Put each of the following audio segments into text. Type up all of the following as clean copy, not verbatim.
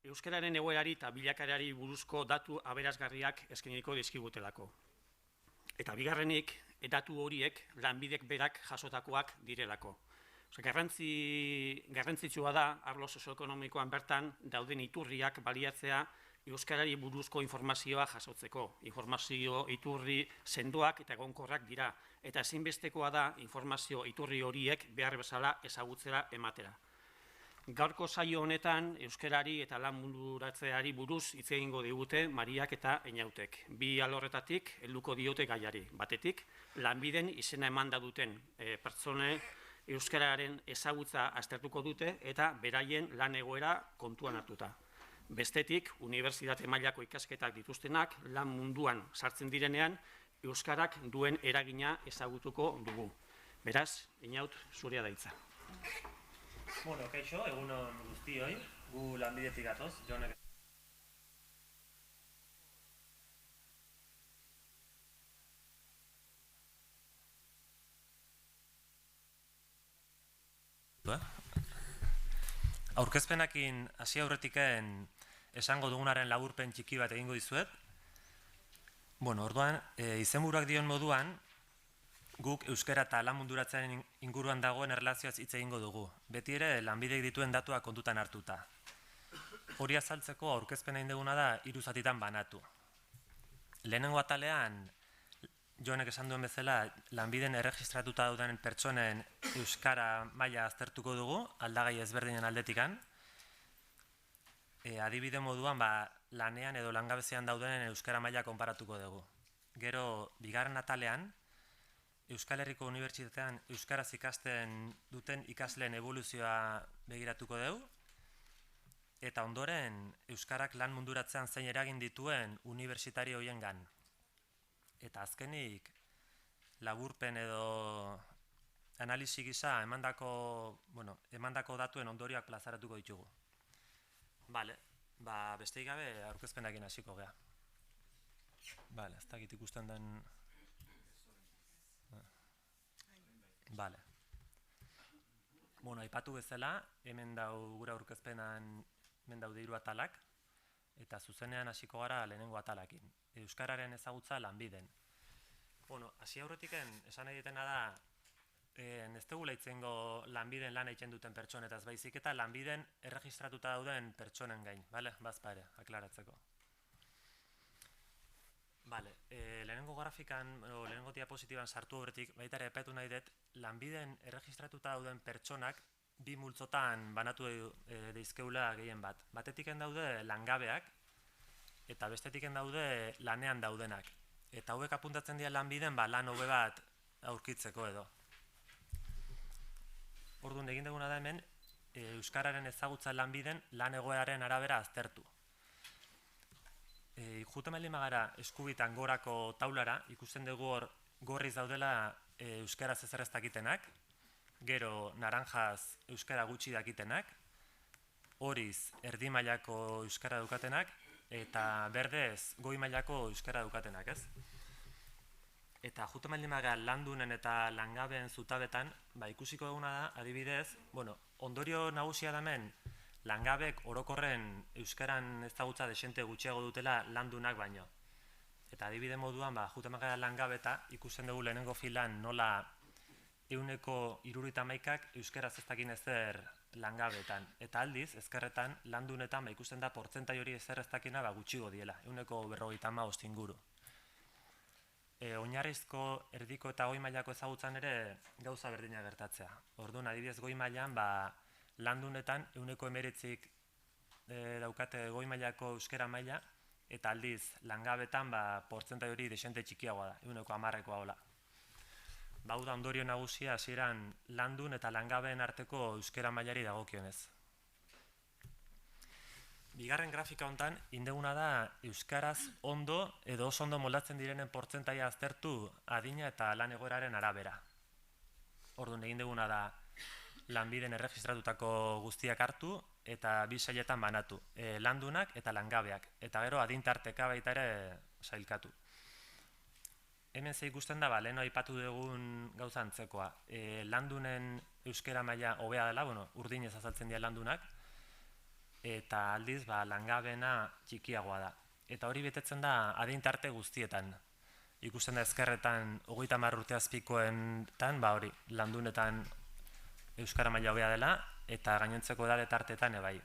Euskararen egoerari eta bilakaerari buruzko datu aberasgarriak eskainiko dizkigutelako. Eta bigarrenik, datu horiek lanbidek berak jasotakoak direlako. Garrantzitsua da, arlo sozioekonomikoan bertan dauden iturriak baliatzea euskarari buruzko informazioa jasotzeko. Informazio iturri sendoak eta egonkorrak dira, eta ezinbestekoa da informazio iturri horiek behar bezala ezagutzera ematera. Gaurko saio honetan euskarari eta lan munduratzeari buruz hitz egingo digute Mariak eta Einautek. Bi alorretatik helduko diote gaiari. Batetik, lanbiden izena emanda duten pertsone euskararen ezagutza aztertuko dute eta beraien lan egoera kontuan hartuta. Bestetik, unibertsitate mailako ikasketak dituztenak lan munduan sartzen direnean euskarak duen eragina ezagutuko dugu. Beraz, Einaut, zurea da hitza. Bueno, kaixo, egunon guztioi, gu lanbidetik gatoz, Jonek. Aurkezpenakin hasi aurretiken esango dugunaren laburpen txiki bat egingo dizuet. Bueno, orduan, izenburuak dion moduan, guk euskara eta lan munduratzearen inguruan dagoen erlazioaz hitz egingo dugu. Beti ere, lanbidek dituen datuak kontutan hartuta. Hori azaltzeko aurkezpena indeguna da 3 zatitan banatu. Lehenengo atalean, Jonek esan duen bezala, lanbiden erregistratuta dauden pertsonen euskara maila aztertuko dugu, aldagai ezberdinen aldetikan. Adibide moduan, lanean edo langabezian dauden euskara maila konparatuko dugu. Gero, bigarren atalean, Euskal Herriko Unibertsitatean euskaraz ikasten duten ikasleen evoluzioa begiratuko dugu, eta ondoren euskarak lan munduratzean zein eragin dituen unibertsitario hoiengan. Eta azkenik laburpen edo analisi gisa emandako datuen ondorioak plazaratuko ditugu. Bale, besteik gabe aurkezpenakin hasiko gea. Bale, ez dakit ikusten den... Bale. Bueno, aipatu bezala, hemen dau gura aurkezpenan hemen daude 3 atalak, eta zuzenean hasiko gara lehenengo atalakin. Euskararen ezagutza lanbiden. Bueno, hasi aurretiken esan egitena da, ez dugula itzengo lanbiden lan egiten duten pertsonetaz baizik eta lanbiden erregistratuta dauden pertsonen gain, bale? Bazpare, aklaratzeko. Bale, lehenengo grafikan, lehenengo diapositiban sartu horretik, baita ere aipatu nahi dut, lanbiden erregistratuta dauden pertsonak 2 multzotan banatu deizkeula gehien bat. Batetiken daude langabeak, eta bestetiken daude lanean daudenak. Eta hauek apuntatzen dira lanbiden lan hobe bat aurkitzeko edo. Orduan, egin duguna da hemen, euskararen ezagutza lanbiden lan egoeraren arabera aztertu. Juten baldin bagara eskubitan gorako taulara, ikusten dugu hor gorriz daudela euskaraz ezer ez dakitenak, gero naranjaz euskara gutxi dakitenak, horiz erdi mailako euskara dukatenak, eta berdez goi mailako euskara dukatenak, ez? Eta juten baldin bagara landunen eta langabeen zutabetan, ikusiko duguna da, adibidez, ondorio nagusia da hemen, langabek orokorren euskaran ezagutza desente gutxiago dutela landunak baino. Eta adibide moduan, juten bagara langabeta, ikusten dugu lehenengo filan nola 71%ak euskaraz ez dakin ezer langabetan. Eta aldiz, ezkerretan, landunetan ikusten da portzentai hori ezer ez dakina gutxigo diela, 50% inguru. Oinarrizko, erdiko eta goi mailako ezagutzan ere gauza berdina gertatzea. Orduan, adibidez goi mailan, landunetan 19% daukate goi mailako euskara maila, eta aldiz langabetan portzentai hori desente txikiagoa da, 10%koa hola. Hau da ondorio nagusia hasieran landun eta langabeen arteko euskara mailari dagokionez. Bigarren grafika hontan, indeguna da euskaraz ondo edo oso ondo moldatzen direnen portzentaia aztertu adina eta lan egoeraren arabera. Orduan, egin duguna da lanbiden erregistratutako guztiak hartu eta 2 sailetan banatu, landunak eta langabeak, eta gero adintarteka baita ere sailkatu. Hemen ze ikusten da, leheno aipatu dugun gauza antzekoa, landunen euskara maila hobea dela, urdinez azaltzen dira landunak, eta aldiz langabena txikiagoa da. Eta hori betetzen da adin tarte guztietan. Ikusten da ezkerretan 30 urte azpikoetan, hori, landunetan euskara maila hobea dela, eta gainontzeko edade tartetan ebai.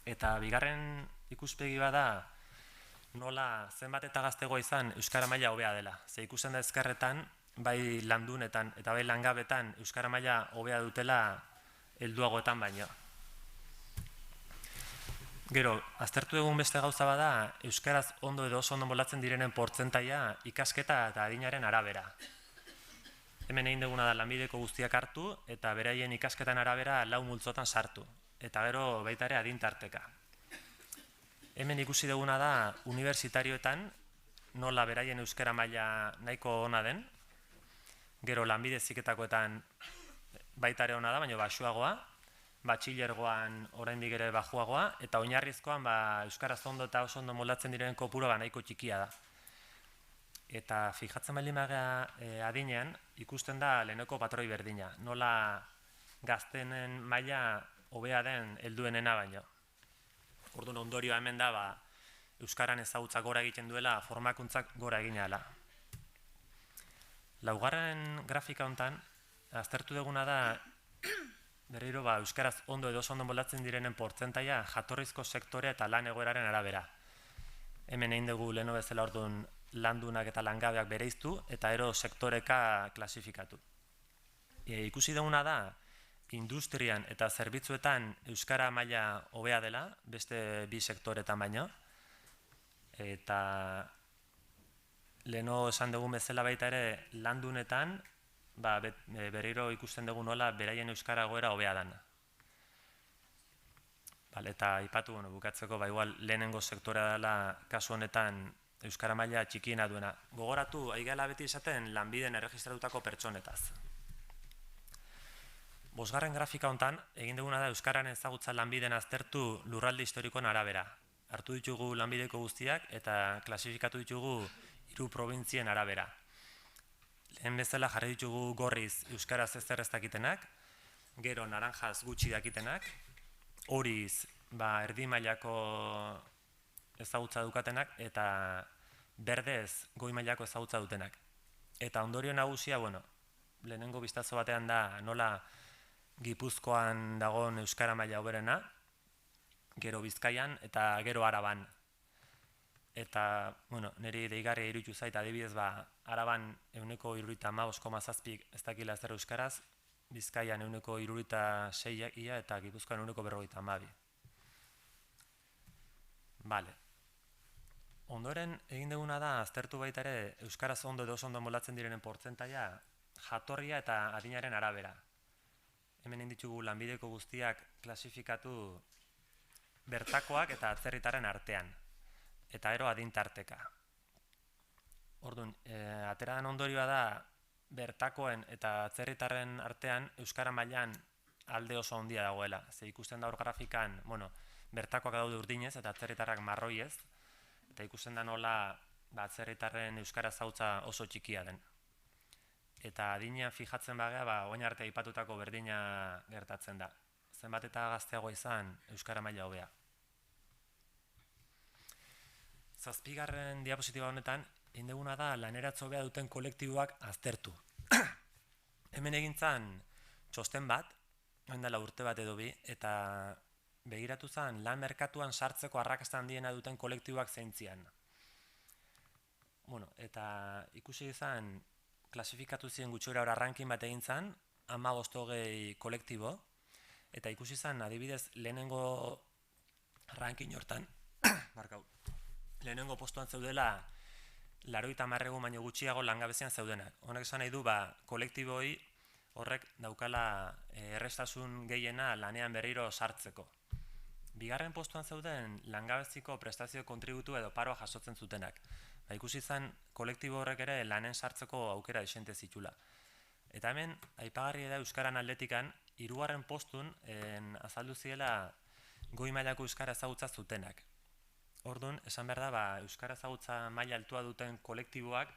Eta bigarren ikuspegi bada nola zenbat eta gaztegoa izan euskara maila hobea dela. Ze ikusten da ezkerretan, bai landunetan eta bai langabetan euskara maila hobea dutela helduagoetan baino. Gero, aztertu egun beste gauza bada, euskaraz ondo edo oso ondo molatzen direnen portzentaia ikasketa eta adinaren arabera. Hemen egin duguna da lanbideko guztiak hartu eta beraien ikasketan arabera 4 multzotan sartu. Eta gero baita ere adin tarteka. Hemen ikusi duguna da unibertsitarioetan nola beraien euskara maila nahiko ona den. Gero lanbide heziketakoetan baita ere ona da, baina baxuagoa. Batxilergoan oraindik ere baxuagoa, eta oinarrizkoan euskaraz ondo eta oso ondo moldatzen diren kopurua nahiko txikia da. Eta fijatzen baldin bagea adinean, ikusten da leheneko patroi berdina, nola gaztenen maila hobea den helduenena baino. Orduan ondorioa hemen da euskaran ezagutza gora egiten duela, formakuntzak gora egina dela. Laugarren grafika hontan aztertu duguna da berriro euskaraz ondo edo oso ondo moldatzen direnen portzentaia jatorrizko sektorea eta lan egoeraren arabera. Hemen egin dugu leheno bezala orduan landunak eta langabeak bereiztu eta ero sektoreka klasifikatu. Ikusi duguna da industrian eta zerbitzuetan euskara maila hobea dela, beste bi sektoretan baino. Eta leheno esan dugun bezala baita ere landunetan berriro ikusten dugu nola beraien euskara egoera hobea dan. Eta aipatu bukatzeko igual lehenengo sektorea dela kasu honetan euskara maila txikiena duena. Gogoratu, aigela beti izaten lanbiden erregistratutako pertsonetaz. 5. grafika hontan egin duguna da euskararen ezagutza lanbiden aztertu lurralde historikoen arabera. Hartu ditugu lanbideko guztiak eta klasifikatu ditugu 3 probintzien arabera. Lehen bezala jarri ditugu gorriz euskaraz ezer ez dakitenak, gero naranjaz gutxi dakitenak, horiz erdi mailako ezagutza dukatenak eta berdez goi mailako ezagutza dutenak. Eta ondorio nagusia, lehenengo bistazo batean da nola Gipuzkoan dagoen euskara maila hoberena, gero Bizkaian eta gero Araban. Eta, niri deigarria iruditu zait, adibidez, Araban 75,7 ez dakila ezer euskaraz, Bizkaian 76 eta Gipuzkoan 52. Bale. Ondoren egin duguna da aztertu baita ere euskaraz ondo edo oso ondo molatzen direnen portzentaia jatorria eta adinaren arabera. Hemen ditugu lanbideko guztiak klasifikatu bertakoak eta atzerritarren artean. Eta ero adin tarteka. Orduan, ateradan ondorioa da bertakoen eta atzerritarren artean euskara mailan alde oso handia dagoela. Ze ikusten da hor grafikan, bertakoak daude urdinez eta atzerritarrak marroiez, eta ikusten da nola atzerritarren euskara ezagutza oso txikia den. Eta adinean fijatzen bagea, oin arte aipatutako berdina gertatzen da. Zenbat eta gazteago izan euskara maila hobea. 7. diapositiba honetan, egin duguna da laneratze hobea duten kolektiboak aztertu. Hemen egintzan txosten bat, dela urte bat edo bi, eta begiratu zen lan merkatuan sartzeko arrakasta handiena duten kolektiboak zeintzian. Eta ikusi izan, klasifikatu ziren gutxora hor ranking bat egin zen, 15-20 kolektibo, eta ikusi izan adibidez lehenengo ranking hortan, lehenengo postuan zeudela 80 baino gutxiago langabezian zeudenak. Honek esan nahi du, kolektiboi horrek daukala errestasun gehiena lanean berriro sartzeko. 2. postuan zeuden langabeziko prestazio kontributu edo paroa jasotzen zutenak. Ikusi izan kolektibo horrek ere lanen sartzeko aukera desente zitula. Eta hemen, aipagarri da euskaran aldetikan, 3. postun azaldu ziela goi mailako euskara ezagutza zutenak. Orduan, esan behar da, euskara ezagutza maila altua duten kolektiboak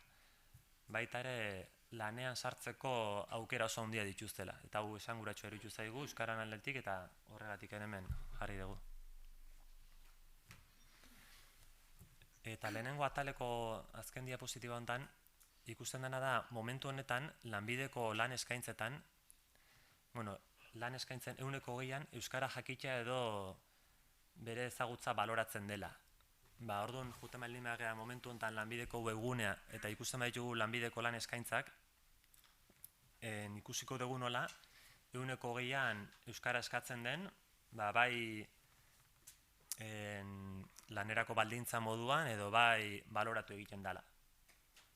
baita ere lanean sartzeko aukera oso handia dituztela. Eta gu esan guratxo eritu zaigu euskaran aldetik eta horregatik hemen jarri dugu. Eta lehenengo ataleko azken diapositiba honetan, ikusten dena da, momentu honetan, lanbideko lan eskaintzetan, lan eskaintzen 100%an euskara jakitea edo bere ezagutza baloratzen dela. Orduan, juten baldin behar momentu honetan lanbideko webgunea eta ikusten baditugu lanbideko lan eskaintzak, ikusiko dugu nola, 100%an euskara eskatzen den, bai lanerako baldintza moduan edo bai baloratu egiten dela.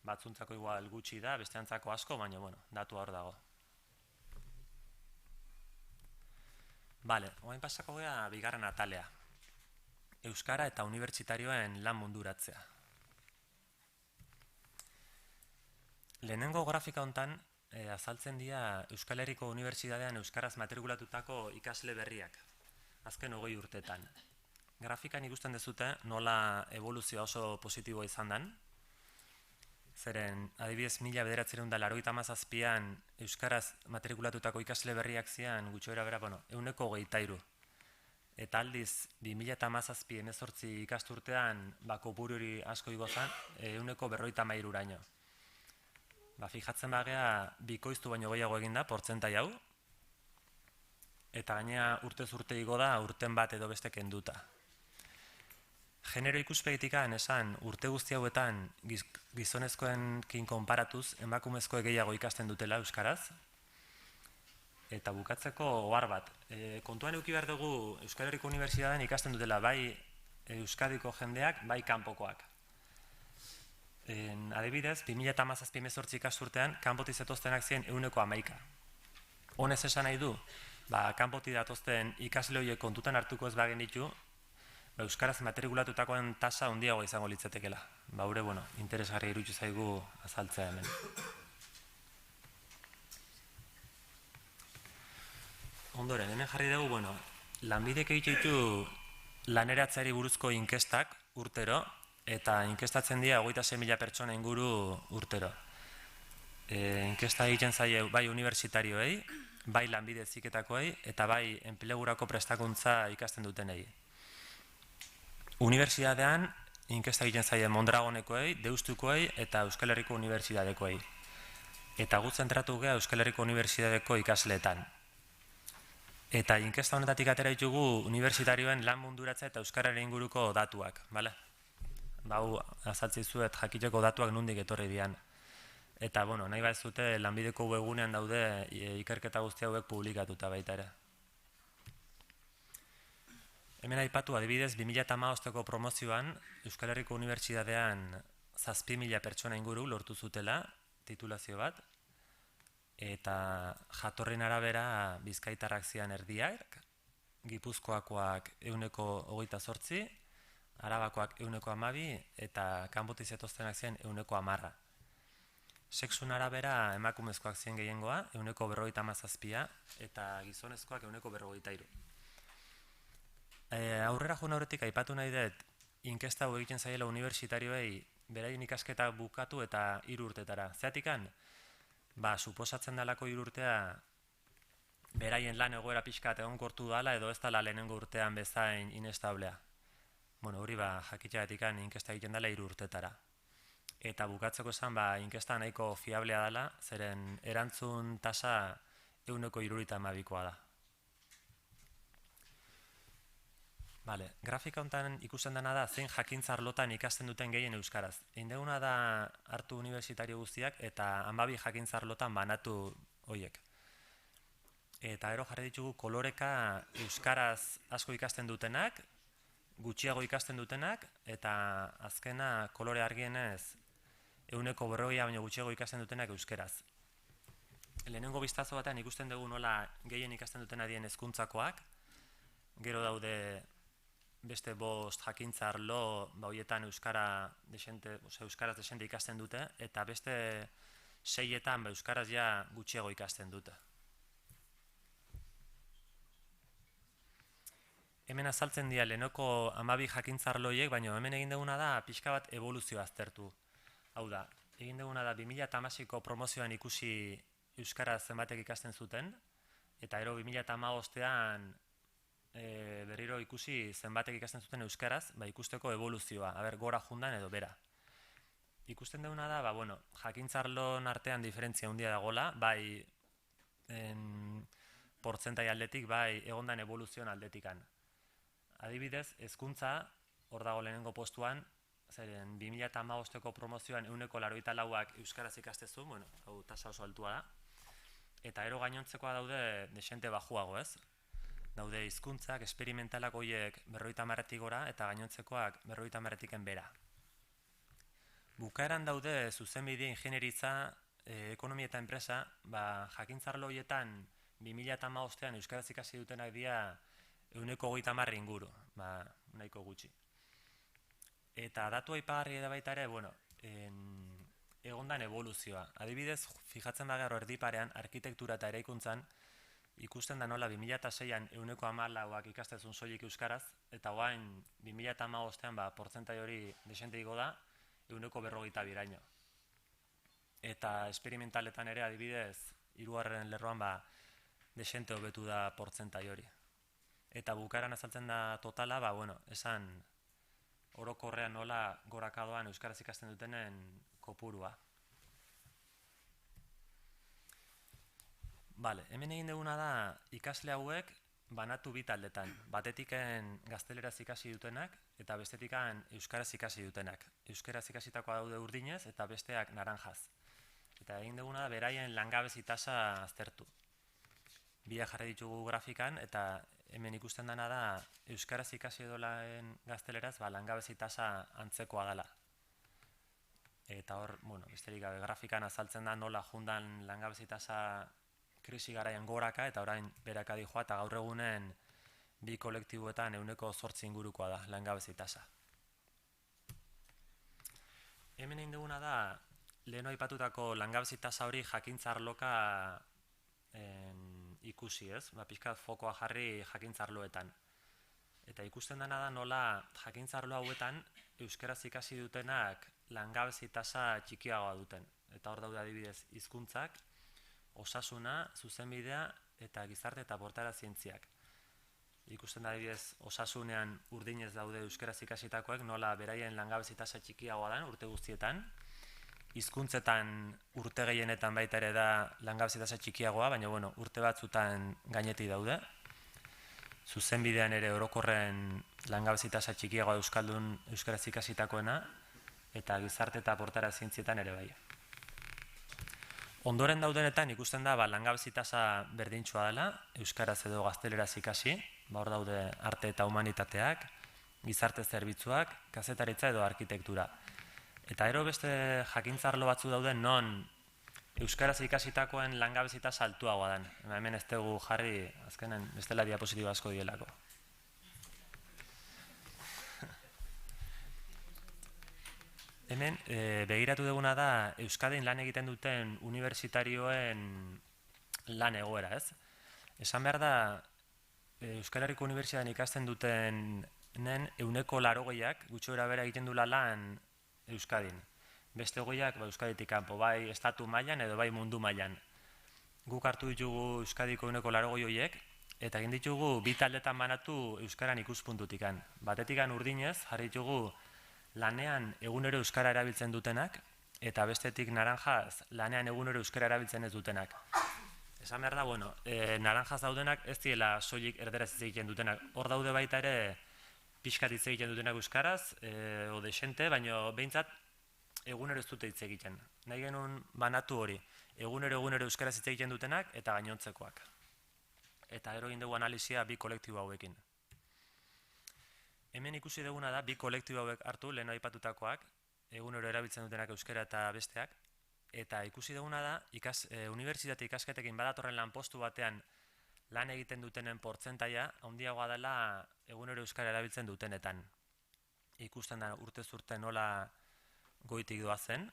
Batzuntzako igual gutxi da, besteantzako asko, baina datu hor dago. Oain pasako gea bigarren atalea. Euskara eta unibertsitarioen lan munduratzea. Lehenengo grafika honetan azaltzen dira Euskal Herriko Unibertsitatean euskaraz matrikulatutako ikasle berriak, azken 20 urteetan. Grafikan ikusten dezute nola evoluzioa oso positiboa izan den. Zeren, adibidez, 1997an euskaraz matrikulatutako ikasle berriak zian gutxoera bera, 123. Eta aldiz, 2017-18 ikasturtean kopururi asko igozan, 153-raino. Fijatzen bagea, bikoiztu baino gehiago eginda, portzentai hau, eta gainea urtez urte igo da, urten bat edo beste kenduta. Genero ikuspegitikan esan urte guzti hauetan gizonezkoenkin konparatuz emakumezkoek gehiago ikasten dutela euskaraz. Eta bukatzeko ohar bat. Kontuan eduki behar dugu Euskal Herriko Unibertsitatean ikasten dutela bai Euskadiko jendeak, bai kanpokoak. Adibidez, 2017-18 ikasturtean kanpotik zetoztenak ziren 111. Honez esan nahi du, kanpotik datozten ikasle horiek kontutan hartuko ez bagen ditu, euskaraz matrikulatutakoen tasa handiago izango litzatekeela. Hore, interesgarri iruditu zaigu azaltzea hemen. Ondoren, hemen jarri dugu, lanbidek egite ditu laneratzeari buruzko inkestak urtero, eta inkestatzen dira 26.000 pertsona inguru urtero. Inkesta egiten zaie bai unibertsitarioei, bai lanbide heziketakoei, eta bai enplegurako prestakuntza ikasten dutenei. Unibertsitatean, inkesta egiten zaie Mondragonekoei, Deustukoei eta Euskal Herriko Unibertsitatekoei. Eta gu zentratu gea Euskal Herriko Unibertsitateko ikasleetan. Eta inkesta honetatik atera ditugu unibertsitarioen lan munduratza eta euskararen inguruko datuak, bale? Hau azaltzi zuet jakiteko datuak nondik etorri dian. Eta, nahi bat zute lanbideko webgunean daude ikerketa guzti hauek publikatuta baita ere. Hemen aipatu adibidez 2015ko promozioan Euskal Herriko Unibertsitatean 7.000 pertsona inguru lortu zutela titulazio bat. Eta jatorren arabera bizkaitarrak zian erdiak, Gipuzkoakoak 128, Arabakoak 112 eta kanpotik zetoztenak zian 110. Sexun arabera emakumezkoak ziren gehiengoa, 157 eta gizonezkoak 153. Aurrera joan aurretik aipatu nahi dut, inkesta hau egiten zaiela unibertsitarioei beraien ikasketa bukatu eta 3 urtetara. Zeatikan? Suposatzen dalako 3 urtea beraien lan egoera pixkat egonkortu dala edo ez dala lehenengo urtean bezain inestablea. Hori jakiteatikan inkesta egiten dela 3 urtetara. Eta bukatzeko esan inkesta nahiko fiablea dela, zeren erantzun tasa 172koa da. Grafika honetan ikusten dena da zein jakintza arlotan ikasten duten gehien euskaraz. Indeguna da hartu unibertsitario guztiak eta 12 jakintza arlotan banatu horiek. Eta gero jarri ditugu koloreka euskaraz asko ikasten dutenak, gutxiago ikasten dutenak, eta azkena kolore argienez 140 baino gutxiago ikasten dutenak euskeraz. Lehenengo biztazo batean ikusten dugu nola gehien ikasten dutena dien hezkuntzakoak, gero daude beste 5 jakintza arlo horietan euskaraz desente ikasten dute, eta beste 6etan euskaraz ja gutxiago ikasten dute. Hemen azaltzen dira lehenoko 12 jakintza arlo horiek, baina hemen egin duguna da pixka bat evoluzioa aztertu. Hau da, egin duguna da 2016ko promozioan ikusi euskaraz zenbatek ikasten zuten, eta ero 2015ean berriro ikusi zenbatek ikasten zuten euskaraz, ikusteko evoluzioa, gora jundan edo bera. Ikusten duguna da, jakintzarlon artean diferentzia handia dagoela, bai portzentai aldetik, bai egondan evoluzioan aldetikan. Adibidez, hezkuntza hor dago lehenengo postuan, zeren 2015ko promozioan 84ak euskaraz ikastezun, hau tasa oso altua da, eta ero gainontzekoa daude desente bajuago, ez? Daude hizkuntzak, esperimentalak horiek 50tik gora, eta gainontzekoak 50tiken bera. Bukaeran daude zuzenbide, ingenieritza, ekonomia eta enpresa, jakintzarlo horietan 2015ean euskaraz ikasi dutenak dira 130 inguru, nahiko gutxi. Eta datu aipagarri da baita ere, egondan evoluzioa. Adibidez, fijatzen bagaro erdiparean, arkitektura eta eraikuntzan, ikusten da nola 2006an 14ak ikastezun soilik euskaraz, eta guain 2015ean portzentai hori desente igo da, 152 Eta esperimentaletan ere adibidez, 3. lerroan desente hobetu da portzentai hori. Eta bukaeran azaltzen da totala, esan orokorrean nola gorakadoan euskaraz ikasten dutenen kopurua. Hemen egin duguna da ikasle hauek banatu bi taldetan. Batetiken gazteleraz ikasi dutenak eta bestetikan euskaraz ikasi dutenak. Euskaraz ikasitakoa daude urdinez eta besteak naranjaz. Eta egin duguna da beraien langabezi tasa aztertu. Bia jarri ditugu grafikan eta hemen ikusten dena da euskaraz ikasi edolaen gazteleraz langabezi tasa antzekoa dela. Eta hor, besterik gabe grafikan azaltzen da nola jundan langabezi tasa krisi garaian goraka eta orain beraka dijoa eta gaur egunen bi kolektiboetan 8% ingurukoa da langabezi tasa. Hemen egin duguna da lehen aipatutako langabezi tasa hori jakintzarloka ikusi, ez? Pixkat fokoa jarri jakintzarloetan. Eta ikusten dena da nola jakintzarlo hauetan euskaraz ikasi dutenak langabezi tasa txikiagoa duten. Eta hor daude adibidez hizkuntzak, osasuna, zuzenbidea eta gizarte eta portaera zientziak. Ikusten da adibidez osasunean urdinez daude euskaraz ikasitakoek nola beraien langabezi tasa txikiagoa den urte guztietan. Hizkuntzetan urte gehienetan baita ere da langabezi tasa txikiagoa, baina urte batzutan gainetik daude. Zuzenbidean ere orokorren langabezi tasa txikiagoa euskaldun euskaraz ikasitakoena eta gizarte eta portaera zientzietan ere bai. Ondoren daudenetan ikusten da langabezi tasa berdintxoa dela, euskaraz edo gazteleraz ikasi, hor daude arte eta humanitateak, gizarte zerbitzuak, kazetaritza edo arkitektura. Eta ero beste jakintzarlo batzu dauden non euskaraz ikasitakoen langabezi tasa altuagoa den. Hemen ez dugu jarri, azkenen bestela diapositiba asko dielako. Hemen begiratu duguna da Euskadin lan egiten duten unibertsitarioen lan egoera, ez? Esan behar da Euskal Herriko Unibertsitatean ikasten dutenen 80%ak gutxi gorabehera egiten duela lan Euskadin. Beste 20ak Euskaditik kanpo, bai estatu mailan edo bai mundu mailan. Guk hartu ditugu Euskadiko 80% horiek eta egin ditugu bi taldetan banatu euskaran ikuspuntutikan. Batetikan urdinez jarri ditugu lanean egunero euskara erabiltzen dutenak, eta bestetik naranjaz lanean egunero euskara erabiltzen ez dutenak. Esan behar da, naranjaz daudenak ez diela soilik erderaz hitz egiten dutenak. Hor daude baita ere pixkat hitz egiten dutenak euskaraz, o desente, baina behintzat egunero ez dute hitz egiten. Nahi genuen banatu hori, egunero euskaraz hitz egiten dutenak eta gainontzekoak. Eta ero egin dugu analizia bi kolektibo hauekin. Hemen ikusi duguna da, bi kolektibo hauek hartu, lehen aipatutakoak, egunero erabiltzen dutenak euskara eta besteak, eta ikusi duguna da, unibertsitate ikasketekin badatorren lan postu batean lan egiten dutenen portzentaia, handiagoa dela egunero euskara erabiltzen dutenetan. Ikusten da urtez urte nola goitik doazen,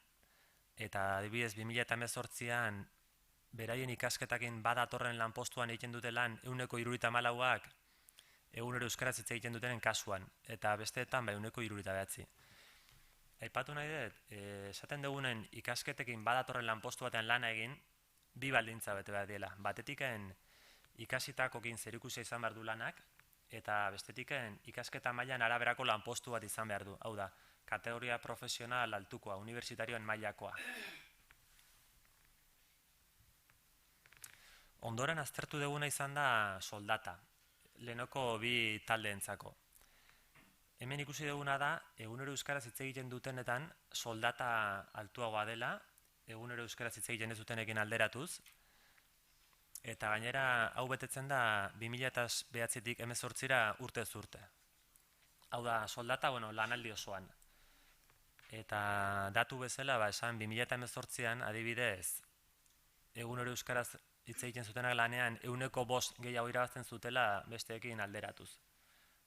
eta adibidez 2018an beraien ikasketakin badatorren lan postuan egiten dute lan 174ak egunero euskaraz hitz egiten dutenen kasuan, eta besteetan 169. Aipatu nahi dut, esaten dugunen ikasketekin badatorren lanpostu batean lana egin, bi baldintza bete behar diela. Batetiken ikasitakokin zerikusia izan behar du lanak, eta bestetiken ikasketa mailan araberako lanpostu bat izan behar du. Hau da, kategoria profesional altukoa, unibertsitarioen mailakoa. Ondoren aztertu duguna izan da soldata, lehenoko bi taldeentzako. Hemen ikusi duguna da, egunero euskaraz hitz egiten dutenetan soldata altuagoa dela, egunero euskaraz hitz egiten ez dutenekin alderatuz, eta gainera hau betetzen da 2009tik 2018ra urtez urte. Hau da, soldata, lanaldi osoan. Eta datu bezala, esan 2018an adibidez, egunero euskaraz hitz egiten zutenak lanean 5% gehiago irabazten zutela besteekin alderatuz.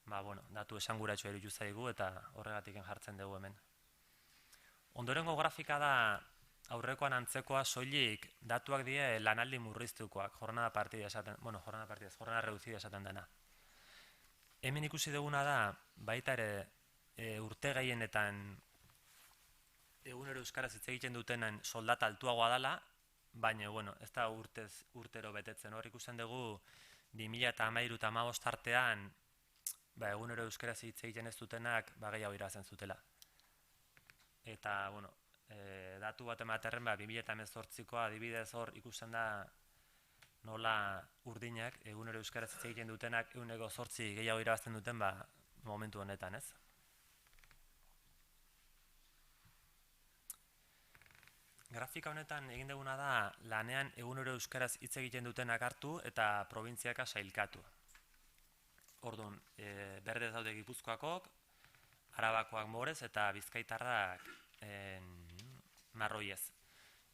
Datu esanguratsua iruditu zaigu eta horregatik jartzen dugu hemen. Ondorengo grafika da aurrekoan antzekoa soilik datuak die lanaldi murriztukoak, jornada reducida esaten dena. Hemen ikusi duguna da, baita ere urte gehienetan egunero euskaraz hitz egiten dutenen soldata altuagoa dela, baina, ez da urtero betetzen. Hor ikusten dugu 2013-2015 artean egunero euskaraz hitz egiten ez dutenak gehiago irabazten zutela. Eta, datu bat ematerren 2018koa adibidez hor ikusten da nola urdinak egunero euskaraz hitz egiten dutenak 8% gehiago irabazten duten momentu honetan, ez? Grafika honetan egin duguna da lanean egunero euskaraz hitz egiten dutenak hartu eta probintziaka sailkatu. Orduan, berdez daude Gipuzkoakok, Arabakoak morez eta Bizkaitarrak marroiez.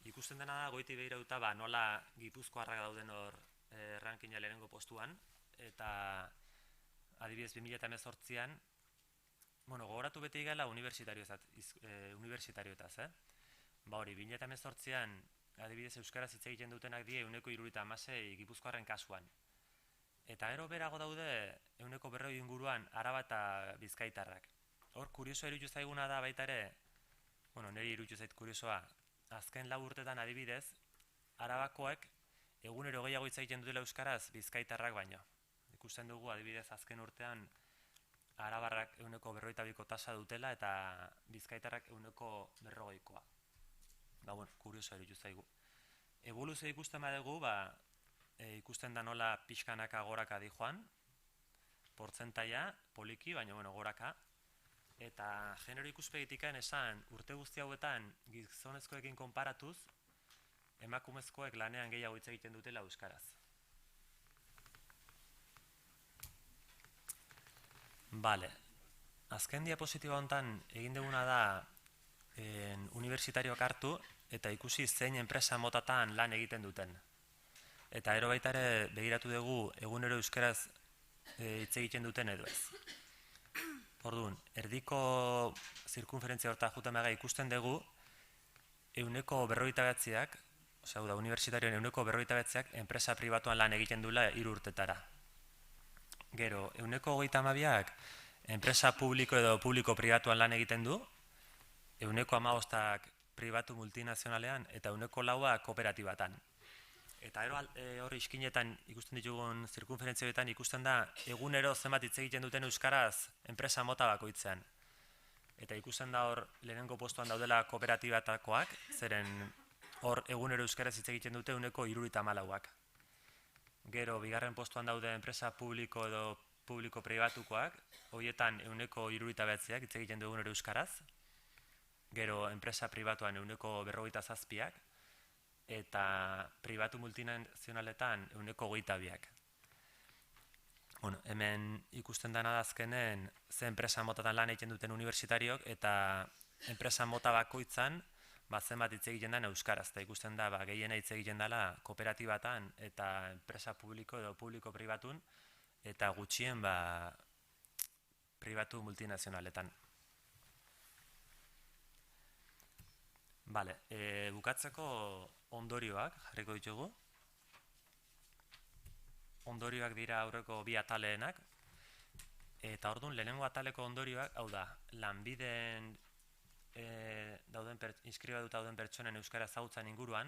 Ikusten dena da, goiti behirauta nola Gipuzkoarrak dauden hor rankina lehenengo postuan, eta adibidez 2018an, gogoratu beti gala unibertsitarioetaz, hori, 2018an adibidez euskaraz hitz egiten dutenak die 176 Gipuzkoarren kasuan. Eta gero berago daude 140 inguruan Araba eta Bizkaitarrak. Hor, kuriosoa iruditu zaiguna da baita ere, niri iruditu zait kuriosoa, azken 4 urtetan adibidez, Arabakoek egunero gehiago hitz egiten dutela euskaraz Bizkaitarrak baino. Ikusten dugu adibidez azken urtean Arabarrak 142ko tasa dutela eta Bizkaitarrak 140koa. Kuriosoa iruditu zaigu. Evoluzio ikusten badugu, ikusten da nola pixkanaka goraka di joan, portzentaia, poliki, baina goraka, eta genero ikuspegitikan esan urte guzti hauetan gizonezkoekin konparatuz, emakumezkoek lanean gehiago hitz egiten dutela euskaraz. Azken diapositiba honetan egin duguna da unibertsitarioak hartu eta ikusi zein enpresa motatan lan egiten duten. Eta ero baita ere begiratu dugu egunero euskaraz hitz egiten duten edo ez. Orduan, erdiko zirkunferentzia horta jutamaga ikusten dugu 149ak, unibertsitarioen 149ak enpresa pribatuan lan egiten duela 3 urtetara. Gero, 132ak enpresa publiko edo publiko-pribatuan lan egiten du, 115ak pribatu multinazionalean eta 104ak kooperatibatan. Eta hor iskinetan ikusten ditugun zirkunferentzioetan ikusten da egunero zenbat hitz egiten duten euskaraz enpresa mota bakoitzean. Eta ikusten da hor lehenengo postuan daudela kooperatibatakoak, zeren hor egunero euskaraz hitz egiten dute 174ak. Gero, bigarren postuan daude enpresa publiko edo publiko-pribatukoak, horietan 179ak hitz egiten du egunero euskaraz. Gero, enpresa pribatuan 147ak. Eta pribatu multinazionaletan 122ak. Hemen ikusten dena da azkenen ze enpresa motatan lan egiten duten unibertsitariok eta enpresa mota bakoitzan zenbat hitz egiten den euskaraz. Eta ikusten da gehiena hitz egiten dela kooperatibatan eta enpresa publiko edo publiko-pribatun eta gutxien pribatu multinazionaletan. Bukatzeko ondorioak jarriko ditugu. Ondorioak dira aurreko bi ataleenak. Eta orduan lehenengo ataleko ondorioak, hau da, lanbideen inskribatuta dauden pertsonen euskara ezagutzan inguruan,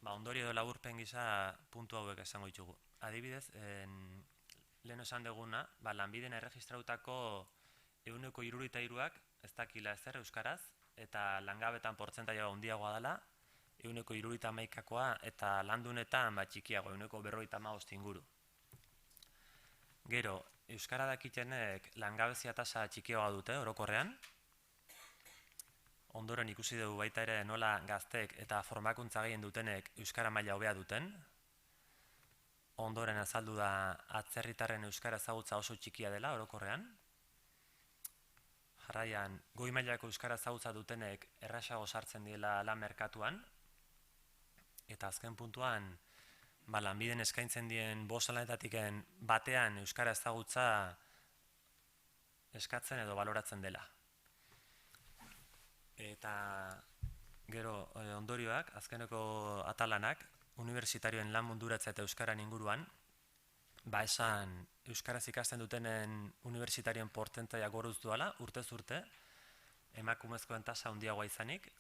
ondorio edo laburpen gisa puntu hauek esango ditugu. Adibidez, lehen esan duguna, lanbiden erregistrautako 73%ak ez dakila ezer euskaraz, eta langabetan portzentaia handiagoa dela, 71%koa eta landunetan txikiago, 55% inguru. Gero, euskara dakitenek langabezia tasa txikiagoa dute orokorrean. Ondoren ikusi dugu baita ere nola gazteek eta formakuntza gehien dutenek euskara maila hobea duten. Ondoren azaldu da atzerritarren euskara ezagutza oso txikia dela orokorrean. Jarraian, goi mailako euskara ezagutza dutenek errazago sartzen diela lan merkatuan. Eta azken puntuan, lanbiden eskaintzen dien 5 lanetatik batean euskara ezagutza eskatzen edo baloratzen dela. Eta gero ondorioak, azkeneko atalanak, unibertsitarioen lan munduratzea eta euskaran inguruan, esan euskaraz ikasten dutenen unibertsitarioen portzentaia goruz duela, urtez urte, emakumezkoen tasa handiagoa izanik.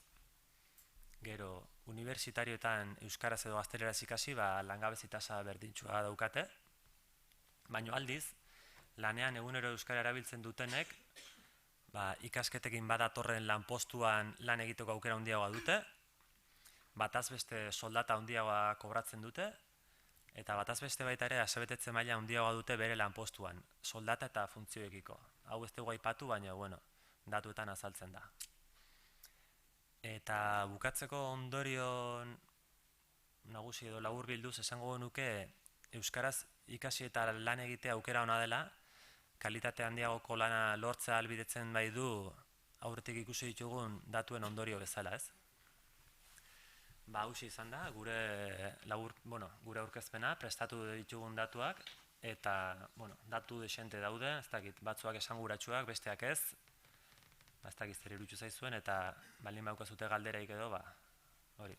Gero, unibertsitarioetan euskaraz edo gazteleraz ikasi, langabezi tasa berdintxua daukate. Baina aldiz, lanean egunero euskara erabiltzen dutenek, ikasketekin badatorren lanpostuan lan egiteko aukera handiagoa dute, bataz beste soldata handiagoa kobratzen dute, eta bataz beste baita ere asebetetze maila handiagoa dute bere lanpostuan, soldata eta funtzioekiko. Hau ez dugu aipatu, baina, datuetan azaltzen da. Eta bukatzeko ondorio nagusi edo labur bilduz esango genuke euskaraz ikasi eta lan egitea aukera ona dela, kalitate handiagoko lana lortzea ahalbidetzen bai du aurretik ikusi ditugun datuen ondorio bezala, ez? Hauxe izan da, gure aurkezpena, prestatu ditugun datuak, eta, datu desente daude, ez dakit, batzuak esanguratsuak, besteak ez, ez dakit zer irutsu zaizuen, eta baldin baukazute galderaik edo, hori.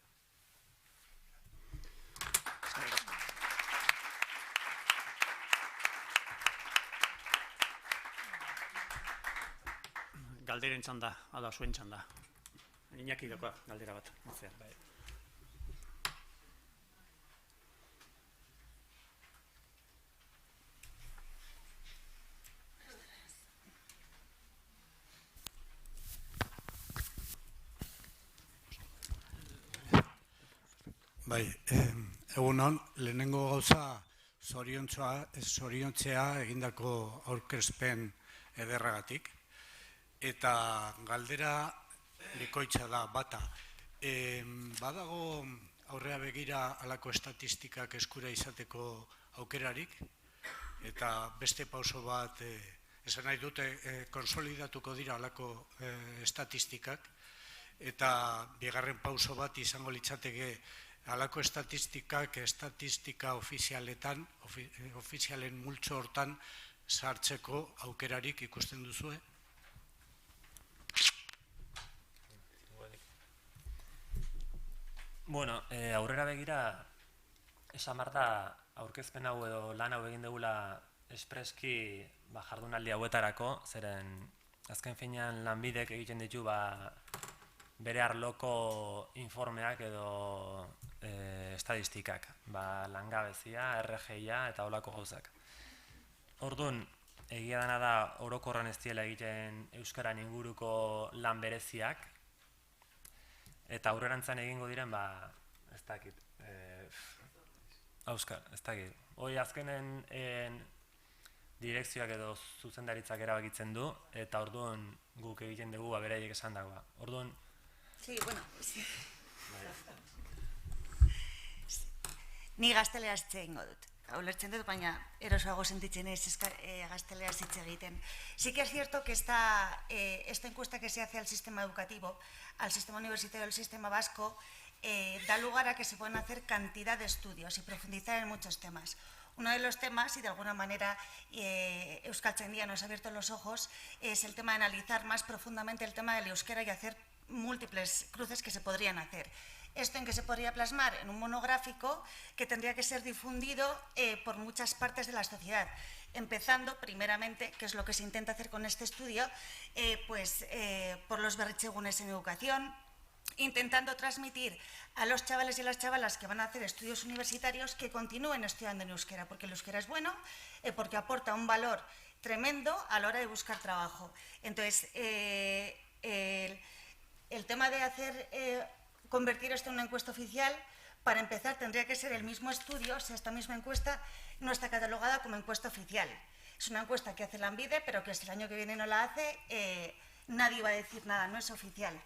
Galderen txanda, ala zuen txanda. Iñaki dakoa, galdera bat. Egunon, lehenengo gauza zoriontzea egindako aurkezpen ederragatik. Eta galdera bikoitza da, bata. Badago aurrea begira halako estatistikak eskura izateko aukerarik, eta beste pauso bat, esan nahi dute, konsolidatuko dira halako estatistikak, eta bigarren pauso bat izango litzateke halako estatistika ofizialen multzo hortan sartzeko aukerarik ikusten duzue? Aurrera begira, esan behar da, aurkezpen hau edo lan hau egin dugula espreski jardunaldi hauetarako, zeren azken finean lanbidek egiten ditu bere arloko informeak edo estadistikak, langabezia, RGIa eta holako gauzak. Orduan, egia dena da orokorran ez diela egiten euskaran inguruko lan bereziak, eta aurrerantzan egingo diren, ez dakit, ez dakit. Hoi azkenen direkzioak edo zuzendaritzak erabakitzen du, eta orduan guk egiten dugu beraiek esan dagoa. Orduan... Ni gazteleraz hitz egingo dut. Ulertzen dut, baina erosoago sentitzen ez gazteleraz hitz egiten. Sí que es cierto que esta encuesta que se hace al sistema educativo, al sistema universitario del sistema vasco, da lugar a que se puedan hacer cantidad de estudios y profundizar en muchos temas. Uno de los temas, y de alguna manera Euskaltzaindia nos ha abierto los ojos, es el tema de analizar más profundamente el tema del euskera y hacer múltiples cruces que se podrían hacer. ¿Esto en qué se podría plasmar? En un monográfico que tendría que ser difundido por muchas partes de la sociedad. Empezando, primeramente, que es lo que se intenta hacer con este estudio, por los berritzegunes en educación, intentando transmitir a los chavales y a las chavalas que van a hacer estudios universitarios que continúen estudiando en euskera, porque el euskera es bueno, porque aporta un valor tremendo a la hora de buscar trabajo. Entonces, el tema de convertir esto en una encuesta oficial, para empezar tendría que ser el mismo estudio, o sea, esta misma encuesta no está catalogada como encuesta oficial. Es una encuesta que hace Lanbide, pero que si el año que viene no la hace, nadie va a decir nada, no es oficial.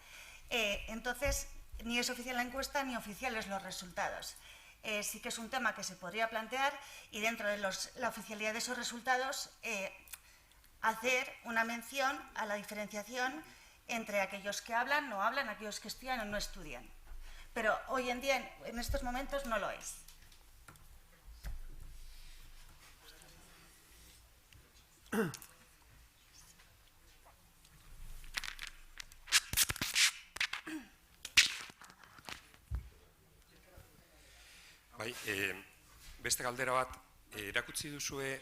Entonces, ni es oficial la encuesta ni oficiales los resultados. Sí que es un tema que se podría plantear y dentro de la oficialidad de esos resultados hacer una mención a la diferenciación entre aquellos que hablan, no hablan, aquellos que estudian o no estudian. Pero hoy en día, en estos momentos, no lo es. Bai, beste galdera bat, erakutsi duzue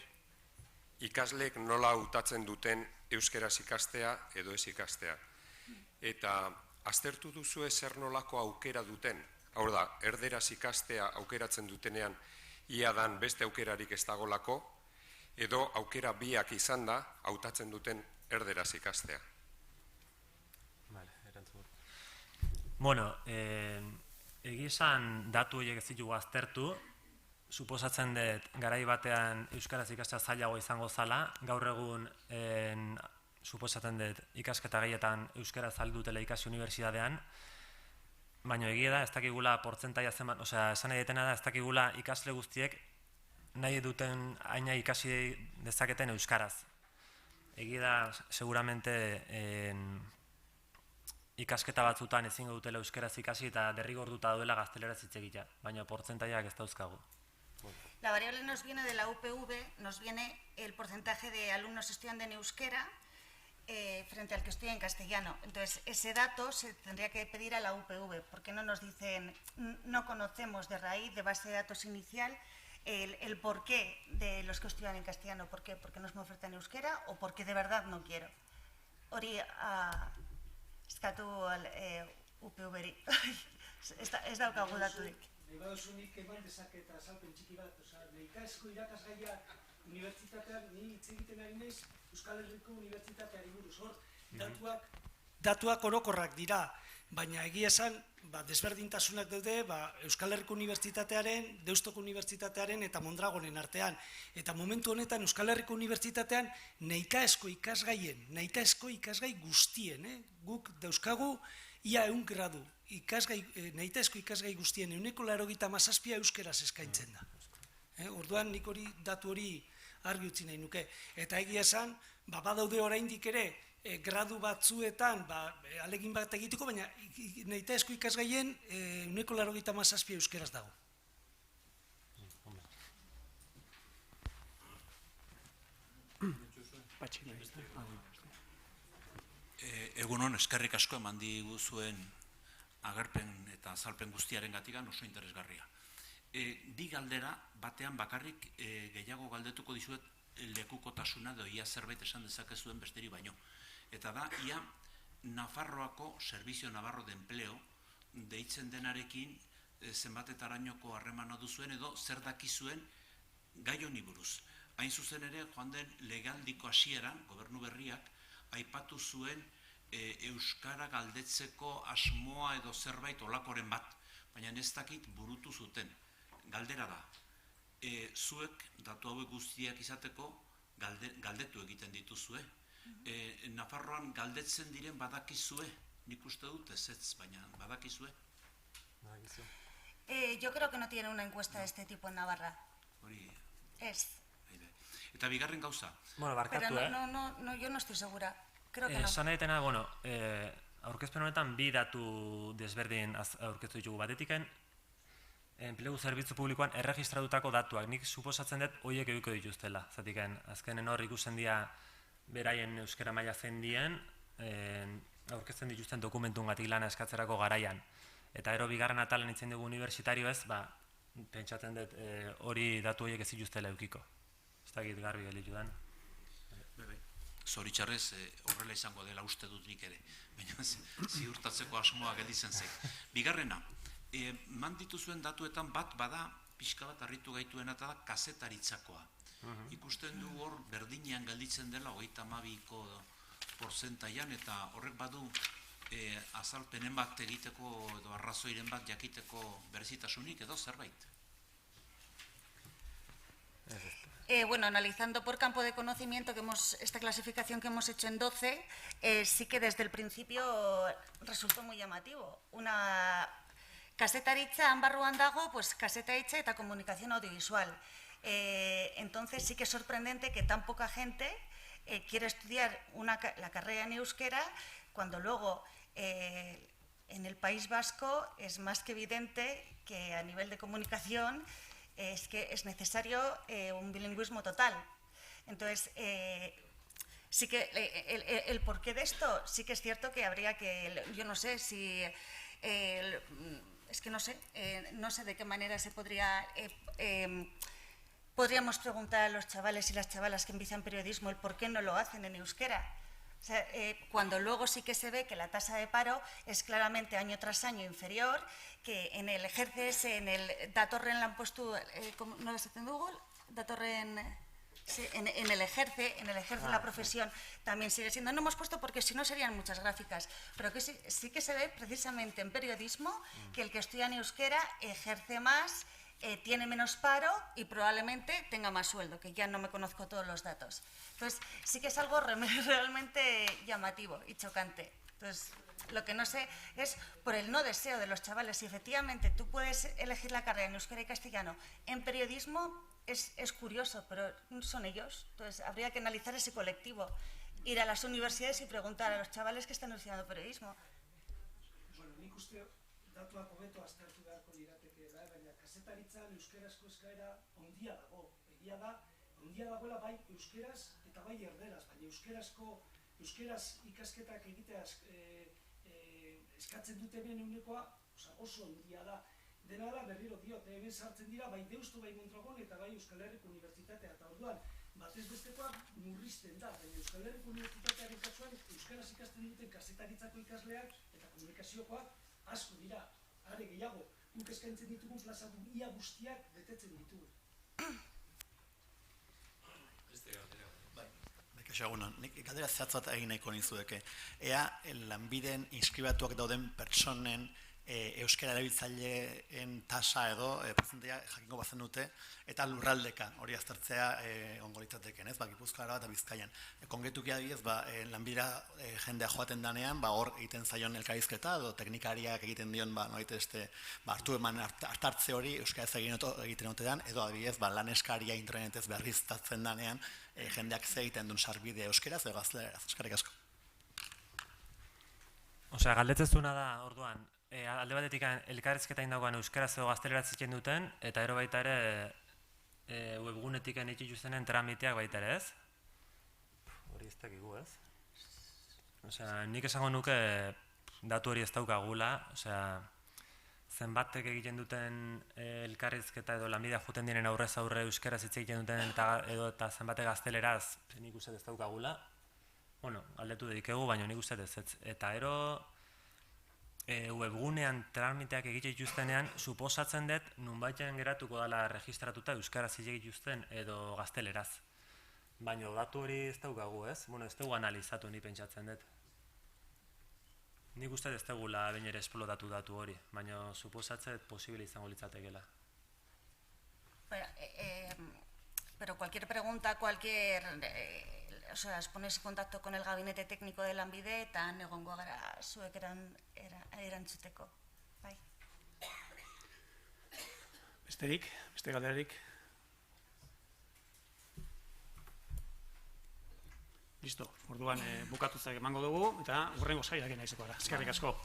ikasleek nola hautatzen duten euskeraz ikastea edo ez ikastea. Eta aztertu duzue zer nolako aukera duten, hau da, erderaz ikastea aukeratzen dutenean iadan beste aukerarik ez dagolako, edo aukera biak izan da hautatzen duten erderaz ikastea. Bueno, egia esan datu horiek ez ditugu aztertu, suposatzen dut garai batean euskaraz ikastea zailago izango zala, gaur egun suposatzen dut ikasketa gehietan euskaraz aldutela ikasi unibertsitatean, baina egia da ez dakigula portzentaia zenbat, osea, esan edetena da ez dakigula ikasle guztiek nahi duten aina ikasi dezaketen euskaraz. Egia da, seguramente ikasketa batzutan ezingo dutela euskaraz ikasi eta derrigortuta duela gazteleraz hitz egitea, baina portzentaiak ez dauzkagu. La variable nos viene de la UPV, nos viene el porcentaje de alumnos estudiando en euskera frente al que estudia en castellano. Entonces, ese dato se tendría que pedir a la UPV, porque no nos dicen, no conocemos de raíz, de base de datos inicial, el porqué de los que estudian en castellano. ¿Por qué? ¿Porque no me ofertan euskera o porque de verdad no quiero? Hori, eskatu UPV-ri. Ez daukagu daturik. Baduzunik eman dezaketa azalpen txiki bat, nahitaezko irakasgaiak unibertsitatean, ni hitz egiten ari naiz Euskal Herriko Unibertsitateari buruz, hor, datuak orokorrak dira, baina egia esan, desberdintasunak daude Euskal Herriko Unibertsitatearen, Deustoko Unibertsitatearen eta Mondragonen artean. Eta momentu honetan Euskal Herriko Unibertsitatean nahitaezko ikasgai guztien, guk dauzkagu ia 100 gradu. Nahitaezko ikasgai guztien 97% euskeraz eskaintzen da. Orduan nik datu hori argi utzi nahi nuke. Eta egia esan, badaude oraindik ere gradu batzuetan alegin bat egiteko, baina nahitaezko ikasgaien 97% euskeraz dago. Egunon, eskerrik asko eman diguzuen agerpen eta azalpen guztiaren gatikan oso interesgarria. Bi galdera batean bakarrik gehiago galdetuko dizuet lekukotasuna edo ia zerbait esan dezakezuen besteri baino. Eta da, ia Nafarroako Servizio Navarro de Empleo deitzen denarekin zenbatetarainoko harremana duzuen edo zer dakizuen gai honi buruz. Hain zuzen ere, joan den legaldiko hasieran, gobernu berriak, aipatu zuen euskara galdetzeko asmoa edo zerbait olakoren bat, baina ez dakit burutu zuten. Galdera da, zuek datu hauek guztiak izateko galdetu egiten dituzue. Nafarroan galdetzen diren badakizue, nik uste dut ez, baina badakizue? Yo creo que no tiene una encuesta de este tipo en Navarra. Es. Eta bigarren gauza. Bueno, barkatu, No, yo no estoy segura. Creo que no. Esan edetena, bueno, aurkezpen honetan bi datu desberdin aurkeztu ditugu batetiken, enplegu zerbitzu publikoan erregistratutako datuak, nik suposatzen dut horiek edukiko dituztela. Zatiken, azkenen hor ikusten dira beraien euskera maila zein dien, aurkezten dituzten dokumentuengatik lana eskatzerako garaian. Eta ero bigarren atalen itzen dugu unibertsitario ez, pentsatzen dut hori datu horiek ez dituztela edukiko. Ez dakit garbi gelditu den. zoritxarrez horrela izango dela uste dut nik ere, baina ziurtatzeko asmoa gelditzen zait. Bigarrena, man dituzuen datuetan bat bada pixka bat harritu gaituena eta da kazetaritzakoa. Ikusten du hor berdinean gelditzen dela 32% eta horrek badu azalpenen bat egiteko edo arrazoiren bat jakiteko berezitasunik edo zerbait. Bueno, analizando por campo de conocimiento esta clasificación que hemos hecho en 12, sí que desde el principio resultó muy llamativo. Una kasetaritza barruan dago, pues kasetaritza eta comunicación audiovisual. Entonces sí que es sorprendente que tan poca gente quiera estudiar la carrera en euskera, cuando luego en el País Vasco es más que evidente que a nivel de comunicación es que es necesario un bilingüismo total. Entonces, sí que el porqué de esto, sí que es cierto que habría que, yo no sé si, es que no sé de qué manera se podríamos preguntar a los chavales y las chavalas que empiezan periodismo el por qué no lo hacen en euskera. O sea, cuando luego sí que se ve que la tasa de paro es claramente año tras año inferior, que en el GCS, en el Datorren la han puesto, ¿no lo está haciendo Google? Datorren, sí, en el ejerce la profesión también sigue siendo. No hemos puesto porque si no serían muchas gráficas, pero que sí que se ve precisamente en periodismo que el que estudia en euskera ejerce más, tiene menos paro y probablemente tenga más sueldo, que ya no me conozco todos los datos. Entonces, sí que es algo realmente llamativo y chocante. Entonces, lo que no sé es por el no deseo de los chavales. Si efectivamente tú puedes elegir la carrera en euskera y castellano, en periodismo es curioso, pero son ellos. Entonces, habría que analizar ese colectivo, ir a las universidades y preguntar a los chavales que están estudiando periodismo. Bueno, nik uste datuak hobeto aztertu beharko lirateke da, baina kazetaritzan euskerazko eskaera handia dago. Egia da, handia dagoela bai euskeraz eta bai erderaz, baina euskeraz ikasketak egitea eskatzen dutenen unekoa oso handia da. Dena da berriro diot, hemen sartzen dira bai Deustu, bai Mondragon eta bai Euskal Herriko Unibertsitatea, eta orduan batez bestekoa murrizten da, baina Euskal Herriko Unibertsitatearen kasuan euskeraz ikasten duten kazetaritzako ikasleak eta komunikaziokoak asko dira, are gehiago, guk eskaintzen ditugun plaza ia guztiak betetzen ditugu. Nik galdera zehatz bat egin nahiko nizueke. Ea lanbiden inskribatuak dauden pertsonen euskara erabiltzaileen tasa edo portzentaia jakingo bazen dute eta lurraldeka hori aztertzea ongo litzateken, ez? Gipuzkoara eta Bizkaian. Kongetuki adibidez, lanbidera jendea joaten danean, hor egiten zaion elkarrizketa edo teknikariak egiten dion hartu eman hartartze hori euskaraz egiten otean, edo adibidez lan eskaria internetez berriztatzen danean jendeak ze egiten duen sarbide euskaraz edo gazteleraz. Eskerrik asko. Osea, galdetzezuna da, orduan, alde batetik elkarrizketa indagoan euskaraz edo gazteleraz zitzen duten, eta ero baita ere webgunetik itxituztenen tramiteak baita ere, ez? Hori ez dakigu, ez? Osea, nik esango nuke datu hori ez daukagula, osea, zenbatek egiten duten elkarrizketa edo lanbidea juten diren aurrez aurre euskaraz hitz egiten duten eta zenbatek gazteleraz nik uste ez daukagula. Bueno, aldetu dedikegu, baina nik uste ez. Eta ero webgunean tramiteak egite dituztenean, suposatzen dut nunbaitean geratuko dela registratuta euskaraz hitz egituzten edo gazteleraz. Baina datu hori ez daukagu, ez? Bueno, ez dugu analizatu ni pentsatzen dut. Nik uste ez dugula behin ere esplotatu datu hori, baina suposatzen posible izango litzatekeela. Pero cualquier pregunta, o sea, os ponéis en contacto con el gabinete técnico de Lanbide eta egongo gara zuek erantzuteko. Bai. Beste galderarik? Listo, orduan bukatuzak emango dugu eta hurrengo saiak naizeko gara. Eskerrik asko.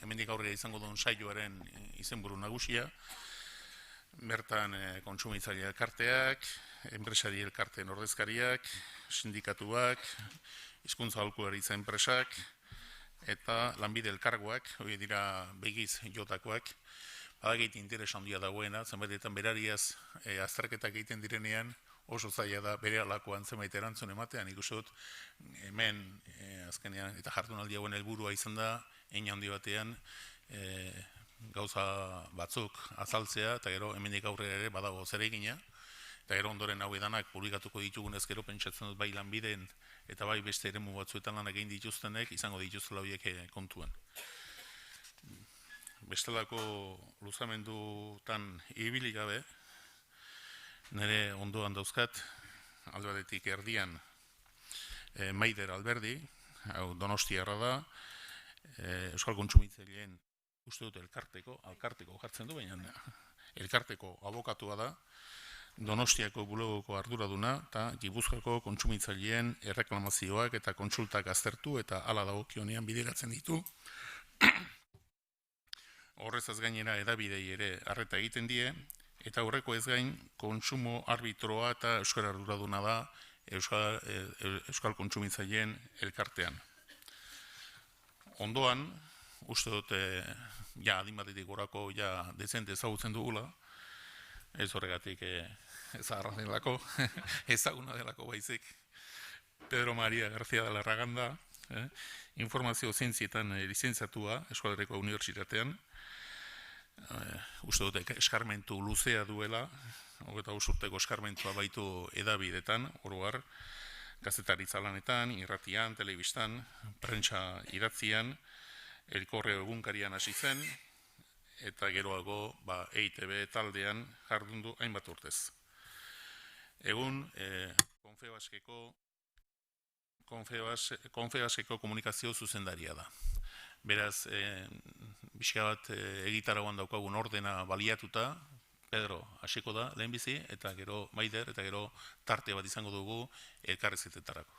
hemendik aurrera izango duen saioaren izenburu nagusia, bertan kontsumitzaile elkarteak, enpresari elkarteen ordezkariak, sindikatuak, hizkuntza aholkularitza enpresak, eta lanbide elkargoak, hori dira begiz jotakoak, badakit interes handia dagoena, zenbaitetan berariaz azterketak egiten direnean, oso zaila da bere alakoan zenbait erantzun ematean, ikusi dut hemen azkenean eta jardunaldi hauen helburua izan da, hein handi batean gauza batzuk azaltzea, eta gero hemendik aurrera ere badago zeregina, eta gero ondoren hau edanak publikatuko ditugunez gero pentsatzen dut bai lanbideen eta bai beste eremu batzuetan lanak egin dituztenek izango dituztela horiek kontuan. Bestelako luzamendutan ibili gabe, nire ondoan dauzkat, alde batetik erdian Maider Alberdi, hau Donostiarra da, Euskal Kontsumitzaileen uste dut elkarteko jartzen du, baina elkarteko abokatua da, Donostiako bulegoko arduraduna eta Gipuzkoako kontsumitzaileen erreklamazioak eta kontsultak aztertu eta hala dagokionean bideratzen ditu. Horrezaz gainera edabidei ere arreta egiten die, eta horreko ez gain kontsumo arbitroa eta euskara arduraduna da Euskal Kontsumitzaileen elkartean. Ondoan, uste dut adin batetik gorako dezente ezagutzen dugula, ez horregatik ezagarra delako, ezaguna delako baizik, Pedro Maria García de la Raganda, informazio zientzietan lizentziatua Euskal Herriko Unibertsitatean, uste dut eskarmentu luzea duela, 25 urteko eskarmentua baitu edabidetan, oroar, gazetaritza lanetan, irratian, telebistan, prentsa idatzian, Elkorreo egunkarian hasi zen, eta geroago EITB taldean jardundu hainbat urtez. Egun, Confebaskeko komunikazio zuzendaria da. Beraz, bizka bat egitarauan daukagun ordena baliatuta, Pedro hasiko da lehenbizi, eta gero Maider, eta gero tarte bat izango dugu elkarrezetetarako.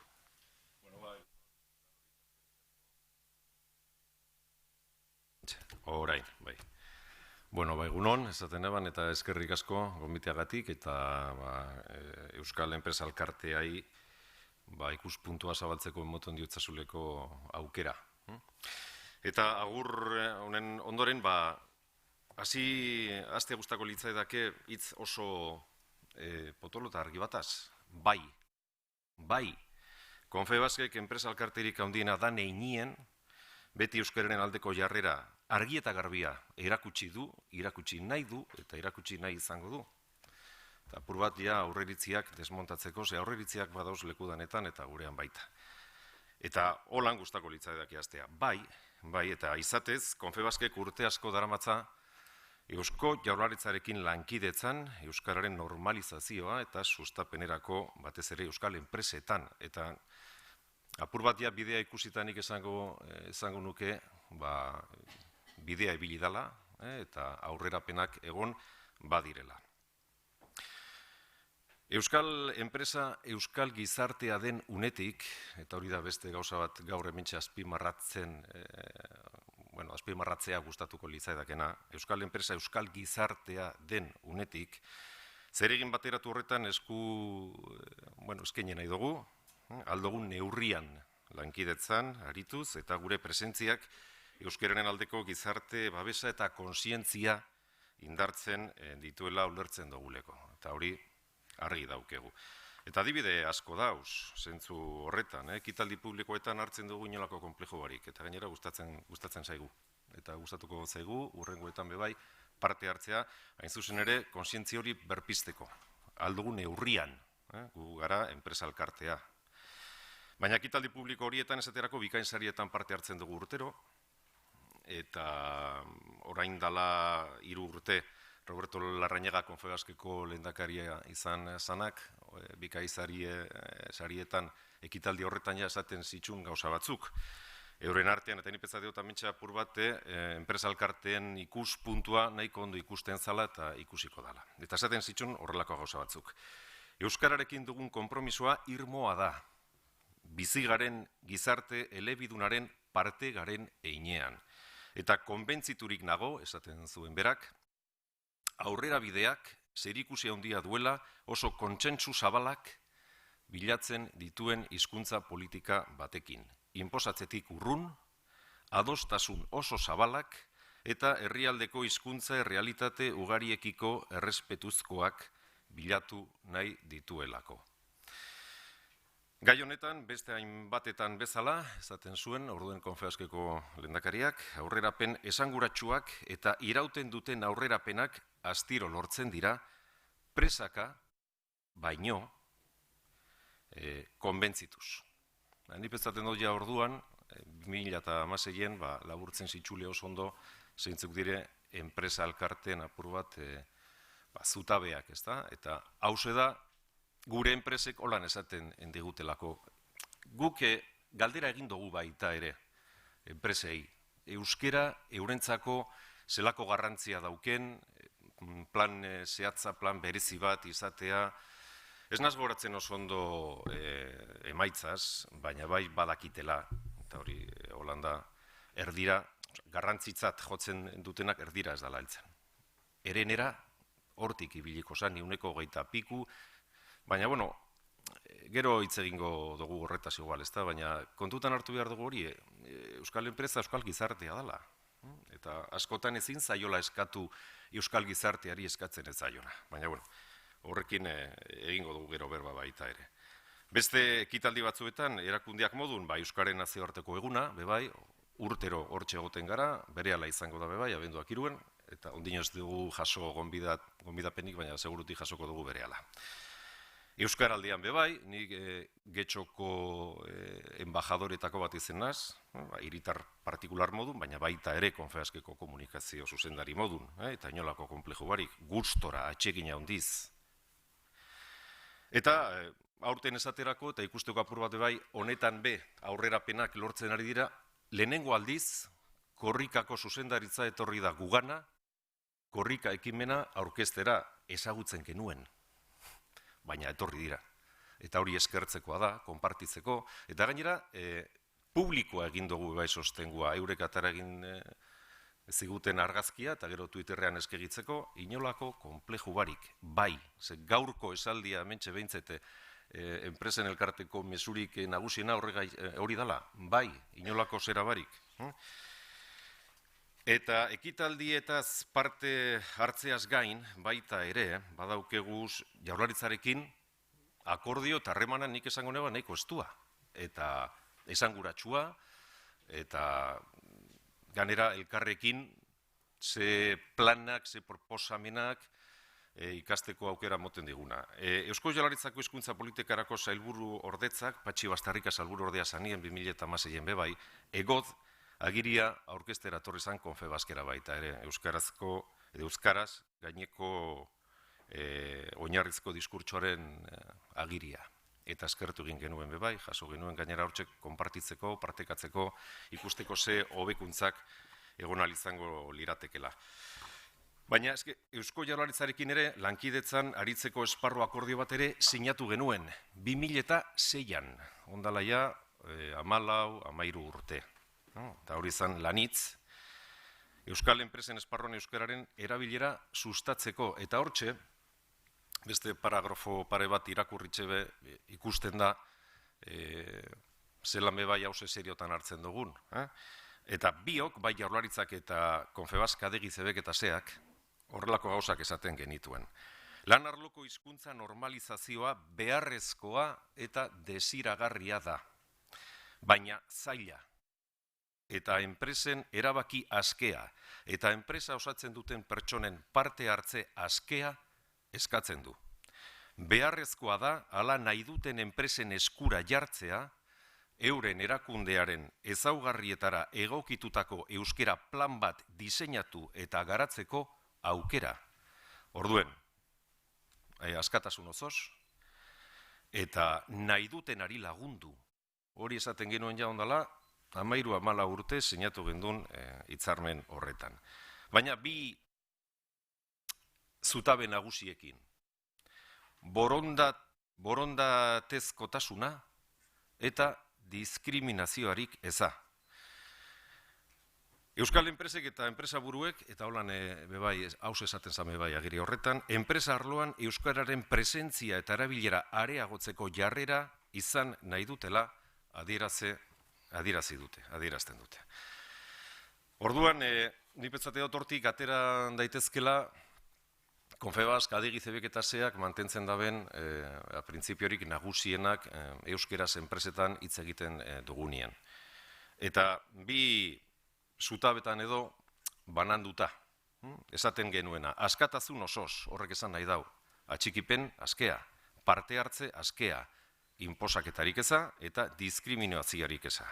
Orain, bai. Egunon, esaten eban, eta eskerrik asko gonbiteagatik, eta Euskal Enpresa Elkarteai ikuspuntua zabaltzeko emoten diotzazuleko aukera. Eta agur honen ondoren, hastea gustako litzaidake hitz oso potolo eta argi bataz. Bai. Confebaskek enpresa elkarterik handiena da neinien, beti euskararen aldeko jarrera argi eta garbia erakutsi du, irakutsi nahi du, eta irakutsi nahi izango du. Apur bat aurreritziak desmontatzeko, aurreritziak badauz lekudanetan eta gurean baita. Eta holan gustako litzaidake hastea. Bai, eta izatez, Confebaskek urte asko daramatza Eusko Jaurlaritzarekin lankidetzan euskararen normalizazioa eta sustapenerako batez ere euskal enpresetan. Eta apur bat bidea ikusitanik esango nuke, bidea ibili dela eta aurrerapenak egon badirela. Euskal enpresa, euskal gizartea den unetik, eta hori da beste gauza bat gaur hementxe azpimarratzea gustatuko litzaidakena, euskal enpresa, euskal gizartea den unetik, zeregin bateratu horretan eskaini nahi dugu, aldogun neurrian lankidetzan, arituz, eta gure presentziak euskararen aldeko gizarte babesa eta konsientzia indartzen dituela ulertzen duguleko. Eta hori argi daukegu. Eta adibide asko dauz, zentzu horretan, ekitaldi publikoetan hartzen dugu inolako konplejo barik, eta gainera gustatzen zaigu. Eta gustatuko zaigu, urrengoetan bebai, parte hartzea, hain zuzen ere, konsientzia hori berpisteko. Aldugu neurrian, gu gara enpresa elkartea. Baina ekitaldi publiko horietan esaterako bikainsarietan parte hartzen dugu urtero, eta orain dala 3 urte, Roberto Larrañaga Confebaskeko lehendakaria izan zanak, bikaisarietan ekitaldi horretan esaten zitsun gauza batzuk. Euren artean, eta nipetza diot amentsa apur bat, enpresa elkarteen ikuspuntua nahiko ondo ikusten zala eta ikusiko dala. Eta esaten zitsun horrelako gauza batzuk. Euskararekin dugun konpromisoa irmoa da. Bizi garen gizarte elebidunaren parte garen einean. Eta konbentziturik nago, esaten zuen berak, aurrera bideak zerikusi handia duela oso kontsentsu zabalak bilatzen dituen hizkuntza politika batekin. Inposatzetik urrun, adostasun oso zabalak eta herrialdeko hizkuntza errealitate ugariekiko errespetuzkoak bilatu nahi dituelako. Gai honetan, beste hainbatetan bezala, esaten zuen, orduen Konfebaskeko lehendakariak, aurrerapen esanguratsuak eta irauten duten aurrerapenak astiro lortzen dira, presaka, baino, konbentzituz. Ni pentsatzen dut ja orduan, 2016-en, laburtzen zitxule oso ondo, zeintzuk dire, enpresa elkarteen apur bat zutabeak, ezta? Eta hause da, gure enpresek holan esaten digutelako. Guk galdera egin dugu baita ere, enpresei. Euskera, eurentzako zelako garrantzia dauken, plan zehatza, plan berezi bat izatea, ez naz goratzen oso ondo emaitzaz, baina bai badakitela, eta hori Holanda erdira, garrantzitzat jotzen dutenak erdira ez dala heltzen. Erenera, hortik ibiliko zan, 120 piku, baina, bueno, gero hitz egingo dugu horretaz igual, ezta? Baina kontutan hartu behar dugu hori, Euskal Enpresa Euskal Gizartea dela. Eta askotan ezin zaiola eskatu Euskal Gizarteari eskatzen ez zaiona. Baina, bueno, horrekin egingo dugu gero berba baita ere. Beste ekitaldi batzuetan, erakundiak modun, Euskaren nazioarteko eguna, bebai, urtero hortxe egoten gara, berehala izango da bebai, abenduak 3, eta ondino ez dugu jaso gonbidapenik, baina segurutik jasoko dugu berehala. Euskaraldean bebai, nik Getxoko embajadoretako bat izen naz, hiritar partikular modun, baina baita ere Konfebaskeko komunikazio zuzendari modun, eta inolako konplejo barik, gustora, atsegina handiz. Eta aurten esaterako, eta ikusteko apur bat bebai, honetan be aurrerapenak lortzen ari dira, lehenengo aldiz, korrikako zuzendaritza etorri da gugana, korrika ekimena aurkeztera ezagutzen genuen. Baina etorri dira. Eta hori eskertzekoa da, konpartitzeko, eta gainera, publikoa egin dugu bai sostengua, eurek atara egin ziguten argazkia, eta gero Twitterrean eskegitzeko, inolako konpleju barik, bai, ze gaurko esaldia mentxe behintzete, enpresen elkarteko mesurik nagusiena hori dala, bai, inolako zera barik. Eta ekitaldietaz parte hartzeaz gain, baita ere, badaukeguz Jaurlaritzarekin akordio eta harremana nik esango neba nahiko estua. Eta esanguratsua, eta ganera elkarrekin ze planak, ze proposamenak ikasteko aukera moten diguna. Eusko Jaurlaritzako hizkuntza politikarako sailburu ordetzak, Patxi Bastarrika sailburu ordea zanien 2016en bebai, egoz, agiria aurkeztera torri zan Konfebaskera baita ere, euskaraz gaineko oinarrizko diskurtsoaren agiria. Eta eskertu egin genuen bebai, jaso genuen gainera hortxek konpartitzeko, partekatzeko, ikusteko ze hobekuntzak egon izango liratekela. Baina Eusko Jaurlaritzarekin ere lankidetzan aritzeko esparru akordio bat ere sinatu genuen, 2006an, ondala ja 14-13 urte. Eta hori izan lanitz, Euskal Enpresen esparruan euskararen erabilera sustatzeko. Eta hortxe, beste paragrafo pare bat irakurritxe be ikusten da, zelan bebai hause seriotan hartzen dugun. Eta biok, bai Jaurlaritzak eta Konfebask adegizebek eta zeak, horrelako gauzak esaten genituen. Lan arloko hizkuntza normalizazioa beharrezkoa eta desiragarria da, baina zaila. Eta enpresen erabaki askea, eta enpresa osatzen duten pertsonen parte hartze askea eskatzen du. Beharrezkoa da, hala nahi duten enpresen eskura jartzea, euren erakundearen ezaugarrietara egokitutako euskera plan bat diseinatu eta garatzeko aukera. Orduen, askatasun osoz, eta nahi dutenari lagundu. Hori esaten genuen ja ondala, 13-14 urte sinatu gendun hitzarmen horretan. Baina bi zutabe nagusiekin. Borondatezkotasuna eta diskriminazioarik eza. Euskal enpresek eta enpresa buruek, eta holan bebai, haus esaten zame bai agiri horretan, enpresa arloan euskararen presentzia eta erabilera areagotzeko jarrera izan nahi dutela adierazten dute. Orduan, ni pentsate dut hortik atera daitezkela Confebask adegizebek eta zeak mantentzen daben printzipiorik nagusienak euskeraz enpresetan hitz egiten dugunean. Eta bi zutabetan edo bananduta, esaten genuena, askatasun osoz, horrek esan nahi dau, atxikipen askea, parte hartze askea, inposaketarik eza eta diskriminazioarik eza.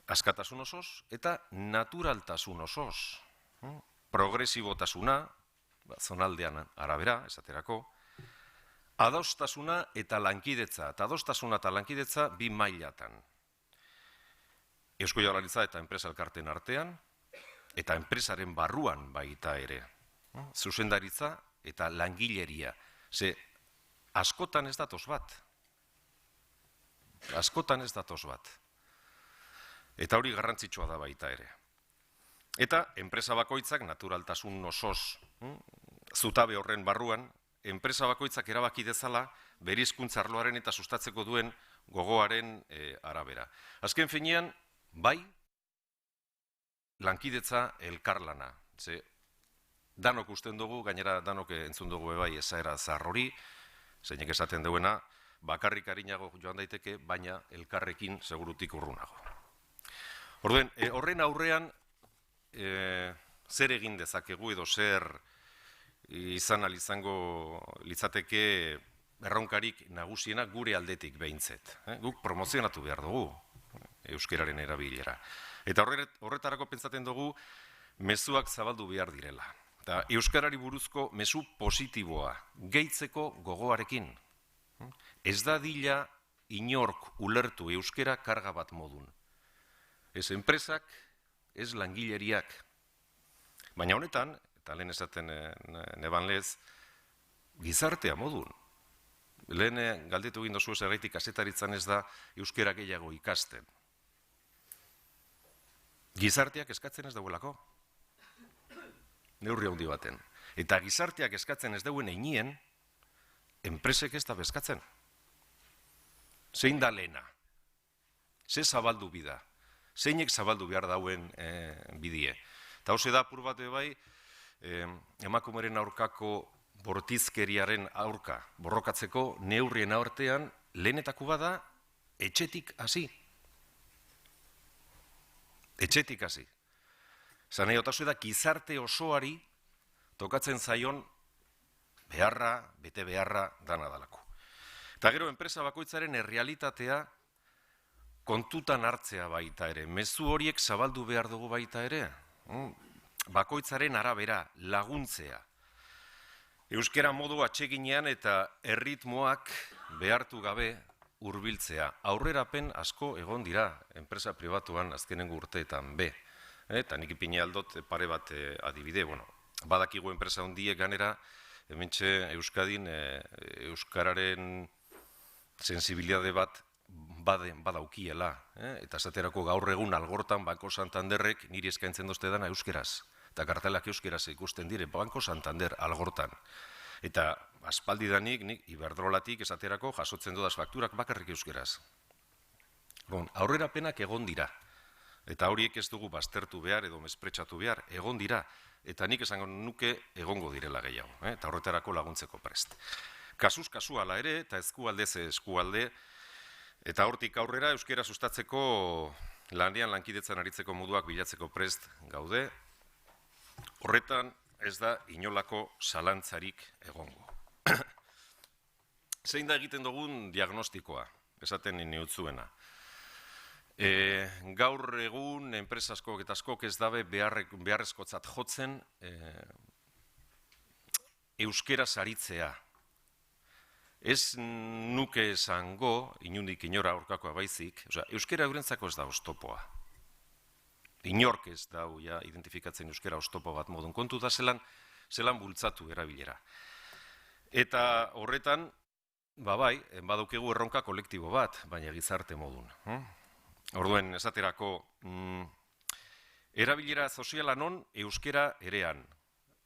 Askatasun osoz eta naturaltasun osoz, progresibotasuna, zonaldean arabera, esaterako, adostasuna eta lankidetza, eta adostasuna eta lankidetza bi mailatan. Eusko Jaurlaritza eta enpresa elkarteen artean, eta enpresaren barruan baita ere. Zuzendaritza eta langileria. Ze, askotan ez datoz bat. Askotan ez datoz bat. Eta hori garrantzitsua da baita ere. Eta enpresa bakoitzak naturaltasun osoz, zutabe horren barruan, enpresa bakoitzak erabaki dezala bere hizkuntza arloaren eta sustatzeko duen gogoaren arabera. Azken finean, bai, lankidetza elkarlana. Ze, danok usten dugu, gainera danok entzun dugu bai esaera zahar hori, zeinek esaten duena, bakarrik arinago joan daiteke, baina elkarrekin segurutik urrunago. Orduen, horren aurrean, zer egin dezakegu edo zer izan izango litzateke erronkarik nagusiena gure aldetik behintzet. Guk promozionatu behar dugu euskeraren erabilera. Eta horretarako pentsaten dugu mezuak zabaldu behar direla. Eta euskarari buruzko mezu positiboa gehitzeko gogoarekin. Ez da dila inork ulertu euskera karga bat modun. Ez enpresak, ez langileriak. Baina honetan, eta lehen esaten neban lez, gizartea modun. Lehen galdetu egin dozu ez erraitik kazetaritzan ez da euskera gehiago ikasten. Gizarteak eskatzen ez dauelako. Neurri handi baten. Eta gizarteak eskatzen ez dauen einien, enpresek ez da bezkatzen. Zein da lehena? Ze zabaldu bida? Zeinek zabaldu behar dauen bidie? Eta hau da apur bat bai, emakumeren aurkako bortizkeriaren aurka borrokatzeko neurrien aurtean lehenetako bada etxetik hasi. Etxetik hasi. Zan nahi otazu da gizarte osoari tokatzen zaion beharra, bete beharra dana dalako. Eta gero enpresa bakoitzaren errealitatea kontutan hartzea baita ere. Mezu horiek zabaldu behar dugu baita ere. Bakoitzaren arabera laguntzea. Euskera modu atseginean eta erritmoak behartu gabe hurbiltzea. Aurrerapen asko egon dira enpresa pribatuan azkenengo urteetan be. Eta nik ipini aldot pare bat adibide. Badakigu enpresa hondiek ganera, hementxe Euskadin euskararen sensibilitate bat badaukiela. Eta esaterako gaur egun Algortan Banko Santanderrek niri eskaintzen dozte dana euskeraz. Eta kartelak euskeraz ikusten dire Banko Santander Algortan. Eta aspaldidanik, nik Iberdrolatik esaterako jasotzen dudaz fakturak bakarrik euskeraz. Aurrerapenak egon dira. Eta horiek ez dugu baztertu behar edo mespretsatu behar, egon dira. Eta nik esango nuke egongo direla gehiago. Eta horretarako laguntzeko prest. Kasuz kasu ala ere, eta eskualde ze eskualde, eta hortik aurrera euskera sustatzeko lanean lankidetzan aritzeko moduak bilatzeko prest gaude. Horretan ez da inolako zalantzarik egongo. Zein da egiten dugun diagnostikoa, esaten niutzuena. Gaur egun enpresa askok eta askok ez dabe beharrezkotzat jotzen euskeraz aritzea. Ez nuke esango, inundik inora aurkakoa baizik, euskera eurentzako ez da oztopoa. Inork ez da identifikatzen euskera oztopo bat modun. Kontu da zelan bultzatu erabilera. Eta horretan, bai, badaukegu erronka kolektibo bat, baina gizarte modun. Orduen, esaterako, Erabilera soziala non euskera erean.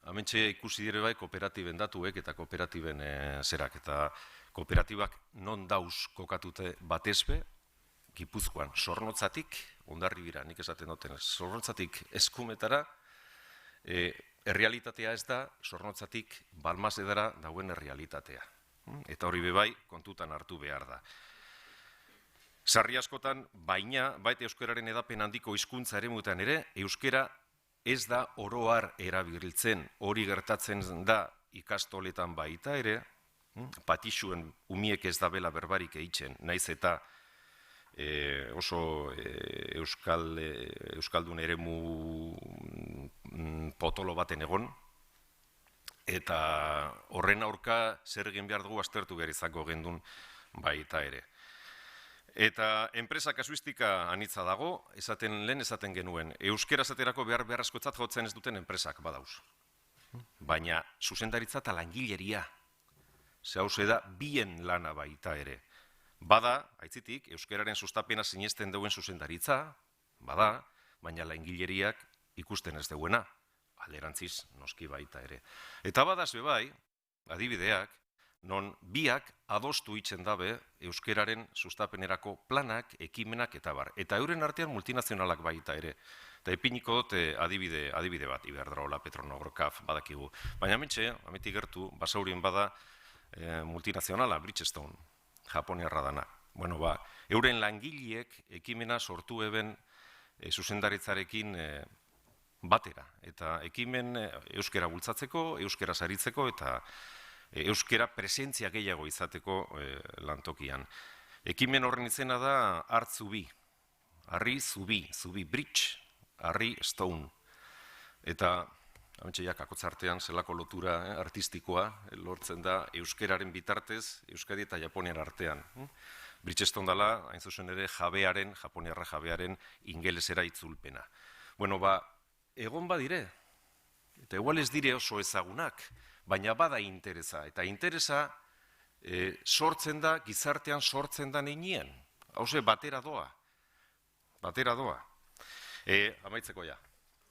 Hementxe ikusi dire bai kooperatiben datuek eta kooperatiben zerak. Eta kooperatibak non dauz kokatute batezbe, Gipuzkoan, Zornotzatik, Hondarribira, nik esaten duten, Zornotzatik eskumetara, errealitatea ez da, Zornotzatik Balmasedara dauen errealitatea. Eta hori bebai kontutan hartu behar da. Sarri askotan, baina, baita euskararen edapen handiko hizkuntza eremuetan ere, euskara ez da oroar erabiltzen, hori gertatzen da ikastoletan baita ere, patixuen umiek ez da bela berbarik eitzen, naiz eta oso euskaldun eremu potolo baten egon, eta horren aurka zer egin behar dugu aztertu behar izango gendun baita ere. Eta enpresa kasuistika anitza dago, lehen esaten genuen, euskera esaterako beharrezkotzat jotzen ez duten enpresak badauz. Baina zuzendaritza eta langileria, zehauze da bien lana baita ere. Bada, aitzitik, euskararen sustapena sinesten duen zuzendaritza, bada, baina langileriak ikusten ez duena, alderantziz noski baita ere. Eta badaz bebai, adibideak, non biak adostu itzen dabe euskararen sustapenerako planak, ekimenak eta bar. Eta euren artean multinazionalak baita ere. Eta epiniko dut adibide bat, Iberdrola, Petronor, CAF, badakigu. Baina mentxe, ametik gertu, basaurien bada multinazionala, Bridgestone, Japoniarra dana. Bueno, euren langileek ekimena sortu eben zuzendaritzarekin batera. Eta ekimen euskara bultzatzeko, euskara saritzeko eta euskara presentzia gehiago izateko lantokian. Ekimen horren izena da Hartzubi, Harri Zubi, Zubi Bridge, Harri Stone. Eta amentxeiak akotzartean zelako lotura artistikoa lortzen da euskeraren bitartez, Euskadi eta Japonian artean. Bridgestone dela, hain zuzen ere, Japoniarra jabearen ingelesera itzulpena. Bueno, egon badire, eta igual ez dire oso ezagunak, baina bada interesa. Eta interesa sortzen da, gizartean sortzen da neinien. Hauze, batera doa. Batera doa. Amaitzeko ja.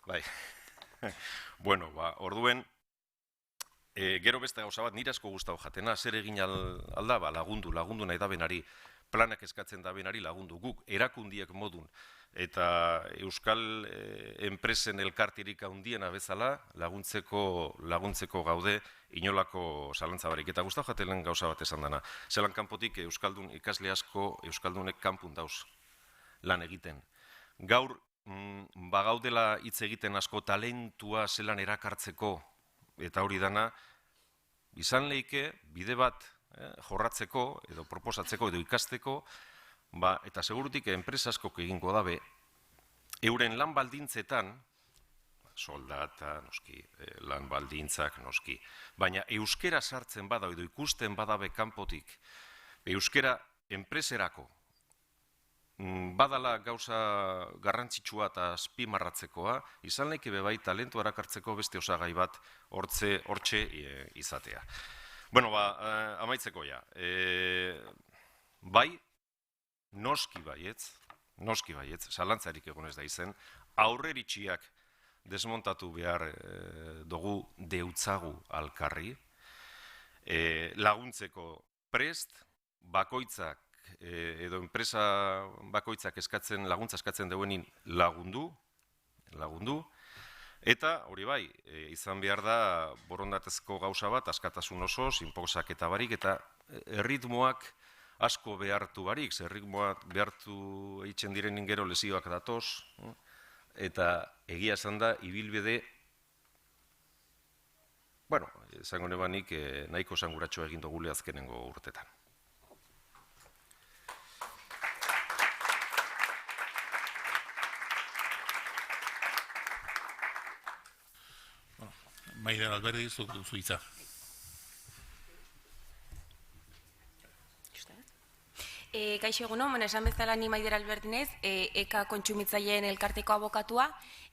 Bai. Bueno, orduen, gero beste gauza bat, nire asko guztau jatena, zer egin alda, lagundu nahi da benari, planak eskatzen da benari lagundu, guk erakundiek modun, eta euskal enpresen elkartirik handiena bezala laguntzeko gaude inolako zalantzabarik. Eta guztau jatelen gauza bat esan dana, zelan kanpotik euskaldun ikasle asko, euskaldunek kanpun dauz lan egiten. Gaur, bagaudela hitz egiten asko talentua zelan erakartzeko eta hori dana, izan leike bide bat jorratzeko edo proposatzeko edo ikasteko, eta segurutik enpresa askok egingo dabe, euren lan baldintzetan, soldata, noski, lan baldintzak, noski, baina euskera sartzen bada edo ikusten badabe kanpotik, euskera enpreserako, badala gauza garrantzitsua eta azpimarratzekoa, izan lehike bebai talentu erakartzeko beste osagai bat hortxe izatea. Bueno, amaitzeko ja. Bai, noski baietz, zalantzarik egon ez da izen, aurreritxiak desmontatu behar dugu deutzagu alkarri, laguntzeko prest, bakoitzak, edo enpresa bakoitzak laguntza eskatzen duenin lagundu, eta hori bai, izan behar da borondatezko gauza bat, askatasun oso, inposak eta barik, eta erritmoak asko behartu barik, erritmoak behartu eitzen direnin gero lesioak datoz, eta egia esan da, ibilbide, bueno, esango nebanik nahiko esanguratxo egin dugule azkenengo urtetan. Maider Alberdi, zu hitza. Kaixo egunon, esan bezala ni Maider Albertinez, eka kontsumitzaileen elkarteko abokatua,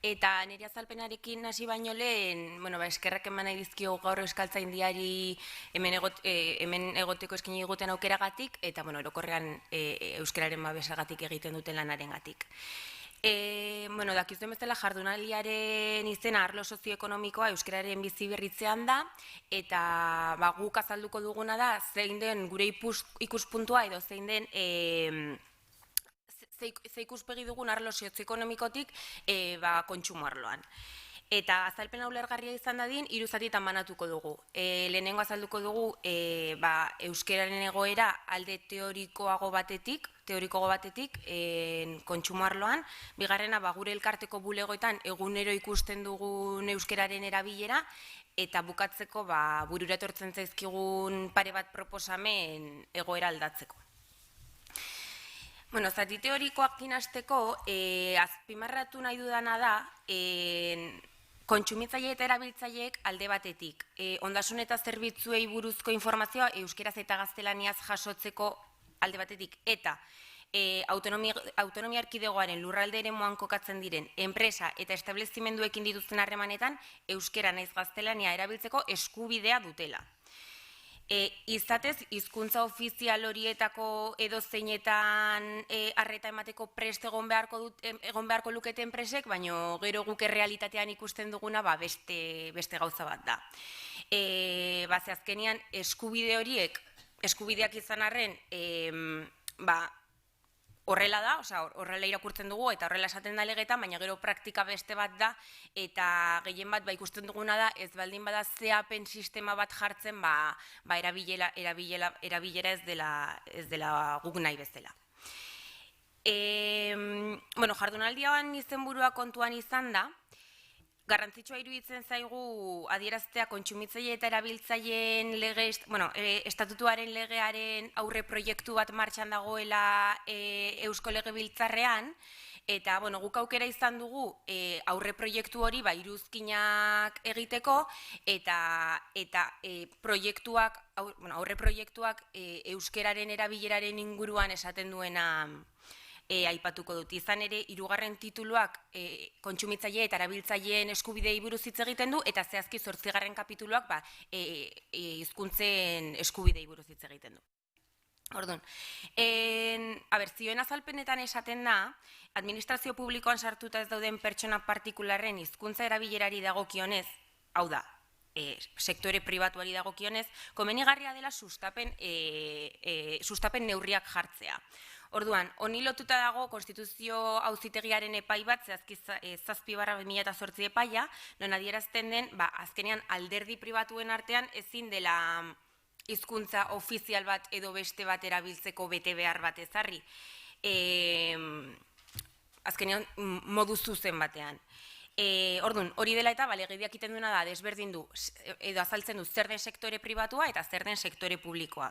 eta nire azalpenarekin hasi baino lehen, eskerrak eman nahi dizkio gaur euskaltzaindiari hemen egoteko eskaini eguten aukeragatik, eta orokorrean euskararen babesagatik egiten duten lanarengatik. Bueno, dakizuen bezala jardunaldiaren izena arlo sozioekonomikoa euskararen bizi berritzean da, eta guk azalduko duguna da zein den gure ikuspuntua edo zein den ze ikuspegi dugun arlo sozioekonomikotik kontsumo arloan. Eta azalpen ulergarria izan dadin, 3 zatitan banatuko dugu. Lehenengo azalduko dugu euskararen egoera alde teorikoago batetik kontsumo arloan. Bigarrena, gure elkarteko bulegoetan egunero ikusten dugun euskararen erabilera, eta bukatzeko burura etortzen zaizkigun pare bat proposamen egoera aldatzeko. Bueno, zati teorikoak inasteko, azpimarratu nahi dudana da, kontsumitzaile eta erabiltzaileek alde batetik. Ondasun eta zerbitzuei buruzko informazioa euskeraz eta gaztelaniaz jasotzeko alde batetik. Eta autonomia erkidegoaren lurralde eremuan kokatzen diren enpresa eta establezimenduekin dituzten harremanetan euskera naiz gaztelania erabiltzeko eskubidea dutela. Izatez, hizkuntza ofizial horietako edozeinetan arreta emateko prest egon beharko lukete enpresek, baina gero guk errealitatean ikusten duguna beste gauza bat da. Ze azkenean, eskubide horiek, eskubideak izan arren, horrela da, horrela irakurtzen dugu eta horrela esaten da legetan, baina gero praktika beste bat da, eta gehien bat ikusten duguna da, ez baldin bada zehapen sistema bat jartzen, erabilera ez dela guk nahi bezala. Jardunaldian izenburua kontuan izan da, garrantzitsua iruditzen zaigu adieraztea kontsumitzaile eta erabiltzaileen estatutuaren legearen aurre proiektu bat martxan dagoela Eusko Legebiltzarrean, eta guk aukera izan dugu aurre proiektu hori iruzkinak egiteko, eta aurre proiektuak euskeraren erabileraren inguruan esaten duena aipatuko dut. Izan ere, 3. tituluak kontsumitzaile eta erabiltzaileen eskubidei buruz hitz egiten du, eta zehazki 8. kapituluak hizkuntzen eskubidei buruz hitz egiten du. Orduan, zioen azalpenetan esaten da, administrazio publikoan sartuta ez dauden pertsona partikularren hizkuntza erabilerari dagokionez, hau da, sektore pribatuari dagokionez, komenigarria dela sustapen neurriak jartzea. Orduan, honi lotuta dago Konstituzio Auzitegiaren epai bat, zehazki 7/2008 epaia, non adierazten den, azkenean alderdi pribatuen artean ezin dela hizkuntza ofizial bat edo beste bat erabiltzeko bete behar bat ezarri. Azkenean modu zuzen batean. Orduan, hori dela eta legediak egiten duena da, desberdindu edo azaltzen du zer den sektore pribatua eta zer den sektore publikoa.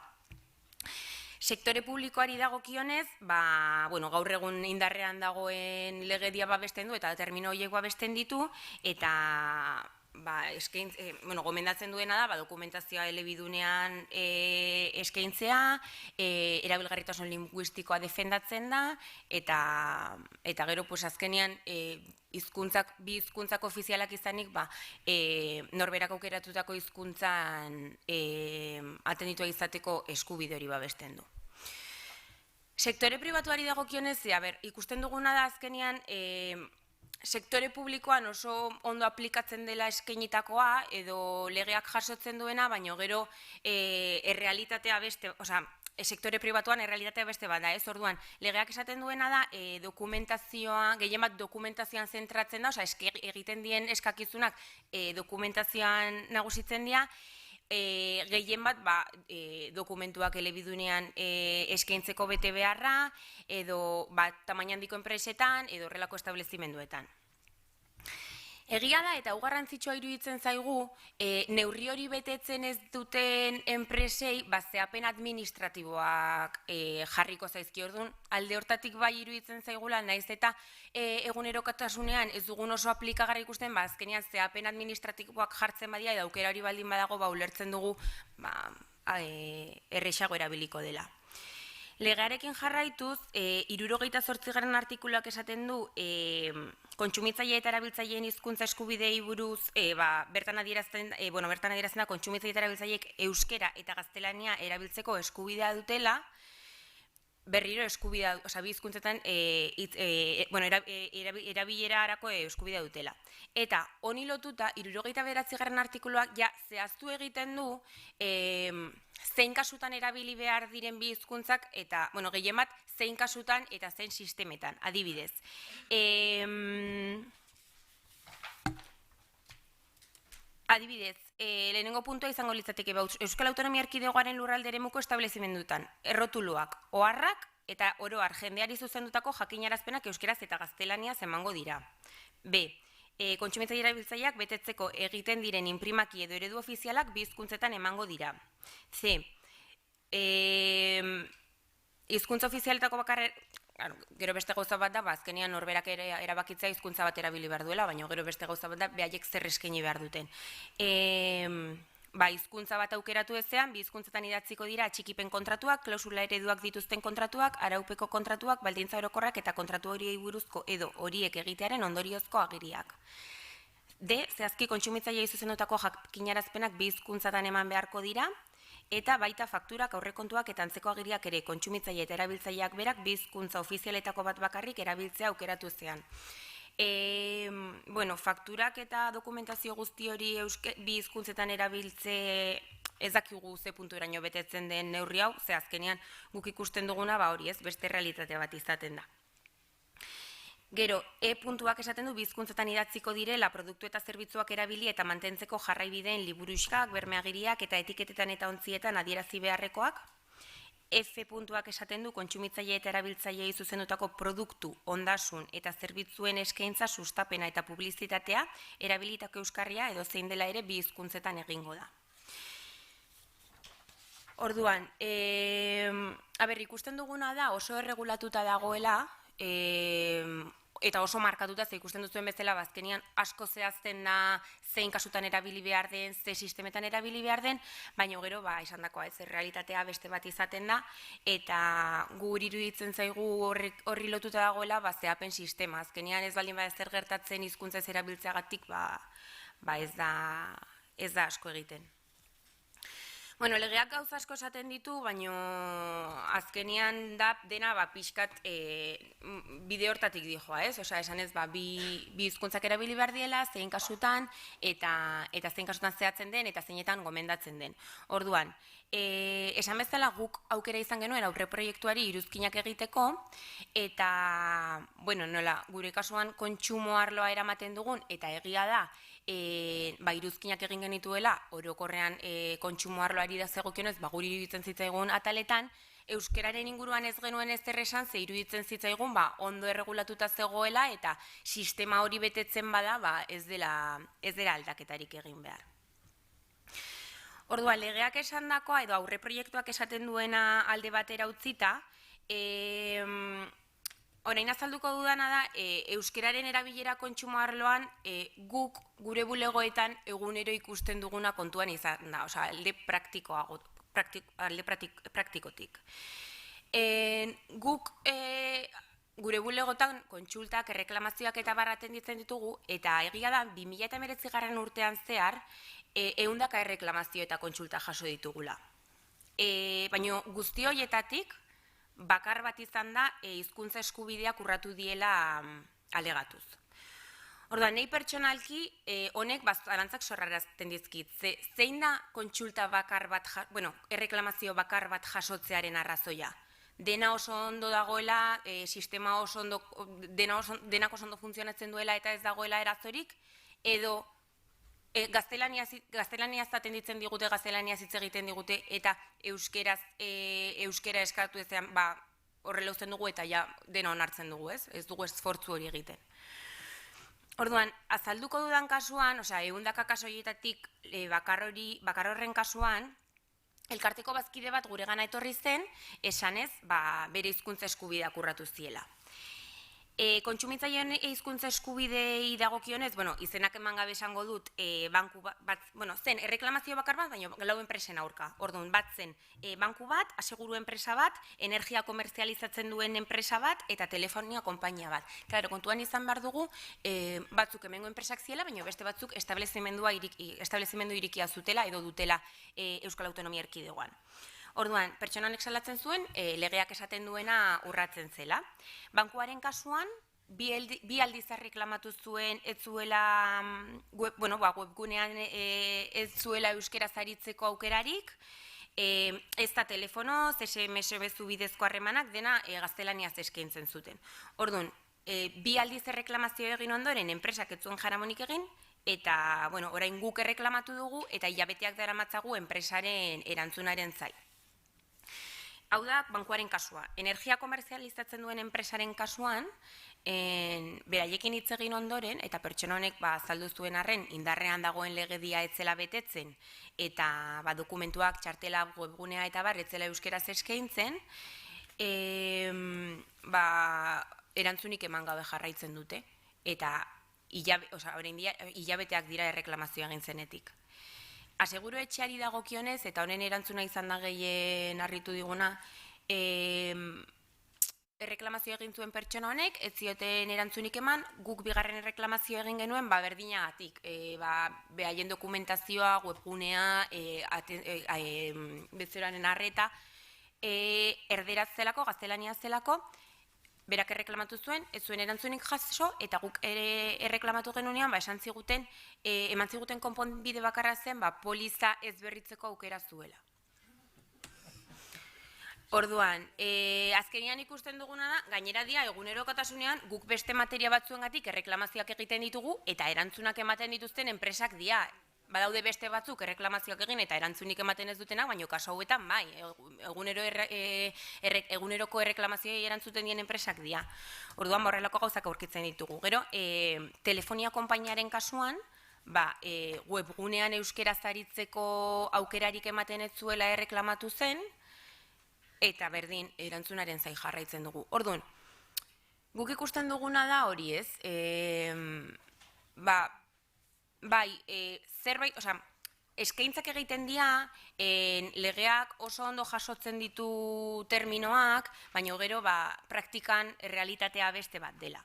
Sektore publikoari dagokionez, gaur egun indarrean dagoen legedia babesten du eta termino horiek babesten ditu, eta gomendatzen duena da, dokumentazioa elebidunean eskaintzea, erabilgarritasun linguistikoa defendatzen da, eta gero azkenean bi hizkuntzak ofizialak izanik norberak aukeratutako hizkuntzan atenditua izateko eskubide hori babesten du. Sektore pribatuari dagokionez, ikusten duguna da azkenean sektore publikoan oso ondo aplikatzen dela eskainitakoa edo legeak jasotzen duena, baina gero errealitatea beste, sektore pribatuan errealitatea beste bat da, ez? Orduan, legeak esaten duena da dokumentazioa, gehien bat dokumentazioan zentratzen da, egiten dien eskakizunak dokumentazioan nagusitzen dira, gehien bat dokumentuak elebidunean eskaintzeko bete beharra, edo tamaina handiko enpresetan, edo horrelako establezimenduetan. Egia da, eta hau garrantzitsua iruditzen zaigu, neurri hori betetzen ez duten enpresei zehapen administratiboak jarriko zaizki. Orduan, alde hortatik iruditzen zaigula, naiz eta egunerokotasunean ez dugun oso aplikagarri ikusten, azkenean zehapen administratiboak jartzen badia, eta aukera hori baldin badago, ulertzen dugu errexago erabiliko dela. Legearekin jarraituz, 78. artikuluak esaten du, kontsumitzaile eta erabiltzaileen hizkuntza eskubidei buruz, bertan adierazten da kontsumitzaile eta erabiltzaileek euskera eta gaztelania erabiltzeko eskubidea dutela, berriro eskubidea, oza, bi hizkuntzetan erabilera harako eskubidea dutela. Eta honi lotuta, 79. artikuluak ja zehaztu egiten du zein kasutan erabili behar diren bi hizkuntzak eta, bueno, gehien bat, zein kasutan eta zein sistemetan, adibidez. Adibidez, lehenengo puntua izango litzateke Euskal Autonomia Erkidegoaren lurralde eremuko establezimendutan, errotuluak, oharrak eta oroar jendeari zuzendutako jakinarazpenak euskeraz eta gaztelaniaz emango dira. B. Kontsumitzaile erabiltzaileak betetzeko egiten diren inprimaki edo eredu ofizialak bi hizkuntzetan emango dira. C. Hizkuntza ofizialetako bakarra, gero beste gauza bat da, azkenean norberak erabakitzea hizkuntza bat erabili behar duela, baina gero beste gauza bat da, behaiek zer eskaini behar duten. Hizkuntza bat aukeratu ezean, bi hizkuntzetan idatziko dira atxikipen kontratuak, klausula ereduak dituzten kontratuak, araupeko kontratuak, baldintza orokorrak eta kontratu horiei buruzko edo horiek egitearen ondoriozko agiriak. D. Zehazki kontsumitzaileei zuzendutako jakinarazpenak bi hizkuntzatan eman beharko dira, eta baita fakturak, aurrekontuak eta antzeko agiriak ere kontsumitzaile eta erabiltzaileak berak bi hizkuntza ofizialetako bat bakarrik erabiltzea aukeratu zean. Fakturak eta dokumentazio guzti hori bi hizkuntzetan erabiltze ez dakigu ze punturaino betetzen den neurri hau, ze azkenean guk ikusten duguna hori ez, beste realitate bat izaten da. Gero, puntuak esaten du bi hizkuntzetan idatziko direla produktu eta zerbitzuak erabili eta mantentzeko jarraibideen liburuxkak, bermeagiriak eta etiketetan eta ontzietan adierazi beharrekoak. F puntuak esaten du kontsumitzaile eta erabiltzaileei zuzendutako produktu, ondasun eta zerbitzuen eskaintza sustapena eta publizitatea erabilitako euskarria edo zein dela ere bi hizkuntzetan egingo da. Orduan, ikusten duguna da oso erregulatuta dagoela, eta oso markatuta, ze ikusten duzuen bezala, azkenean asko zehazten da zein kasutan erabili behar den, ze sistemetan erabili behar den, baina gero, esan dakoa ez, realitatea beste bat izaten da, eta guri iruditzen zaigu horri lotuta dagoela, zehapen sistema. Azkenean ez baldin zer gertatzen hizkuntza ez erabiltzeagatik, ez da asko egiten. Legeak gauza asko esaten ditu, baina azkenean da dena pixkat bide hortatik dijoa, ez? Osa, esan ez, bi hizkuntzak erabili behar diela, zein kasutan, eta zein kasutan zehatzen den, eta zeinetan gomendatzen den. Orduan, esan bezala guk aukera izan genuen aurreproiektuari iruzkinak egiteko, eta, gure kasuan kontsumo arloa eramaten dugun, eta egia da, iruzkinak egin genituela, orokorrean kontsumo arloari da zegokionez, guri iruditzen zitzaigun ataletan, euskeraren inguruan ez genuen ez esan, ze iruditzen zitzaigun, ondo erregulatuta zegoela, eta sistema hori betetzen bada, ez dela aldaketarik egin behar. Orduan, legeak esan dakoa, edo aurreproiektuak esaten duena alde batera utzita, orain azalduko dudana da, euskeraren erabilera kontsumo arloan guk gure bulegoetan egunero ikusten duguna kontuan izan da, alde praktikotik. Guk gure bulegotan kontsultak, erreklamazioak eta barraten ditzen ditugu, eta egia da, 2019 urtean zehar, 100 erreklamazio eta kontsulta jaso ditugula. Baina guzti horietatik, bakar bat izan da, hizkuntza eskubideak urratu diela alegatuz. Orduan, nahi pertsonalki, honek zalantzak sorrarazten dizkit. Zein da kontsulta bakar bat, erreklamazio bakar bat jasotzearen arrazoia? Dena oso ondo dagoela, sistema oso ondo, denak oso ondo funtzionatzen duela eta ez dagoela erazorik, edo gaztelaniaz atenditzen digute, gaztelaniaz hitz egiten digute, eta euskera eskatu ezean, horrela uzten dugu eta ja dena onartzen dugu, ez dugu esfortzu hori egiten. Orduan, azalduko dudan kasuan, 100 kasu horietatik bakar horren kasuan, elkarteko bazkide bat gure gana etorri zen, esanez, bere hizkuntza eskubideak urratu ziela. Kontsumitzaileen hizkuntza eskubidei dagokionez, izenak eman gabe esango dut, banku bat, zen erreklamazio bakar bat, baina lau enpresen aurka. Orduan, bat zen banku bat, aseguru enpresa bat, energia komerzializatzen duen enpresa bat, eta telefonia konpainia bat. Claro, kontuan izan behar dugu, batzuk hemengo enpresak ziela, baina beste batzuk establezimendu irikia zutela edo dutela Euskal Autonomia Erkidegoan. Orduan, pertsona honek salatzen zuen, legeak esaten duena urratzen zela. Bankuaren kasuan, bi aldiz reklamatu zuen ez zuela, webgunean ez zuela euskera zaritzeko aukerarik, ez da telefono, SMS bezu bidezko harremanak dena gaztelaniaz eskaintzen zuten. Orduan, bi aldiz reklamazio egin ondoren, enpresak ez zuen jaramonik egin, eta, orain guk erreklamatu dugu, eta hilabeteak daramatzagu enpresaren erantzunaren zai. Hau da, bankuaren kasua. Energia komerzializatzen duen enpresaren kasuan, beraiekin hitz egin ondoren, eta pertsona honek azaldu zuen arren, indarrean dagoen legedia etzela betetzen, eta dokumentuak, txartela, webgunea eta etzela euskeraz eskaintzen, erantzunik eman gabe jarraitzen dute, eta hilabeteak dira erreklamazioa egin zenetik. Aseguru etxeari dagokionez, eta honen erantzuna izan da gehien harritu diguna, erreklamazio egin zuen pertsona honek, ez zioten erantzunik eman, guk bigarren erreklamazio egin genuen, berdinagatik, behaien dokumentazioa, webgunea, bezeraren arreta, erderaz zelako, gaztelania zelako, berak erreklamatu zuen, ez zuen erantzunik jaso, eta guk erreklamatu genunean, esan ziguten, eman ziguten konponbide bakarra zen, poliza ez berritzeko aukera zuela. Orduan, azkenian ikusten duguna da, gainera dia, egunerokotasunean, guk beste materia batzuengatik erreklamazioak egiten ditugu, eta erantzunak ematen dituzten enpresak dia. Badaude beste batzuk erreklamazioak egin eta erantzunik ematen ez dutenak, baina kasu hauetan bai, eguneroko erreklamazioei erantzuten dien enpresak dira. Orduan horrelako gauzak aurkitzen ditugu. Gero, telefonia konpainiaren kasuan, webgunean euskera zaritzeko aukerarik ematen ez zuela erreklamatu zen, eta berdin erantzunaren zai jarraitzen dugu. Orduan, guk ikusten duguna da hori ez, zerbait, eskaintzak egiten dira, legeak oso ondo jasotzen ditu terminoak, baina gero praktikan realitatea beste bat dela.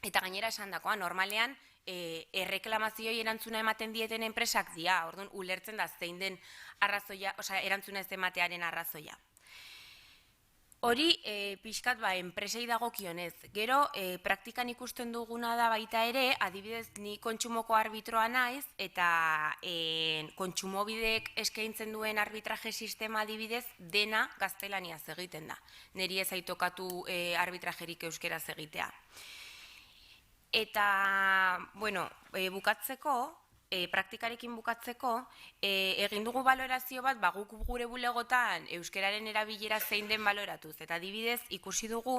Eta gainera esan dakoa, normalean, erreklamazioi erantzuna ematen dieten enpresak dira, orduan ulertzen da zein den arrazoia, erantzuna ez ematearen arrazoia. Hori, pixkat, enpresei dagokionez. Gero, praktikan ikusten duguna da baita ere, adibidez, ni kontsumoko arbitroa naiz, eta kontsumobidek eskaintzen duen arbitraje sistema adibidez, dena gaztelaniaz egiten da. Neri ez aitokatu arbitrajerik euskeraz egitea. Eta, bukatzeko, praktikarekin bukatzeko, egin dugu balorazio bat, guk gure bulegotan euskeraren erabilera zein den baloratuz. Eta adibidez, ikusi dugu,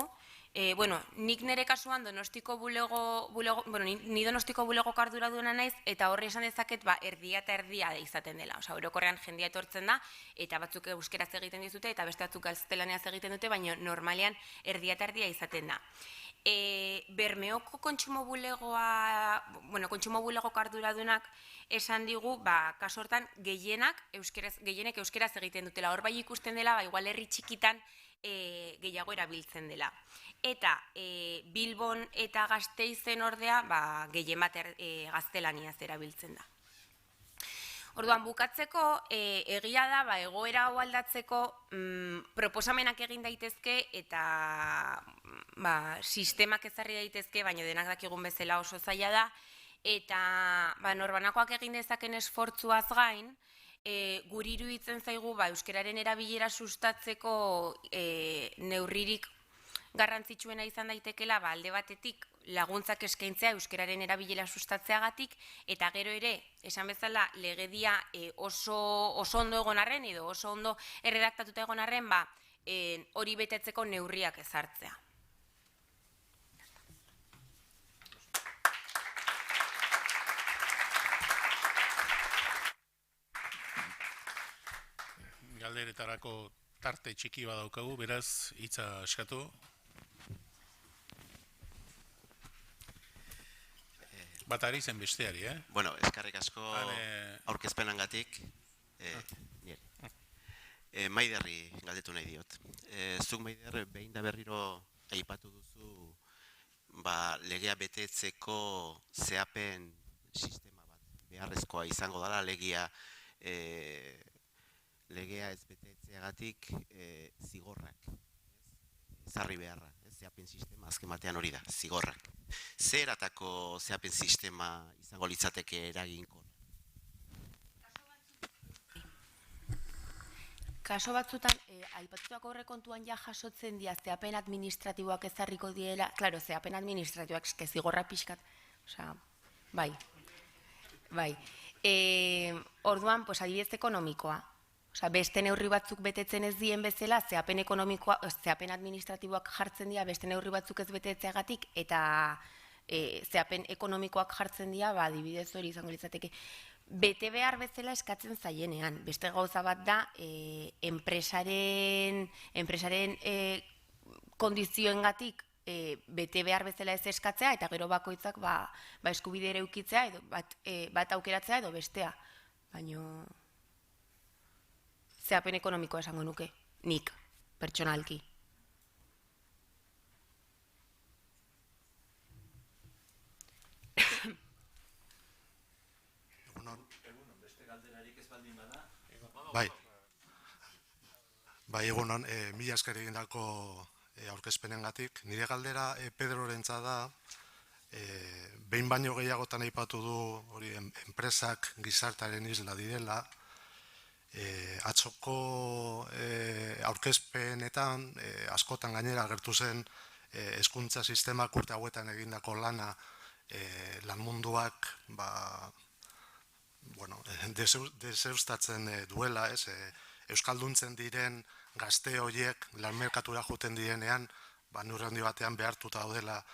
nik nire kasuan ni Donostiko bulego ardura duena naiz, eta horri esan dezaket erdia eta erdia izaten dela. Orokorrean jendea etortzen da, eta batzuk euskeraz egiten dizute, eta beste batzuk gaztelaniaz egiten dute, baina normalean erdia eta erdia izaten da. Bermeoko kontsumo bulegoko arduradunak esan digu, kasu hortan gehienek euskeraz egiten dutela. Hor bai ikusten dela, igual herri txikitan gehiago erabiltzen dela. Eta Bilbon eta Gasteizen ordea, gehien bat gaztelaniaz erabiltzen da. Orduan, bukatzeko, egia da, egoera hau aldatzeko proposamenak egin daitezke eta sistemak ezarri daitezke, baina denak dakigun bezala oso zaila da, eta norbanakoak egin dezaken esfortzuaz gain, guri iruditzen zaigu euskararen erabilera sustatzeko neurririk garrantzitsuena izan daitekela alde batetik laguntzak eskaintzea euskararen erabilera sustatzeagatik, eta gero ere, esan bezala, legedia oso ondo egon arren, edo oso ondo erredaktatuta egon arren, hori betetzeko neurriak ezartzea. Galderetarako tarte txiki badaukagu, beraz, hitza eskatu. Bat ari zen besteari, Bueno, eskarrik asko aurkezpenangatik. Maiderri galdetu nahi diot. Zuk, Maider, behin da berriro aipatu duzu legea betetzeko zehapen sistema bat beharrezkoa izango dela, legia legea ez betetzeagatik zigorrak. Zarri beharra, zehapen sistema azken batean hori da, zigorrak. Zer eratako zehapen sistema izango litzateke eraginkor? Kaso batzutan, aipatutako horrekontuan ja jasotzen dira zehapen administratiboak ezarriko diela, klaro, zehapen administratiboak zigorra pixkat, osea, bai. Orduan, adibidez ekonomikoa, beste neurri batzuk betetzen ez dien bezala, zehapen administratiboak jartzen dira, beste neurri batzuk ez betetzeagatik, eta zehapen ekonomikoak jartzen dira, adibidez hori izango litzateke, bete behar bezala eskatzen zaienean. Beste gauza bat da, enpresaren kondizioengatik bete behar bezala ez eskatzea, eta gero bakoitzak eskubide ere ukitzea, bat aukeratzea edo bestea. Baina zehapen ekonomikoa esango nuke, nik, pertsonalki. Egunon, mila esker egindako aurkezpenengatik. Nire galdera Pedrorentzat da, behin baino gehiagotan aipatu du hori enpresak gizartearen isla direla, atzoko aurkezpenetan askotan gainera agertu zen hezkuntza sistemak urte hauetan egindako lana lan munduak deseustatzen duela, euskalduntzen diren gazte horiek lan merkatura joeten direnean, neurri handi batean behartuta daudela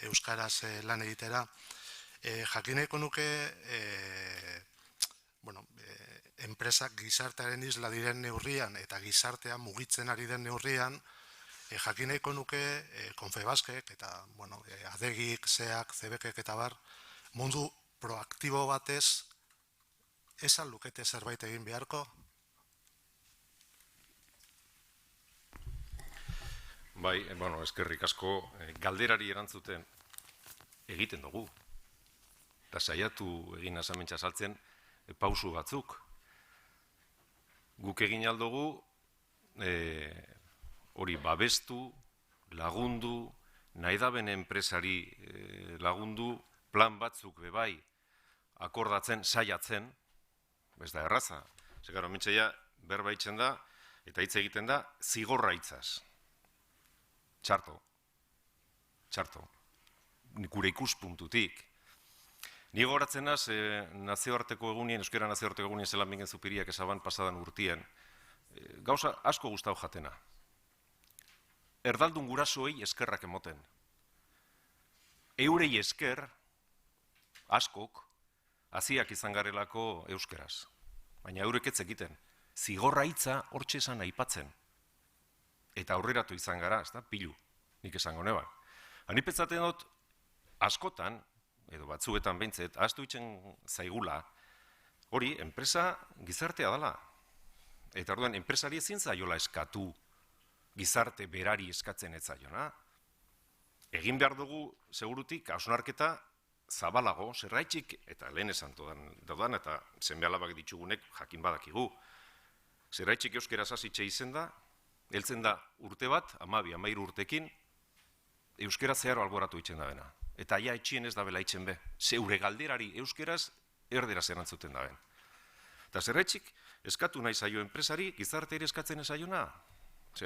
euskaraz lan egitera. Jakin nahiko nuke enpresak gizartearen isla diren neurrian eta gizartea mugitzen ari den neurrian, jakin nahiko nuke Confebaskek eta Adegik, Zeak, Zebekek eta bar, mundu proaktibo batez esan lukete zerbait egin beharko? Bai, eskerrik asko, galderari erantzuten egiten dugu. Eta saiatu egin asamentsa saltzen pausu batzuk. Guk egin aldugu hori babestu, lagundu, nahi daben enpresari lagundu, plan batzuk bebai akordatzen, saiatzen, ez da erraza. Zekaro, mentxeia berba itzen da, eta hitz egiten da, zigorra hitzaz. Txarto. Gure ikuspuntutik. Ni gogoratzen naz, nazioarteko egunien, euskera nazioarteko egunien zelan bingen zupiriak esaban pasadan urtien, gauza asko gustau jatena. Erdaldun gurasoei eskerrak emoten. Eurei esker, askok, haziak izan garelako euskeraz. Baina eurek ez egiten. Zigorra hitza hortxe esan aipatzen. Eta aurreratu izan gara, ez da, pilu, nik esango neban. Hanipetzaten dut, askotan, edo batzuetan behintzet, ahaztu itzen zaigula, hori, enpresa gizartea dela. Eta orduan, enpresari ezin zaiola eskatu, gizarte berari eskatzen ez zaiona. Egin behar dugu, segurutik, hausnarketa zabalago, zerraitxik, eta lehen esan daudan, eta zenbealabak ditugunek jakin badakigu. Zerraitxik euskeraz hasitxe izen da, heltzen da urte bat, 12-13 urtekin, euskera zeharo alboratu itzen da bena. Eta ja etxien ez da bela itzen be. Zeure galderari euskeraz erderaz erantzuten da ben. Eta zerretxik, eskatu nahi zaio enpresari, gizarte ere eskatzen ezaiona.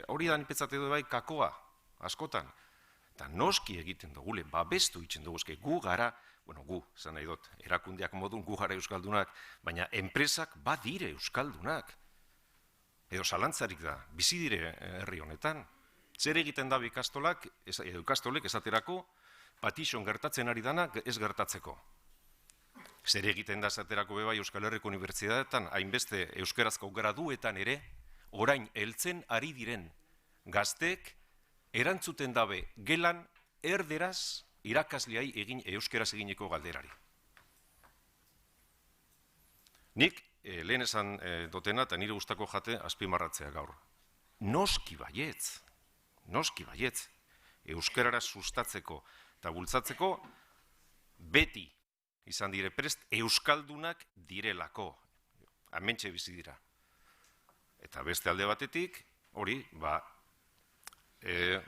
Hori da nipetzate du bai kakoa, askotan. Eta noski egiten dugule, babestu itzen dugu, gu gara, gu, zan nahi dut, erakundeak modun gu gara euskaldunak, baina enpresak badire euskaldunak. Edo zalantzarik da, bizi dire herri honetan. Zer egiten da ikastolak, edo ikastolek esaterako, patixon gertatzen ari danak ez gertatzeko. Zer egiten da esaterako bebai Euskal Herriko Unibertsitateetan, hainbeste euskerazko graduetan ere, orain heltzen ari diren gazteek erantzuten dabe gelan erderaz irakasleai egin euskeraz egineko galderari. Nik lehen esan dotena eta nire gustako jate azpimarratzea gaur. Noski baietz, euskarara sustatzeko eta bultzatzeko beti izan dire prest euskaldunak direlako. Hementxe bizi dira. Eta beste alde batetik, hori,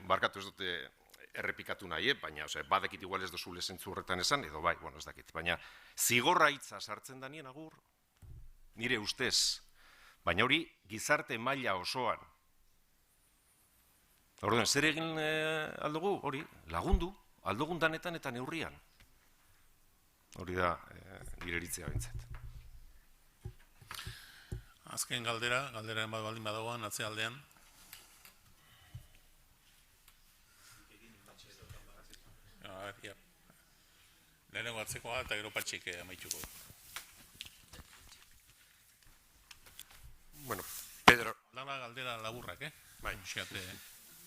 barkatu ez dute errepikatu nahi, baina badekit igual ez dozu lezentzu horretan esan, edo bai, ez dakit. Baina zigorra hitza sartzen danien agur, nire ustez, baina hori gizarte maila osoan. Orduan, zer egin aldugu? Hori, lagundu, aldugun danetan eta neurrian. Hori da, nire iritzia bintzat. Azken galderaren bat baldin badagoan, atzealdean. Lehenengo atzekoa eta gero patxik amaituko. Bueno, Pedro... Dala galdera laburrak, Bai.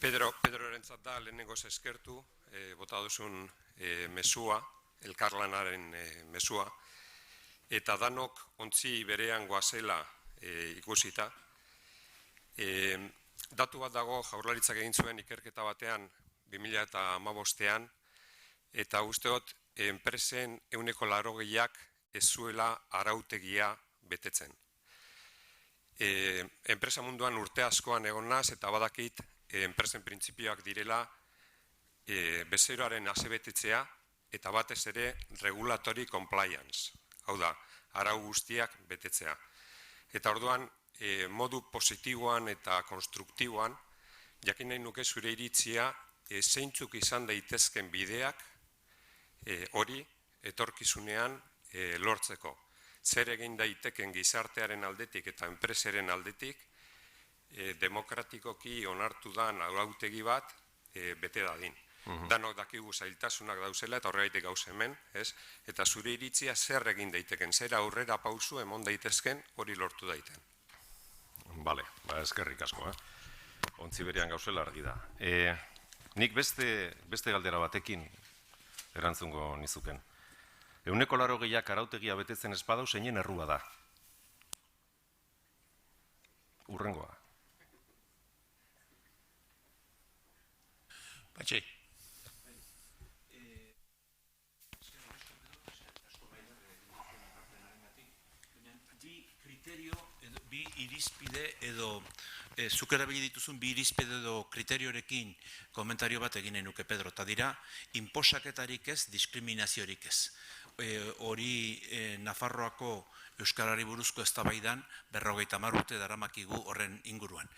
Pedrorentzat da lehenengo eskertu, bota duzun mesua, elkarlanaren mesua, eta danok ontzi berean goazela ikusita. Datu bat dago Jaurlaritzak egin zuen ikerketa batean 2015ean, eta usteot enpresen 80%ak ez zuela arautegia betetzen. Enpresa munduan urte askoan egon naz, eta badakit enpresen printzipioak direla bezeroaren asebetetzea eta batez ere regulatory compliance. Hau da, arau guztiak betetzea. Eta orduan, modu positiboan eta konstruktiboan, jakin nahi nuke zure iritzia zeintzuk izan daitezken bideak hori etorkizunean lortzeko. Zer egin daiteken gizartearen aldetik eta enpresaren aldetik demokratikoki onartu dan arautegi bat bete dadin. Danok dakigu zailtasunak dauzela eta horregaitik gauz hemen, eta zure iritzia zer egin daiteken, zer aurrera pausu emon daitezken hori lortu daiten. Bale, eskerrik asko, ontzi berean gauzela argi da. Nik beste galdera batekin erantzungo nizuken. 80%ak arautegia betetzen espadau zeinen errua da. Urrengoa. Patxi. Bi irizpide edo zuk erabili dituzun bi irizpide edo kriteriorekin komentario bat egin nahi nuke, Pedro, eta dira, inposaketarik ez, diskriminaziorik ez. Hori Nafarroako Euskarari buruzko eztabaidan 50 urte daramakigu horren inguruan.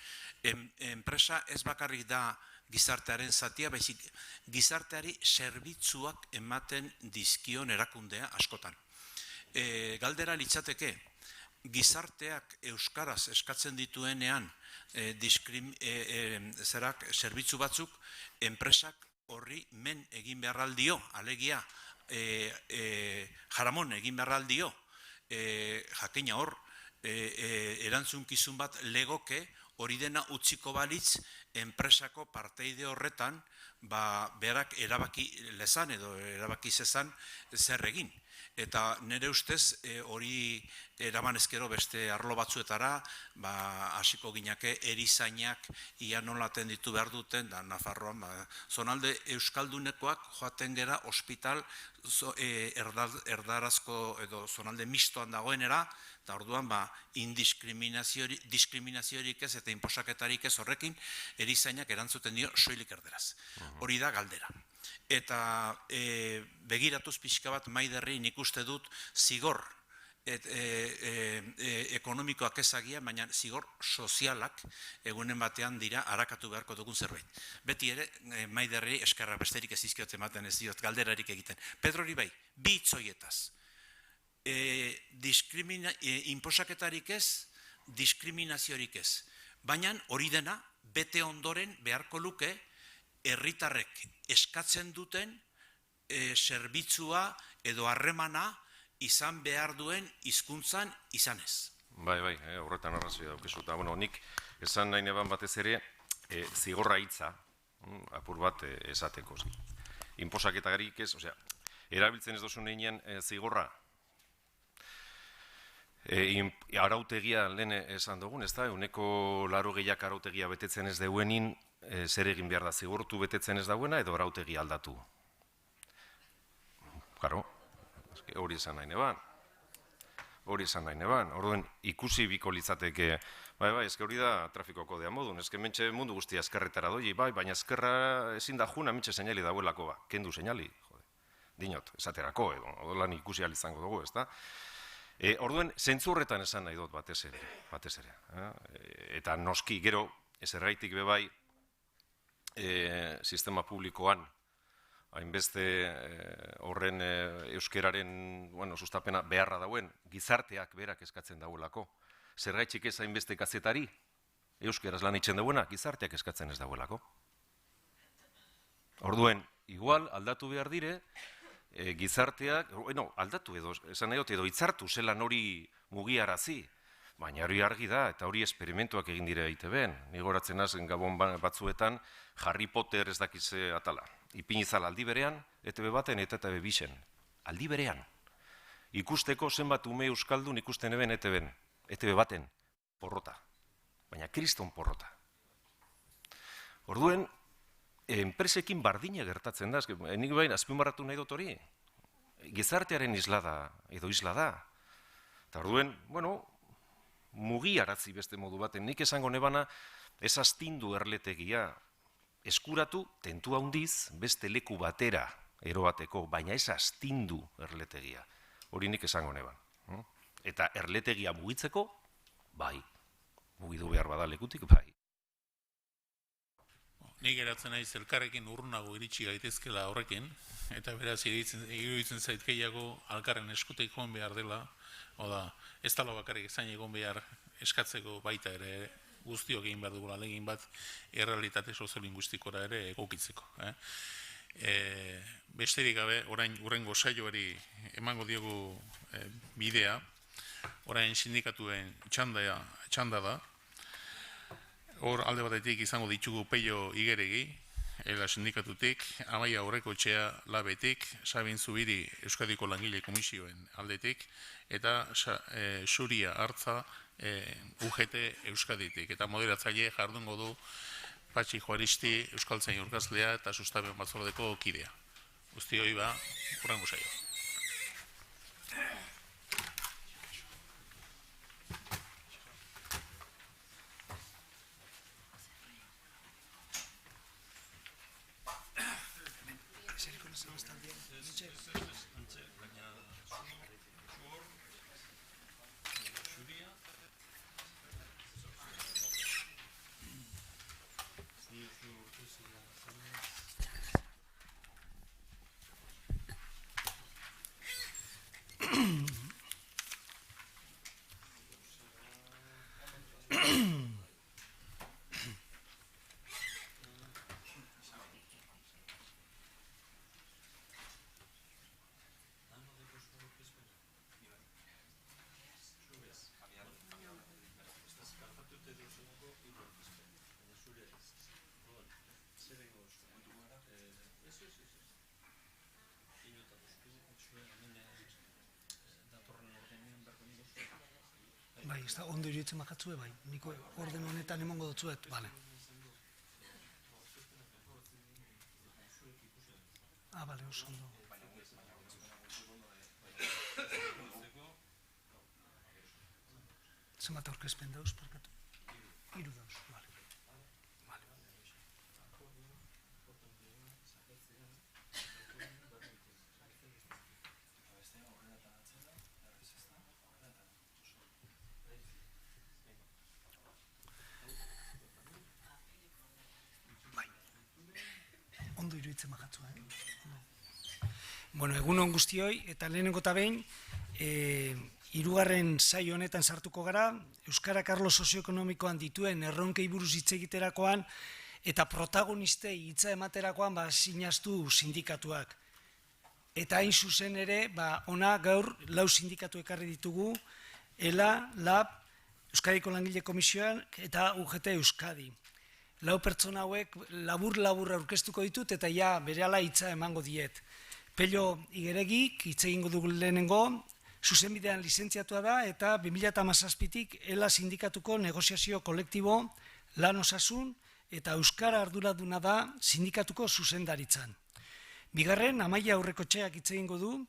Enpresa ez bakarrik da gizartearen zatia, baizik gizarteari zerbitzuak ematen dizkion erakundea askotan. Galdera litzateke, gizarteak euskaraz eskatzen dituenean zerbitzu batzuk, enpresak horri men egin beharraldio, alegia jaramon egin beharraldio, jakina hor, erantzunkizun bat legoke, hori dena utziko balitz enpresako parteide horretan, berak erabaki lezan edo erabaki zezan zer egin. Eta nire ustez hori eraman ezkero beste arlo batzuetara, hasiko ginake erizainak ia nolaten ditu behar duten, da Nafarroan, zonalde euskaldunekoak joaten gera ospital erdarazko edo zonalde mistoan dagoenera, eta orduan indiskriminaziorik ez eta inposaketarik ez horrekin erizainak erantzuten dio soilik erderaz. Hori da galdera. Eta begiratuz pixka bat Maiderri nik uste dut zigor ekonomikoak ezagia, baina zigor sozialak egunen batean dira harakatu beharko dugun zerbait. Beti ere, Maiderri eskerra besterik ez izkiot ematen ez diot galderarik egiten. Pedrori bai, bi hitzoietaz. Inposaketarik ez, diskriminaziorik ez. Baina hori dena, bete ondoren beharko luke, herritarrek eskatzen duten zerbitzua edo harremana izan behar duen hizkuntzan izanez. Bai, horretan arrazoi daukezu. Nik esan nahi neban batez ere zigorra hitza, apur bat esateko. Inposaketagarik ez, erabiltzen ez dozu neinean zigorra, arautegia lehen esan dugun, ez da, 80% arautegia betetzen ez deuenin, zer egin behar da, zigortu betetzen ez dauena edo arautegia aldatu. Hori esan nahi neban. hori esan nahi neban. Orduen ikusi biko litzateke, bai, eske hori da trafiko kodea modun, eske mentxe mundu guztia eskerretara doi, bai, baina eskerra ezin da juna mentxe seinali dauelako ba, kendu seinali, jode, dinot, esaterako edo, odolan ikusi izango dugu, ezta? Orduen, zentzu horretan esan nahi dut batez ere. Eta noski, gero, ezerraitik bebai, sistema publikoan, hainbeste horren euskeraren sustapena beharra dauen, gizarteak berak eskatzen dauelako. Zergaitxik ez hainbeste kazetari, euskeraz lan itxen dauena, gizarteak eskatzen ez dauelako. Orduen, igual, aldatu behar dire, gizarteak, aldatu edo, esan nahi dut, edo hitzartu zelan hori mugiarazi, baina hori argi da, eta hori esperimentuak egin dire ITB-en. Nigoratzen hazen gabon batzuetan, Harry Potter ez dakize atala. Ipinizal aldi berean, ETB baten eta ETB bixen. Aldi berean. Ikusteko zenbat ume euskaldun ikusten eben ETB-en. ETB baten, porrota. Baina kriston porrota. Orduen, enpresekin bardina gertatzen da. Nik bain, azpimarratu nahi dut hori. Gizartearen isla da, edo isla da. Eta orduen, mugiarazi beste modu baten. Nik esango nebana, ez astindu erletegia. Eskuratu, tentu handiz, beste leku batera erobateko, baina ez astindu erletegia. Hori nik esango neban. Eta erletegia mugitzeko, bai. Mugidu behar bada lekutik, bai. Nik eratzen naiz elkarrekin urrunago iritsi gaitezkela horrekin, eta beraz iruditzen zait gehiago alkarren eskutek joan behar dela, oda, ez tala bakarrik ezain egon behar eskatzeko baita ere, guztiok egin behar dugula legin bat errealitate soziolinguistikora ere egokitzeko. Besterik gabe, orain urrengo saioari emango diogu bidea, orain sindikatuen txanda da, hor alde batetik izango ditugu Peio Igeregi, Ela sindikatutik, Amaia Aurrekoetxea Labetik, Sabin Zubiri Euskadiko Langile Komisioen aldetik, eta Xuria Artza UGT Euskaditik. Eta moderatzaile jardungo du Patxi Juaristi Euskaltzain urkazlea eta sustapen batzordeko kidea. Guztioi ba, urrengo saio. Bai, ez da, ondo iruditzen makatzue, bai. Niko orden honetan emongo dutzuet, bale. Bale, oso ondo. Zenbat aurkezpen dauz, parkatu? 3 dauz, bale. Ondo iruditzen makatzua, Bueno, egunon guztioi, eta lehenengo eta behin, 3. saio honetan sartuko gara, Euskarak arlo sozioekonomikoan dituen erronkei buruz hitz egiterakoan, eta protagonistei hitza ematerakoan sinaztu sindikatuak. Eta hain zuzen ere, ona gaur 4 sindikatu ekarri ditugu, ELA, LAB, Euskadiko Langile Komisioan eta UGT Euskadi. 4 pertsona hauek labur-labur aurkeztuko ditut eta berehala hitza emango diet. Peio Igeregik hitz egingo dugu lehenengo, zuzenbidean lizentziatua da eta 2017tik ELA sindikatuko negoziazio kolektibo, lan osasun eta euskara arduraduna da sindikatuko zuzendaritzan. Bigarren, Amaia Aurrekoetxeak hitz egingo du,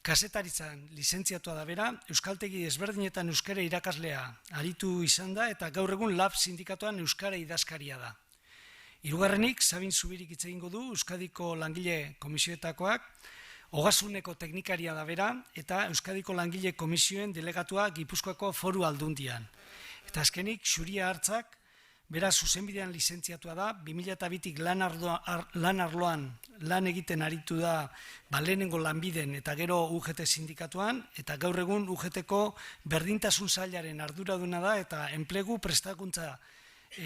Kazetaritzan lizentziatua da bera, euskaltegi ezberdinetan euskara irakaslea aritu izan da eta gaur egun LAB sindikatuan euskara idazkaria da. Hirugarrenik, Sabin Zubirik hitz egingo du, Euskadiko Langile Komisioetakoak, Ogasuneko teknikaria da bera eta Euskadiko Langile Komisioen delegatua Gipuzkoako Foru Aldundian. Eta azkenik, Xuria Hartzak, bera zuzenbidean lizentziatua da, 2002tik lan arloan lan egiten aritu da lehenengo lanbiden eta gero UGT sindikatuan, eta gaur egun UGTko berdintasun sailaren arduraduna da eta enplegu prestakuntza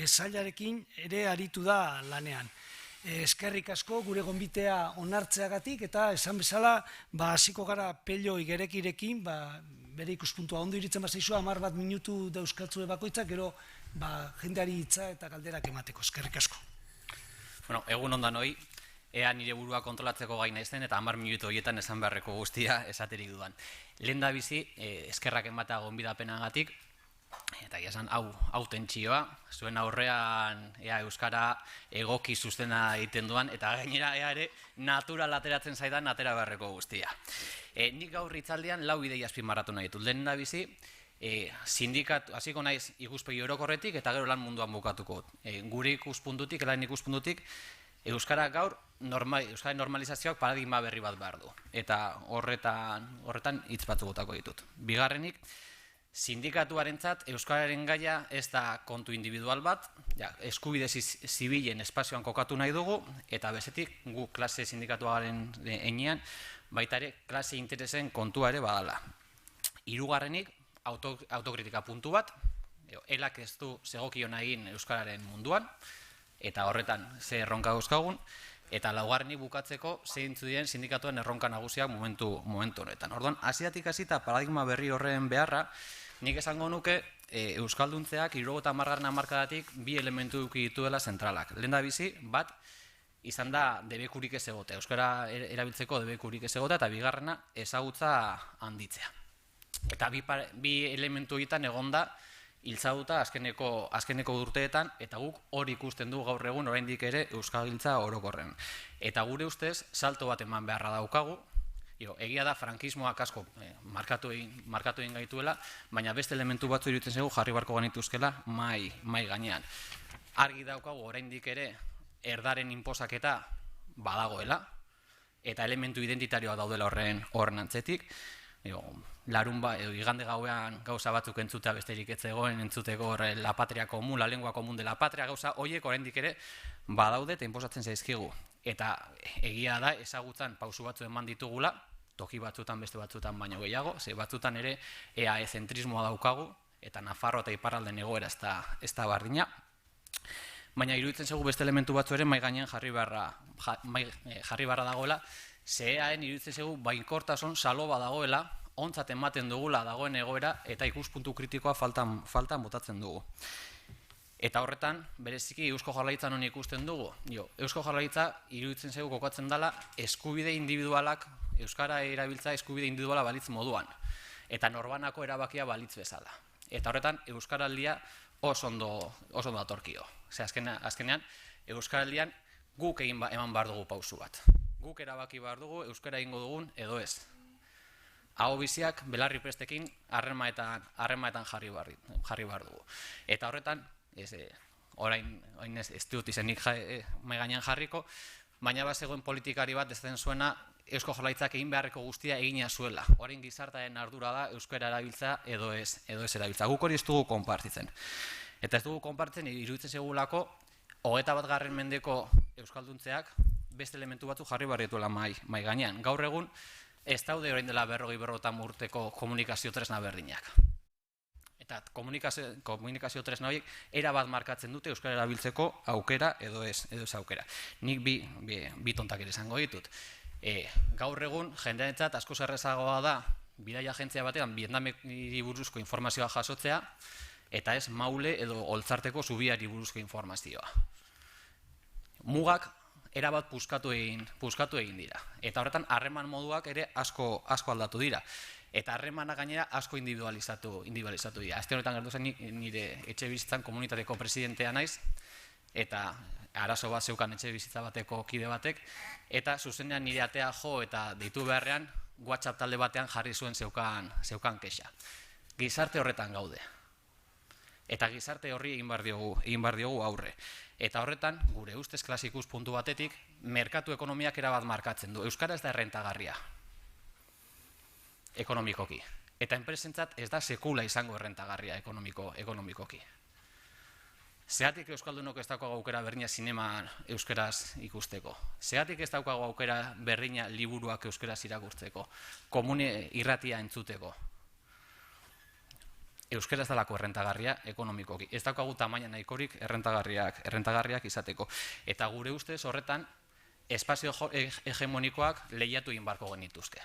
sailarekin ere aritu da lanean. Eskerrik asko gure gonbitea onartzeagatik eta esan bezala hasiko gara Pello Igerekirekin, bere ikuspuntua ondo iritzen bazaizu 10 minutu dauzkatzue bakoitzak, gero jendeari hitza eta galderak emateko. Eskerrik asko. Bueno, egun ondan hoi, ea nire burua kontrolatzeko gai naizen eta 10 minutu horietan esan beharreko guztia esaterik dudan. Lehen da bizi, eskerrak ematea gonbidapenagatik, eta esan hau tentsioa, zuen aurrean euskara egoki zuzena egiten duan, eta gainera ere natural ateratzen zaidan atera beharreko guztia. Nik gaur hitzaldian 4 ideia azpimarratu nahi ditut. Lehen da bizi, sindikatu, hasiko naiz ikuspegi orokorretik eta gero lan munduan bukatuko. Gure ikuspuntutik, lan ikuspuntutik, euskara gaur euskara normalizazioak paradigma berri bat behar du. Eta horretan hitz batzu botako ditut. Bigarrenik, sindikatuarentzat euskararen gaia ez da kontu individual bat, eskubide zibilen espazioan kokatu nahi dugu, eta bezetik gu klase sindikatuaren enean, baita ere klase interesen kontua ere badala. Hirugarrenik, autokritika puntu bat, elak ez du zegokion egin euskararen munduan, eta horretan ze erronka dauzkagun, eta laugarrenik bukatzeko zeintzu diren sindikatuen erronka nagusiak momentu honetan. Orduan, hasieratik hasita paradigma berri horren beharra, nik esango nuke euskalduntzeak 70. hamarkadatik 2 elementu eduki dituela zentralak. Lehen da bizi, bat, izan da debekurik ez egotea, euskara erabiltzeko debekurik ez egotea, eta bigarrena ezagutza handitzea. Eta bi elementu horietan egonda hiltzaduta azkeneko urteetan, eta guk hori ikusten du gaur egun oraindik ere euskalgintza orokorren. Eta gure ustez, salto bat eman beharra daukagu, egia da frankismoak asko markatu egin gaituela, baina beste elementu batzu iruditzen zaigu jarri beharko genituzkela mai gainean. Argi daukagu oraindik ere erdaren inposaketa badagoela, eta elementu identitarioa daudela horren antzetik, igande gauean gauza batzuk entzutea besterik ez zegoen, entzuteko la patria komun, la lengua komun de la patria, gauza horiek oraindik ere badaude eta inposatzen zaizkigu. Eta egia da ezagutzan pausu batzu eman ditugula, toki batzutan beste batzutan baino gehiago, ze batzutan ere EAE-zentrismoa daukagu, eta Nafarro eta Iparralden egoera ez da bardina. Baina iruditzen zaigu beste elementu batzu ere mai gainean jarri beharra dagoela, ze EAEn iruditzen zaigu baikortasun saloba dagoela, ontzat ematen dugula dagoen egoera eta ikuspuntu kritikoa faltan botatzen dugu. Eta horretan, bereziki Eusko Jaurlaritzan honi ikusten dugu. Eusko Jaurlaritza iruditzen zaigu kokatzen dela eskubide individualak, euskara erabiltza eskubide individuala balitz moduan. Eta norbanako erabakia balitz bezala. Eta horretan, euskaraldia oso ondo datorkio. Azkenean, euskaraldian guk eman behar dugu pausu bat. Guk erabaki behar dugu, euskara egingo dugun edo ez. Aho biziak belarri prestekin harremaetan jarri behar dugu. Eta horretan, orain ez dut izenik mai gainean jarriko, baina bazegoen politikari bat ez den zuena Eusko Jaurlaritzak egin beharreko guztia egina zuela. Orain gizartaren ardura da euskara erabiltza edo ez erabiltza. Guk hori ez dugu konpartitzen. Eta ez dugu konpartitzen iruditzen segulako 21. mendeko euskalduntzeak beste elementu batzu jarri behar dituela mai gainean. Gaur egun ez daude orain dela 40 urteko komunikazio tresna berdinak. Eta komunikazio tresna horiek erabat markatzen dute euskara erabiltzeko aukera edo ez aukera. Nik bi tontak ere esango ditut. Gaur egun jendearentzat asko errazagoa da bidaia agentzia batean Vietnameri buruzko informazioa jasotzea eta ez Maule edo Oltzarteko zubiari buruzko informazioa. Mugak erabat puskatu egin dira. Eta horretan harreman moduak ere asko aldatu dira. Eta harremana gainera asko individualizatu dira. Azte honetan gertu zen nire etxe bizitzan komunitateko presidentea naiz, eta arazo bat zeukan etxe bizitza bateko kide batek, eta zuzenean nire atea jo eta deitu beharrean WhatsApp talde batean jarri zuen zeukan kexa. Gizarte horretan gaude. Eta gizarte horri egin behar diogu aurre. Eta horretan, gure ustez klasikus puntu batetik, merkatu ekonomiak erabat markatzen du. Euskara ez da errentagarria ekonomikoki. Eta enpresentzat ez da sekula izango errentagarria ekonomikoki. Zeratik euskaldunok ez daukagu aukera berdina zinema euskeraz ikusteko. Zeratik ez daukagu aukera berdina liburuak euskeraz irakurtzeko. Komune irratia entzuteko. Euskara ez dalako errentagarria ekonomikoki. Ez daukagu tamaina nahikorik errentagarriak izateko. Eta gure ustez horretan, espazio hegemonikoak lehiatu egin barko genituzke.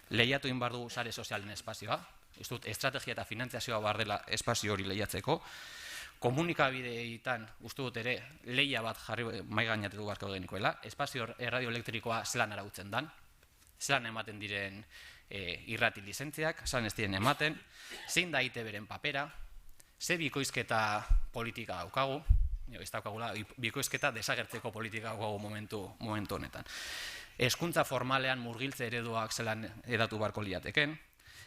Lehiatu egin bar dugu sare sozialen espazioa. Ez dut, estrategia eta finantziazioa bar dela espazio hori lehiatzeko. Komunikabideetan, uste dut ere, lehia bat jarri maigainatu barko genikoela. Espazio radioelektrikoa zelan arautzen dan. Zelan ematen diren irrati lizentziak, zelan ez diren ematen. Zein da ITB-ren papera. Ze bikoizketa politika daukagu. Ez daukagula, bikoizketa desagertzeko politika daukagu momentu honetan. Hezkuntza formalean murgiltze ereduak zelan edatu barko liateken.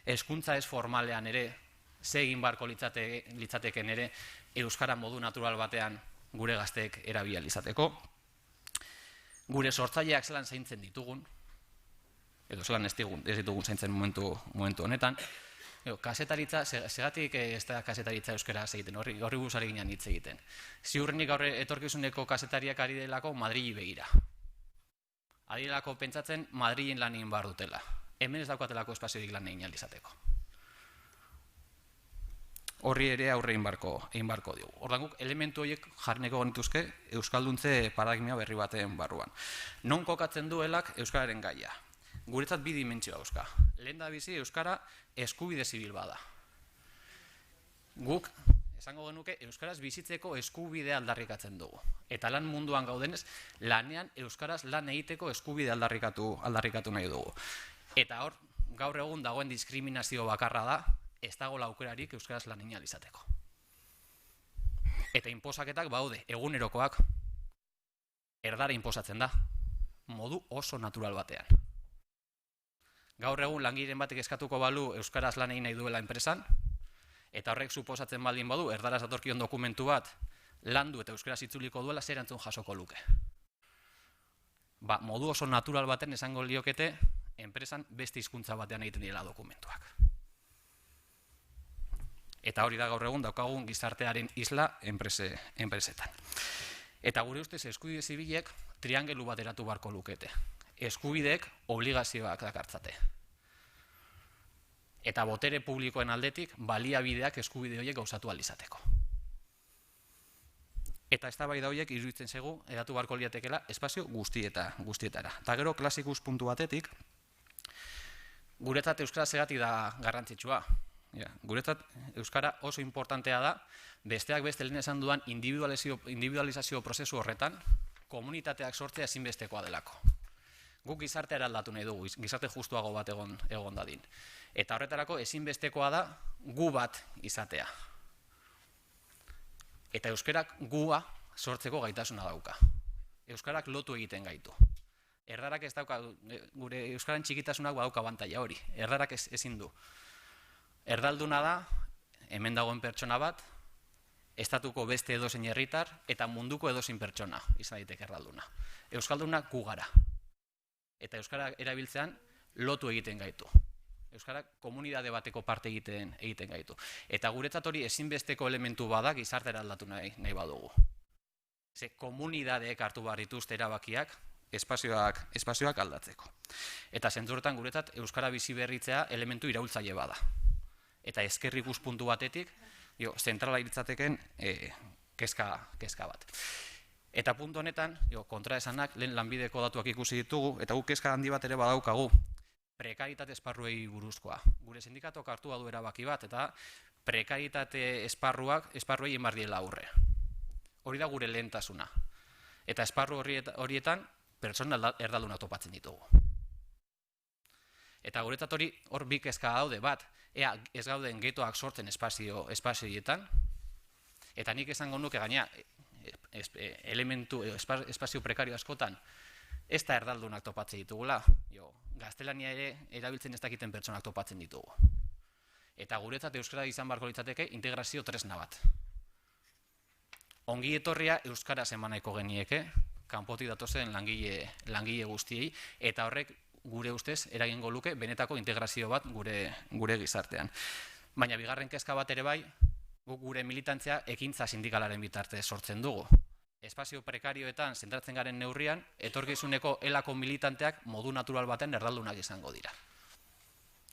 Hezkuntza ez formalean ere, ze egin barko litzateken ere, euskara modu natural batean gure gazteek erabilia izateko. Gure sortzaileak zelan zaintzen ditugun, edo zelan ez ditugun zaintzen momentu honetan. Kasetaritza, segatik ez da kasetaritza euskaraz egiten, horri buruzari ginen hitz egiten. Ziurrenik gaur etorkizuneko kasetariak ari delako Madrili begira. Ari delako pentsatzen Madrilen lan egin behar dutela. Hemen ez daukatelako espaziorik lan egin izateko. Horri ere aurre egin barko diogu. Ordan guk elementu horiek jarneko genituzke euskalduntze paradigma berri baten barruan. Non kokatzen duelak euskararen gaia. Guretzat bi dimentsio dauzka. Lehen da bizi euskara eskubide zibil bada. Guk esango genuke euskaraz bizitzeko eskubidea aldarrikatzen dugu. Eta lan munduan gaudenez, lanean euskaraz lan egiteko eskubide aldarrikatu nahi dugu. Eta hor, gaur egun dagoen diskriminazio bakarra da, ez dago aukerarik euskaraz lan egin izateko. Eta inposaketak baude, egunerokoak erdara inposatzen da, modu oso natural batean. Gaur egun langileen batek eskatuko balu euskaraz lan egin nahi duela enpresan, eta horrek suposatzen baldin badu, erdaraz datorkion dokumentu bat landu eta euskaraz itzuliko duela, zer erantzun jasoko luke. Modu oso natural baten esango liokete, enpresan beste hizkuntza batean egiten direla dokumentuak. Eta hori da gaur egun daukagun gizartearen isla enpresetan. Eta gure ustez eskubide zibilek triangelu bat eratu barko lukete. Eskubideek obligazioak dakartzate. Eta botere publikoen aldetik baliabideak eskubide horiek gauzatu alizateko. Eta eztabaida horiek iruditzen zaigu eratu barko liatekela espazio guztietara. Eta gero klasikus puntu batetik, guretzat euskara segatik da garrantzitsua. Guretzat euskara oso importantea da, besteak beste lehen esan dudan individualizazio prozesu horretan, komunitateak sortzea ezinbestekoa delako. Guk gizartea eraldatu nahi dugu, gizarte justuago bat egon dadin. Eta horretarako ezinbestekoa da gu bat izatea. Eta euskarak gua sortzeko gaitasuna dauka. Euskarak lotu egiten gaitu. Erdarak ez dauka, gure euskaran txikitasunak badauka abantaila hori. Erdarak ezin du. Erdalduna da, hemen dagoen pertsona bat, estatuko beste edozein herritar, eta munduko edozein pertsona izan daiteke erdalduna. Euskaldunak gu gara. Eta euskara erabiltzean lotu egiten gaitu. Euskarak komunidade bateko parte egiten gaitu. Eta guretzat hori ezinbesteko elementu bada gizarte eraldatu nahi badugu. Ze komunidadeek hartu behar dituzte erabakiak espazioak aldatzeko. Eta zentzurretan guretzat euskara bizi berritzea elementu iraultzaile bada. Eta ezker ikuspuntu batetik, zentrala iritzateken kezka bat. Eta puntu honetan, kontraesanak, lehen lanbideko datuak ikusi ditugu, eta guk kezka handi bat ere badaukagu, prekaritate esparruei buruzkoa. Gure sindikatok hartu badu erabaki bat, eta prekaritate esparruei emardiela aurre. Hori da gure lehentasuna. Eta esparru horietan, pertsona erdalduna topatzen ditugu. Eta guretzat hor bi kezka daude bat, ea ez gauden getoak sortzen espazioetan, eta nik esango nuke gaina espazio prekario askotan, ez da erdaldunak topatzen ditugula, gaztelania ere erabiltzen ez dakiten pertsonak topatzen ditugu. Eta guretzat euskara izan beharko litzateke integrazio tresna bat. Ongi etorria euskaraz eman nahiko genieke, kanpotik datozen langile guztiei, eta horrek gure ustez eragingo luke benetako integrazio bat gure gizartean. Baina bigarren kezka bat ere bai, gure militantzia ekintza sindikalaren bitartez sortzen dugu. Espazio prekarioetan zentratzen garen neurrian, etorkizuneko elako militanteak modu natural baten erdaldunak izango dira.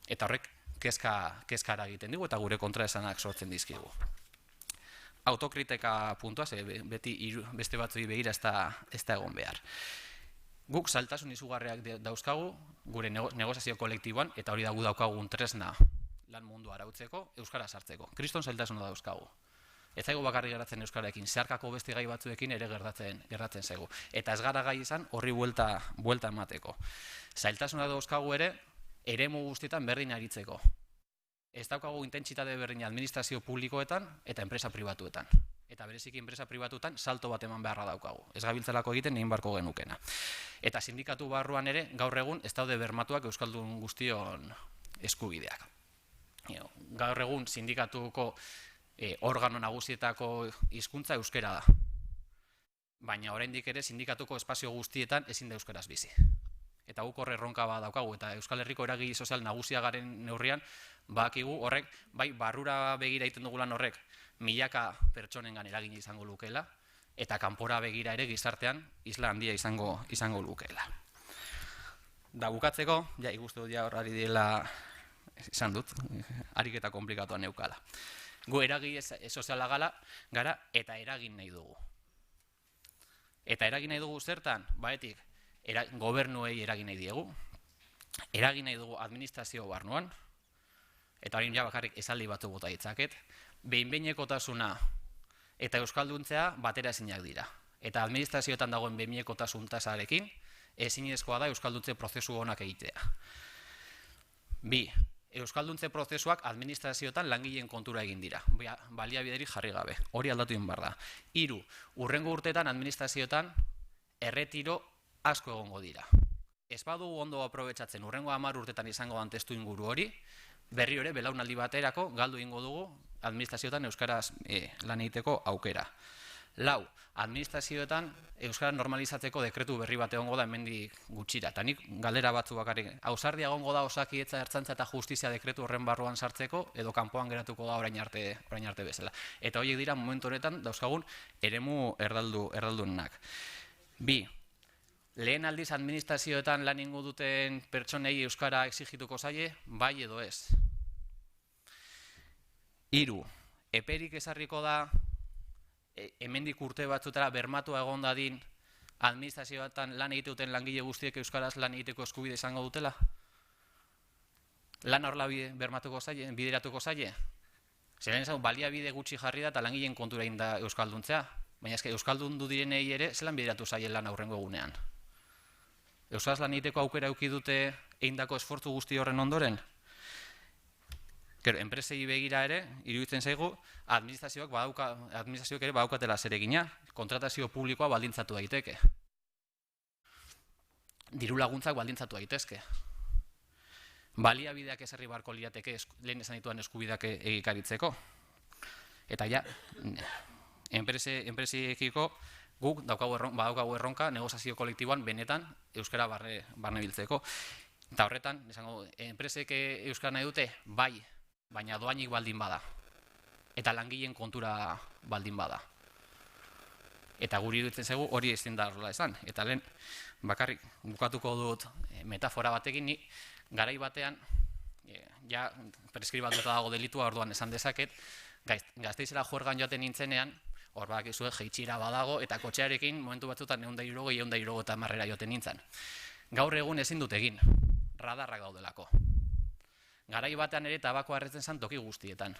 Eta horrek kezkara egiten dugu eta gure kontraesanak sortzen dizkigu. Autokritika puntua, beti beste batzuei begira ez da egon behar. Guk zailtasun izugarriak dauzkagu gure negoziazio kolektiboan, eta hori gu daukagun tresna lan mundu arautzeko, euskara sartzeko. Kriston zailtasuna dauzkagu. Ez zaigu bakarrik geratzen euskararekin, zeharkako beste gai batzuekin ere gertatzen zaigu. Eta ez gara gai izan horri buelta emateko. Zailtasuna dauzkagu ere, eremu guztietan berdin aritzeko. Ez daukagu intentsitate berdina administrazio publikoetan eta enpresa pribatuetan. Eta bereziki enpresa pribatuetan salto bat eman beharra daukagu. Ez gabiltzalako egiten egin beharko genukena. Eta sindikatu barruan ere, gaur egun ez daude bermatuak euskaldun guztion eskubideak. Gaur egun sindikatuko organo nagusietako hizkuntza euskera da. Baina oraindik ere sindikatuko espazio guztietan ezin da euskaraz bizi. Eta guk horre erronka bat daukagu, eta Euskal Herriko eragile sozial nagusia garen neurrian, bakigu horrek, bai barrura begira egiten dugulan horrek, milaka pertsonengan eragin izango lukeela, eta kanpora begira ere gizartean isla handia izango lukeela. Da bukatzeko, ja ikustu dut horari dela, izan dut, ariketa komplikatuan neukala. Gu eragile soziala gara eta eragin nahi dugu. Eta eragin nahi dugu zertan, baetik, gobernuei eragin nahi diegu, eragin nahi dugu administrazio barnuan, eta hori ja bakarrik esaldi batzu bota ditzaket, behin-behinekotasuna eta euskalduntzea batera ezinak dira. Eta administrazioetan dagoen behin-behinekotasun tasarekin, ezinezkoa da euskalduntze prozesu honak egitea. 2. Euskalduntze prozesuak administrazioetan langileen kontura egin dira, baliabiderik jarri gabe, hori aldatu egin behar da. 3. Hurrengo urteetan administrazioetan erretiro asko egongo dira. Ez badugu ondo aprobetxatzen hurrengo 10 urtetan izango dan testu inguru hori, berri ere belaunaldi baterako galdu ingo dugu administrazioetan euskaraz lan egiteko aukera. 4. Administrazioetan euskara normalizatzeko dekretu berri bat egongo da hemendik gutxira. Eta nik galdera batzu bakarrik, ausardia egongo da Osakidetza, Ertzaintza eta Justizia dekretu horren barruan sartzeko, edo kanpoan geratuko da orain arte bezala. Eta horiek dira momentu honetan dauzkagun eremu erdaldunak. 2. Lehen aldiz administrazioetan lan ingo duten pertsonei euskara exigituko zaie, bai edo ez. 3. Eperik ezarriko da hemendik urte batzutara bermatua egon dadin administrazioetan lan egiten langile guztiek euskaraz lan egiteko eskubide izango dutela? Lan horrela bermatuko zaie, bideratuko zaie? Zeren esan, baliabide gutxi jarri da eta langileen kontura egin da euskalduntzea. Baina euskaldundu direnei ere, zelan bideratu zaie lan aurrengo egunean? Euskaraz lan egiteko aukera eduki dute egindako esfortzu guzti horren ondoren? Enpresei begira ere, iruditzen zaigu, administrazioak ere badaukatela zeregina, kontratazio publikoa baldintzatu daiteke. Diru laguntzak baldintzatu daitezke. Baliabideak ezarri beharko lirateke lehen esan dituan eskubideak egikaritzeko. Eta ja, enpresiekiko guk badaukagu erronka negoziazio kolektiboan benetan euskara barne biltzeko. Eta horretan, enpresek euskara nahi dute, bai, baina doainik baldin bada. Eta langileen kontura baldin bada. Eta guri dutzen zaigu hori ezin da horrela esan. Eta lehen, bakarrik bukatuko dut metafora batekin, ni garai batean, ja preskribatuta dago delitua, orduan esan dezaket, Gasteizera juergan joaten nintzenean, hor bakizue jeitxira badago, eta kotxearekin momentu batzutan 160 joaten nintzen. Gaur egun ezin dut egin, radarrak daudelako. Garai batean ere tabakoa erretzen zen toki guztietan.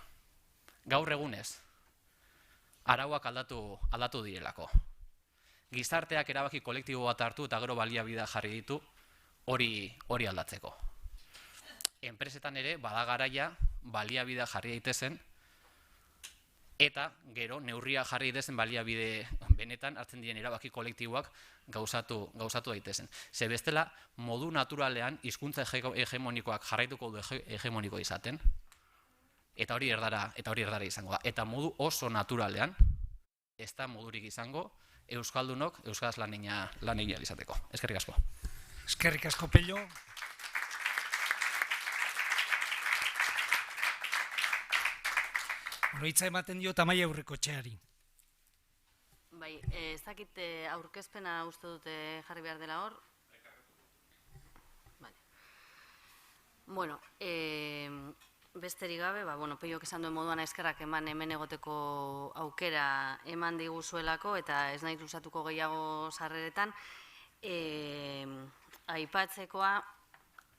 Gaur egunez, arauak aldatu direlako. Gizarteak erabaki kolektibo bat hartu eta gero baliabidea jarri ditu hori aldatzeko. Enpresetan ere, bada garaia, baliabidea jarri daitezen, eta gero neurria jarri dezen baliabide benetan hartzen diren erabaki kolektiboak gauzatu daitezen. Ze bestela, modu naturalean hizkuntza hegemonikoak jarraituko du hegemoniko izaten, eta hori erdara izango da. Eta modu oso naturalean, ez da modurik izango, euskaldunok euskaraz lan egin izateko. Eskerrik asko. Eskerrik asko, Pello. Hitza ematen dio Amaia Aurrekotxeari. Bai, ez dakit aurkezpena uste dute jarri behar dela hor. Bueno, besterik gabe, Peiok esan duen moduan eskerrak eman hemen egoteko aukera eman diguzuelako eta ez nahi luzatuko gehiago sarreretan. Aipatzekoa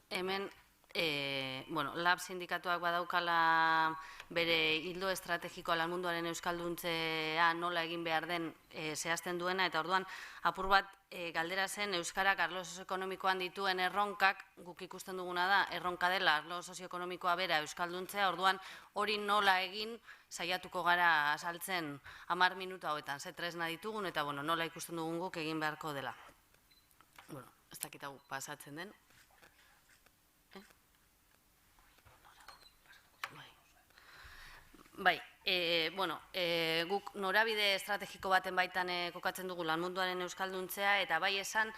hemen Lab sindikatuak badaukala bere hildo estrategikoa lan munduaren euskalduntzea nola egin behar den zehazten duena, eta orduan apur bat galdera zen euskarak arlo sozioekonomikoan dituen erronkak, guk ikusten duguna da, erronka dela arlo sozioekonomikoa bera euskalduntzea, orduan hori nola egin saiatuko gara azaltzen 10 minutu hauetan, ze tresna ditugun, eta nola ikusten dugun guk egin beharko dela. Ez dakit hau pasatzen den. Bai, guk norabide estrategiko baten baitan kokatzen dugu lan munduaren euskalduntzea, eta bai esan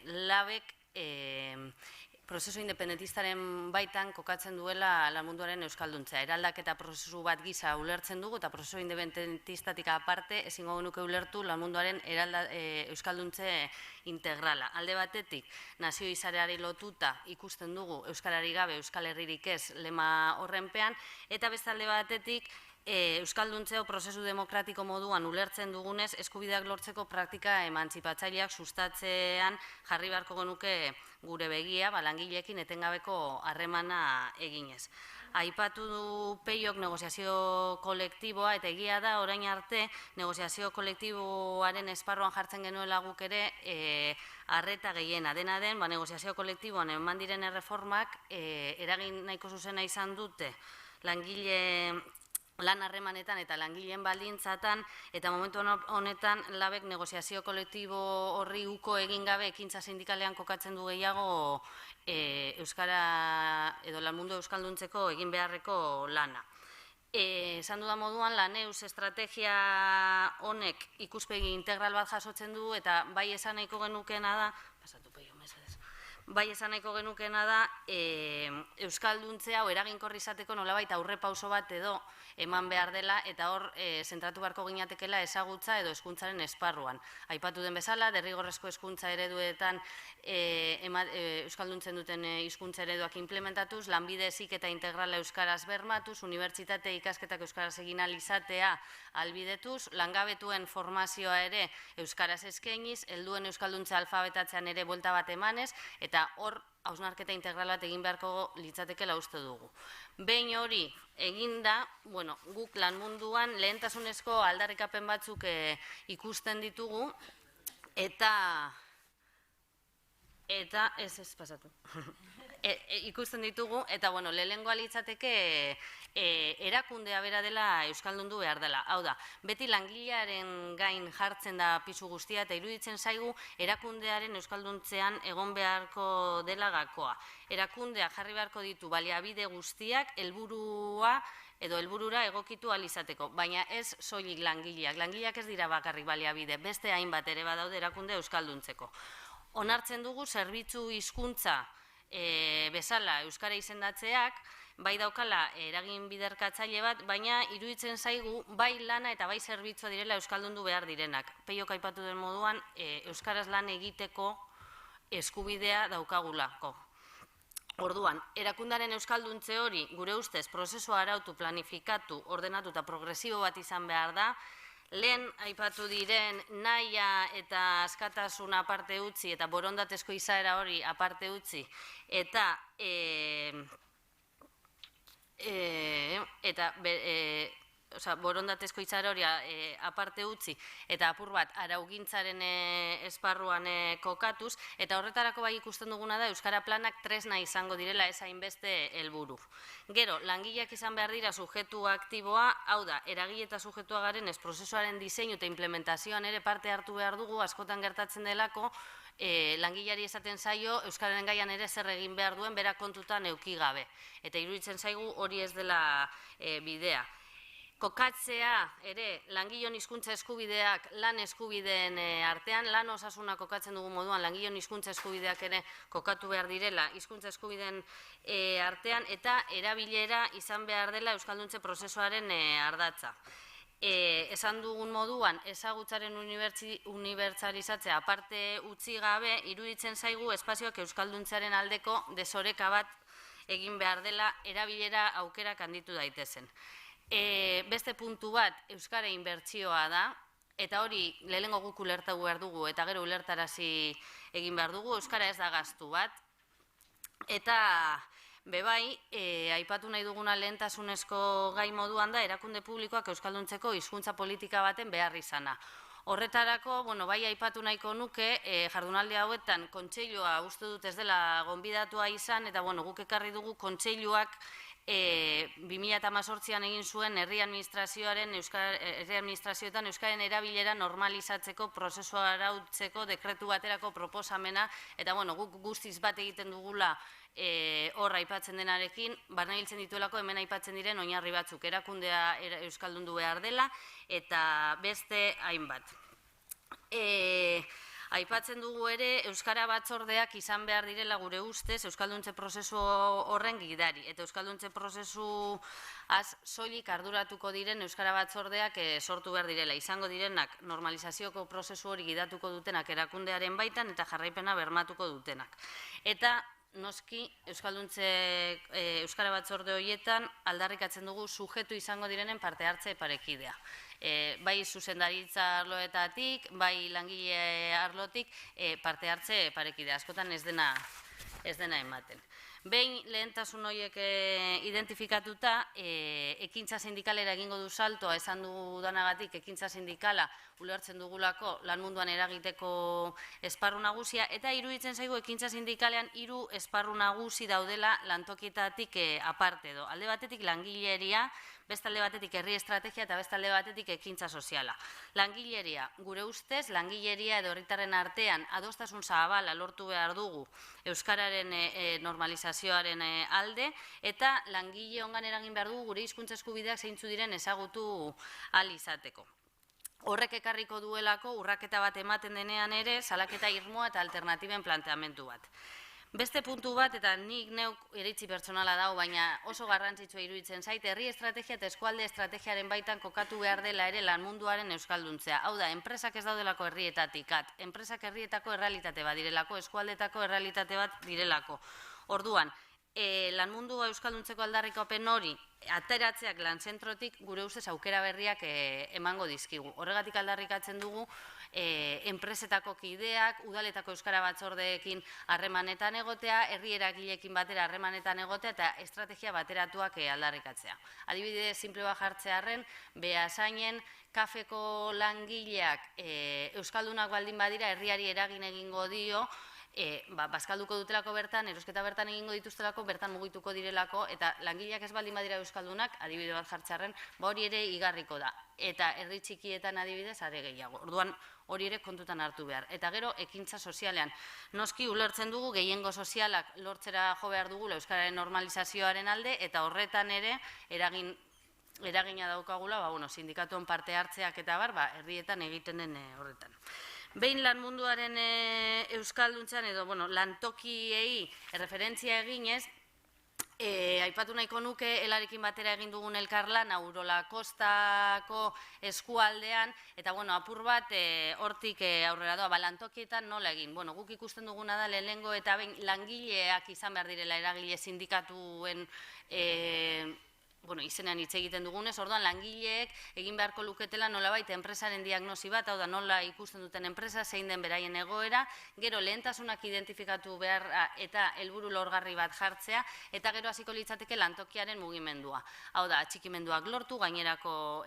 labek prozesu independentistaren baitan kokatzen duela lan munduaren euskalduntzea. Eraldaketa prozesu bat gisa ulertzen dugu, eta prozesu independentistatik aparte ezingo genuke ulertu lan munduaren euskalduntze integrala. Alde batetik, nazio izareari lotuta ikusten dugu euskarari gabe, euskal herririk ez lema horrenpean, eta beste alde batetik, euskalduntzeo prozesu demokratiko moduan ulertzen dugunez, eskubideak lortzeko praktika emantzipatzaileak sustatzean jarri beharko genuke gure begia, langileekin etengabeko harremana eginez. Aipatu du Peiok negoziazio kolektiboa, eta egia da orain arte negoziazio kolektiboaren esparruan jartzen genuela guk ere arreta gehiena. Dena den, negoziazio kolektiboan eman diren erreformak eragin nahiko zuzena izan dute langile lan harremanetan eta langileen baldintzatan, eta momentu honetan labek negoziazio kolektibo horri uko egin gabe ekintza sindikalean kokatzen du gehiago euskara edo lan mundu euskalduntzeko egin beharreko lana. Esan dudan moduan, Laneus estrategia honek ikuspegi integral bat jasotzen du, eta bai esan nahiko genukena da, euskalduntzea o eraginkorri izateko nolabait aurrepauso bat edo eman behar dela, eta hor zentratu beharko ginatekela ezagutza edo hezkuntzaren esparruan. Aipatu den bezala, derrigorrezko hezkuntza ereduetan euskalduntzen duten hizkuntza ereduak implementatuz, lanbide heziketa integrala euskaraz bermatuz, unibertsitate ikasketak euskaraz egin ahal izatea ahalbidetuz, langabetuen formazioa ere euskaraz eskainiz, helduen euskalduntza alfabetatzean ere buelta bat emanez, eta hor hausnarketa integral bat egin beharko litzatekela uste dugu. Behin hori eginda, guk lan munduan lehentasunezko aldarrikapen batzuk ikusten ditugu, eta ikusten ditugu, eta lehenengoa litzateke erakundea bera dela euskaldundu behar dela. Hau da, beti langilearen gain jartzen da pisu guztia, eta iruditzen zaigu erakundearen euskalduntzean egon beharko dela gakoa. Erakundea jarri beharko ditu baliabide guztiak helburua edo helburura egokitu ahal izateko, baina ez soilik langileak. Langileak ez dira bakarrik baliabide, beste hainbat ere badaude erakunde euskalduntzeko. Onartzen dugu zerbitzu hizkuntza bezala euskara izendatzeak, bai daukala eragin biderkatzaile bat, baina iruditzen zaigu bai lana eta bai zerbitzua direla euskaldundu behar direnak. Peiok aipatu den moduan, euskaraz lan egiteko eskubidea daukagulako. Orduan, erakundaren euskalduntze hori gure ustez prozesua arautu, planifikatu, ordenatu eta progresibo bat izan behar da. Lehen aipatu diren nahia eta askatasuna aparte utzi eta borondatezko izaera hori aparte utzi, eta borondatezko itxaroria aparte utzi, eta apur bat araugintzaren esparruan kokatuz, eta horretarako bai ikusten duguna da Euskara Planak tresna izango direla ez hainbeste helburu. Gero, langileak izan behar dira sujetu aktiboa, hau da, eragile eta sujetua garen ez prozesuaren diseinu eta implementazioan ere parte hartu behar dugu, askotan gertatzen delako, langileari esaten zaio, Euskararen gaian ere zer egin behar duen, bera kontutan eduki gabe. Eta iruditzen zaigu hori ez dela bidea. Kokatzea ere langileon hizkuntza eskubideak lan eskubideen artean, lan osasuna kokatzen dugu moduan langileon hizkuntza eskubideak ere kokatu behar direla hizkuntza eskubideen artean, eta erabilera izan behar dela euskalduntze prozesuaren ardatza. Esan dugun moduan, ezagutzaren unibertsalizatzea aparte utzi gabe, iruditzen zaigu espazioak euskalduntzaren aldeko desoreka bat egin behar dela erabilera aukerak handitu daitezen. Beste puntu bat, euskara inbertsioa da, eta hori lehenengo guk ulertu behar dugu, eta gero ulertarazi egin behar dugu, euskara ez da gastu bat, eta bebai, aipatu nahi duguna lehentasunezko gai moduan da, erakunde publikoak euskalduntzeko hizkuntza politika baten behar izana. Horretarako, bai aipatu nahiko nuke, jardunaldi hauetan kontseilua uste dut ez dela gonbidatua izan, eta guk ekarri dugu kontseiluak 2018an egin zuen herri administrazioetan Euskararen erabilera normalizatzeko prozesua arautzeko dekretu baterako proposamena, eta guk guztiz bat egiten dugula hor aipatzen denarekin, barna hiltzen dituelako hemen aipatzen diren oinarri batzuk, erakundea euskaldundu behar dela, eta beste hainbat. Aipatzen dugu ere, Euskara batzordeak izan behar direla gure ustez Euskalduntze prozesu horren gidari. Eta Euskalduntze prozesu soilik arduratuko diren Euskara batzordeak sortu behar direla. Izango direnak normalizazioko prozesu hori gidatuko dutenak erakundearen baitan eta jarraipena bermatuko dutenak. Eta noski Euskara batzorde horietan aldarrikatzen dugu sujetu izango direnen parte hartze parekidea. Bai zuzendaritza arloetatik, bai langile arlotik parte hartze parekidea. Askotan ez dena ematen. Behin lehentasun horiek identifikatuta, ekintza sindikalera egingo du saltoa, esan dudanagatik ekintza sindikala ulertzen dugulako lan munduan eragiteko esparru nagusia, eta iruditzen zaigu ekintza sindikalean 3 esparru nagusi daudela lantokietatik aparte edo. Alde batetik langileria, beste alde batetik herri estrategia eta beste alde batetik ekintza soziala. Langileria, gure ustez, langileria edo herritarren artean adostasun zabala lortu behar dugu Euskararen normalizazioaren alde, eta langile ongan eragin behar dugu gure hizkuntza eskubideak zeintzu diren ezagutu ahal izateko. Horrek ekarriko duelako urraketa bat ematen denean ere, salaketa irmoa eta alternatiben planteamendu bat. Beste puntu bat, eta nik neuk iritzi pertsonala dau, baina oso garrantzitsua iruditzen zait, herri estrategia eta eskualde estrategiaren baitan kokatu behar dela ere lan munduaren euskalduntzea. Hau da, enpresak ez daudelako herrietatik, enpresak herrietako errealitate bat direlako, eskualdetako errealitate bat direlako. Orduan, lan mundua euskalduntzeko aldarrikapen hori ateratzeak lan zentrotik gure ustez aukera berriak emango dizkigu. Horregatik aldarrikatzen dugu enpresetako kideak, udaletako euskara batzordeekin harremanetan egotea, herri eragileekin batera harremanetan egotea eta estrategia bateratuak aldarrikatzea. Adibide simple bat jartzearren, Beasainen kafeko langileak euskaldunak baldin badira herriari eragin egingo dio, bazkalduko dutelako bertan, erosketa bertan egingo dituztelako, bertan mugituko direlako, eta langileak ez baldin badira euskaldunak, adibide bat jartzearren, hori ere igarriko da. Eta herri txikietan adibidez are gehiago. Orduan hori ere kontutan hartu behar. Eta gero, ekintza sozialean. Noski ulertzen dugu, gehiengo sozialak lortzera jo behar dugu euskararen normalizazioaren alde, eta horretan ere eragina daukagula, sindikatuen parte hartzeak eta herrietan egiten den horretan. Behin lan munduaren euskalduntzan edo lantokiei referentzia eginez, aipatu nahiko nuke helarekin batera egin dugun elkarlana Urola Kostako eskualdean, eta apur bat hortik aurrera doa, lantokietan nola egin. Guk ikusten duguna da lehenengo eta behin langileak izan behar direla eragile sindikatuen izenean hitz egiten dugunez, orduan langileek egin beharko luketela nolabait enpresaren diagnosi bat, hau da nola ikusten duten enpresa, zein den beraien egoera, gero lehentasunak identifikatu behar eta helburu lorgarri bat jartzea, eta gero hasiko litzateke lantokiaren mugimendua. Hau da, atxikimenduak lortu, gainerako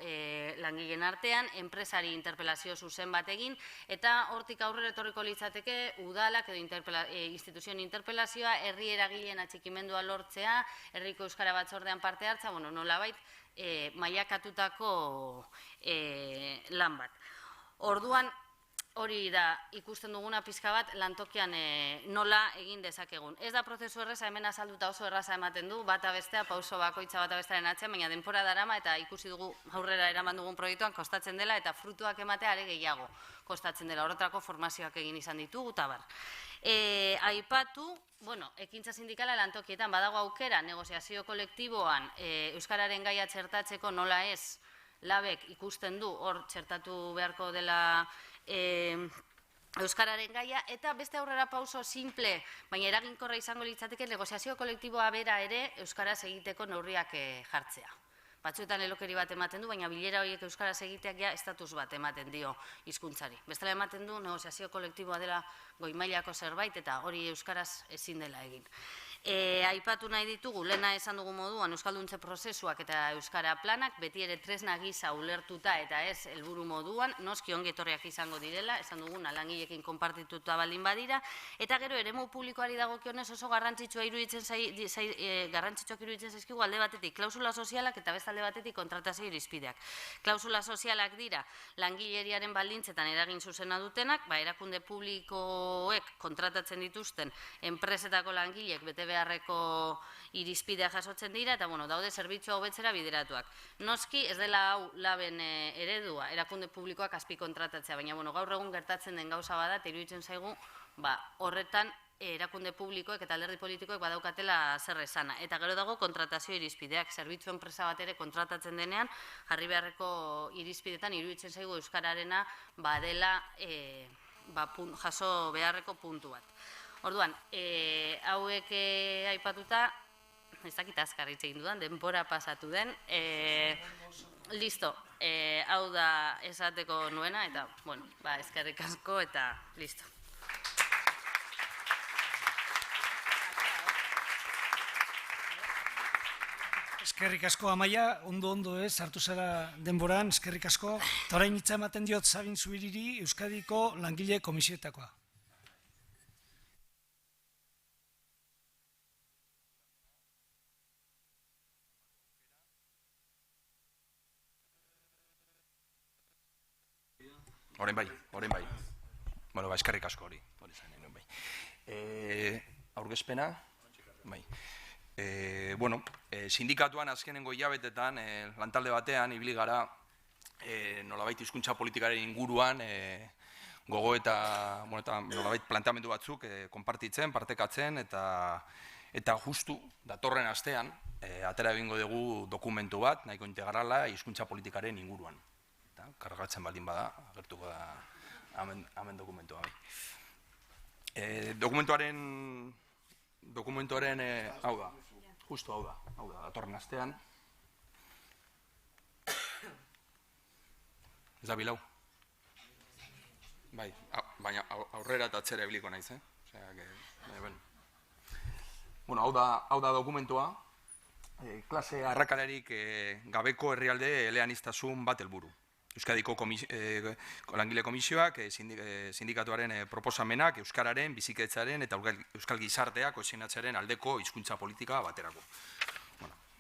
langileen artean, enpresari interpelazio zuzen bat egin, eta hortik aurrera etorriko litzateke udalak edo instituzioen interpelazioa, herri eragileen atxikimendua lortzea, herriko euskara batzordean parte hartza, nolabait mailakatutako lan bat. Orduan, hori da ikusten duguna pizka bat lantokian nola egin dezakegun. Ez da prozesu erraza, hemen azalduta oso erraza ematen du, bata bestea, pauso bakoitza bata bestearen atzean, baina denpora darama eta ikusi dugu aurrera eraman dugun proiektuan kostatzen dela eta frutuak ematea are gehiago kostatzen dela. Horretarako formazioak egin izan ditugu, eta bar. Aipatu, ekintza sindikala lantokietan badago aukera, negoziazio kolektiboan euskararen gaia txertatzeko nola ez labek ikusten du, hor txertatu beharko dela euskararen gaia, eta beste aurrera pauso simple, baina eraginkorra izango litzateke negoziazio kolektiboa bera ere euskaraz egiteko neurriak jartzea. Batzuetan elokeri bat ematen du, baina bilera horiek euskaraz egiteak ja estatus bat ematen dio hizkuntzari. Bestela ematen du negoziazio kolektiboa dela goi mailako zerbait eta hori euskaraz ezin dela egin. Aipatu nahi ditugu, lehena esan dugu moduan euskalduntze prozesuak eta euskara planak, beti ere tresna gisa ulertuta eta ez helburu moduan, noski ongi etorriak izango direla, esan dugun langileekin konpartituta baldin badira, eta gero eremu publikoari dagokionez oso garrantzitsuak iruditzen zaizkigu alde batetik klausula sozialak eta beste alde batetik kontratazio irizpideak. Klausula sozialak dira langileriaren baldintzetan eragin zuzena dutenak, erakunde publikoek kontratatzen dituzten enpresetako langileek bete beharreko irizpidea jasotzen dira, eta daude zerbitzua hobetzera bideratuak. Noski ez dela hau laben eredua, erakunde publikoak azpikontratatzea, baina gaur egun gertatzen den gauza bada, eta iruditzen zaigu, horretan erakunde publikoek eta alderdi politikoek badaukatela zer esana. Eta gero dago kontratazio irizpideak, zerbitzu enpresa bat ere kontratatzen denean, jarri beharreko irizpidetan iruditzen zaigu euskararena badela jaso beharreko puntu bat. Orduan, hauek aipatuta, ez dakit azkar hitz egin dudan, denbora pasatu den, listo, hau da esateko nuena, eta, eskerrik asko, eta listo. Eskerrik asko, Amaia, ondo ez, hartu zara denboran, eskerrik asko, eta orain hitza ematen diot Sabin Zubiriri, Euskadiko Langile Komisioetakoa. Horen bai. Eskerrik asko hori zainen, bai. Aurkezpena, bai. Sindikatuan azkenengo hilabetetan, lantalde batean, ibili gara, nolabait hizkuntza politikaren inguruan, gogo eta nolabait planteamendu batzuk konpartitzen, partekatzen, eta justu, datorren astean, atera egingo dugu dokumentu bat, nahiko integrala, hizkuntza politikaren inguruan. Kargatzen baldin bada, agertuko da hemen dokumentua. Dokumentuaren, hau da, justu hau da, datorren astean. Ez da bilau? Bai, baina aurrera eta atzera ebiliko naiz, Hau da dokumentua, klase arrakalarik gabeko herrialde eleaniztasun bat helburu. Euskadiko Langile Komisioak, sindikatuaren proposamenak, euskararen, bizikidetzaren eta euskal gizarteak kohesionatzearen aldeko hizkuntza politika baterako.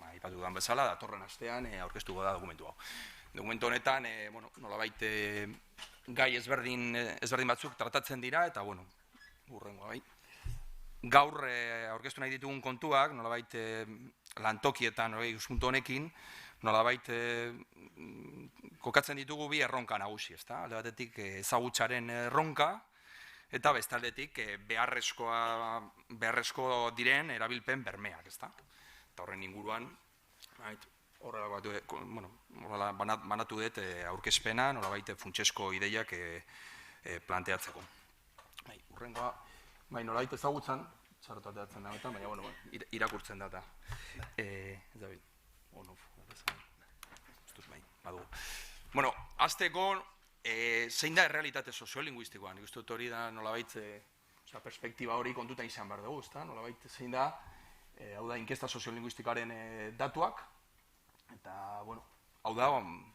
Aipatu dudan bezala, datorren astean aurkeztuko da dokumentu hau. Dokumentu honetan, nolabait gai ezberdin batzuk tratatzen dira, eta hurrengoa bai. Gaur aurkeztu nahi ditugun kontuak, nolabait lantokietan ikuspuntu honekin, nolabait kokatzen ditugu bi erronka nagusi, ezta? Alde batetik ezagutzaren erronka, eta bestaldetik beharrezko diren erabilpen bermeak, ezta? Eta horren inguruan, horrela banatu dut aurkezpena, nolabait funtsezko ideiak planteatzeko. Hurrengoa, nolabait ezagutzen, txarotateatzen da, baina irakurtzen data. Bueno, azteko, zein da errealitate soziolinguistikoa? Nik uste dut hori da nolabait, perspektiba hori kontuta izan behar dugu, nolabait zein da, hau da, inkesta soziolinguistikoaren datuak, eta, bueno, hau da,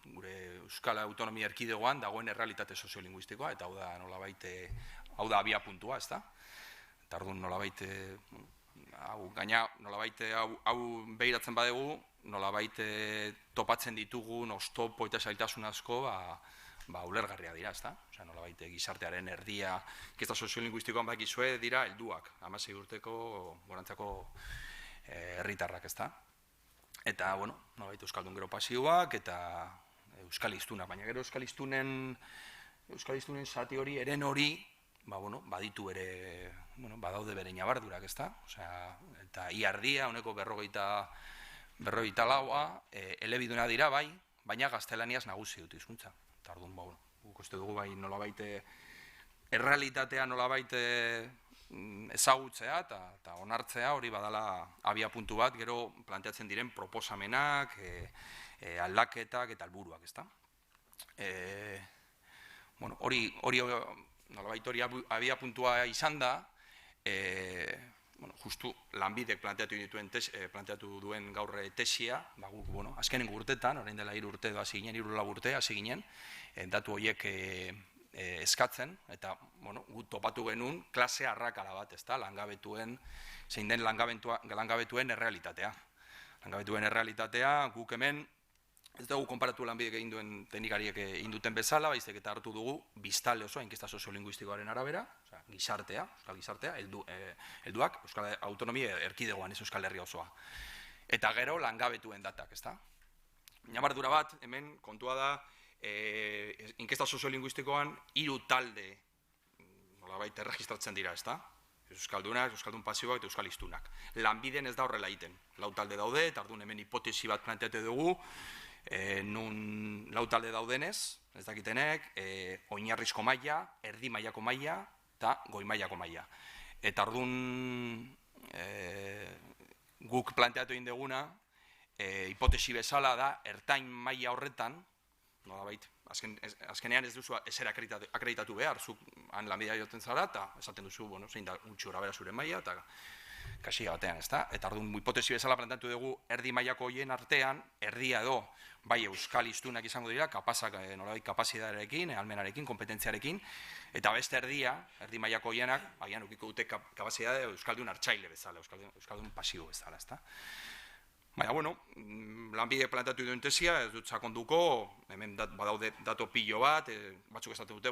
gure Euskal Autonomia Erkidegoan dagoen errealitate soziolinguistikoa, eta hau da, nolabait, hau da abia puntua, ez da? Eta orduan nolabait, gaina, nolabait, hau behiratzen badegu, nolabait topatzen ditugun oztopo eta zailtasun asko, ulergarria dira, ez da? Osea, nolabait gizartearen erdia, inkesta soziolinguistikoan bakizue dira helduak, 16 urteko gorantzako herritarrak, ez da? Eta, bueno, nolabait euskaldun gero pasioak eta euskal hiztunak, baina gero euskal hiztunen zati hori, eren hori, baditu ere, badaude bere ñabardurak, ez da? Osea, eta iardia, honeko 54 elebiduna dira, bai, baina gaztelaniaz nagusi dut hizkuntza. Eta orduan, guk uste dugu bai nolabait errealitatea nolabait ezagutzea eta onartzea hori badala abia puntu bat, gero planteatzen diren proposamenak, aldaketak eta helburuak, ez da? Hori nolabait hori abia puntua izan da, justu lanbidek planteatu duen gaur tesia, guk, azkenengo urtetan, orain dela 3 urte edo hasi ginen, 3 urte hasi ginen, datu horiek eskatzen, eta gut topatu genuen klase arrakala bat, ez da, langabetuen, zein den langabetuen errealitatea. Langabetuen errealitatea, guk hemen, ez dugu konparatu lanbidek egin duen teknikariek egin duten bezala, baizik eta hartu dugu biztanle osoa, inkesta soziolinguistikoaren arabera, gizartea, euskal gizartea, helduak, Euskal Autonomia Erkidegoan, ez Euskal Herria osoa. Eta gero langabetuen datak, ez da? Ñabardura bat, hemen, kontua da, inkesta soziolinguistikoan 3 talde, nolabait, erregistratzen dira, ez da? Euskaldunak, euskaldun pasioak eta euskal hiztunak. Lanbiden ez da horrela egiten. 4 talde daude, eta orduan hemen hipotesi bat planteatu dugu, nun 4 talde daudenez, ez dakitenek, oinarrizko maila, erdi mailako maila eta goi mailako maila. Eta orduan guk planteatu egin duguna, hipotesi bezala da, ertain maila horretan, nolabait, azkenean ez duzu ezer akreditatu behar, zuk han lanbidea joten zara, eta esaten duzu, zein da gutxi gora bera zure maila, eta kasia batean, ez da? Eta orduan, hipotesi bezala planteatu dugu, erdi mailako horien artean, erdia edo, bai euskal hiztunak izango dira, nolabait kapazitatearekin, ahalmenarekin, kompetentziarekin, eta beste erdia, erdi mailako horienak, agian ukiko dute kapazitatea euskaldun hartzaile bezala, euskaldun pasibo bezala, ez da? Baina, lanbide planteatu duen tesia, ez dut sakonduko, hemen badaude dato pilo bat, batzuk esate dute,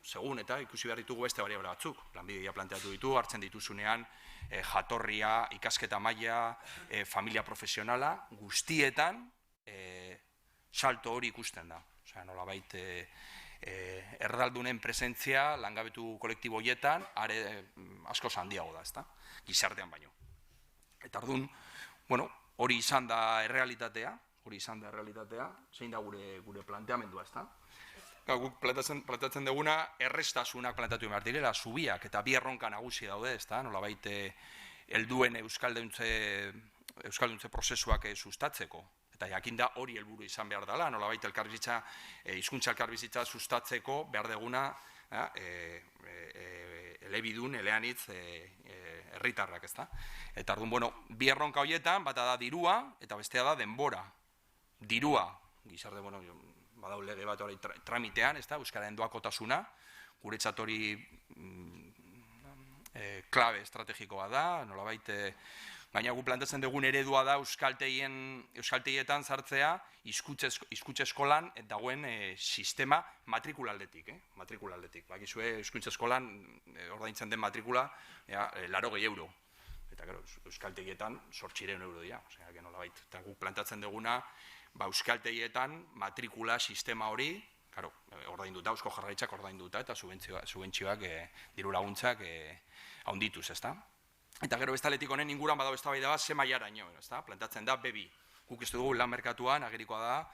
segun eta ikusi behar ditugu beste variable batzuk. Lanbidea planteatu ditu, hartzen dituzunean, jatorria, ikasketa maila, familia profesionala, guztietan, salto hori ikusten da. Osea, nolabait, erdaldunen presentzia, langabetu kolektibo horietan, askoz handiago da, ezta? Gizartean baino. Eta orduan, hori izan da errealitatea, zein da gure planteamendua, ezta? Guk planteatzen duguna, errestasunak planteatu behar direla, zubiak eta bi erronka nagusi daude, ezta? Nolabait, helduen euskalduntze prozesuak sustatzeko. Eta jakin da hori helburu izan behar dela, nolabait hizkuntza elkarbizitza sustatzeko behar duguna elebidun, eleanitz, herritarrak, ezta? Eta orduan, bi erronka horietan, bata da dirua, eta bestea da denbora. Dirua, gizarte, badau lege bat hori tramitean, ezta? Euskararen doakotasuna, guretzat hori klabe estrategikoa da, nolabait, baina gu planteatzen dugun eredua da euskaltegietan sartzea hizkuntza eskolan dagoen sistema matrikulaldetik. Bakizue hizkuntza eskolan ordaintzen den matrikula 80 euro. Eta euskaltegietan 800 euro dira. Eta guk planteatzen duguna euskaltegietan matrikula sistema hori, ordainduta, Eusko Jaurlaritzak ordainduta eta subentzioak, diru laguntzak handituz, ezta? Eta gero bestaletik honen inguruan badago eztabaida bat ze mailaraino, ezta? Planteatzen da B2. Guk ez dugu lan merkatuan agerikoa da,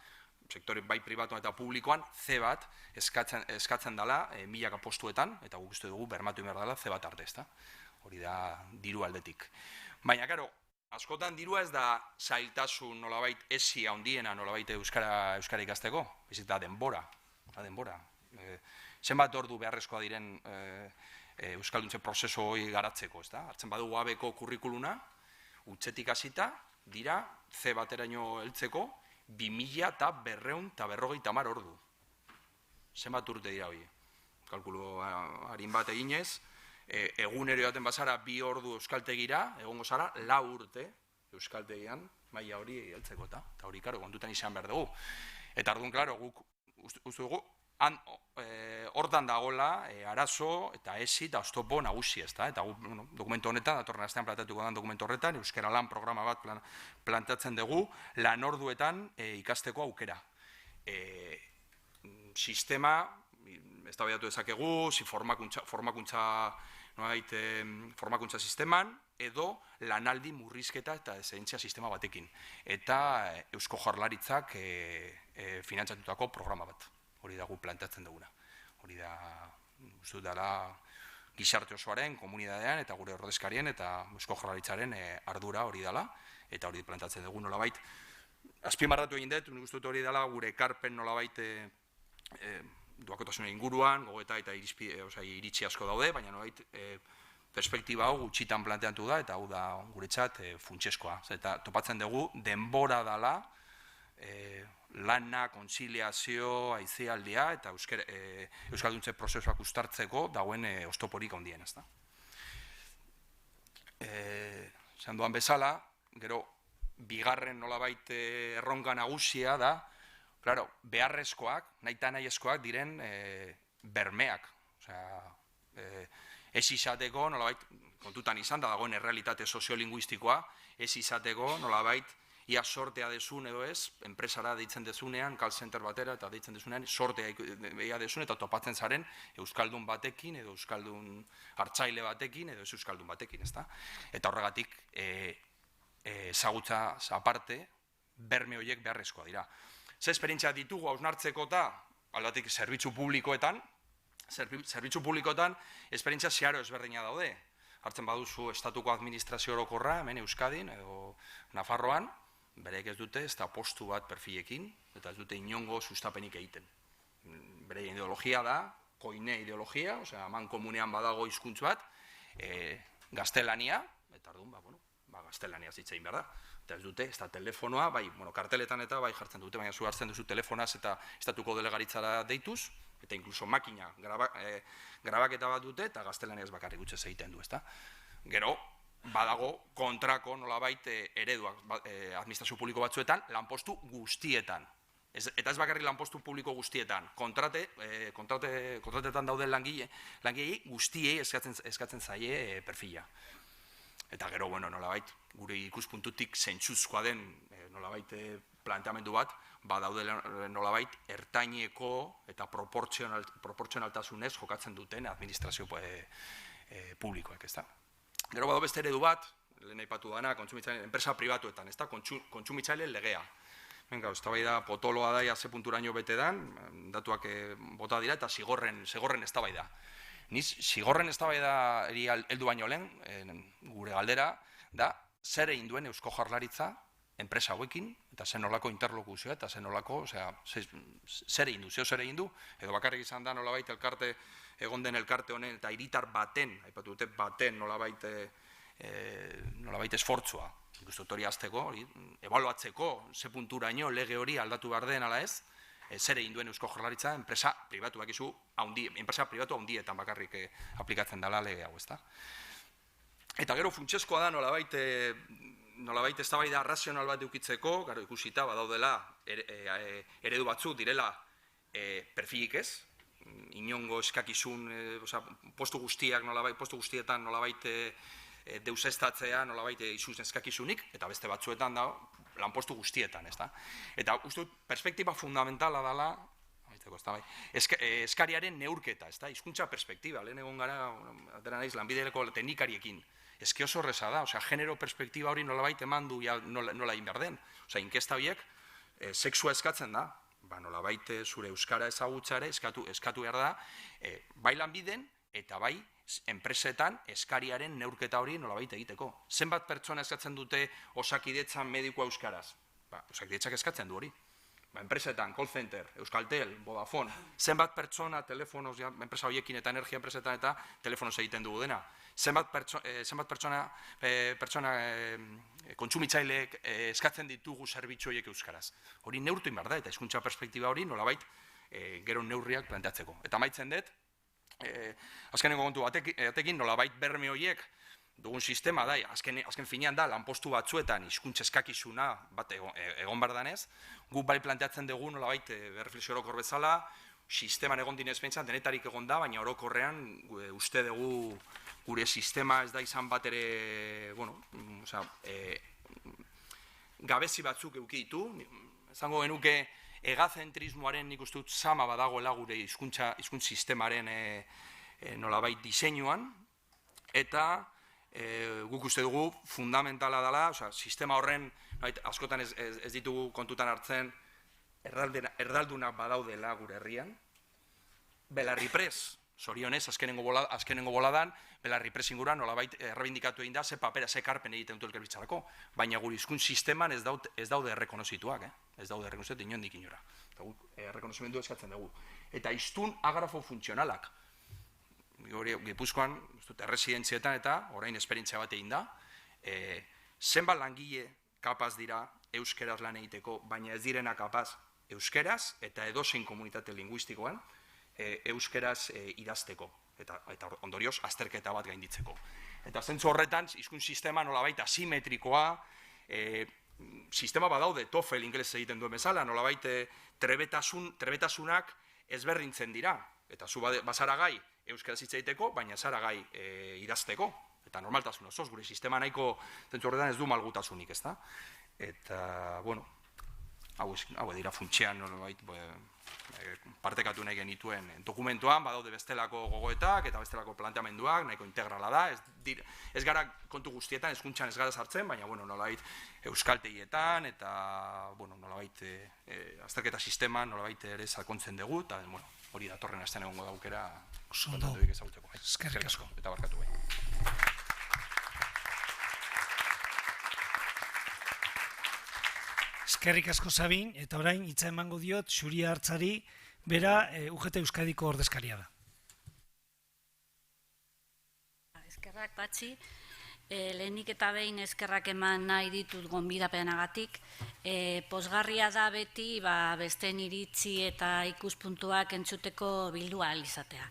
sektore bai pribatuan eta publikoan C bat eskatzen dela 1000 postuetan, eta guk ez dugu bermatu behar dela C bat arte, ezta? Hori da diru aldetik. Baina, askotan dirua ez da zailtasun nolabait esi handiena nolabait euskara ikasteko, bizik da denbora. Zenbat ordu beharrezkoa diren euskalduntze prozesu hori garatzeko, ez da? Hartzen badugu abeko kurrikuluna, utzetik hasita, dira, C bateraino heltzeko, 2250 ordu. Zenbat urte dira hori? Kalkulu harin bat eginez, egunero jaten bazara 2 ordu euskaltegira, egongo zara 4 urte euskaltegian, maila hori heltzeko eta hori karo, kontutan izan behar dugu. Eta orduan, klaro, guk uste dugu, hortan dagoela arazo eta esi eta oztopo nagusi, ez da? Eta dokumentu honetan, datorren astean planteatuko den dokumentu horretan, euskara lan programa bat planteatzen dugu, lan orduetan ikasteko aukera. Sistema, eztabaidatu dezakegu, formakuntza sisteman, edo lanaldi murrizketa eta desentzia sistema batekin. Eta Eusko Jaurlaritzak finantzatutako programa bat. Hori da gu planteatzen duguna. Hori da, uste dara, gizarte osoaren, komunidadean eta gure ordezkarien eta Eusko Jaurlaritzaren ardura hori dela, eta hori planteatzen dugu nolabait. Azpimarratu egin dut, uste dut hori dela gure ekarpen nolabait doakotasuna inguruan, gogeta eta iritsi asko daude, baina nolabait perspektiba hau gutxitan planteatu da, eta hau da guretzat funtseskoa. Eta topatzen dugu, denbora dela, lana, kontziliazio, aizealdia eta euskalduntze prozesuak uztartzeko dagoen oztoporik handien, ez da. Esan duan bezala, gero, bigarren nolabait erronka nagusia da, claro, beharrezkoak, nahiezkoak diren bermeak. Ez izateko, nolabait, kontutan izan da dagoen errealitate soziolinguistikoa, ez izateko, nolabait, ia sortea dezun edo ez, enpresara deitzen dezunean, call center batera eta deitzen dezunean, sortea egia dezun eta topatzen zaren euskaldun batekin edo euskaldun hartzaile batekin edo ez euskaldun batekin, ezta? Eta horregatik, ezagutza aparte, berme horiek beharrezkoa dira. Ze esperientzia ditugu hausnartzeko eta, aldatik, zerbitzu publikoetan, esperientzia zeharo ezberdina daude. Hartzen baduzu estatuko administrazio orokorra, hemen Euskadin edo Nafarroan, bereek ez dute, ez da postu bat perfilekin, eta ez dute inongo sustapenik egiten. Bere ideologia da, koine ideologia, osea, man komunean badago hizkuntz bat, gaztelania, eta orduan, gaztelania zitzein behar da. Eta ez dute, ez da telefonoa, bai, karteletan eta bai jartzen dute, baina zu hartzen duzu telefonaz eta estatuko delegaritzara deituz, eta inkluso makina grabaketa bat dute, eta gaztelaniaz bakarrik gutxez egiten du, ezta? Gero, badago kontrako nolabait ereduak administrazio publiko batzuetan, lanpostu guztietan. Eta ez bakarrik lanpostu publiko guztietan, kontratetan dauden langileei guztiei eskatzen zaie perfila. Eta gero, nolabait, gure ikuspuntutik zentzuzkoa den nolabait planteamendu bat, badaude nolabait ertaineko eta proportzionaltasunez jokatzen duten administrazio publikoek, ezta? Gero badago beste eredu bat, lehen aipatu dana, enpresa pribatuetan, ezta? Kontsumitzaileen legea. Venga, eztabaida potoloa da, ze punturaino bete dan, datuak bota dira, eta zigorren eztabaida. Niz, zigorren eztabaida heldu baino lehen, gure galdera, da, zer egin duen Eusko Jaurlaritza enpresa hauekin, eta zer nolako interlokuzioa, eta zer nolako, zer egin du, zer egin du, edo bakarrik izan da nolabait elkarte, egon den elkarte honen, eta hiritar baten, aipatu dute baten nolabait esfortzua, ikustu hori azteko, ebaluatzeko, ze punturaino lege hori aldatu behar den ala ez, zer egin duen Eusko Jaurlaritza enpresa pribatu bakizu, enpresa pribatu handietan bakarrik aplikatzen dela lege hau, ezta? Eta gero funtsezkoa da nolabait eztabaida razional bat edukitzeko, gero ikusita badaudela eredu batzuk direla perfilik ez, inongo eskakizun, postu guztietan nolabait deusestatzea, nolabait izuz eskakizunik, eta beste batzuetan da lanpostu guztietan, ezta? Eta uste dut, perspektiba fundamentala dela, eskariaren neurketa, ezta? Hizkuntza perspektiba, lehen egon gara, atera naiz, lanbideko teknikariekin. Eski oso horreza da, genero perspektiba hori nolabait eman du nola egin behar den. Inkesta horiek, sexua eskatzen da, nolabait zure euskara ezagutzare eskatu behar da, bai lanbiden eta bai enpresetan eskariaren neurketa hori nolabait egiteko. Zenbat pertsona eskatzen dute Osakidetzan medikua euskaraz? Osakidetzak eskatzen du hori. Enpresetan, call center, Euskaltel, Vodafone, zenbat pertsona telefonoz, enpresa horiekin eta energia enpresetan eta telefonoz egiten dugu dena. Zenbat pertsona kontsumitzaileek eskatzen ditugu zerbitzu horiek euskaraz. Hori neurtu inbar da, eta hizkuntza perspektiba hori nolabait gero neurriak planteatzeko. Eta amaitzen dut, azkenengo kontu batekin nolabait berme horiek dugun sistema da, azken finean da, lanpostu batzuetan hizkuntza eskakizuna bat egon behar danez, guk bai planteatzen dugu nolabait berreflexio orokor bezala, sisteman egon dinez pentsan, denetarik egon da, baina orokorrean uste dugu gure sistema ez da izan bat ere, gabezi batzuk eduki ditu, izango genuke egazentrismoaren nik uste dut sama badagoela gure hizkuntza sistemaren nolabait diseinuan, eta guk uste dugu fundamentala dela, sistema horren askotan ez ditugu kontutan hartzen erdaldunak badaudela gure herrian. Belarri pres, zorionez, azkenengo boladan, belarri pres inguruan nolabait errebindikatu egin da, ze papera, ze karpen egiten dut elkarbitzarako, baina gure hizkuntz sisteman ez daude errekonozituak, ez daude errekonozituak inondik inora. Errekonozimendu eskatzen dugu. Eta hiztun agrafo funtzionalak. Gipuzkoan, erresidentzietan eta orain esperientzia bat egin da, zenbat langile kapaz dira euskeraz lan egiteko, baina ez direna kapaz euskeraz eta edozein komunitate linguistikoan euskeraz idazteko, eta ondorioz azterketa bat gainditzeko. Eta zentzu horretan, hizkuntz sistema nolabait asimetrikoa, sistema badaude TOEFL ingeles egiten duen bezala, nolabait trebetasunak ezberdintzen dira, eta zu bazara gai euskaraz hitz egiteko, baina zara gai idazteko, eta normaltasun osoz, gure sistema nahiko zentzu horretan ez du malgutasunik, ezta? Eta, hau dira funtsean, partekatu nahi genituen dokumentuan, badaude bestelako gogoetak eta bestelako planteamenduak, nahiko integrala da, ez gara kontu guztietan, hezkuntzan ez gara sartzen, baina nolabait euskaltegietan eta nolabait azterketa sisteman nolabait ere sakontzen dugu, eta hori datorren astean egongo da aukera kontatuik ezagutzeko. Eskerrik asko, eta barkatu bai. Eskerrik asko Sabin, eta orain hitza emango diot Xuria Hartzari, bera UGT Euskadiko ordezkaria da. Eskerrak Patxi, lehenik eta behin eskerrak eman nahi ditut gonbidapenagatik. Pozgarria da beti besteen iritzi eta ikuspuntuak entzuteko bildua izatea.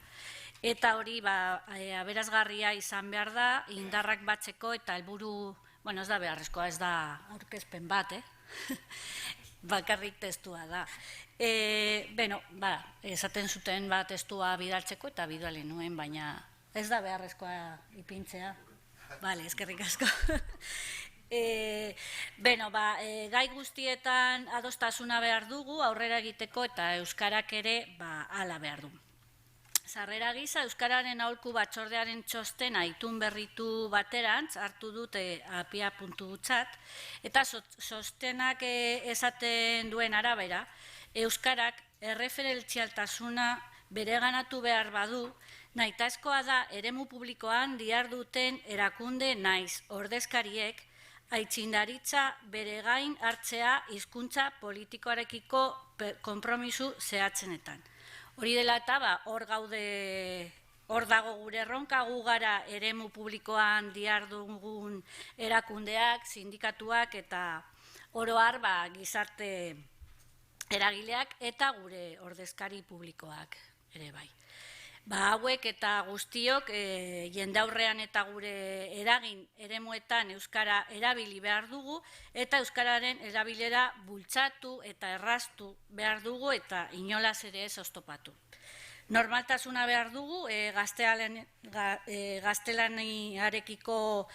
Eta hori aberazgarria izan behar da, indarrak batzeko eta helburu, ez da beharrezkoa, ez da aurkezpen bat, bakarrik testua da. Esaten zuten testua bidaltzeko eta bidali nuen, baina ez da beharrezkoa ipintzea. Bale, eskerrik asko. Gai guztietan adostasuna behar dugu, aurrera egiteko eta euskarak ere hala behar du. Sarrera gisa, Euskararen aholku batzordearen txostena itun berritu baterantz hartu dute apia puntutzat, eta sostenak esaten duen arabera, Euskarak erreferentzialtasuna bereganatu behar badu, nahitaezkoa da eremu publikoan diharduten erakunde naiz ordezkariek aitzindaritza bere gain hartzea hizkuntza politikoarekiko konpromisu zehatzenetan. Hori dela eta hor dago gure erronka, gu gara eremu publikoan dihardugun erakundeak, sindikatuak eta oro har gizarte eragileak eta gure ordezkari publikoak ere bai. Hauek eta guztiok jendaurrean eta gure eragin eremuetan euskara erabili behar dugu eta euskararen erabilera bultzatu eta erraztu behar dugu eta inolaz ere ez oztopatu. Normaltasuna behar dugu gaztelaniarekiko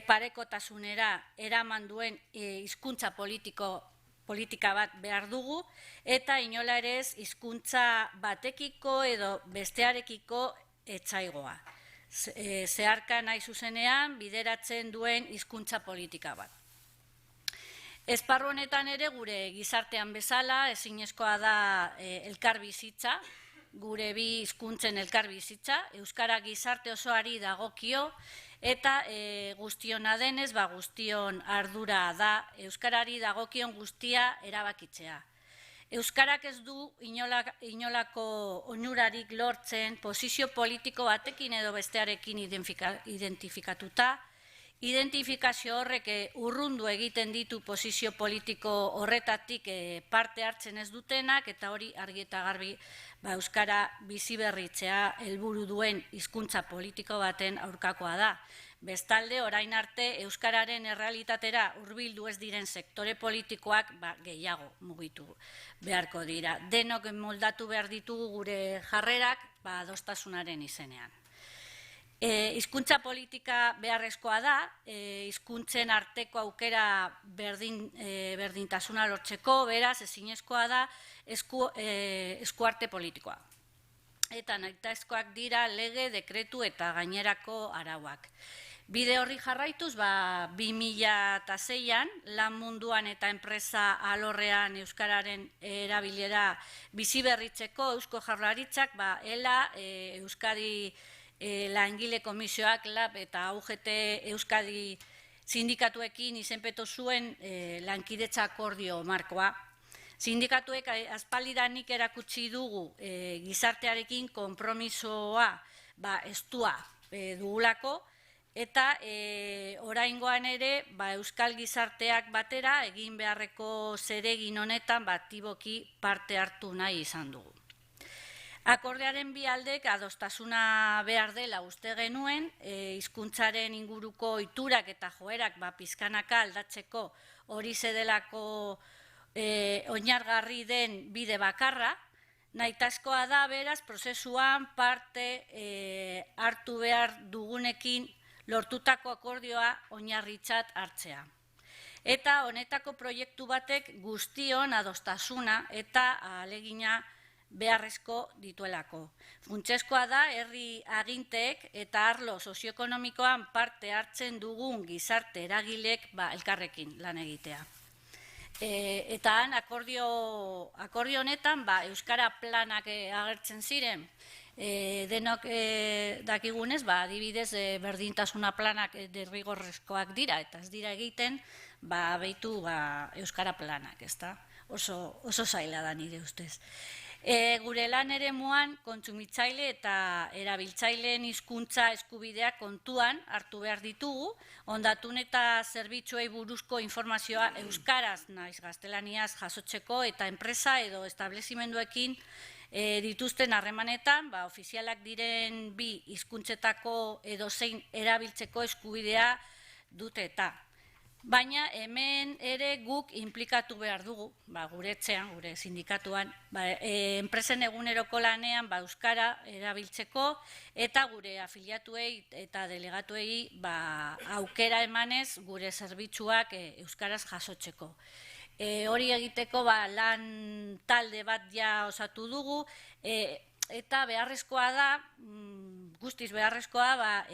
parekotasunera eraman duen hizkuntza politika bat behar dugu, eta inola ere ez hizkuntza batekiko edo bestearekiko etzaigoa. Zeharka nahi zuzenean bideratzen duen hizkuntza politika bat. Esparru honetan ere gure gizartean bezala ezinezkoa da elkar bizitza, gure bi hizkuntzen elkarbizitza, euskara gizarte osoari dagokio, eta guztiona denez, guztion ardura da, euskarari dagokion guztia erabakitzea. Euskarak ez du inolako onurarik lortzen posizio politiko batekin edo bestearekin identifikatuta, identifikazio horrek urrundu egiten ditu posizio politiko horretatik parte hartzen ez dutenak, eta hori argi eta garbi euskara biziberritzea helburu duen hizkuntza politiko baten aurkakoa da. Bestalde, orain arte, euskararen errealitatera hurbildu ez diren sektore politikoak gehiago mugitu beharko dira. Denok moldatu behar ditugu gure jarrerak adostasunaren izenean. Hizkuntza politika beharrezkoa da, hizkuntzen arteko aukera berdintasuna lortzeko, beraz, ezinezkoa da eskuarte politikoa. Eta nahitaezkoak dira lege, dekretu eta gainerako arauak. Bide horri jarraituz, 2006an, lan munduan eta enpresa alorrean euskararen erabilera biziberritzeko Eusko Jaurlaritzak, ELA, Euskadi Langile Komisioak, LAB eta UGT Euskadi sindikatuekin izenpetu zuen lankidetza akordio markoa. Sindikatuek aspaldidanik erakutsi dugu gizartearekin konpromisoa estua dugulako, eta oraingoan ere euskal gizarteak batera egin beharreko zeregin honetan aktiboki parte hartu nahi izan dugu. Akordearen bi aldek adostasuna behar dela uste genuen, hizkuntzaren inguruko iturak eta joerak pizkanaka aldatzeko hori zedelako oinargarri den bide bakarra, nahitaezkoa da beraz prozesuan parte hartu behar dugunekin lortutako akordioa oinarritzat hartzea. Eta honetako proiektu batek guztion adostasuna eta ahalegina beharrezko dituelako. Funtsezkoa da herri aginteek eta arlo sozioekonomikoan parte hartzen dugun gizarte eragilek elkarrekin lan egitea. Eta han akordio honetan euskara planak agertzen ziren, denok dakigunez, adibidez berdintasuna planak derrigorrezkoak dira, eta ez dira egiten, behitu euskara planak, ezta? Oso zaila da nire ustez. Gure lan eremuan kontsumitzaile eta erabiltzaileen hizkuntza eskubideak kontuan hartu behar ditugu, ondatun eta zerbitzuei buruzko informazioa euskaraz naiz gaztelaniaz jasotzeko eta enpresa edo establezimenduekin dituzten harremanetan, ofizialak diren bi hizkuntzetako edozein erabiltzeko eskubidea dute eta. Baina hemen ere guk inplikatu behar dugu, gure etxean, gure sindikatuan, enpresen eguneroko lanean euskara erabiltzeko eta gure afiliatuei eta delegatuei aukera emanez gure zerbitzuak euskaraz jasotzeko. Hori egiteko lan talde bat osatu dugu, eta beharrezkoa da, guztiz beharrezkoa,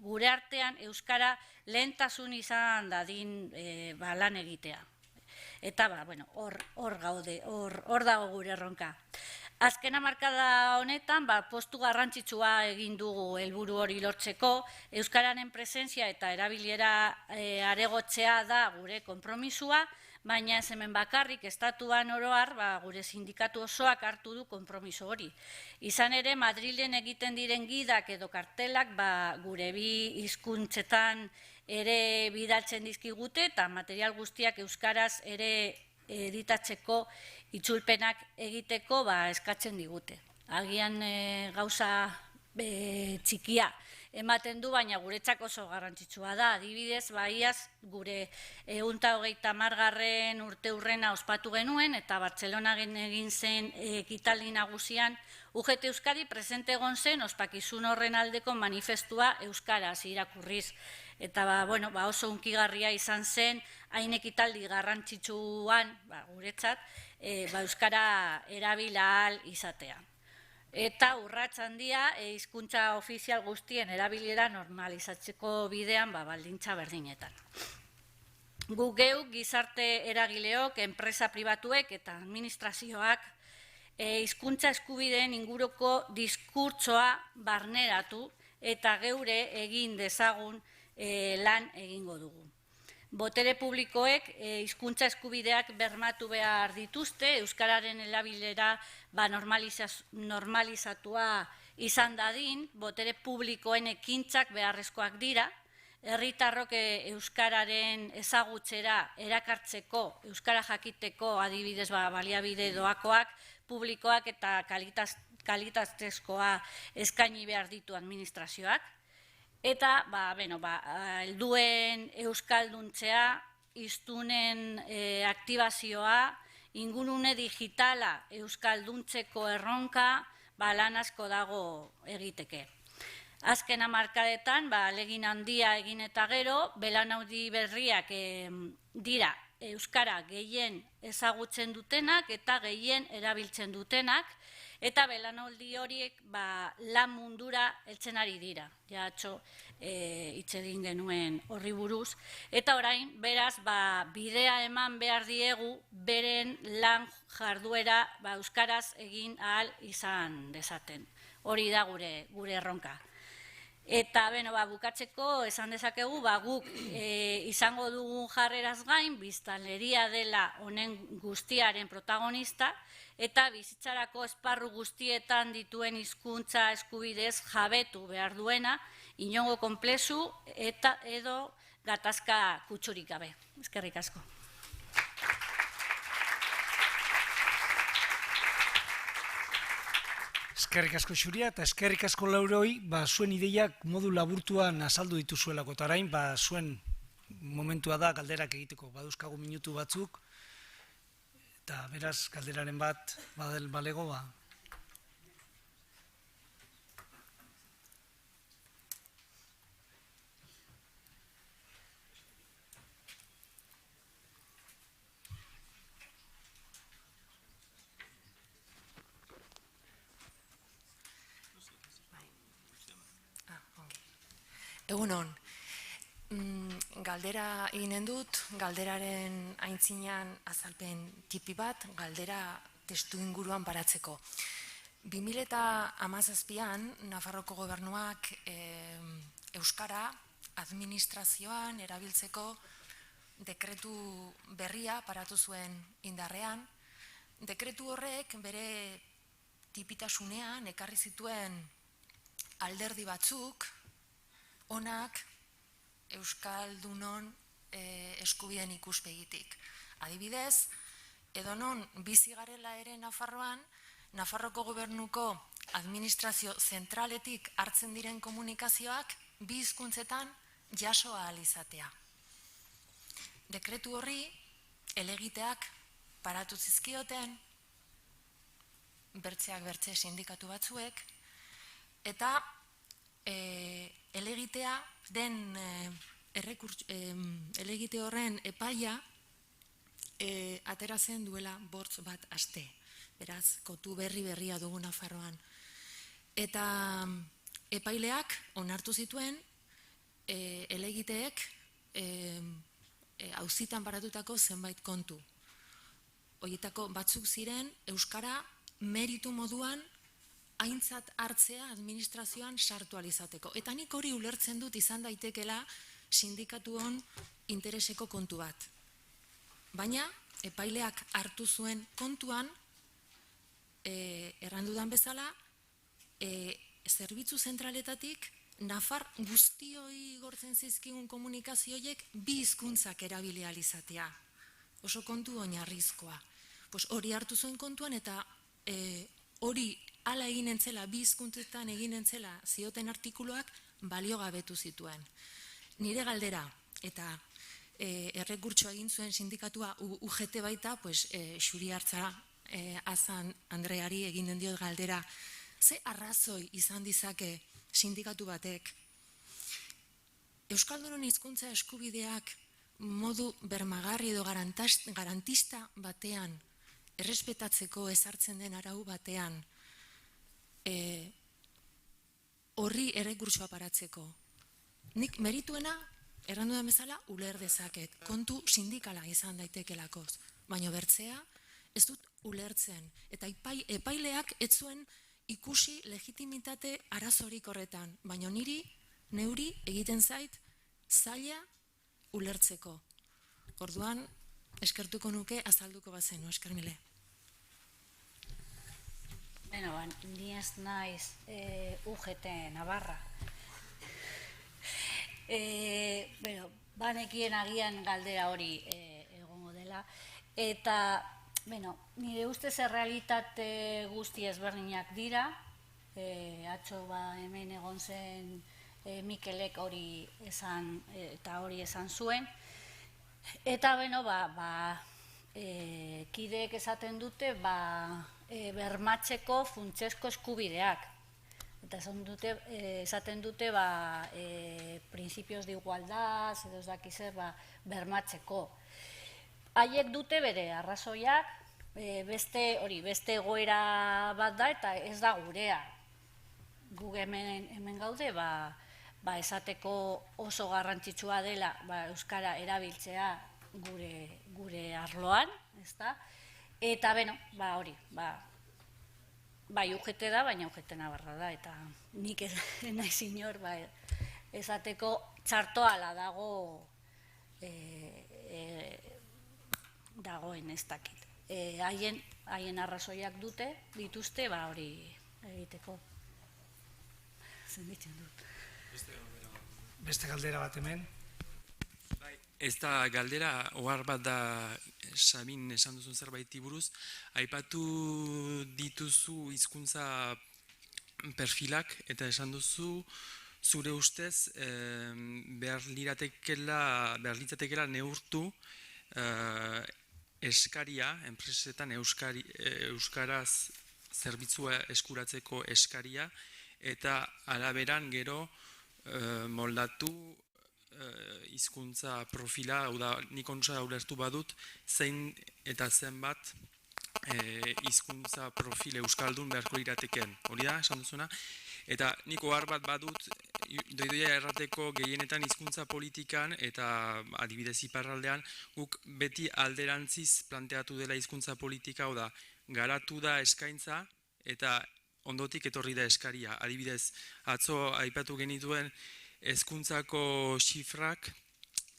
gure artean euskara lehentasun izan dadin lan egitea. Eta hor gaude, hor dago gure erronka. Azken hamarkada honetan, postu garrantzitsua egin dugu helburu hori lortzeko, euskararen presentzia eta erabilera aregotzea da gure konpromisua, baina ez hemen bakarrik estatuan oroar gure sindikatu osoak hartu du konpromiso hori. Izan ere, Madrilen egiten diren gidak edo kartelak gure bi hizkuntzetan ere bidaltzen dizkigute eta material guztiak euskaraz ere editatzeko itzulpenak egiteko eskatzen digute. Agian gauza txikia ematen du, baina guretzak oso garrantzitsua da. Adibidez, iaz gure 130. urte hurrena ospatu genuen eta Bartzelonagen egin zen ekitaldi nagusian UGT Euskadi presente egon zen ospakizun horren aldeko manifestua euskaraz irakurriz. Eta oso hunkigarria izan zen hain ekitaldi garrantzitsuan guretzat euskara erabila ahal izatea. Eta urrats handia hizkuntza ofizial guztien erabilera normalizatzeko bidean baldintza berdinetan. Gu geuk gizarte eragileok, enpresa pribatuek eta administrazioak hizkuntza eskubideen inguruko diskurtsoa barneratu eta geure egin dezagun lan egingo dugu. Botere publikoek hizkuntza eskubideak bermatu behar dituzte, euskararen erabilera normalizatua izan dadin, botere publikoen ekintzak beharrezkoak dira, herritarrok euskararen ezagutzera erakartzeko, euskara jakiteko adibidez baliabide doakoak, publikoak eta kalitatezkoa eskaini behar ditu administrazioak. Eta, helduen euskalduntzea, hiztunen aktibazioa, ingurune digitala euskalduntzeko erronka, lan asko dago egiteke. Azken hamarkadetan, ahalegin handia egin eta gero, belaunaldi berriak dira euskara gehien ezagutzen dutenak eta gehien erabiltzen dutenak, eta belaunaldi horiek lan mundura heltzen ari dira. Ja, hitz egin genuen horri buruz. Eta orain, beraz, bidea eman behar diegu beren lan jarduera euskaraz egin ahal izan dezaten. Hori da gure erronka. Eta, bukatzeko, esan dezakegu, guk izango dugun jarreraz gain, biztanleria dela honen guztiaren protagonista, eta bizitzarako esparru guztietan dituen hizkuntza eskubidez jabetu behar duena, inongo konplexu eta edo gatazka kutsurik gabe. Eskerrik asko. Eskerrik asko Xuria eta eskerrik asko Lauroi, zuen ideiak modu laburtuan azaldu dituzuelako, eta orain, zuen momentua da galderak egiteko, baduzkagu minutu batzuk, eta beraz, galderaren bat, balego, Egunon, galdera eginen dut, galderaren aintzinean azalpen tipi bat, galdera testu inguruan baratzeko. 2017an, Nafarroko gobernuak euskara administrazioan erabiltzeko dekretu berria paratu zuen indarrean. Dekretu horrek bere tipitasunean ekarri zituen alderdi batzuk, onak euskaldunon eskubideen ikuspegitik. Adibidez, edonon bizi garela ere Nafarroan, Nafarroko gobernuko administrazio zentraletik hartzen diren komunikazioak bi hizkuntzetan jaso ahal izatea. Dekretu horri helegiteak paratu zizkioten, bertzeak bertze sindikatu batzuek, eta helegitea den helegite horren epaia atera zen duela 5 aste. Beraz, kontu berria dugu Nafarroan. Eta epaileak onartu zituen helegiteek auzitan paratutako zenbait kontu. Horietako batzuk ziren euskara meritu moduan aintzat hartzea administrazioan sartu alizateko. Eta nik hori ulertzen dut izan daitekela sindikatuon intereseko kontu bat. Baina, epaileak hartu zuen kontuan, errandudan bezala, zerbitzu zentraletatik Nafar guztioi gortzen zizkigun komunikazioiek bi hizkuntzak erabili ahal izatea. Oso kontu oinarrizkoa. Hori hartu zuen kontuan eta hori hala egin entzela, bi hizkuntzetan egin entzela zioten artikuluak baliogabetu zituen. Nire galdera, eta errekurtsoa egin zuen sindikatua UGT baita, Xuri Hartza Azan Andreari egin den diot galdera, ze arrazoi izan dizake sindikatu batek euskaldunon hizkuntza eskubideak modu bermagarri edo garantista batean errespetatzeko ezartzen den arau batean horri errekurtsoa paratzeko. Nik merituena, errandu da bezala, uler dezaket. Kontu sindikala izan daitekelako. Baina bertzea, ez dut ulertzen, eta epaileak ez zuen ikusi legitimitate arazorik horretan, baina neuri egiten zait zaila ulertzeko. Orduan, eskertuko nuke azalduko bazenu, eskermile. Beno, ni ez naiz UGT Navarra. Banekien agian galdera hori egongo dela. Eta, nire ustez errealitate guzti ezberdinak dira. Atzo hemen egon zen Mikelek hori esan, eta hori esan zuen. Eta, kideek esaten dute, bermatzeko funtsezko eskubideak. Eta esaten dute, principios de igualdad, edo ez dakizer, bermatzeko. Haiek dute bere arrazoiak, beste egoera bat da, eta ez da gurea. Guk hemen gaude, esateko oso garrantzitsua dela euskara erabiltzea gure arloan, ezta? Eta, hori, bai UGT da, baina UGT Navarra da, eta nik naiz inor, esateko txartoala dagoen ez dakit. Haien arrazoiak dituzte, hori egiteko. Zenditzen dut. Beste galdera bat hemen. Ez da galdera, ohar bat da Sabin esan duzun zerbaiti buruz. Aipatu dituzu hizkuntza perfilak eta esan duzu zure ustez behar litzatekeela neurtu eskaria, enpresetan euskaraz zerbitzua eskuratzeko eskaria eta araberan gero moldatu hizkuntza profila, hau da, nik ontsa ulertu badut, zein eta zenbat hizkuntza profil euskaldun beharko irateken. Hori da, esan duzuna? Eta nik ohar bat badut, doidoia errateko gehienetan hizkuntza politikan eta adibidez iparraldean, guk beti alderantziz planteatu dela hizkuntza politika, hau da, garatu da eskaintza eta ondotik etorri da eskaria. Adibidez, atzo aipatu genituen hezkuntzako xifrak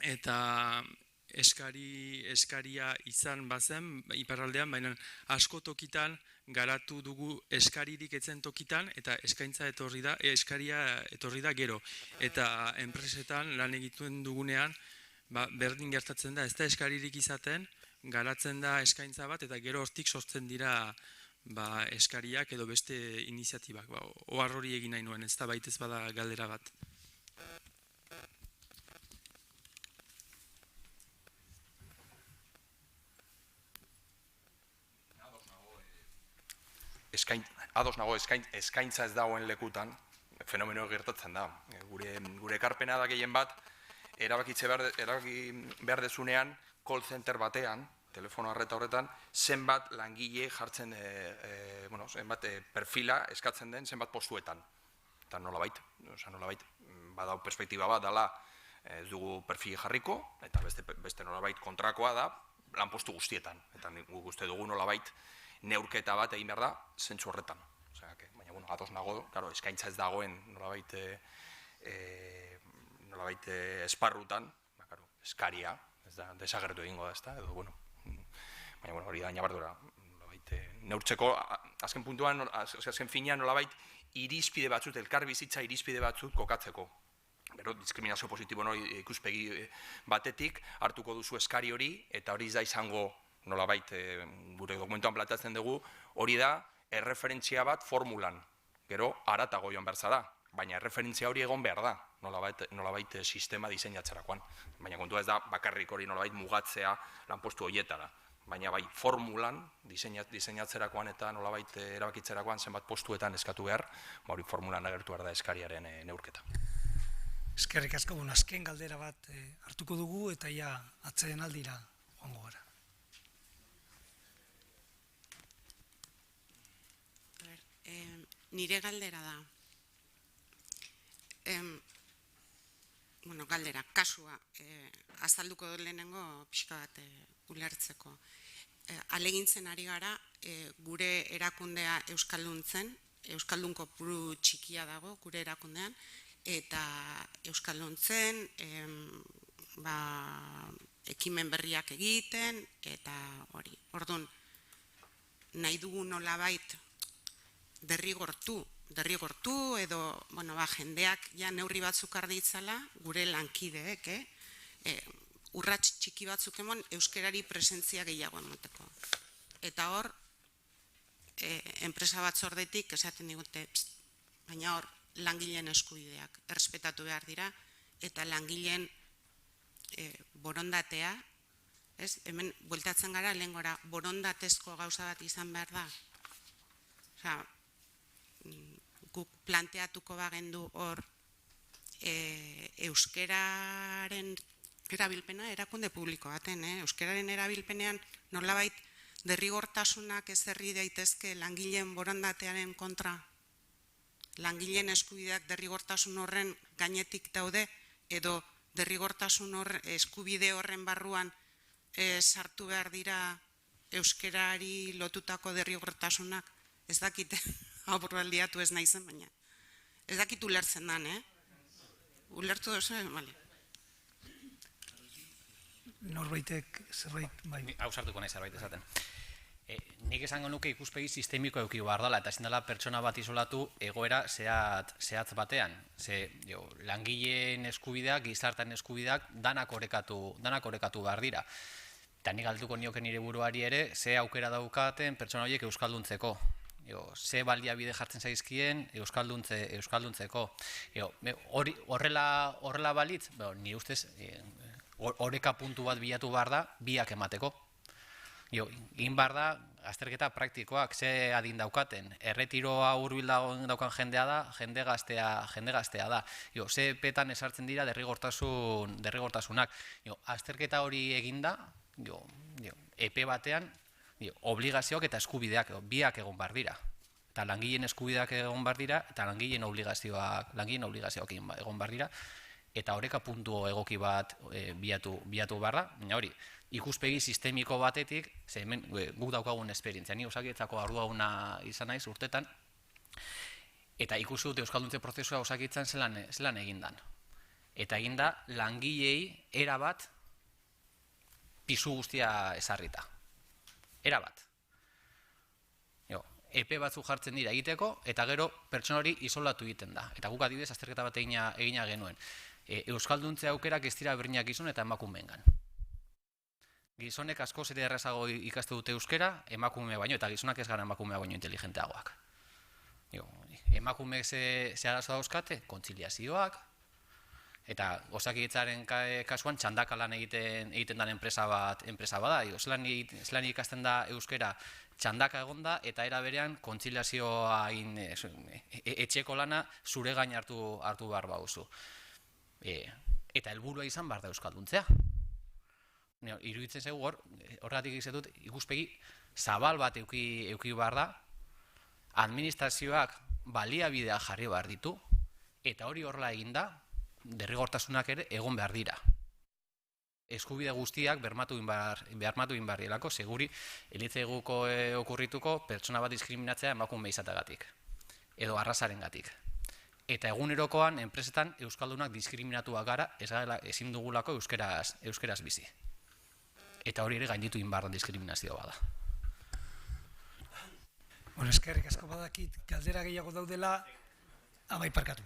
eta eskaria izan bazen iparraldean, baina asko tokitan garatu dugu eskaririk etzen tokitan eta eskaintza eskaria etorri da gero. Eta enpresetan lan egituen dugunean berdin gertatzen da, ez da eskaririk izaten, garatzen da eskaintza bat eta gero hortik sortzen dira eskariak edo beste iniziatibak. Ohar hori egin nahi nuen, ez da baitez bada galdera bat. Ados nago, eskaintza ez dagoen lekutan, fenomeno gertatzen da. Gure ekarpena da gehien bat, erabaki behar dezunean, call center batean, telefono arreta horretan, zenbat langile jartzen, zenbat perfila eskatzen den, zenbat postuetan. Eta nolabait, badau perspektiba bat dela ez dugu perfili jarriko, eta beste nolabait kontrakoa da lanpostu guztietan. Eta guk uste dugu nolabait neurketa bat egin behar da, zentzu horretan. Baina, ados nago, eskaintza ez dagoen nolabait esparrutan, eskaria, ez da, desagertu egingo da, ez da, edo, baina, hori da, nabardura, neurtzeko, azken puntuan, azken finean, nolabait, irizpide batzut, elkar bizitza irizpide batzut kokatzeko. Gero, diskriminazio positibo ikuspegi batetik, hartuko duzu eskari hori, eta hori da izango, nolabait, gure dokumentuan planteatzen dugu, hori da, erreferentzia bat formulan. Gero, haratago joan behar da, baina erreferentzia hori egon behar da, nolabait sistema diseinatzerakoan. Baina kontua ez da, bakarrik hori nolabait mugatzea lanpostu horietara. Baina bai, formulan, diseinatzerakoan eta nolabait erabakitzerakoan zenbat postuetan eskatu behar, hori formulan agertu behar da eskariaren neurketa. Eskerrik asko, azken galdera bat hartuko dugu eta ia atzeen aldira joango gara. Nire galdera da, galdera, kasua, azalduko lehenengo pixka bat ulertzeko. alegintzen ari gara gure erakundea euskalduntzen, euskaldun kopuru txikia dago gure erakundean, eta euskalduntzen, ekimen berriak egiten, eta hori. Orduan, nahi dugu nolabait derrigortu edo, jendeak ja neurri batzuk arditzala, gure lankideek, urrats txiki batzuk emon, euskerari presentzia gehiago emateko. Eta hor, enpresa batzordetik esaten digute, baina hor, langileen eskubideak errespetatu behar dira, eta langileen borondatea, hemen bueltatzen gara, lehengora, borondatezko gauza bat izan behar da. Guk planteatuko bagendu hor euskeraren erabilpena erakunde publiko baten, euskeraren erabilpenean nolabait derrigortasunak ezarri daitezke langileen borondatearen kontra, langileen eskubideak derrigortasun horren gainetik daude, edo derrigortasun eskubide horren barruan sartu behar dira euskerari lotutako derrigortasunak, ez dakite, aurraldiatu ez naizen, baina ez dakit ulertzen dan, ulertu dozu, bale. Norbaitek zerbait, bai. Hau sartuko nahi zerbait esaten. Nik esango nuke ikuspegi sistemiko eduki behar dela, eta ezin dela pertsona bat isolatu egoera zehatz batean. Langileen eskubideak, gizartean eskubideak, danak orekatu behar dira. Eta nik galduko nioke nire buruari ere, ze aukera daukaten pertsona horiek euskalduntzeko. Ze baliabide jartzen zaizkien euskalduntzeko. Horrela balitz, nire ustez, oreka puntu bat bilatu behar da, biak emateko. Egin behar da, azterketa praktikoak, ze adin daukaten. Erretiroa hurbil daukan jendea da, jende gaztea da. Ze petan esartzen dira derrigortasunak. Azterketa hori eginda, epe batean, obligazioak eta eskubideak, biak egon behar dira. Eta langileen eskubideak egon behar dira, eta langileen obligazioak egon behar dira, eta oreka puntu egoki bat bilatu behar da, baina hori, ikuspegi sistemiko batetik, ze hemen guk daukagun esperientzia, ni Osakidetzako arduaguna izan naiz urtetan, eta ikusi dute euskalduntze prozesua Osakidetzan zelan egindan. Eta eginda langilei erabat pisu guztia ezarrita. Erabat. Epe batzu jartzen dira egiteko, eta gero pertsona hori isolatu egiten da. Eta guk adibidez azterketa bat egina genuen. Euskalduntze aukerak ez dira berdinak gizon eta emakumeengan. Gizonek askoz ere errazago ikaste dute euskera, emakume baino, eta gizonak ez gara emakumea baino inteligenteagoak. Emakumeek ze arazo dauzkate, kontziliazioak, eta Osakidetzaren kasuan txandaka lan egiten den enpresa bada. Zelan ikasten da euskera txandaka egonda, eta era berean kontziliazioa etxeko lana zure gain hartu behar bauzu. Eta helburua izan behar da euskalduntzea. Iruditzen zegu horregatik izatut ikuspegi zabal bat eduki behar da, administrazioak baliabideak jarri behar ditu, eta hori horrela eginda, derrigortasunak ere egon behar dira. Eskubide guztiak bermatu behar direlako, seguri elitzeguko okurrituko pertsona bat diskriminatzea emakume izategatik, edo arrazarengatik. Eta egunerokoan enpresetan euskaldunak diskriminatuak gara, ezin dugulako euskeraz bizi. Eta hori ere gainditu behar diskriminazioa bada. Eskerrik asko badakit, galdera gehiago daudela, amai parkatu.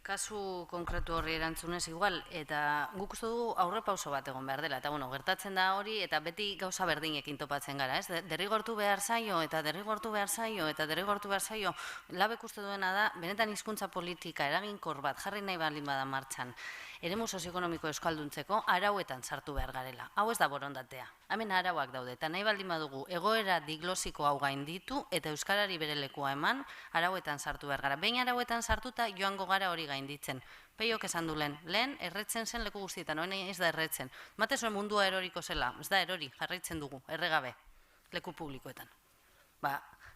Kasu konkretu horri erantzunez igual, eta guk uste dugu aurrepauso bat egon behar dela, eta gertatzen da hori, eta beti gauza berdinekin topatzen gara, ez? Derrigortu behar zaio, eta derrigortu behar zaio, labek uste duena da, benetan hizkuntza politika eraginkor bat jarri nahi baldin bada martxan, eremu sozioekonomiko euskalduntzeko arauetan sartu behar garela. Hau ez da borondatea. Hemen arauak daude, eta nahi baldin badugu egoera diglosiko hau gainditu eta euskarari bere lekua eman, arauetan sartu behar gara. Behin arauetan sartuta joango gara hori gainditzen. Peiok esan du lehen erretzen zen leku guztietan, hori ez da erretzen. Mate zuen mundua eroriko zela, ez da erori, jarraitzen dugu, erregabe, leku publikoetan.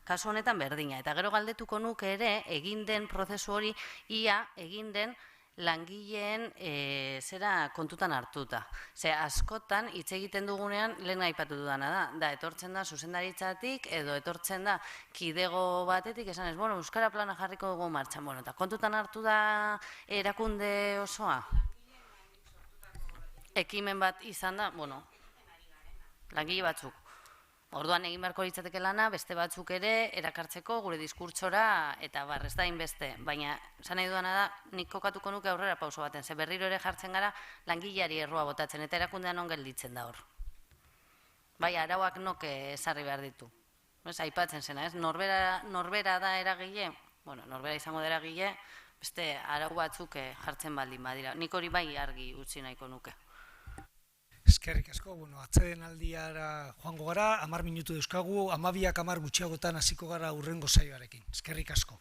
Kasu honetan berdina, eta gero galdetuko nuke ere, egin den prozesu hori, ia egin den langileen zera kontutan hartuta. Ze askotan hitz egiten dugunean lehen aipatu dudana da etortzen da zuzendaritzatik edo etortzen da kidego batetik esan ez, bueno, euskara plana jarriko dugu martxan, bueno, eta kontutan hartu da erakunde osoa? Ekimen bat izan da, bueno, langile batzuk. Orduan egin beharko litzateke lana, beste batzuk ere erakartzeko gure diskurtsora eta ez da inbeste. Baina, esan nahi duana da, nik kokatuko nuke aurrera pauso baten. Ze berriro ere jartzen gara langileari errua botatzen eta erakundean on gelditzen da hor. Bai, arauak noke ezarri behar ditu. Aipatzen zena, ez? Norbera da eragile? Bueno, norbera izango da eragile, beste arau batzuk jartzen baldin badira. Nik hori bai argi utzi nahiko nuke. Eskerrik asko, atzeden aldiara joango gara, 10 minutu dauzkagu, 12-10 gutxiagotan hasiko gara hurrengo saioarekin. Eskerrik asko.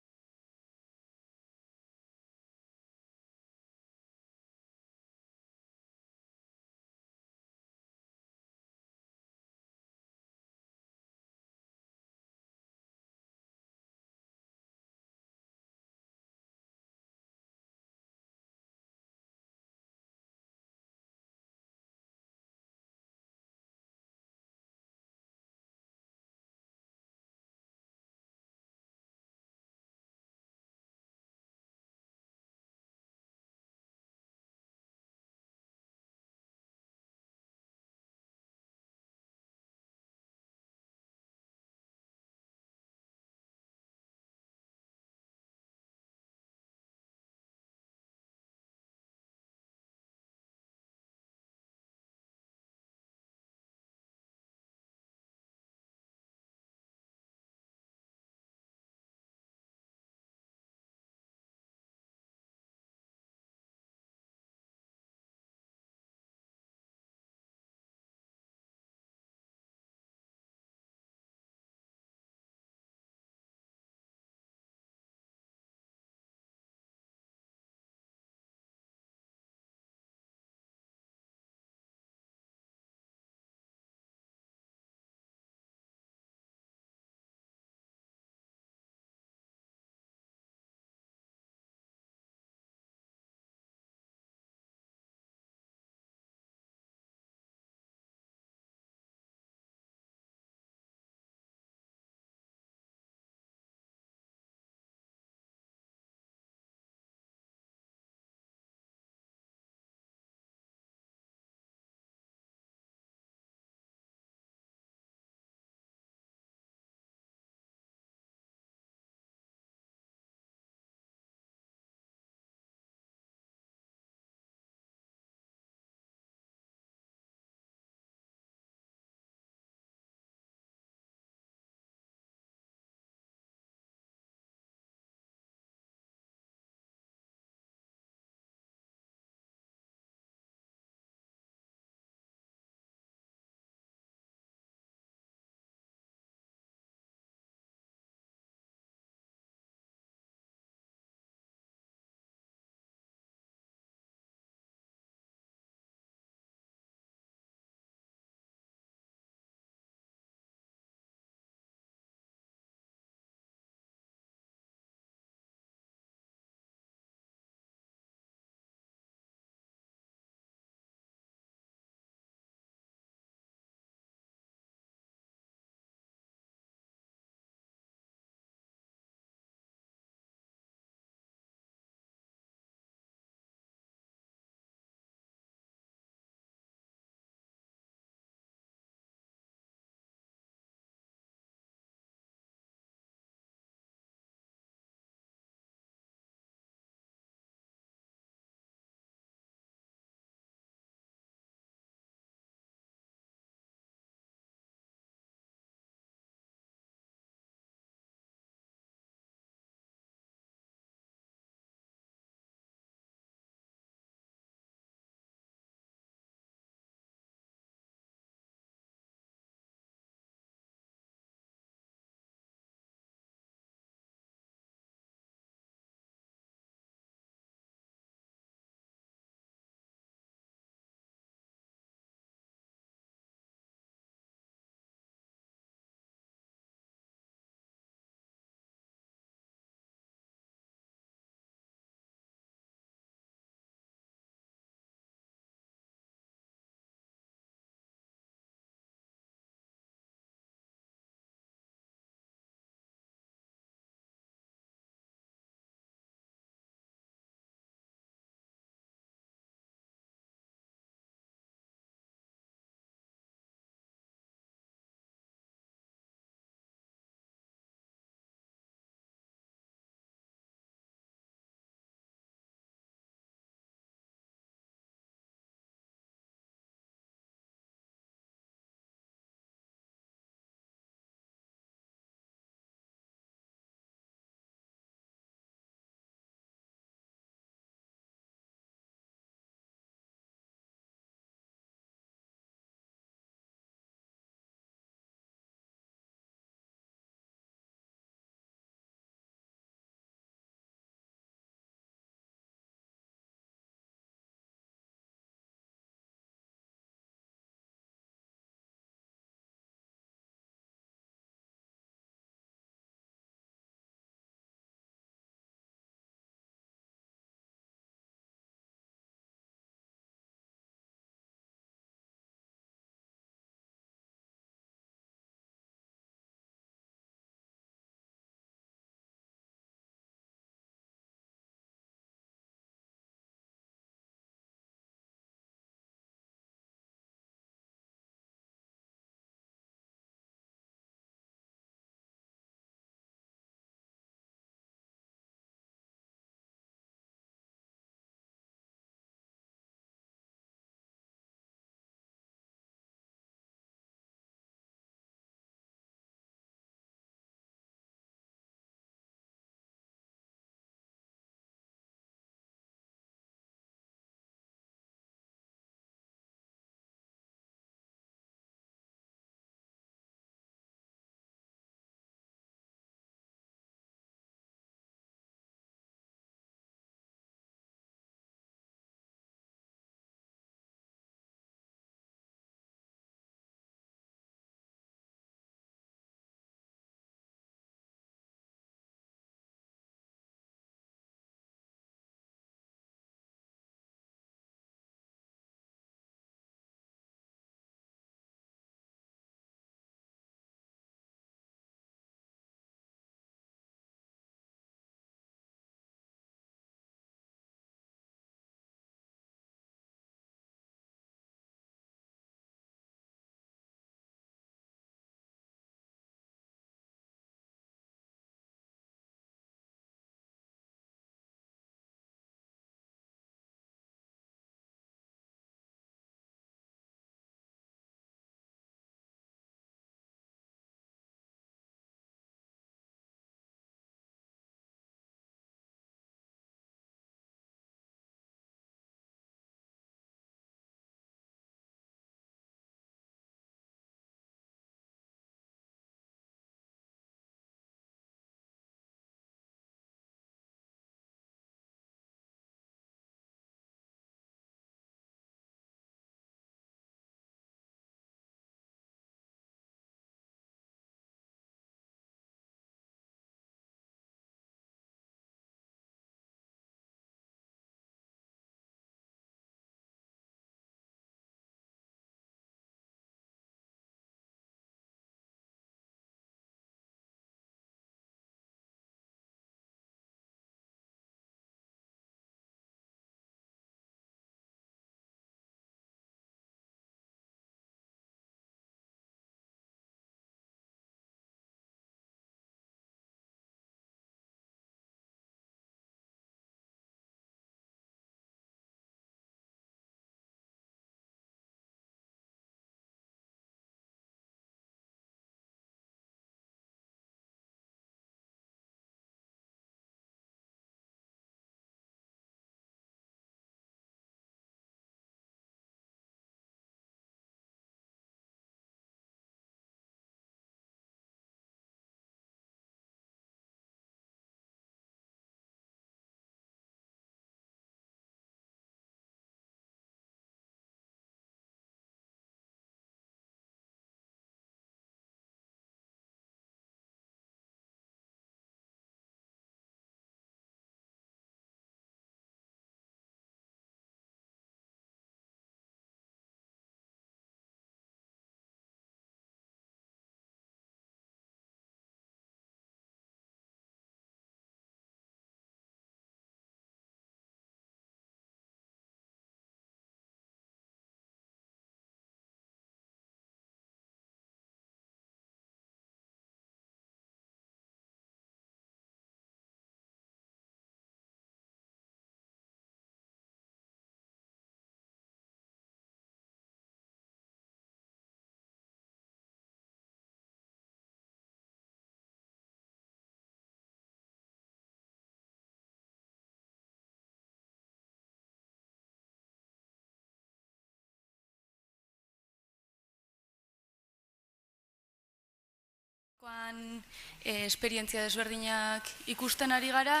Esperientzia desberdinak ikusten ari gara,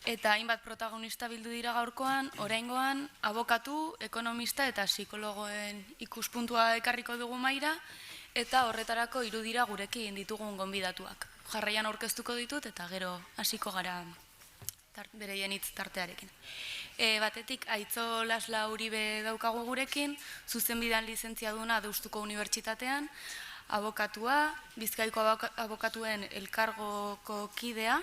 eta hainbat protagonista bildu dira gaurkoan, oraingoan abokatu, ekonomista eta psikologoen ikuspuntua ekarriko dugu mahaira, eta horretarako hiru dira gurekin ditugun gonbidatuak. Jarraian aurkeztuko ditut eta gero hasiko gara bereien hitz tartearekin. Batetik, Aitzo Lasla Uribe daukagu gurekin, zuzenbidean lizentziaduna Deustuko Unibertsitatean, abokatua, Bizkaiko abokatuen elkargoko kidea,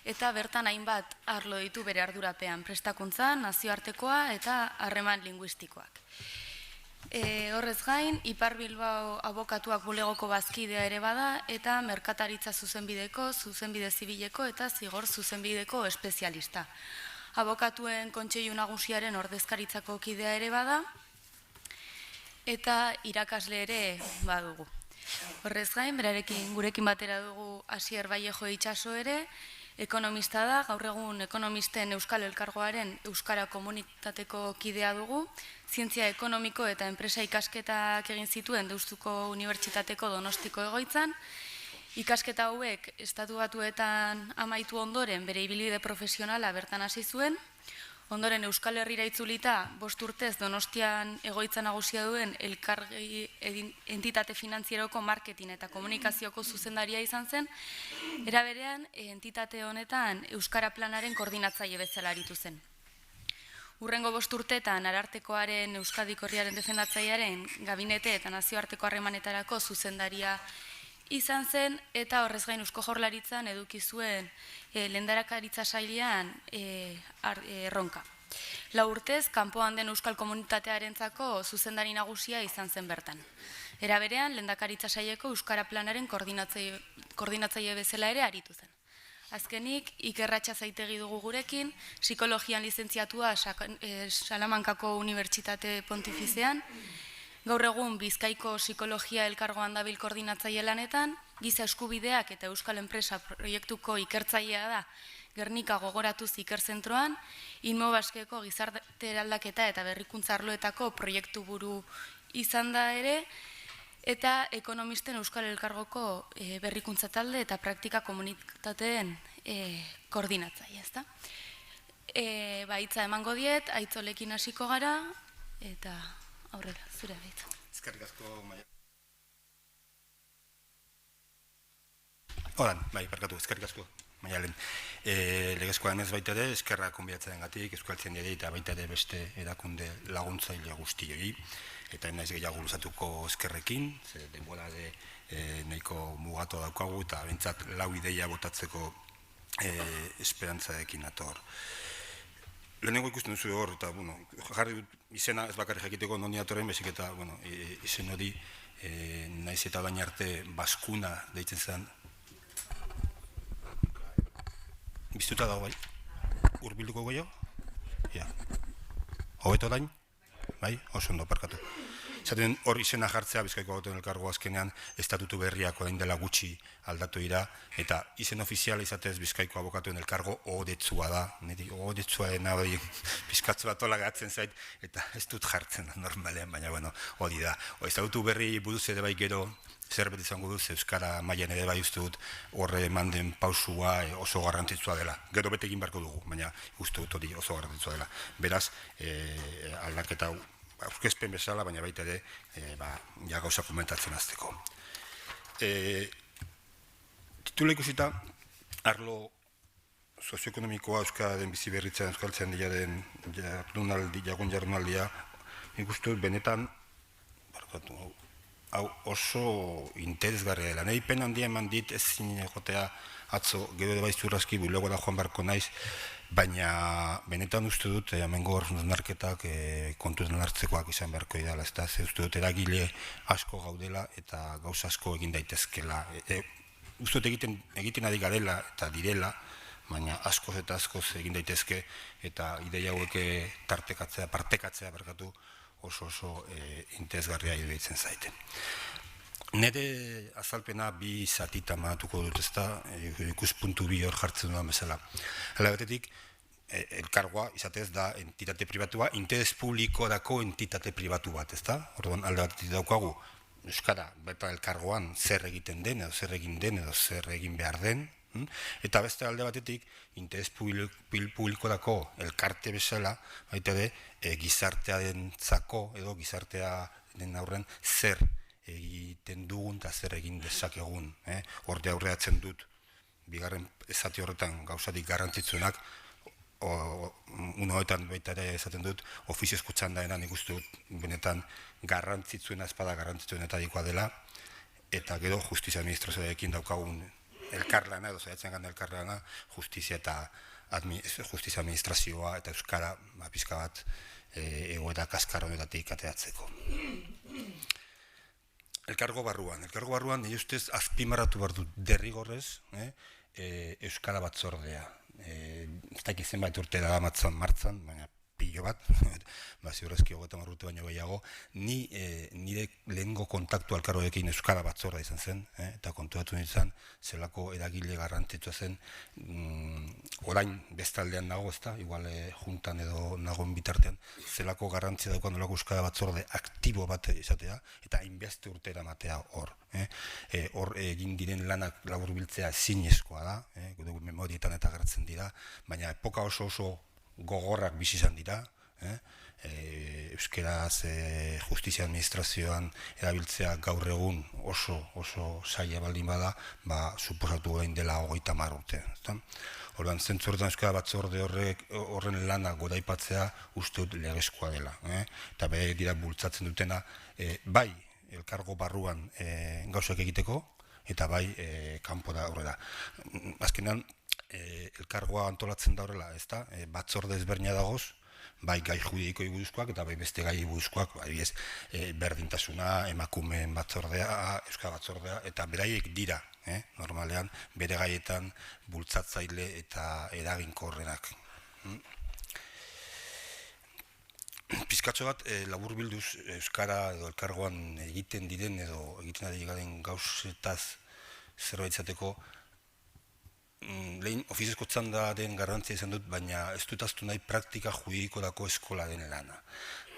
eta bertan hainbat arlo ditu bere ardurapean, prestakuntza, nazioartekoa eta harreman linguistikoak. Horrez gain, Ipar Bilbao abokatuak bulegoko bazkidea ere bada, eta merkataritza zuzenbideko, zuzenbide zibileko eta zigor zuzenbideko espezialista. Abokatuen kontseilu nagusiaren ordezkaritzako kidea ere bada, eta irakasle ere badugu. Horrez gain, gurekin batera dugu Asier Vallejo Itxaso ere, ekonomista da, gaur egun ekonomisten Euskal Elkargoaren Euskara Komunitateko kidea dugu, zientzia ekonomiko eta enpresa ikasketak egin zituen Deustuko Unibertsitateko Donostiko egoitzan, ikasketa hauek Estatu Batuetan amaitu ondoren bere ibilbide profesionala bertan hasi zuen, ondoren Euskal Herrira itzulita 5 urtez Donostian egoitza nagusia duen elkargi entitate finantzieroko marketing eta komunikazioko zuzendaria izan zen, era berean entitate honetan Euskara Planaren koordinatzaile bezala aritu zen. Hurrengo 5 urtetan Arartekoaren Euskadiko Herriaren defendatzailearen gabinete eta nazioarteko harremanetarako zuzendaria izan zen, eta horrez gain Eusko Jaurlaritzan eduki zuen lehendakaritza sailean erronka. 4 urtez, kanpoan den Euskal Komunitatearentzako zuzendari nagusia izan zen bertan. Era berean, lehendakaritza saileko Euskara Planaren koordinatzaile bezala ere aritu zen. Azkenik, Iker Ratxazaitegi dugu gurekin, psikologian lizentziatua Salamankako Unibertsitate Pontifizean, gaur egun Bizkaiko Psikologia Elkargoan dabil koordinatzaile lanetan, giza eskubideak eta Euskal Enpresa proiektuko ikertzailea da Gernika Gogoratuz Ikerzentroan, Inmo Baskeko gizarte eraldaketa eta berrikuntza arloetako proiektu buru izan da ere, eta ekonomisten Euskal Elkargoko berrikuntza talde eta praktika komunitateen koordinatzaile, ezta? Hitza emango diet, Aitzolekin hasiko gara, eta aurrera, zure Aitzo. Eskerrik asko, Maia. Horan, barkatu, eskerrik asko, Maialen. Legezkoa denez baita ere, eskerrak konbiatzen gatik, Euskaltzen dira eta baita ere beste erakunde laguntzaile guztioi, eta naiz gehiago luzatuko eskerrekin, ze denbora nahiko mugatu daukagu, eta bentsat lau ideia botatzeko esperantzaekin ator. Lehenengo ikusten duzu hor, eta jarri dut izena ez bakarrik jakiteko noni atorren, bezik eta izen hori naiz eta baina arte baskuna deitzen zen. Biztuta dago bai? Urbilduko goio? Ja. Hobeto dain? Bai? Oso ondo, parkatu. Zaten hor izena jartzea Bizkaiko Abokatuen Elkargo azkenean estatutu berriak orain dela gutxi aldatu dira, eta izen ofiziala izatez Bizkaiko Abokatuen Elkargo ohodetzua da. Niri ohodetzuaren hori bizkatzu bat hola gatzen zait, eta ez dut jartzen normalean, baina hori da. Estatutu berri buruz ere bai gero, zerbait izango duz, Euskara mailan ere bai uste dut horre eman den pausua oso garrantzitsua dela. Gero bete egin beharko dugu, baina uste dut hori oso garrantzitsua dela. Beraz, aldaketa aurkezpen bezala, baina baita ere gauza komentatzen azteko. Titula ikusita, arlo sozioekonomikoa Euskararen bizi berritzen Euskaltzen diaren jagun jardunaldia, ikustu benetan, hau oso interesgarria dela. Nahi pen handia eman dit ezin egotea atzo, gero ere baizturrazki bulegora joan barko naiz, baina benetan uste dut, hemengo hausnarketak kontutan hartzekoak izan beharko idala, ez da, uste dut eragile asko gaudela eta gauza asko egin daitezkela. Uste dut egiten ari garela eta direla, baina askoz eta askoz egin daitezke, eta ideia hauek partekatzea berkatu oso interesgarria iruditzen zaiten. Nire azalpena bi zatita manatuko dut, ez da, ikuspuntu bi hor jartzen duan bezala. Hala batetik, elkargoa izatez da entitate pribatua, interes publikorako entitate pribatu bat, ez da? Orduan, alde batetik daukagu, euskara, baita elkargoan zer egiten den, edo zer egin den, edo zer egin behar den, eta beste alde batetik, interes publikorako elkarte bezala, baita ere, gizartearentzako edo gizartearen aurren zer egiten dugun eta zer egin dezakegun. Horde aurreatzen dut, bigarren ezati horretan gauzatik garrantzitsuenak, unoetan baita ere esaten dut, ofiziozko txandaenan ikustu dut benetan garrantzitsuena espada garrantzitsuenetadikoa dela, eta gero justizia administrazioarekin daukagun elkarlana, edo zaitzen gana elkarlana, justizia administrazioa eta euskara pizka bat egoera kaskarronetatik ateratzeko. Elkargo barruan, nire ustez azpimarratu behar dut derrigorrez euskara batzordea. Ez dakit zenbait urte da matzan martzan, baina pilo bat, ziurrezki 30 urte baino gehiago, nire lehengo kontaktu elkargoekin euskara batzorda izan zen, eta kontuatu nintzen zelako eragile garrantzitsua zen, orain bestaldean nago, ezta, igual juntan edo nagoen bitartean, zelako garrantzia daukan nolako euskara batzorde aktibo bat izatea, eta hainbeste urte eramatea hor. Hor egin diren lanak laburbiltzea ezinezkoa da, gure memorietan eta gertzen dira, baina epoka oso gogorrak bizi izan dira, euskeraz justizia administrazioan erabiltzea gaur egun oso zaila baldin bada, suposatu gain dela 30 urte. Orduan, zentzu horretan euskara batzorde horren lana goraipatzea uste dut legezkoa dela. Eta bere dira bultzatzen dutena, bai elkargo barruan gauzak egiteko, eta bai kanpora horrela. Azkenean, elkargoa antolatzen da horrela, ezta? Batzorde ezberdina dagoz, bai gai juridikoi buruzkoak eta bai beste gai buruzkoak, berdintasuna, emakumeen batzordea, euskara batzordea, eta beraiek dira, normalean, bere gaietan bultzatzaile eta eraginkorrenak. Pizkatxo bat, laburbilduz euskara edo elkargoan egiten diren edo egiten ari garen gauzetaz zerbait izateko, lehen ofiziozko txandaren garrantzia izan dut, baina ez dut aztu nahi praktika juridikorako eskola den lana.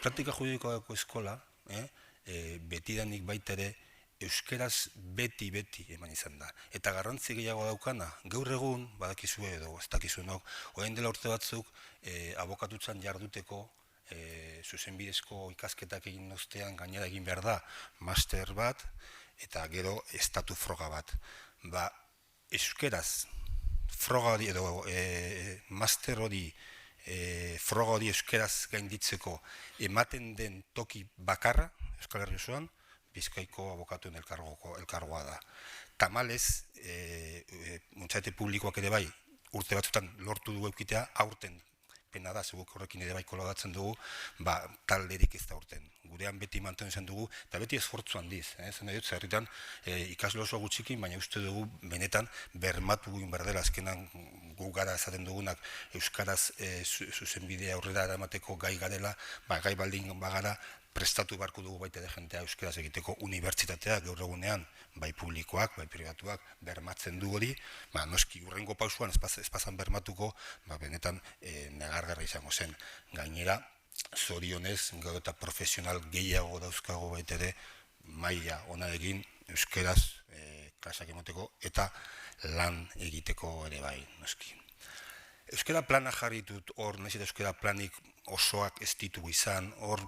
Praktika juridikorako eskola, betidanik baita ere, euskeraz beti eman izan da. Eta garrantzi gehiago daukana, gaur egun, badakizue edo ez dakizuenok, orain dela urte batzuk, abokatutzan jarduteko, zuzenbidezko ikasketak egin ostean gainera egin behar da, master bat, eta gero estatu froga bat. Euskeraz, froga hori edo master hori, froga hori euskeraz gainditzeko ematen den toki bakarra, Euskal Herri osoan, Bizkaiko abokatuen elkargoa da. Tamalez, muntzate publikoak ere bai, urte batzutan lortu dugu eukitea, aurten pena da, zeguk horrekin ere bai kolaboratzen dugu, talderik ez da urten. Gurean beti mantendu izan dugu, eta beti esfortzu handiz. Zen nahi dut, zerritan ikasle oso gutxikin, baina uste dugu benetan bermatu egin behar dela, azkenan gu gara esaten dugunak euskaraz zuzenbidea aurrera eramateko gai garela, gai baldin bagara, prestatu beharko dugu baita de jentea euskaraz egiteko unibertsitatea gaur egunean, bai publikoak, bai pribatuak, bermatzen du hori, noski urrengo pausuan espazan bermatuko, benetan negargarra izango zen. Gainera, zorionez, gaur eta profesional gehiago dauzkago baita ere, maila ona egin euskaraz klasak emoteko eta lan egiteko ere bai, noski. Euskara plana jarritut hor, nahiz eta euskara planik osoak ez ditugu izan, hor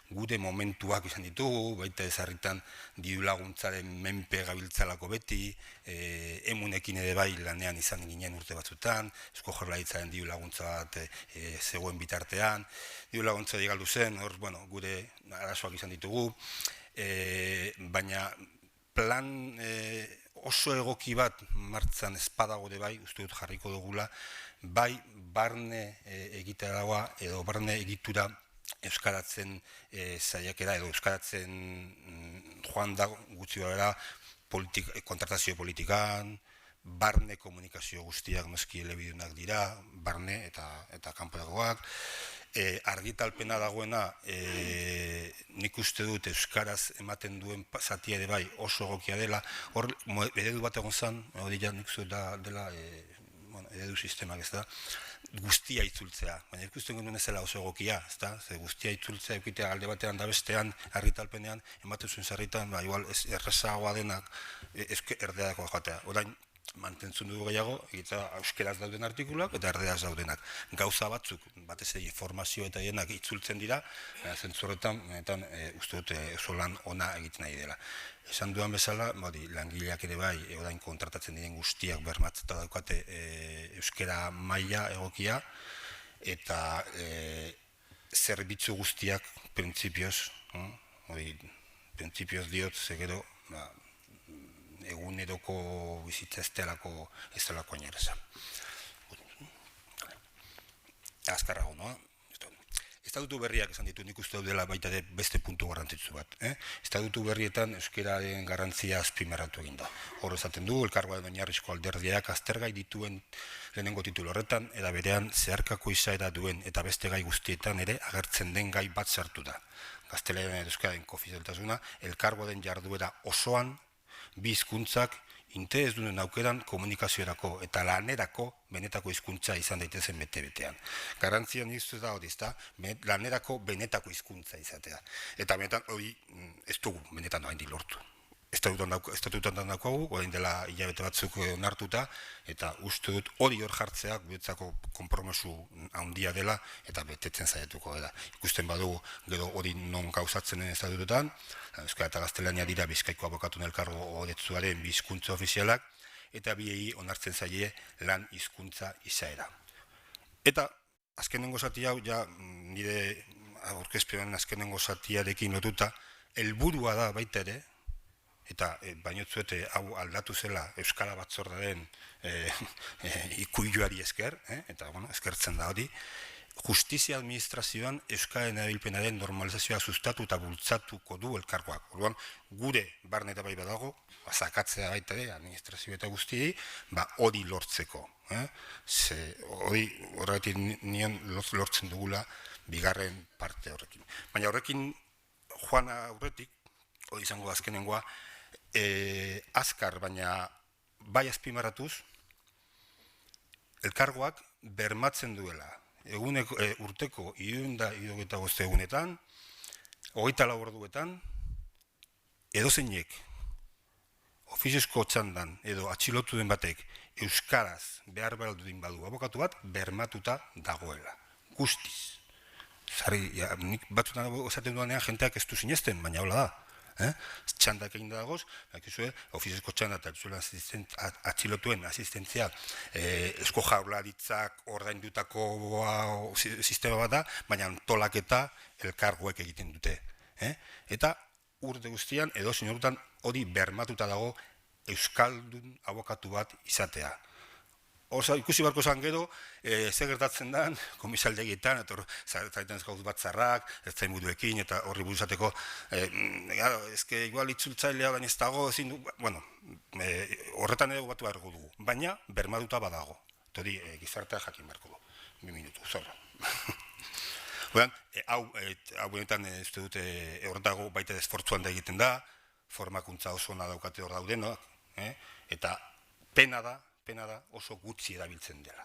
gure momentuak izan ditugu, baita ezarritan diru laguntzaren menpe gabiltzalako beti, emunekin ere bai lanean izan ginen urte batzutan, Eusko Jaurlaritzaren diru laguntza bat zegoen bitartean, diru laguntza digaldu zen, hor, gure arazoak izan ditugu, baina plan oso egoki bat martzan espadago ere bai, uste dut jarriko dugula, bai barne egitaragoa edo barne egitura euskaratzen saiakera edo euskaratzen joan da gutxi gara kontratazio politikan, barne komunikazio guztiak noski elebidunak dira, barne eta kanporagoak. Argitalpena dagoena nik uste dut euskaraz ematen duen zatia ere bai oso egokia dela. Hor, eredu bat egon zen, hori ja nik uste dela eredu sistemak, ez da, guztia itzultzea, baina ikusten genuen ez zela oso egokia, ez da, ze guztia itzultzea eukitea alde batean da bestean, argitalpenean, ematen zuen zarritan, igual errezagoa denak, erdeako jatea, orain, mantentzun dugu gehiago, eta euskeraz dauden artikuluak eta erderaz daudenak. Gauza batzuk, batez egin informazio eta hienak itzultzen dira, zentzurretan, uste dut oso lan ona egiten nahi dela. Esan duan bezala, langileak ere bai, orain kontratatzen diren guztiak bermatzeta daukate euskera maila egokia, eta zerbitzu guztiak printzipioz diot, zegero, eguneroko bizitza ez delako ainereza. Azkarrago, no? Estatutu berriak esan ditu, nik uste dela baita de beste puntu garrantzitsu bat. Estatutu berrietan euskeraren garrantzia azpimarratu egin da. Hor esaten du, elkargoaren oinarrizko alderdiak aztergai dituen lehenengo titulu horretan, eta berean zeharkako izaera duen eta beste gai guztietan ere agertzen den gai bat sartu da. Gaztelaniaren eta euskararen kofizialtasuna, elkargoaren jarduera osoan, bi hizkuntzak interes duen aukeran komunikaziorako eta lanerako benetako hizkuntza izan daitezen bete-betean. Garantzia niztu da hori, lanerako benetako hizkuntza izatea. Eta benetan hori ez dugu benetan doa lortu. Estatutan daukagu, orain dela hilabete batzuk onartuta, eta uste dut hori hor jartzeak guretzako konpromesu handia dela eta betetzen saiatuko dela. Ikusten badugu gero hori non gauzatzen den estatututan, euskara eta gaztelania dira Bizkaiko abokatuen elkargo oretsuaren bi hizkuntza ofizialak, eta biei onartzen zaie lan hizkuntza izaera. Eta azkenengo zati hau, ja nire aurkezpenaren azkenengo zatiarekin lotuta, helburua da baita ere, eta bainotzuete hau aldatu zela Euskara Batzordearen ikuiluari esker, eta eskertzen da hori, justizia administrazioan Euskararen erabilpenaren normalizazioa sustatu eta bultzatuko du elkargoak. Orduan, gure barne eta bai badago, zakatzea baita ere, administrazio eta guztiei, hori lortzeko. Hori horretik nion lortzen dugula bigarren parte horrekin. Baina horrekin joan aurretik, hori izango azkenengoa, azkar, baina bai azpimarratuz, elkargoak bermatzen duela urteko 365 egunetan, 24 orduetan, edozeinek ofiziozko txandan edo atxilotu den batek euskaraz behar baldin badu abokatu bat bermatuta dagoela. Guztiz. Nik batzutan esaten duanean jenteak ez du sinesten, baina hola da. Txandak egin dagoz, ofiziozko txanda eta atxilotuen asistentzia Eusko Jaurlaritzak ordaindutako sistema bat da, baina antolaketa elkargoek egiten dute. Eta urte guztian, edo sinortan hori bermatuta dago euskaldun abokatu bat izatea. Ikusi barko zan gero, ze gertatzen den, komisaldegietan, zaiten gauz batzarrak, ez zain buduekin, eta horri buruzateko, ezke igual itzultzailea baina ez dago, horretan edo batu behar dugu, baina bermatuta badago. Hori gizartea jakin beharko du. 2 minutu, zorra. Hau benetan ez dute horretago baita esfortzuan da egiten da, formakuntza oso ona daukate hor daudenak, eta pena da oso gutxi erabiltzen dela.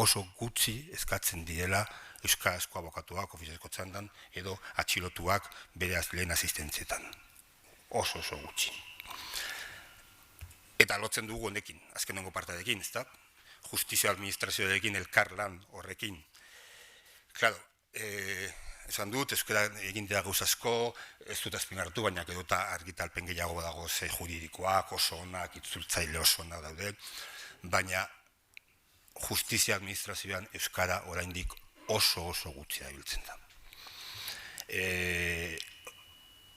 Oso gutxi eskatzen direla euskarazko abokatuak, ofiziozko txandan, edo atxilotuak bere lehen asistentzietan. Oso gutxi. Eta lotzen dugu honekin, azkenengo partarekin, ez da? Justizia administrazioarekin elkarlan horrekin. Claro, esan dut, euskara egin dira gauz asko, ez dut azpimarratu, baina gero eta argitalpen gehiago dago ze juridikoak, oso onak, itzultzaile oso onak daude, baina justizia administrazioan euskara oraindik oso gutxi dabiltzen da.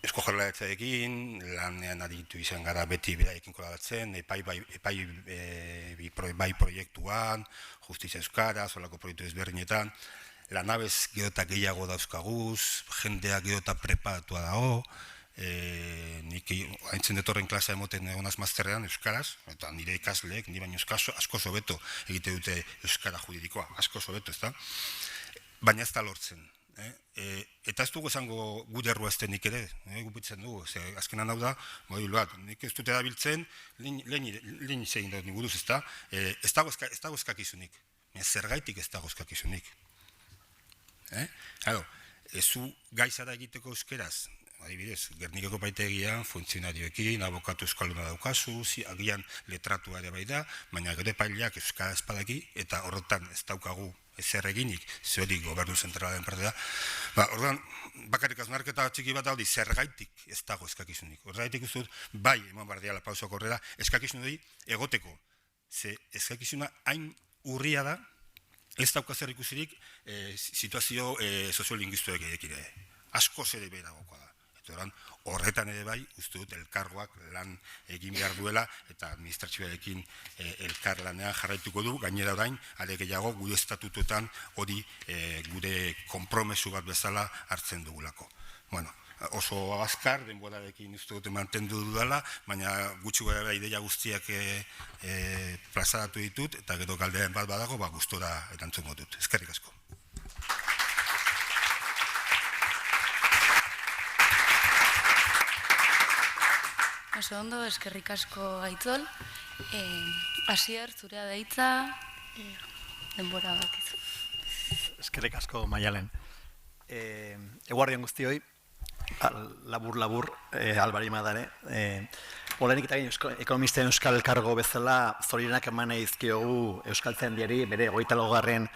Eusko Jaurlaritzarekin lanean aditu izan gara beti beraiekin kolaboratzen, bai proiektuan, justizia euskara, solako proiektu ezberdinetan, lanabez gero eta gehiago dauzkaguz, jendea gero eta preparatua dago, nik haintzen detorren klasa emoten egonaz mazterrean euskaraz, eta nire ikasleek, nire baino asko sobeto egite dute euskara juridikoa, asko sobeto, ez da? Baina ez da lortzen. Eta ez dugu esango guderrua ez denik ere, gupitzen dugu, azkenan hau da, nik ez dute dabiltzen, lehen zein dut nik buruz, ez dago eskakizunik, zergaitik ez dago eskakizunik. Zu gaizara egiteko euskeraz, adibidez, Gernikako paitegian, funtzionarioekin, abokatu euskalduna daukazu, agian letratua ere bai da, baina gero epaileak euskara espadaki, eta horretan ez daukagu ezer eginik, hori gobernu zentralaren parte da. Orduan, bakarrik hausnarketa txiki bat hau zergaitik ez dago eskakizunik. Horregatik uste dut, bai, eman bardiala pausok horrela, eskakizun hori egoteko. Ze eskakizuna hain urria da, ez dauka zer ikusirik situazio soziolinguistuek edekin ere. Asko ere beheragokoa da. Horretan ere bai, uste dut elkargoak lan egin behar duela eta administratzibarekin elkarlanean jarraituko du, gainera orain, are gehiago gure estatutuetan hori gure konpromesu bat bezala hartzen dugulako. Oso azkar, denborarekin uste dut mantendu dudala, baina gutxi gara ideia guztiak plazaratu ditut, eta gero galderen bat badago, gustora erantzungo dut. Eskerrik asko. Oso ondo, eskerrik asko Aitzol. Asier, zurea da hitza, denbora bat izu. Eskerrik asko Maialen. Eguardian guztioi, labur, albari madare. Olenik eta ekonomisten euskal elkargo bezala zorionak eman nahi dizkiogu Euskaltzaindiari bere 24.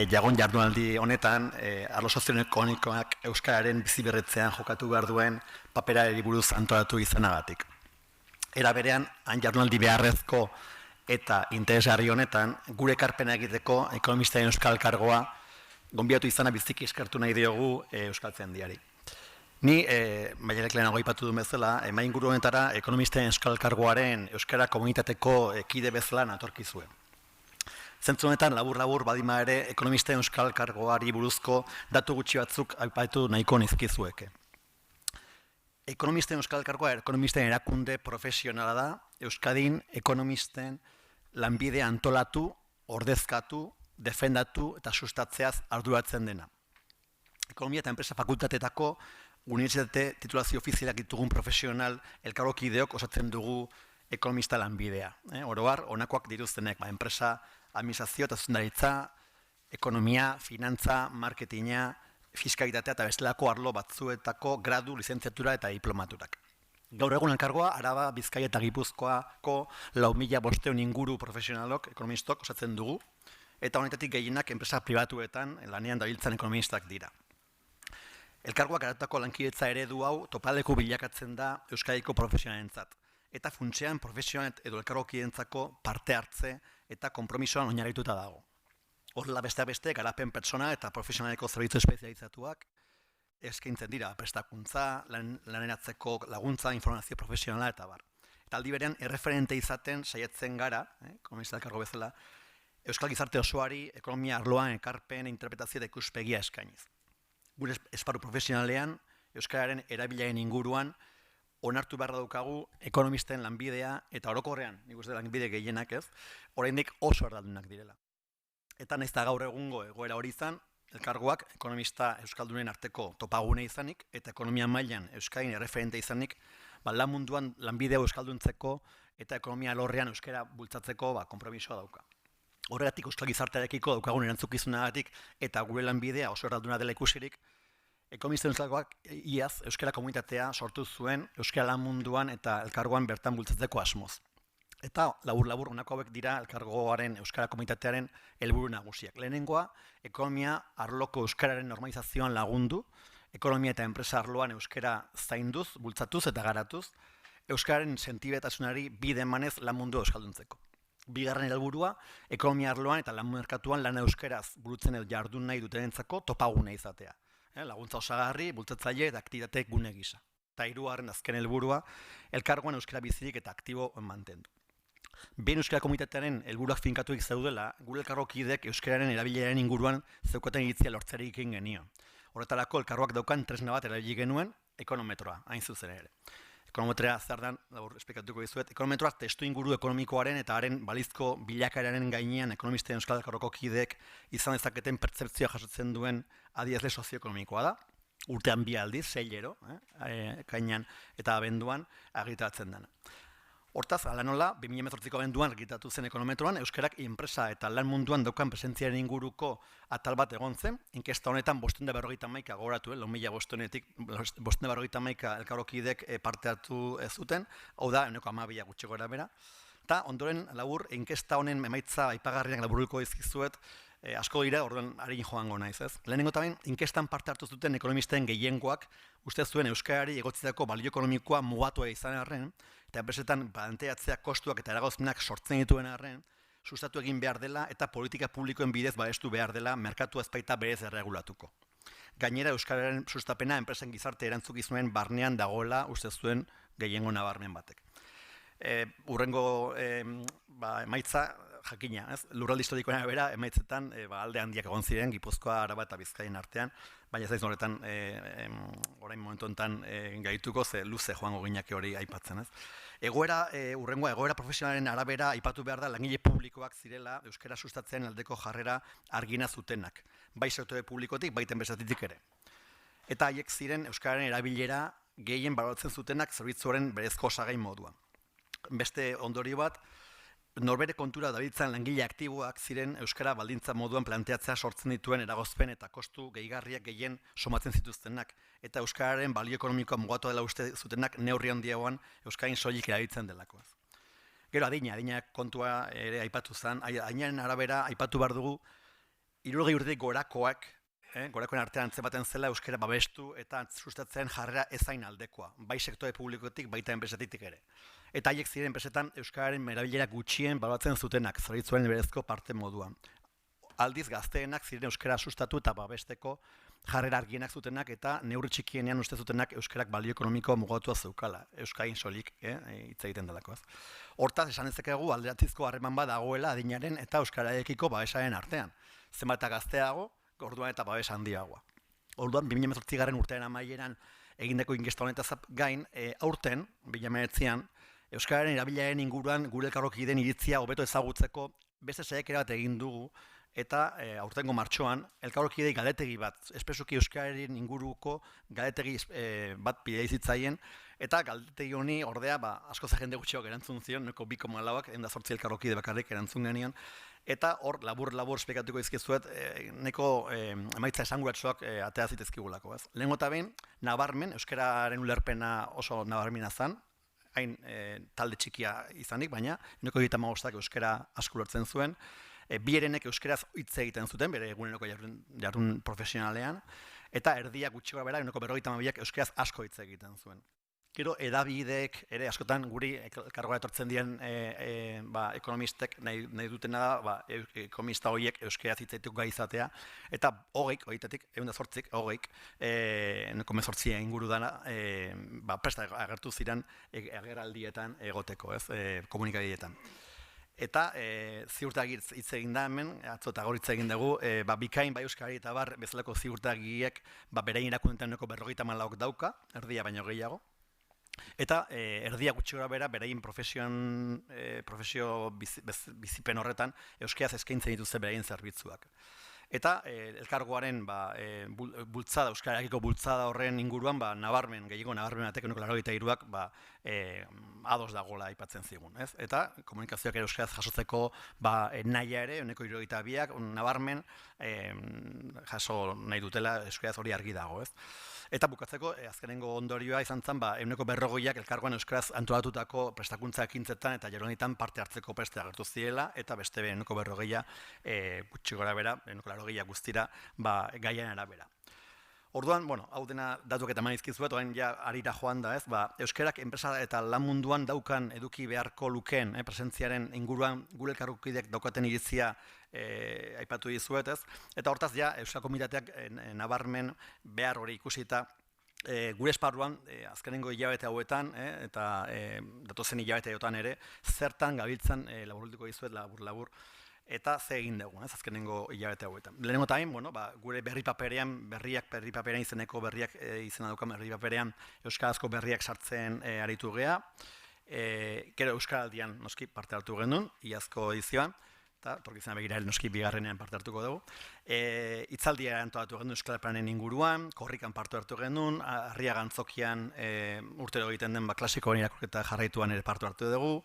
jagon jardunaldi honetan arlo sozioekonomikoak euskararen biziberritzean jokatu behar duen paperari buruz antolatu izanagatik. Era berean, jardunaldi beharrezko eta interesgarri honetan, gure ekarpena egiteko ekonomisten euskal elkargoa gonbidatu izana biziki eskertu nahi diogu Euskaltzaindiari. Ni, Maialek lehenago aipatu duen bezala, inguru honetara ekonomisten euskal elkargoaren euskara komunitateko kide bezala natorkizue. Zentzu honetan, labur badima ere, ekonomisten euskal elkargoari buruzko datu gutxi batzuk aipatu nahiko nizkizueke. Ekonomisten euskal elkargoa, ekonomisten erakunde profesionala da, Euskadin ekonomisten lanbide antolatu, ordezkatu, defendatu eta sustatzeaz arduratzen dena. Ekonomia eta enpresa fakultatetako unibertsitate titulazio ofizialak ditugun profesional elkargokideok osatzen dugu ekonomista lanbidea. Oroar, honakoak dituztenek, enpresa, administrazio eta zuzendaritza, ekonomia, finantza, marketinga, fiskalitatea eta bestelako arlo batzuetako gradu, lizentziatura eta diplomaturak. Gaur egun elkargoa, Araba, Bizkaia eta Gipuzkoako 4.500 inguru profesionalok, ekonomistok osatzen dugu, eta honetatik gehienak enpresa pribatuetan lanean dabiltzan ekonomistak dira. Elkargoak garatutako lankidetza eredu hau topaleku bilakatzen da Euskadiko profesionalentzat, eta funtsean profesionalet edo elkargokideentzako parte hartze eta konpromisoan oinarrituta dago. Horrela besteak beste, garapen pertsona eta profesionaleko zerbitzu espezializatuak eskaintzen dira, prestakuntza, laneratzeko laguntza, informazio profesionala eta bar. Eta aldi berean, erreferente izaten saiatzen gara, ekonomista elkargo bezala, Euskal gizarte osoari ekonomia arloan ekarpen, interpretazio eta ikuspegia eskainiz. Gure esparru profesionalean, euskararen erabilaren inguruan, onartu behar daukagu ekonomisten lanbidea eta orokorrean, nik uste lanbide gehienak ez, oraindik oso erdaldunak direla. Eta nahiz eta gaur egungo egoera hori izan, elkargoak ekonomista euskaldunen arteko topagune izanik eta ekonomia mailan Euskadin erreferente izanik, lan munduan lanbidea euskalduntzeko eta ekonomia alorrean euskara bultzatzeko konpromisoa dauka. Horregatik euskal gizartearekiko daukagun erantzukizunagatik eta gure lanbidea oso erdalduna dela ikusirik, ekonomisten euskalgoak iaz euskara komunitatea sortu zuen euskara lan munduan eta elkargoan bertan bultzatzeko asmoz. Eta labur honako hauek dira elkargoaren euskara komunitatearen helburu nagusiak. Lehenengoa, ekonomia arloko euskararen normalizazioan lagundu, ekonomia eta enpresa arloan euskara zainduz, bultzatuz eta garatuz, euskararen sentibetasunari bide emanez lan mundu euskalduntzeko. Bigarren helburua, ekonomia arloan eta lan merkatuan lan euskaraz burutzen jardun nahi dutenentzako topagune izatea. Laguntza osagarri, bultzatzaile eta aktivitate gune gisa. Eta hirugarren azken helburua, elkargoan euskara bizirik eta aktibo mantendu. Behin euskara komunitatearen helburuak finkatuik zeudela, gure elkargokideek euskararen erabileraren inguruan zeukaten iritzia lortzerik egin genio. Horretarako elkargoak daukan tresna bat erabili genuen, ekonometroa, hain zuzen ere. Ekonometrea zer dan, labur esplikatuko dizuet, ekonometroa testu inguru ekonomikoaren eta haren balizko bilakaeraren gainean ekonomisten Euskal Elkargoko kideek izan dezaketen pertzepzioa jasotzen duen adierazle sozioekonomikoa da. Urtean 2 aldiz, 6 ekainean eta abenduan argitaratzen dena. Hortaz, ala nola, 2018ko abenduan argitatu zen ekonometroan, euskarak enpresa eta lan munduan daukan presentziaren inguruko atal bat egon zen, inkesta honetan 551 gogoratu, 551 elkarrokidek parte hartu zuten, hau da, 12 gutxi gora bera, eta ondoren labur, inkesta honen emaitza aipagarriak laburulko dizkizuet, asko dira, orduan harin joango naiz, ez? Lehenengo tamen, inkestan parte hartu zuten ekonomisten gehiengoak uste zuen euskarari egotzitako balio ekonomikoa mugatua izan arren, eta enpresetan planteatzea kostuak eta eragozpenak sortzen dituen arren, sustatu egin behar dela eta politika publikoen bidez babestu behar dela merkatu ezpaita berez erregulatuko. Gainera, euskararen sustapena enpresen gizarte erantzukizuen barnean dagoela uste zuen gehiengo nabarmen batek. Urrengo emaitza jakina, ez? Lurralde historikoen arabera emaitzetan alde handiak egon ziren Gipuzkoa, Araba eta Bizkaien artean, baina ez daiz horretan orain momentu honetan gaituko ze luze joango ginake hori aipatzen, ez? Urrengoa egoera profesionalen arabera aipatu behar da langile publikoak zirela euskara sustatzen aldeko jarrera argina zutenak, bai sektore publikotik, baita enpresatik ere. Eta haiek ziren euskararen erabilera gehien baloratzen zutenak zerbitzuaren berezko osagai moduan. Beste ondorio bat, norbere kontura dabiltzan langile aktiboak ziren euskara baldintza moduan planteatzea sortzen dituen eragozpen eta kostu gehigarriak gehien somatzen zituztenak, eta euskararen balio ekonomikoa mugatu dela uste zutenak neurri handiagoan euskarin soilik erabiltzen delako. Gero adina kontua ere aipatu zen, adinaren arabera aipatu behar dugu 60 urtetik gorakoak, gorakoen artean antzematen zela euskara babestu eta sustatzen jarrera ezain aldekoa, bai sektore publikotik baita enpresatik ere. Eta haiek ziren enpresetan euskararen erabilera gutxien baloratzen zutenak, zerbitzuen berezko parte moduan. Aldiz gazteenak ziren euskara sustatu eta babesteko jarrera argienak zutenak eta neurri txikienean uste zutenak euskarak balio ekonomiko mugatua zeukala, euskain solik hitz egiten delako. Hortaz, esan dezakegu alderatizko harreman bat dagoela adinaren eta euskararekiko babesaren artean. Zenbat eta gazteago, orduan eta babes handiagoa. Orduan, 2018 urtean amaieran egindako inkesta honetaz gain, aurten, 2019an, euskararen erabilaren inguruan gure elkarrokideen iritzia hobeto ezagutzeko beste saiakera bat egin dugu eta aurtengo martxoan elkarrokidei galdetegi bat, espresuki euskararen inguruko galdetegi bat bidea izitzaien eta galdetegi honi ordea askoz jende gutxiago erantzun zion, neko 2,4ak, 108 elkarrokide bakarrik erantzun genion, eta hor labur esplikatuko izkizuet neko emaitza esanguratsuak atea zitezkigulako. Lehengo eta behin, nabarmen, euskararen ulerpena oso nabarmena zen, hain talde txikia izanik, baina neko 35ak euskara asko ulertzen zuen, bi herenek euskaraz hitz egiten zuten, bere eguneroko jardun profesionalean, eta erdia gutxi gara bera, eneko 52ak euskaraz asko hitz egiten zuen. Gero, edabideek ere askotan guri elkargoa etortzen diren ekonomistek nahi dutena da, ekonomista horiek euskaraz hitz egiteko gai izatea, eta hogeitatik, 108, eneko 18 inguru dana, presta agertu ziren agerraldietan egoteko, komunikabietan. Eta ziurtagir hitz egin da hemen, atzo eta gaur hitz egin dugu, bikain bai euskari eta bezalako ziurtagiek berein erakundetan eneko 54 dauka, erdia baino gehiago. Eta erdia gutxi gora bera beraien profesio bizipen horretan euskaraz eskaintzen dituzte beraien zerbitzuak. Eta elkargoaren bultzada, euskarakiko bultzada horren inguruan nabarmen, gehiago nabarmen batek, 83ak ados dagoela aipatzen zigun. Eta komunikazioak ere euskaraz jasotzeko nahia ere, 72ak nabarmen jaso nahi dutela euskaraz hori argi dago. Eta bukatzeko, azkenengo ondorioa izan zen, 140ak elkargoan euskaraz antolatutako prestakuntza ekintzetan eta jaronitan parte hartzeko preste agertu zirela, eta beste 140a gutxi gora bera, 140 guztira gaian arabera. Orduan, hau dena datuak eta manizkizuet, orain ja arira joan da, euskarak enpresa eta lan munduan daukan eduki beharko lukeen presentziaren inguruan gure elkarrokidek daukaten iritzia aipatu dizuet, eta hortaz ja Euskal Komitateak nabarmen behar hori ikusita gure esparruan azkenengo hilabete hauetan eta datozen hilabete hauetan ere zertan gabiltzan laburultuko dizuet labur eta ze egin dugu, azkenengo hilabete hauetan. Lehenengo taim, gure berri paperean izeneko berriak izena daukan berri paperean euskarazko berriak sartzen aritu gea. Gero euskaraldian noski parte hartu genuen, iazko edizioan, eta torkizena begira noski bigarrenean parte hartuko dugu. Itzaldia antolatu genuen Euskal Planen inguruan, korrikan parte hartu genuen, Arriaga Antzokian urtero egiten den klasikoen irakurketa jarraituan ere parte hartu dugu.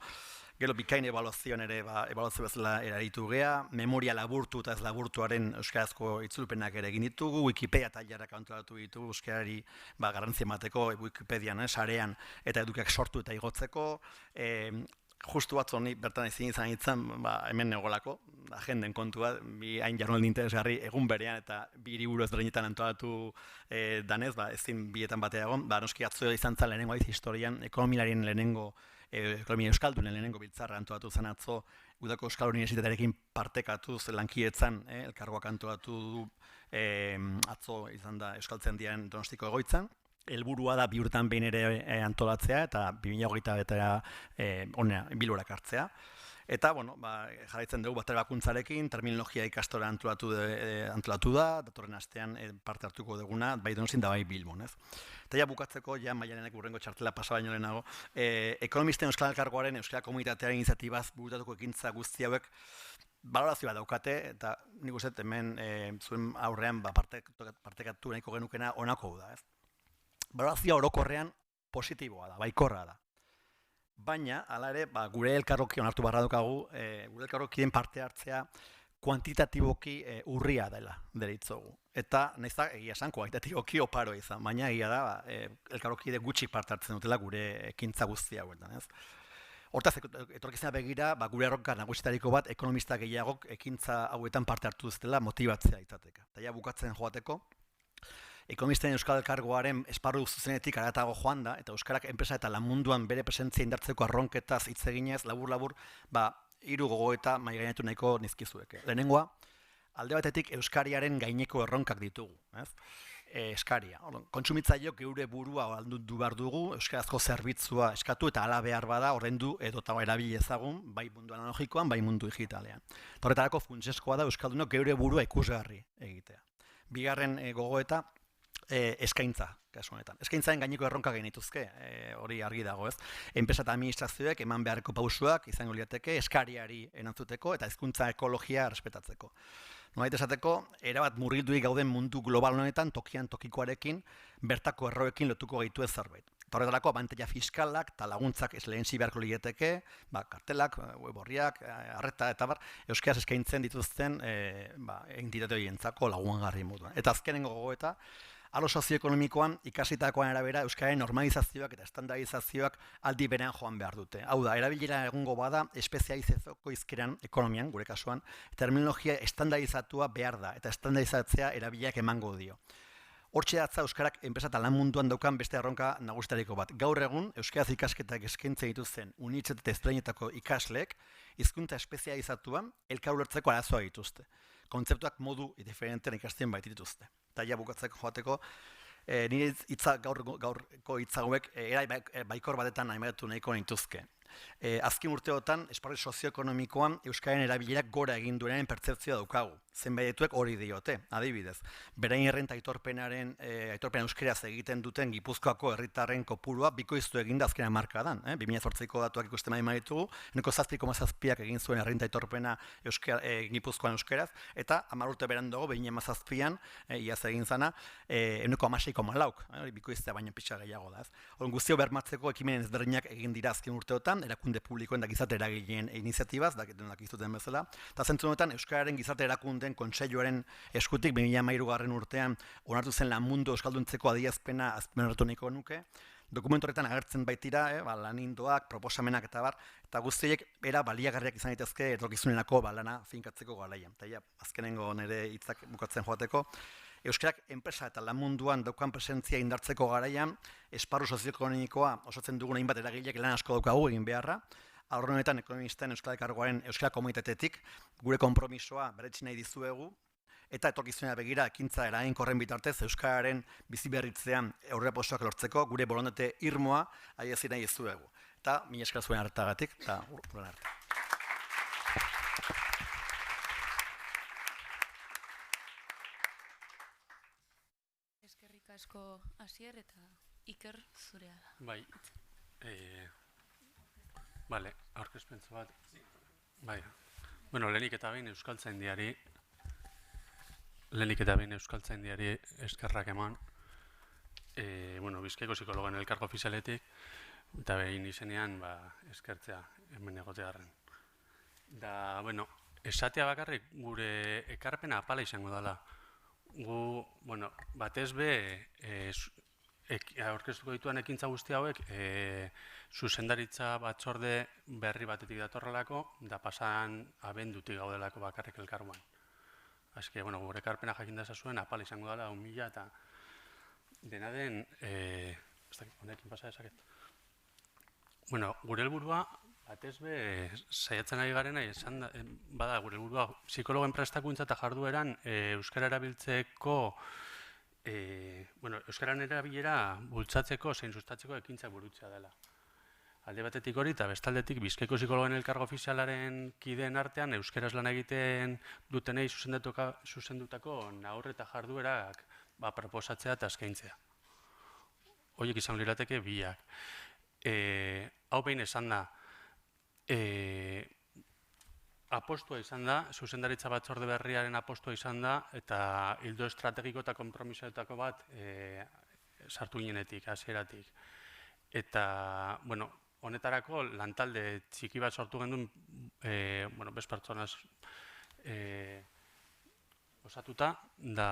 Gero bikain ebaluazioan ere ebaluazio bezala eraritu gea, memoria laburtu eta ez laburtuaren euskarazko itzulpenak ere egin ditugu, Wikipedia tailerak antolatu ditugu euskarari garrantzia emateko Wikipedian, sarean eta edukiak sortu eta igotzeko. Justu batzu honi bertan ezin izan hitzan, hemen negolako, agenden kontua, bi hain jarnaldi interesgarri egun berean eta bi hiriburu ezberdinetan antolatu danez, ezin bietan batea egon, noski atzo izan zen lehenengo aiz historian, ekonomiaren lehenengo ekonomia euskaldunen lehenengo biltzarra antolatu zen atzo, Udako Euskal Unibertsitatearekin partekatuz lankietzan, elkargoak antolatu du atzo izan da Euskaltzaindian Donostiko egoitzan. Helburua da 2 urtean behin ere antolatzea eta 2021 honea bilurak hartzea. Eta, jarraitzen dugu baterabakuntzarekin, terminologia ikastora antolatu da, datorren astean parte hartuko duguna, bai Donostian da bai Bilbon, ez? Eta bukatzeko, Maialenek urrengo txartela pasa baino lehenago, ekonomisten Euskal Elkargoaren Euskal Komunitatearen iniziatibaz burutatuko ekintza guzti hauek balorazioa daukate, eta nik uste hemen zuen aurrean partekatu nahiko genukena honako da, ez? Balorazioa orokorrean positiboa da, baikorra da. Baina, hala ere, gure elkarroki onartu barra dukagu, gure elkarrokien parte hartzea kuantitatiboki urria dela deritzogu. Eta, nahiz da, egia esan, kuantitatiboki oparo izan, baina egia da, elkarrokide gutxi parte hartzen dutela gure ekintza guztia hauetan, ez? Hortaz, etorkizena begira, gure erronka nagusitariko bat, ekonomista gehiagok ekintza hauetan parte hartu dutela motibatzea izateka. Eta bukatzen joateko, ekonomisten Euskal Elkargoaren esparru zuzenetik haratago joan da, eta Euskarak enpresa eta lan munduan bere presentzia indartzeko arronketaz hitz eginez, labur-labur, 3 gogoeta mahaigaineratu nahiko nizkizueke. Lehenengoa, alde batetik Euskariaren gaineko erronkak ditugu, eskaria. Kontsumitzaileok geure burua aldu behar dugu, euskarazko zerbitzua eskatu eta hala behar bada ordaindu edota erabili ezagun, bai mundu analogikoan, bai mundu digitalean. Horretarako funtsezkoa da euskaldunok geure burua ikusgarri egitea. Bigarren gogoeta, eskaintza, kasu honetan. Eskaintzaren gaineko erronka genituzke, hori argi dago, ez? Enpresa eta administrazioek eman beharreko pausuak izango lirateke eskariari erantzuteko eta hizkuntza ekologia errespetatzeko. Nolabait esateko, erabat murgildurik gauden mundu global honetan tokian tokikoarekin bertako erroekin lotuko gaitu ez zerbait. Eta horretarako abantaila fiskalak eta laguntzak lehensi beharko lirateke, kartelak, web orriak, arreta eta euskaraz eskaintzen dituzten entitate horientzako lagungarri moduan. Eta azkenengo gogoeta, alo sozioekonomikoan ikasitakoan arabera euskararen normalizazioak eta estandardizazioak aldi berean joan behar dute. Hau da, erabilera egungo bada espezializazoko hizkeran ekonomian, gure kasuan, terminologia estandardizatua behar da eta estandardizatzea erabileak emango dio. Hortxe datza euskarak enpresa eta lan munduan daukan beste erronka nagusitariko bat. Gaur egun, euskaraz ikasketak eskaintzen dituzten unibertsitate ezberdinetako ikasleek hizkuntza espezializatuan elkar ulertzeko arazoa dituzte. Kontzeptuak modu diferenten ikasten baitituzte. Eta bukatzeko joateko, nire gaurko hitz hauek baikor batetan aimatu nahiko nituzke. Azken urteotan, esparru sozioekonomikoan euskararen erabilerak gora egin duenaren pertzepzioa daukagu. Zenbaitetuek hori diote, adibidez. Berain errenta aitorpena euskeraz egiten duten Gipuzkoako herritarren kopurua bikoiztu eginda azken hamarkadan. 2008ko datuak ikusten ditugu, 7,7ak egin zuen errenta aitorpena Gipuzkoan euskeraz, eta 10 urte beranduago 2017an iaz egin zana 6,4ak, bikoiztea baina pixka gehiago da. Guztio bermatzeko ekimenen ezberdinak egin dira azken urteotan, erakunde publikoen da gizarte eragileen iniziatibaz, dakizuten bezala, eta zentzu honetan euskararen gizarte erakundeen kontseiluaren eskutik 2013 urtean onartu zen lan mundu euskalduntzeko adierazpena azpimarratu nahiko nuke. Dokumentu horretan agertzen baitira, lanindoak, proposamenak eta guztiek era baliagarriak izan daitezke etorkizunerako lana finkatzeko garaian. Eta azkenengo nire hitzak bukatzen joateko, euskarak enpresa eta lan munduan daukan presentzia indartzeko garaian, esparru sozioekonomikoa osatzen dugun hainbat eragileak lan asko daukagu egin beharra. Aurre honetan ekonomisten Euskal Elkargoaren Euskal Komunitatetik gure konpromisoa beretsi nahi dizuegu eta etorkizunera begira ekintza eraginkorren bitartez euskararen biziberritzean aurrerapausoak lortzeko gure borondate irmoa adierazi nahi dizuegu. Eta mila esker zuen hartagatik eta urren arte. lehenengo Asier eta Iker zurea da. Bai, bale, aurkezpentzu bat. Bai, bueno, lehenik eta behin Euskaltzaindiari eskerrak eman. Bueno, Bizkaiko psikologoen elkargo ofizialetik, eta behin izenean eskertzea hemen egotearren. Da, bueno, esatea bakarrik gure ekarpena apala izango dela. Gu, bueno, batez be, aurkeztuko dituan ekintza guzti hauek, zuzendaritza batzorde berri batetik datorrelako, da pasan abendutik gaudelako bakarrik elkarguan. Azke, bueno, gure ekarpena jakin dezazuen apala izango dela, 1.000 eta dena den, honekin pasa dezaket. Bueno, gure helburua, batez be, saiatzen ari garena, bada, gure helburua, psikologoen prestakuntza eta jardueran euskara erabiltzeko, euskararen erabilera bultzatzeko, zein sustatzeko ekintzak burutzea dela. Alde batetik hori, eta bestaldetik Bizkaiko psikologoen elkargo ofizialaren kideen artean, euskaraz lan egiten dutenei zuzendutako nahor eta jarduerak proposatzea eta eskaintzea. Horiek izan lirateke biak. Hau behin esan da, apostua izan da, zuzendaritza batzorde berriaren apostua izan da, eta hildo estrategiko eta konpromisoetako bat sartu ginenetik, hasieratik. Eta, bueno, honetarako lantalde txiki bat sortu gendun, best pertsonaz osatuta, da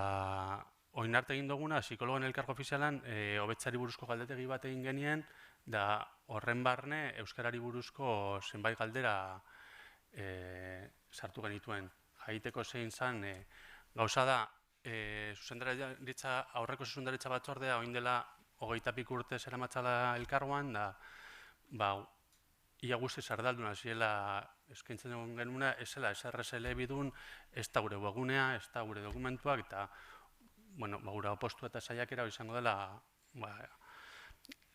oin arte egin duguna, psikologoen elkargo ofizialan, hobetzari buruzko galdetegi bat egin genien, da horren barne euskarari buruzko zenbait galdera sartu genituen. Jaiteko zein zan, gauza da, aurreko zuzendaritza batzordea, oin dela 25 urte zera matzala elkargoan, da, ia guzti zardalduna ziela eskaintzen dugun genuna, ez zela SRSL bidun, ez da gure webgunea, ez da gure dokumentuak, eta gure opostua eta saiakera izango dela,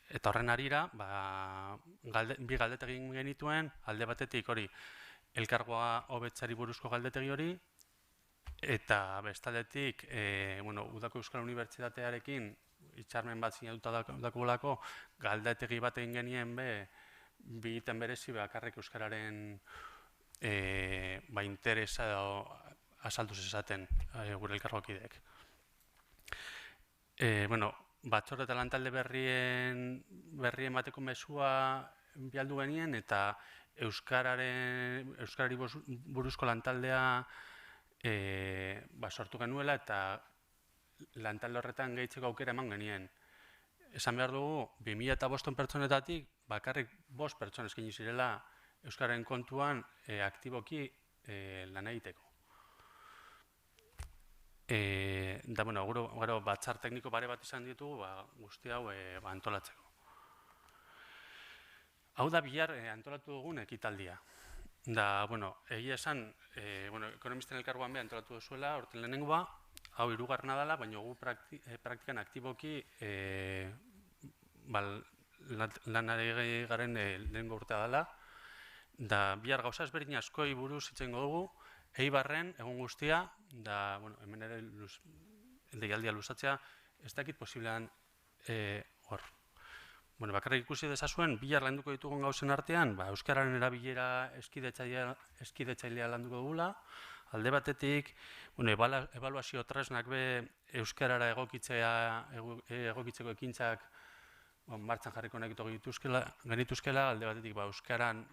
eta horren arira, bi galdetegi genituen, alde batetik hori, elkargoa hobetzari buruzko galdetegi hori, eta bestaldetik, Udako Euskal Unibertsitatearekin, itxarmen bat sinatuta dakugulako, galdetegi bat egin genien bi egiten berezi bakarrik euskararen interesa edo azalduz esaten gure elkargokideek. Batzorde eta lantalde berrien bateko mezua bialdu genien, eta euskarari buruzko lantaldea sortu genuela, eta lantalde horretan gehitzeko aukera eman genien. Esan behar dugu, 2005 pertsonetatik, bakarrik 5 pertsona eskaini zirela euskararen kontuan aktiboki lan egiteko. Da, gero batzar tekniko bare bat izan ditugu, guzti hau antolatzeko. Hau da bihar antolatu dugun ekitaldia. Da, egia esan, ekonomisten elkargoan beha antolatu duzuela, horten lehenengoa, hau 3. dela, baina gu praktikan aktiboki lan ari garen lehenengo urtea dela. Da, bihar gauza ezberdin askoi buruz hitz egingo dugu, Eibarren, egun guztia, da, hemen ere deialdia luzatzea, ez dakit posiblean hor. Bakarrik ikusi dezazuen, bihar landuko ditugun gauzen artean, euskararen erabilera eskidetzailea landuko dugula, alde batetik, ebaluazio tresnak euskarara egokitzeko ekintzak martxan jarriko nekito genituzkela, alde batetik euskaran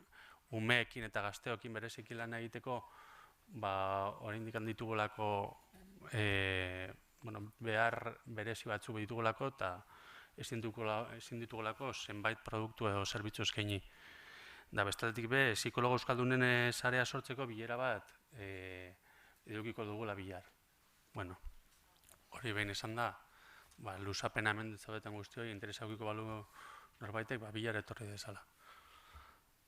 umeekin eta gazteokin bereziki lan egiteko oraindik ditugulako behar berezi batzu ditugulako eta ezin ditugulako zenbait produktu edo zerbitzu eskaini. Da, bestaldetik psikologo euskaldunen sarea sortzeko bilera bat edukiko dugula bihar. Hori behin esan da, luzapena hemen ditzabetan guztioi, interesaukiko balu norbaitek, bihar etorri dezala.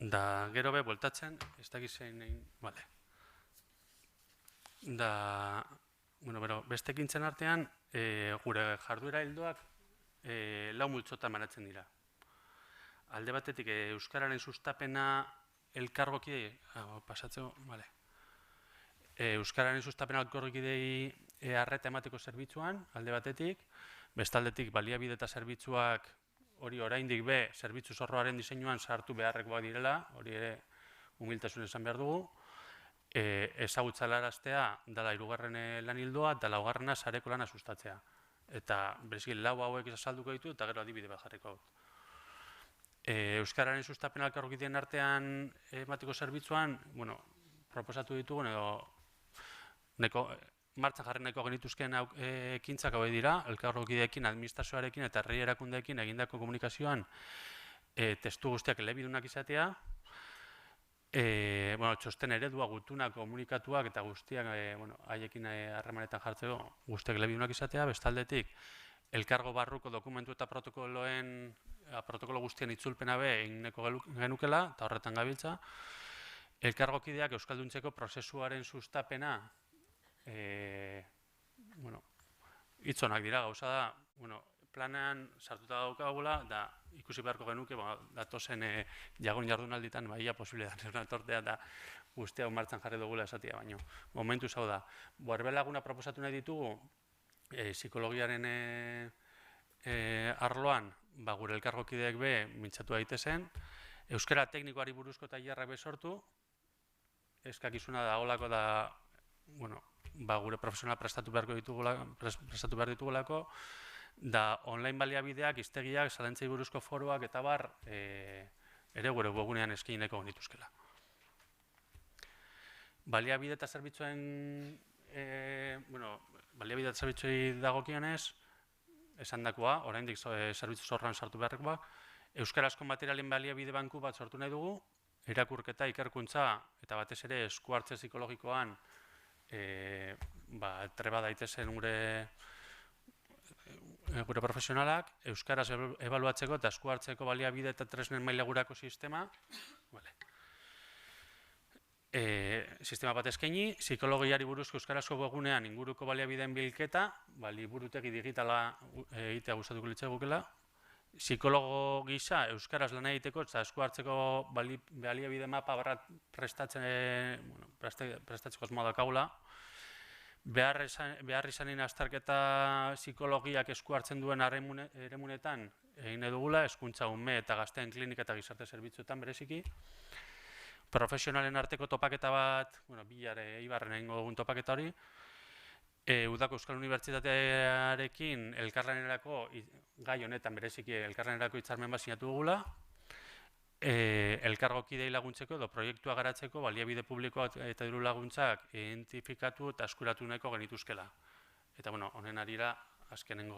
Da, gero bueltatzen, ez dakiz zein egin, Da, beste ekintzen artean, gure jarduera hildoak 4 multzotan banatzen dira. Alde batetik, euskararen sustapena elkargoki, pasatzeko, euskararen sustapena elkargokidei arreta emateko zerbitzuan, alde batetik, bestaldetik baliabide eta zerbitzuak hori oraindik be, zerbitzu zorroaren diseinuan sartu beharrekoak direla, hori ere humiltasun esan behar dugu, ezagutzalaraztea dela 3. lan ildoa, eta 4. sareko lana sustatzea. Eta bereziki 4 hauek azalduko ditu, eta gero adibide bat jarriko dut. Euskararen sustapen elkargokideen artean emateko zerbitzuan, proposatu ditugu, martxan jarri nahiko genituzken ekintzak hauek dira, elkargokideekin, administrazioarekin eta herri erakundeekin egindako komunikazioan testu guztiak elebidunak izatea, txosten eredua, gutunak, komunikatuak eta guztiak haiekin harremanetan jartzeko guztiak elebidunak izatea, bestaldetik elkargo barruko dokumentu eta protokolo guztien itzulpena be egineko genukela, eta horretan gabiltza, elkargokideak euskalduntzeko prozesuaren sustapena hitzonak dira, gauza da, planean sartuta daukagula, da ikusi beharko genuke, datozen jardunalditan baia posible da etortea eta guztia martxan jarri dugula esatia, baino. Momentu zau da. Borbelaguna proposatu nahi ditugu, psikologiaren arloan, gure elkargokideek be mintzatu daitezen, euskara teknikoari buruzko tailerrak be sortu, eskakizuna da holako da, gure profesional prestatu behar ditugulako, da online baliabideak, hiztegiak, zalantzei buruzko foroak eta bar ere gure webgunean eskaineko genituzkela. Baliabide eta zerbitzuen baliabide eta zerbitzuei dagokionez, esandakoa, oraindik zerbitzu zorran sartu beharrekoak, euskarazko materialen baliabide banku bat sortu nahi dugu, irakurketa, ikerkuntza eta batez ere esku hartze psikologikoan treba daitezen gure profesionalak, euskaraz ebaluatzeko eta esku hartzeko baliabide eta tresnen mailagurako sistema, sistema bat eskaini, psikologiari buruzko euskarazko webgunean inguruko baliabideen bilketa, liburutegi digitala egitea gustatuko litzaigukela, psikologo gisa euskaraz lan egiteko eta esku hartzeko baliabide mapa prestatzeko asmoa daukagula, behar izanen azterketa psikologiak esku hartzen duen eremunetan egin edugula, hezkuntza ume eta gazteen klinika eta gizarte zerbitzuetan bereziki, profesionalen arteko topaketa bat, bilare Eibarren egingo dugun topaketa hori, Udako Euskal Unibertsitatearekin elkarlanerako gai honetan bereziki elkarlanerako hitzarmen bat sinatu dugula, elkargokidei laguntzeko edo proiektua garatzeko baliabide publikoak eta diru laguntzak identifikatu eta eskuratu nahiko genituzkela. Eta, honen arira, azkenean,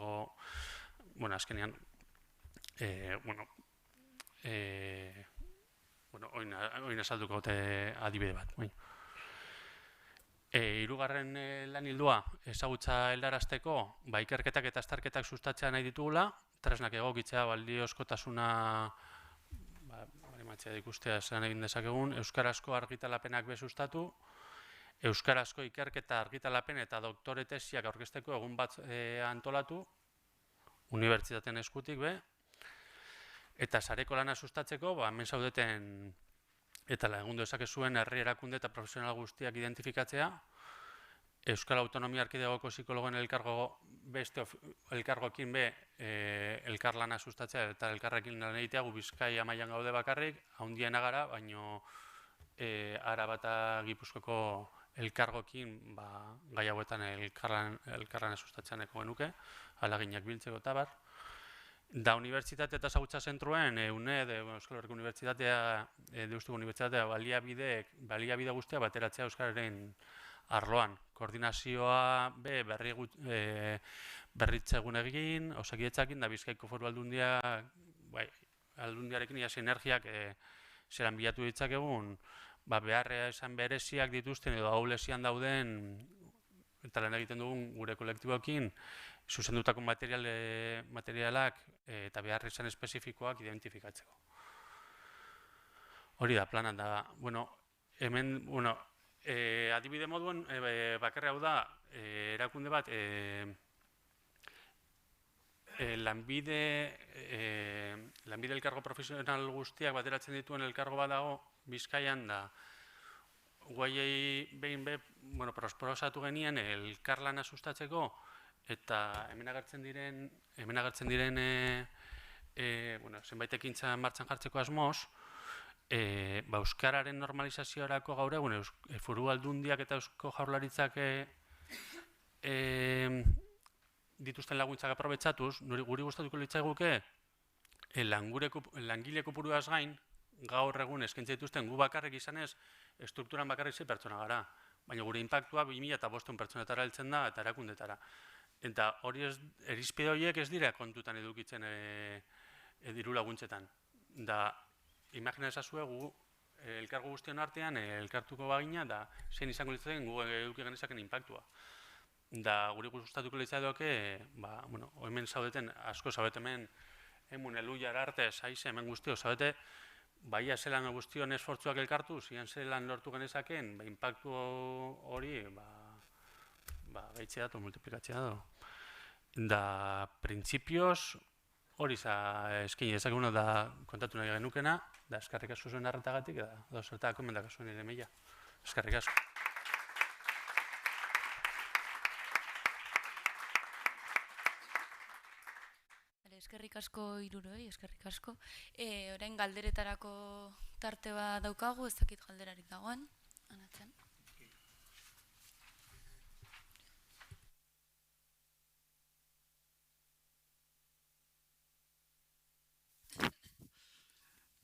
oin azalduko adibide bat. Hirugarren lan ildua ezagutza heldarazteko, ikerketak eta azterketak sustatzea nahi ditugula, tresnak egokitzea baliozkotasuna matxea ikustea esan egin dezakegun, euskarazko argitalapenak be sustatu, euskarazko ikerketa argitalapen eta doktore tesiak aurkezteko egun bat antolatu, unibertsitateen eskutik be, eta sareko lana sustatzeko, hemen zaudeten eta lagundu dezakezuen herri erakunde eta profesional guztiak identifikatzea, Euskal Autonomia Erkidegoko psikologoen elkargoekin be elkarlana sustatzea eta elkarrekin lan egitea, gu Bizkaia mailan gaude bakarrik, handiena gara, baino Araba eta Gipuzkoako elkargoekin gai hauetan elkarlana sustatzean eko genuke, alaginak biltzeko eta bar. Da unibertsitate eta ezagutza zentruen, UNED, Euskal Herriko Unibertsitatea, Deustuko Unibertsitatea, baliabide guztia bateratzea Euskararen arloan. Koordinazioa berritzegun egin, osakidetzakin, da Bizkaiko Foru Aldundiarekin ia sinergiak zelan bilatu ditzakegun, beharra esan bereziak dituzten edo ahulesian dauden eta lan egiten dugun gure kolektiboekin zuzendutako materialak eta behar izan espezifikoak identifikatzeko. Hori da, planan da. Hemen, adibide moduen, bakarri hau da, erakunde bat, lanbide elkargo profesional guztiak bateratzen dituen elkargo bat dago, Bizkaian da, guaiei behin proposatu genien elkarlana sustatzeko Eta hemen agertzen diren zenbait ekintza martxan jartzeko asmoz, euskararen normalizaziorako gaur egun Foru Aldundiak eta Eusko Jaurlaritzak dituzten laguntzak aprobetxatuz, guri gustatuko litzaiguke langile kopuruaz gain, gaur egun eskaintza dituzten gu bakarrik izanez, estrukturan bakarrik 6 pertsona gara, baina gure inpaktua 2500 pertsonetara heltzen da eta erakundetara. Eta hori irizpide horiek ez dira kontutan edukitzen diru laguntzetan. Da, imagina ezazue gu elkargo guztion artean elkartuko bagina da zein izango litzaten gu eduki genezaken inpaktua. Da, guri gustatuko litzaioke, hemen zaudeten, asko zaudeten hemen, hemen Eluiar arte, Saize, hemen guztio, zaudete, baia zelan guztion esfortzuak elkartu, zian zelan lortu genezaken, inpaktu hori, behitzea datu, multiplikatzea datu. Da, printzipioz, hori eskin ezakuna da kontatu nahi genukena, da eskarrik asko zuen arretagatik, da zertako mendak zuen ere meila. Eskarrik asko. Eskerrik asko hiruroi, eskerrik asko. Orain galderetarako tarte bat daukagu, ez dakit galderarik dagoen. Anatzen.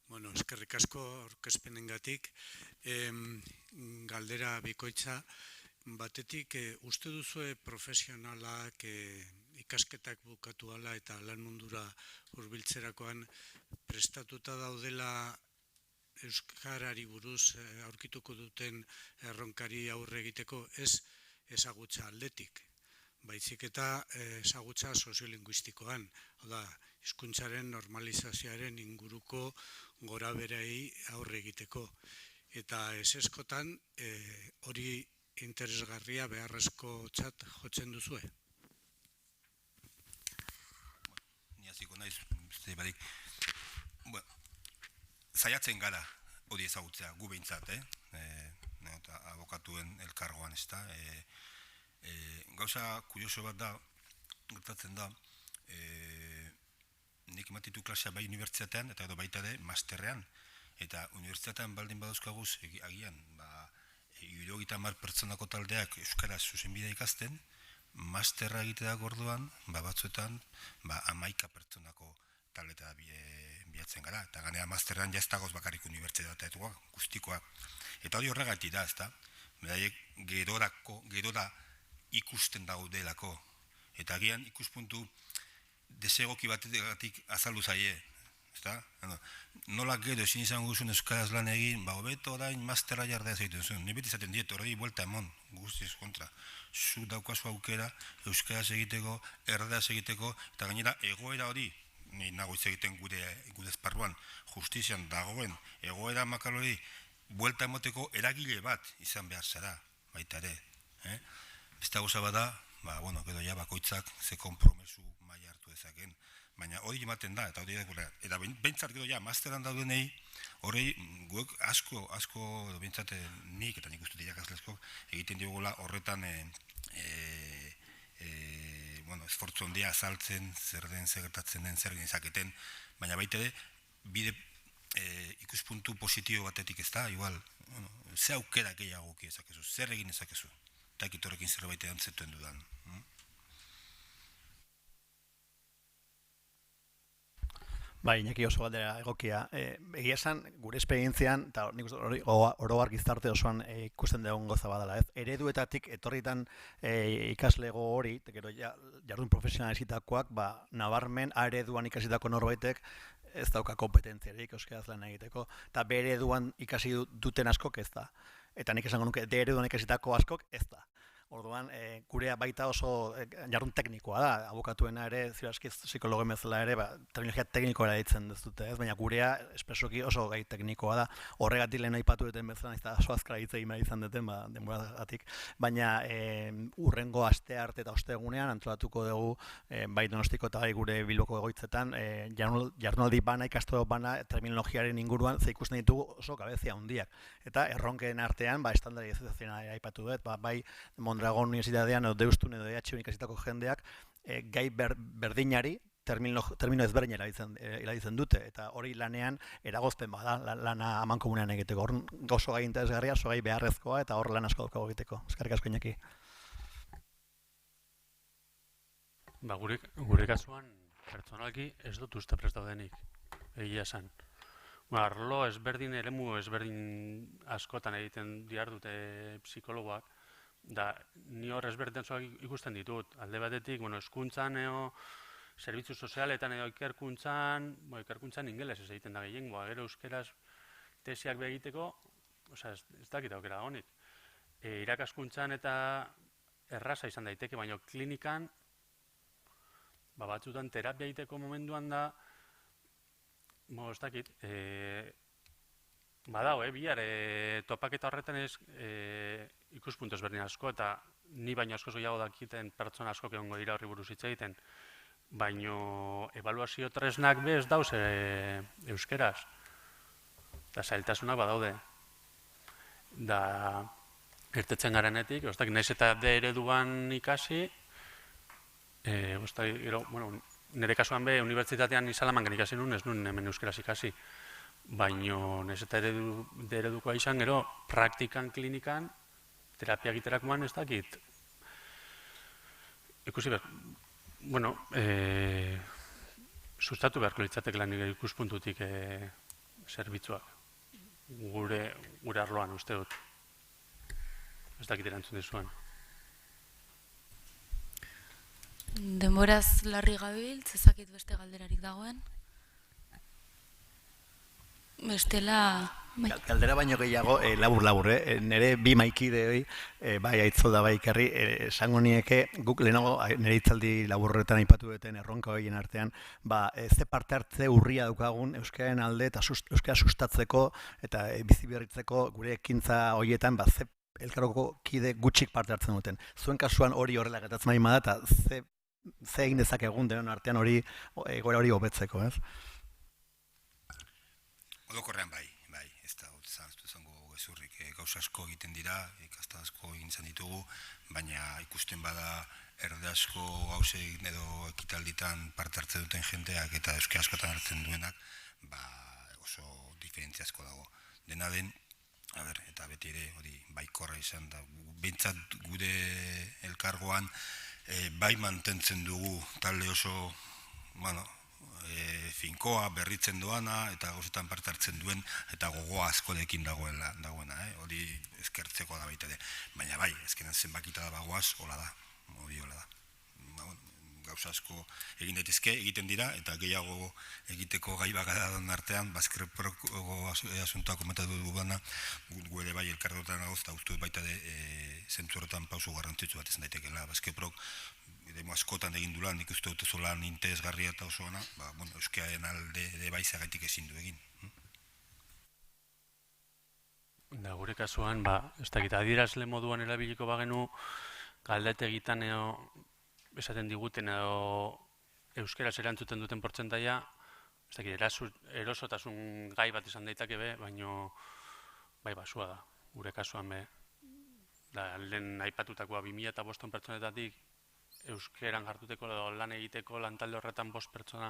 Bueno, eskerrik asko aurkezpenengatik. Galdera bikoitza, batetik uste duzue profesionalak ikasketak bukatu ala eta lan mundura hurbiltzerakoan prestatuta daudela euskarari buruz aurkituko duten erronkari aurre egiteko ez ezagutza aldetik, baizik eta ezagutza soziolinguistikoan, da, hizkuntzaren normalizazioaren inguruko gorabeherei aurre egiteko. Eta ezeskotan hori interesgarria beharrezkotzat jotzen duzue? Hasiko naiz, saiatzen gara hori ezagutzea, gu behintzat, eta abokatuen elkargoan, ez da. Gauza kurioso bat da, gertatzen da, nik ematitu klasea bai unibertsitatean, eta edo baita ere, masterrean, eta unibertsitatean baldin badauzkaguz, agian, 70 pertsonako taldeak euskaraz zuzenbidea ikasten, masterra egiteak orduan, batzuetan, 11 pertsonako taldeta bilatzen gara. Eta ganea masterran jaztagoz bakarrik unibertsitateatua, guztikoak. Eta hori horregatik da, ez da? Beraiek gerora ikusten daudelako. Eta agian ikuspuntu desegoki batetik azaldu zaie. Nola gero ezin izango duzun euskaraz lan egin, hobeto orain masterra jardea zaiten zuen. Ni beti izaten diet, hori buelta emon, guztiz kontra. Zu daukazu aukera, euskaraz egiteko, erderaz egiteko, eta gainera egoera hori, ni nago hitz egiten gure esparruan, justizian dagoen egoera makal hori, buelta emoteko eragile bat izan behar zara, baita ere. Beste gauza bada, gero ja bakoitzak ze konpromesu maila hartu dezaken. Baina hori ematen da, eta hori eta behintzat gero ja, masteran daudenei, hori guek asko, behintzat nik, eta nik uste irakaslesko, egiten digula horretan esfortzu handia azaltzen, zer den, zer gertatzen den, zer genezaketen, baina baita ere, bide ikuspuntu positibo batetik ez da, igual, ze aukera gehiago ezakezu, zer egin ezakezu, eta ekitorrekin zerbait erantzituen dudan. Bai, Iñaki oso galdera egokia. Egia esan, gure esperientzian, eta nik uste oro gizarte osoan ikusten dugun goza badala, ez? Ereduetatik etorritan ikaslego hori, gero jardun profesionalizitakoak, nabarmen ereduan ikasitako norbaitek ez dauka kompetentziarik euskaraz lan egiteko, eta B ereduan ikasi duten askok ez da. Eta nik esango nuke D ereduan ikasitako askok ez da. Orduan, gurea baita oso jardun teknikoa da, abokatuena ere, zirazki psikologen bezala ere, terminologia teknikoa ditzen dute, ez? Baina gurea espresoki oso gai teknikoa da, horregatik lehen aipatu duten bezala, eta oso azkara hitz egin behar izan duten, denboragatik, baina urrengo aste arte eta ostegunean antolatuko dugu, bai Donostiko eta bai gure Bilboko egoitzetan, jardunaldi bana, ikasto bana, terminologiaren inguruan, ze ikusten ditugu oso gabezia handiak. Eta erronken artean, estandarizazioa aipatu dut, bai Mondragon Universitatean edo Deustun edo EH ikasitako jendeak gai berdinari termino ezberdin erabiltzen dute, eta hori lanean eragozpen bada lana amankomunean egiteko. Hor oso gai interesgarria, oso gai beharrezkoa, eta hor lan asko daukago egiteko. Eskerrik asko Iñaki. Gure kasuan, pertsonalki ez dut uste prest daudenik, egia esan. Arlo ezberdin, eremu ezberdin askotan egiten dihar dute psikologoak, da ni hor ezberdintzuak ikusten ditut. Alde batetik, hezkuntzan edo zerbitzu sozialetan edo ikerkuntzan ingeles ez egiten da gehiengoa, gero euskeraz tesiak begiteko, ez dakit aukera honik. Irakaskuntzan eta erraza izan daiteke, baina klinikan, batzutan terapia egiteko momentuan da, ez dakit, badao, bihar topaketa horretan ikuspuntu ezberdin asko, eta ni baino asko gehiago dakiten pertsona asko egongo dira horri buruz hitz egiten, baino ebaluazio tresnak bez dauz euskeraz, eta zailtasunak badaude. Da, irtetzen garenetik, nahiz eta D ereduan ikasi, nire kasuan be, unibertsitatean Salamancan ikasi nuen, ez nuen hemen euskeraz ikasi, baino nahiz eta D eredukoa izan, gero, praktikan, klinikan, terapia egiterakoan ez dakit. Ikusi behar, sustatu beharko litzatek lan ikuspuntutik zerbitzuak, gure arloan uste dut. Ez dakit erantzun dizuen. Denboraz larri gabiltz, ezakit beste galderarik dagoen. Bestela... Galdera baino gehiago, labur-labur, nire bi maikide hori, bai Aitzolda bai Ikerri, esango nieke, guk lehenago nire hitzaldi laburretan aipatu duten erronka horien artean, ze parte hartze urria daukagun euskararen alde eta euskara sustatzeko eta bizi berritzeko gure ekintza horietan, ze elkarroko kide gutxik parte hartzen duten. Zuen kasuan hori horrela gertatzen baldin bada, eta ze egin dezakegun denon artean hori egoera hori hobetzeko, ez? Orokorrean bai, ez da, izango gezurrik, gauza asko egiten dira, ikasta asko egin zen ditugu, baina ikusten bada erde asko gauze edo ekitalditan parte hartzen duten jendeak eta euskara askotan hartzen duenak, oso diferentzia asko dago. Dena den, eta beti ere hori baikorra izan da, behintzat gure elkargoan bai mantentzen dugu talde oso, finkoa, berritzen doana, eta gauzetan parte hartzen duen, eta gogoa askorekin dagoena, hori eskertzeko da baita ere. Baina bai, ezkenan zenbakita da bagoaz, hola da, hori hola da. Gauza asko egin daitezke, egiten dira, eta gehiago egiteko gai bagadan artean, bazkerreko asuntoa komentatu dugana, gu ere bai elkarretan agoz, eta uste baita zentzu horretan pausu garrantzitsu bat izan daitekela, bazkerrok demo askotan egin duela, nik uste dut zolan interesgarria eta oso gana, euskararen alde ere baizagaitik ezin du egin. Da, gure kasuan, ez dakit, adierazle moduan erabiliko bagenu, galdete egitan esaten diguten edo euskeraz erantzuten duten portzentaia, ez dakit, erosotasun gai bat izan daitake be, baino bai basua da, gure kasuan be. Da, lehen aipatutakoa 2005 pertsonetatik euskeran jartuteko edo lan egiteko lantalde horretan 5 pertsona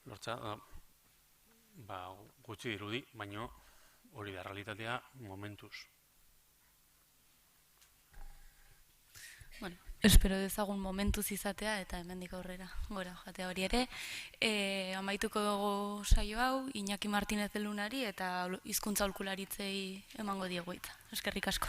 lortza, gutxi dirudi, baino hori da realitatea momentuz. Bueno, espero dezagun momentuz izatea eta hemendik aurrera gora jatea hori ere. Amaituko dugu saio hau, Iñaki Martinez Elunari eta hizkuntza aholkularitzei emango diegu eta. Eskerrik asko.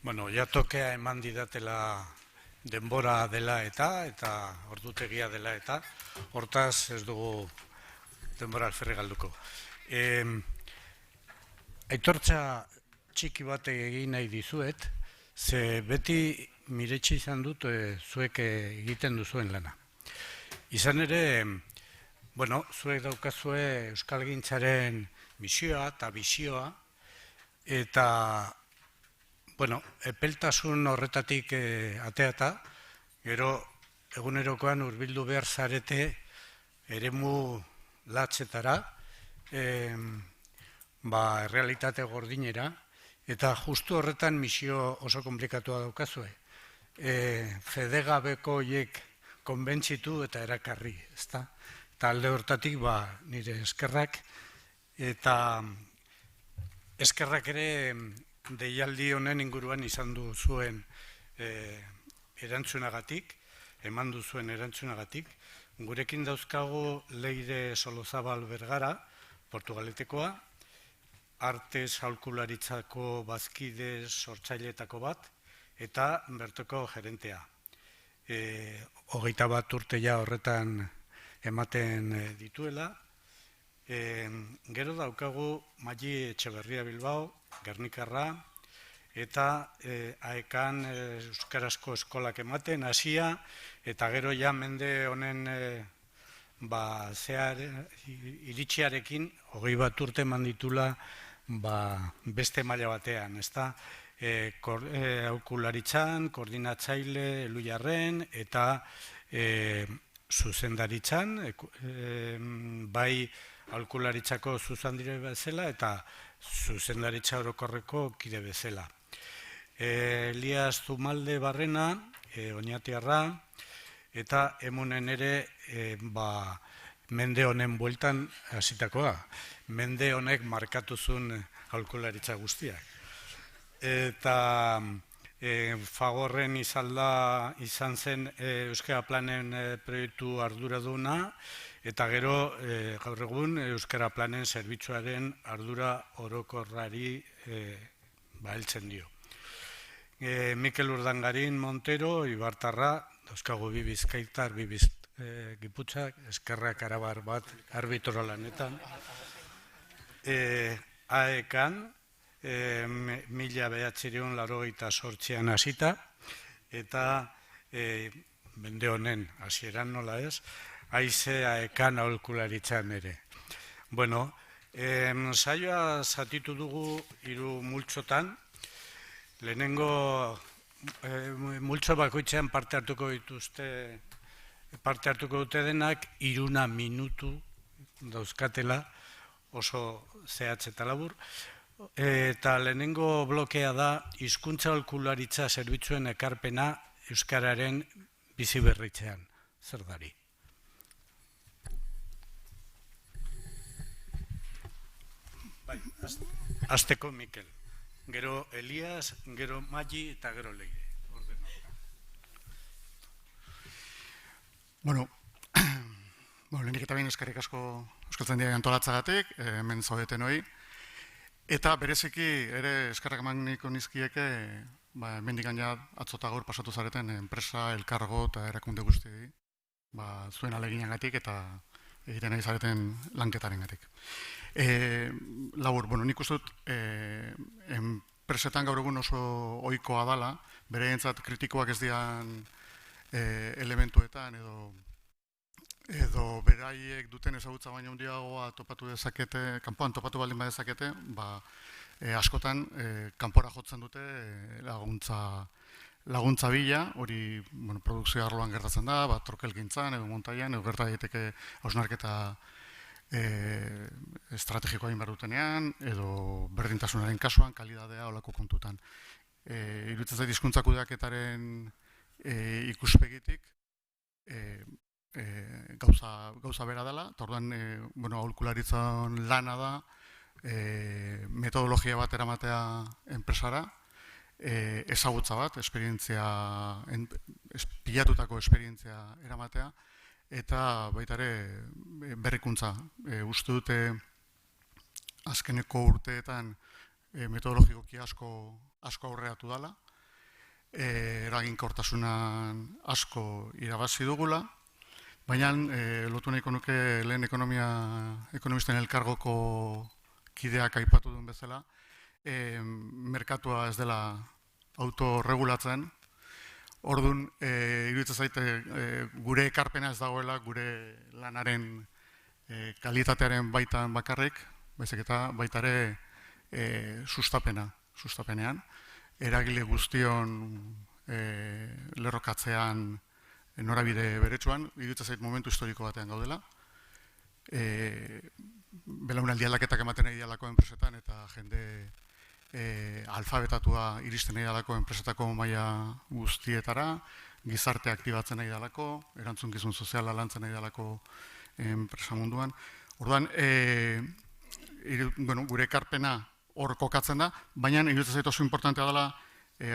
Bueno, jatokea eman didatela denbora dela eta ordutegia dela eta, hortaz ez dugu denbora alferri galduko. Aitortza txiki bat egin nahi dizuet, ze beti miretsi izan dut zuek egiten duzuen lana. Izan ere, bueno, zuek daukazue euskalgintzaren misioa eta bisioa, eta, bueno, epeltasun horretatik ateata, gero egunerokoan hurbildu behar zarete eremu latzetara, errealitate gordinera, eta justu horretan misio oso komplikatua daukazue. Fedegabeko hiek konbentzitu eta erakarri, ezta? Eta alde hortatik nire eskerrak, eta eskerrak ere deialdi honen inguruan izan du zuen erantzunagatik, eman du zuen erantzunagatik. Gurekin dauzkagu Leire Solozabal Bergara, Portugaletekoa, Artes Aholkularitzako bazkide sortzaileetako bat, eta bertoko gerentea. 21 urte ja horretan ematen dituela. Gero daukagu Magi Etxeberria Bilbao, Gernikarra, eta aekan euskarazko eskolak ematen, hasia, eta gero ja mende honen iritsiarekin, 21 urte eman ditula beste maila batean, ezta? Aholkularitzan, koordinatzaile Elujarren, eta zuzendaritzan, bai aholkularitzako zuzendire bezala, eta zuzendaritza orokorreko kide bezala. Elias Zumalde Barrena, Oñatiarra, eta emunen ere mende honen bueltan hasitakoa. Mende honek markatuzun aholkularitza guztiak. Eta Fagorren izan zen Euskara Planen proiektu arduraduna, eta gero gaur egun Euskara Planen zerbitzuaren ardura orokorrari heltzen dio. Mikel Urdangarin Montero, Ibartarra, dauzkagu bi bizkaitar, bi giputxak, eskerrak arabar bat arbitro lanetan. Aekan, 1988an hasita, eta mende honen hasieran nola ez, haize aekan aholkularitzan ere. Bueno, saioa zatitu dugu 3 multzotan. Lehenengo multzo bakoitzean parte hartuko dute denak 3 minutu dauzkatela, oso zehatz eta labur. Eta lehenengo blokea da hizkuntza aholkularitza zerbitzuen ekarpena euskararen bizi berritzean. Zer dari? Bai, hasteko Mikel. Gero Elias, gero Magi eta gero Leire. Bueno, lehenik eta behin eskerrik asko Euskaltzaindia antolatzagatik, hemen zaudeten hori. Eta bereziki ere eskerrak eman nahiko nizkieke, hemendik gaina atzota gaur pasatu zareten enpresa, elkargo eta erakunde guztiei, zuen aleginagatik eta egiten nahi zareten lanketarengatik. Labur, nik uste dut enpresetan gaur egun oso ohikoa dala, beraientzat kritikoak ez dian elementuetan edo beraiek duten ezagutza baino handiagoa topatu dezakete, kanpoan topatu baldin badezakete, askotan kanpora jotzen dute laguntza bila, hori produkzio arloan gertatzen da, trokelgintzan edo montaian, edo gerta daiteke hausnarketa estrategikoa egin behar dutenean, edo berdintasunaren kasuan, kalidadea olako kontutan. Iruditzen zait hizkuntza kudeaketaren ikuspegitik gauza bera dela, eta orduan aholkularitzan lana da metodologia bat eramatea enpresara, ezagutza bat, pilatutako esperientzia eramatea, eta baita ere berrikuntza. Uste dute azkeneko urteetan metodologikoki asko aurreratu dela, eraginkortasunan asko irabazi dugula, baina lotu nahiko nuke lehen ekonomisten elkargoko kideak aipatu duen bezala, merkatua ez dela autorregulatzen. Orduan, iruditzen zaite gure ekarpena ez dagoela gure lanaren kalitatearen baitan bakarrik, baizik eta baita ere sustapenean. Eragile guztion lerrokatzean norabide beretsuan, iruditzen zait momentu historiko batean gaudela. Belaunaldi aldaketak ematen nahi dialako enpresetan eta jende alfabetatua iristen nahi dalako enpresetako maila guztietara, gizarte aktibatzen nahi dalako, erantzunkizun soziala lantzen nahi dalako enpresa munduan. Orduan, gure ekarpena hor kokatzen da, baina iruditzen zait oso importantea dela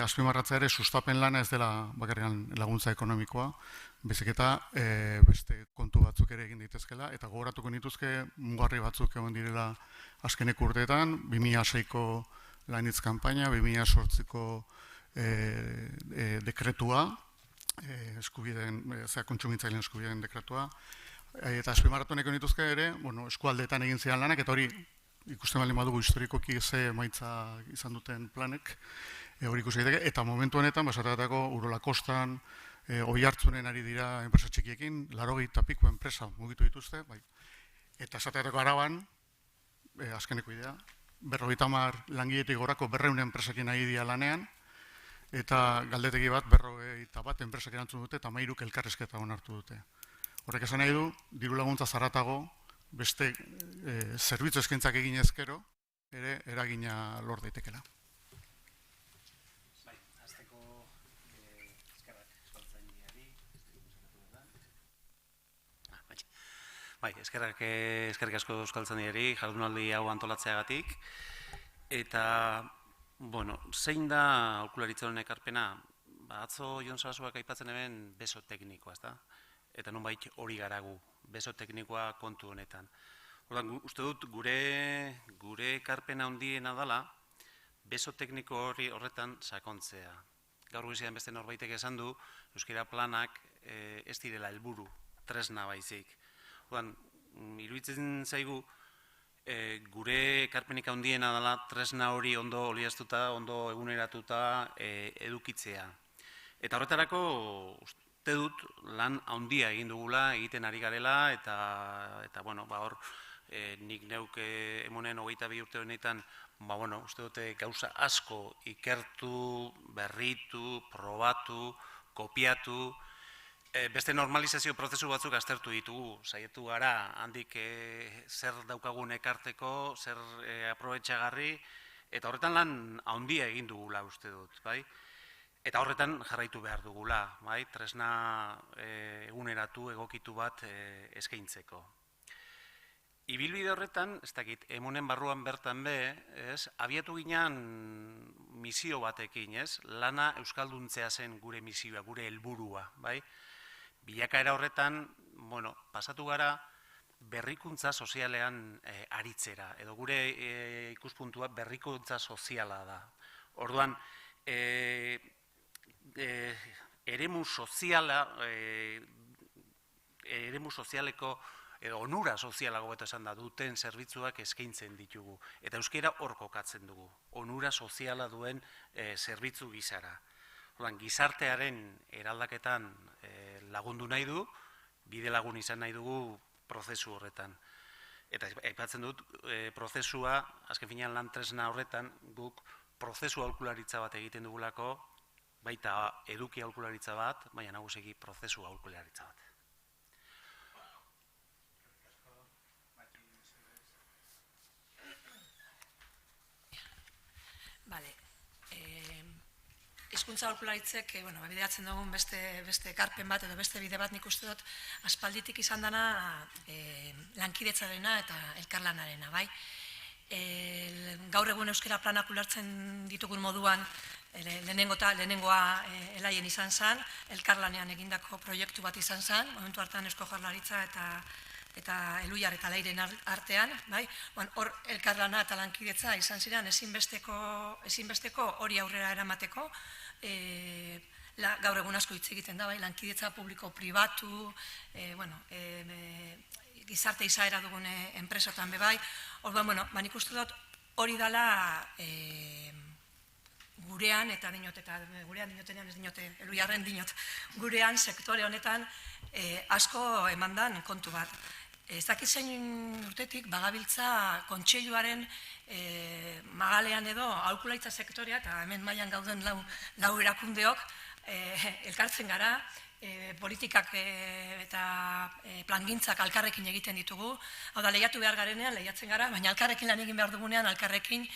azpimarratzea ere sustapen lana ez dela bakarrian laguntza ekonomikoa, bezik eta beste kontu batzuk ere egin daitezkela, eta gogoratuko nituzke mugarri batzuk egon direla azkeneko urteetan, 2006ko lanitz kanpaina, 2008ko dekretua, kontsumitzaileen eskubideen dekretua, eta azpimarratu nahiko nituzke ere, eskualdeetan egin zidan lanak, eta hori ikusten baldin badugu historikoki ze emaitza izan duten planek, hori ikusi daiteke, eta momentu honetan, basatatako Urola Kostan, Oiartzunen ari dira enpresa txikiekin, 80 piko enpresa mugitu dituzte, eta esateatako Araban, azkeneko idea, 50 langiletik gorako 200 enpresekin ari dira lanean, eta galdetegi bat 51 enpresak erantzun dute, eta 13 elkarrizketa onartu dute. Horrek esan nahi du, diru laguntza zaratago, beste zerbitzu eskaintzak egin ezkero, ere eragina lor daitekela. Eskerrik asko Euskaltzaindiari jardunaldi hau antolatzeagatik. Eta, zein da aholkularitza honen ekarpena? Atzo Jon Sarasuak aipatzen hemen beso teknikoa, ezta? Eta nonbait hori garagu, beso teknikoa kontu honetan. Uste dut gure ekarpena handiena dela, beso tekniko horretan sakontzea. Gaur goizean beste norbaitek esan du, euskara planak ez direla helburu, tresna baizik. Iruditzen zaigu, gure ekarpenik handiena dela tresna hori ondo oliaztuta, ondo eguneratuta edukitzea. Eta horretarako uste dut lan handia egin dugula, egiten ari garela, eta hor nik neuk emonen 22 urte honetan, uste dute gauza asko ikertu, berritu, probatu, kopiatu, beste normalizazio prozesu batzuk aztertu ditugu, saietu gara handik zer daukagun ekarteko, zer aprobetxagarri, eta horretan lan handia egin dugula uste dut, bai? Eta horretan jarraitu behar dugula, bai? Tresna eguneratu, egokitu bat eskaintzeko. Ibilbide horretan, ez dakit, emonen barruan bertan abiatu ginean misio batekin, ez? Lana euskalduntzea zen gure misioa, gure helburua, bai? Bilakaera horretan, pasatu gara berrikuntza sozialean aritzera, edo gure ikuspuntua berrikuntza soziala da. Orduan, eremu sozialeko, edo onura sozialago eta esan da duten zerbitzuak eskaintzen ditugu. Eta euskara hor kokatzen dugu, onura soziala duen zerbitzu gizara. Gizartearen eraldaketan lagundu nahi du, bide lagun izan nahi dugu prozesu horretan. Eta aipatzen dut, prozesua, azken finean lan tresna horretan, guk prozesu aholkularitza bat egiten dugulako, baita eduki aholkularitza bat, baina nagusiki prozesu aholkularitza bat. Hizkuntza aholkularitzek bideratzen dugun beste ekarpen bat edo beste bide bat nik uste dut aspalditik izan dena lankidetzarena eta elkarlanarena, bai? Gaur egun euskara planak ulertzen ditugun moduan lehenengoa Elaien izan zen, elkarlanean egindako proiektu bat izan zen, momentu hartan Eusko Jaurlaritza eta Eluiar eta Leiren artean, hor elkarlana eta lankidetza izan ziren ezinbesteko hori aurrera eramateko, gaur egun asko hitz egiten da, bai, lankidetza publiko-pribatu, gizarte izaera dugun enpresotan bebai. Orduan, nik uste dut hori dela gurean, eta gurean dinotenean ez dinote, eluiarren dinot, gurean sektore honetan asko emandan kontu bat. Ez dakit zein urtetik, bagabiltza kontseiluaren magalean edo aholkularitza sektorea, eta hemen mailan gauden lau erakundeok, elkartzen gara, politikak eta plangintzak alkarrekin egiten ditugu. Hau da, lehiatu behar garenean, lehiatzen gara, baina alkarrekin lan egin behar dugunean, alkarrekin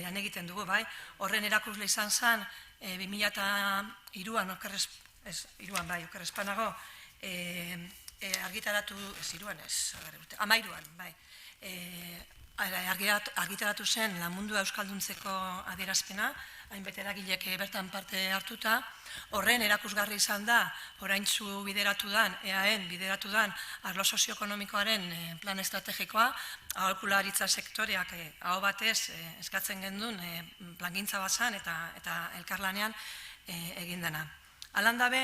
lan egiten dugu, bai. Horren erakusle izan zen, 2002an, okerrespanago, argitaratu, ez iruan ez, amairuan, bai. Argitaratu zen lan mundua euskalduntzeko adierazpena, hainbet eragilek bertan parte hartuta. Horren erakusgarri izan da, oraintzu bideratu dan, EAEn bideratu dan, arlo sozioekonomikoaren plan estrategikoa, aholkularitza sektoreak aho batez eskatzen gendun plangintza bazan eta elkarlanean egin dena. Alan dabe,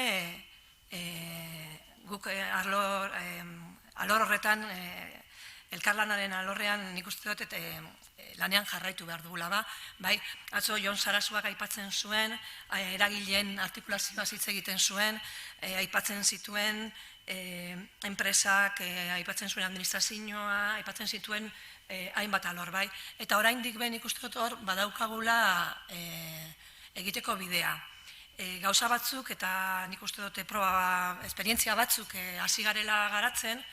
guk alor horretan, elkarlanaren alorrean nik uste dut lanean jarraitu behar dugula ba. Atzo Jon Sarasuak aipatzen zuen, eragileen artikulazioa hitz egiten zuen, aipatzen zituen enpresak, aipatzen zuen administrazioa, aipatzen zituen hainbat alor bai. Eta oraindik ben nik uste dut hor badaukagula egiteko bidea. Gauza batzuk eta nik uste dut esperientzia batzuk hasi garela garatzen,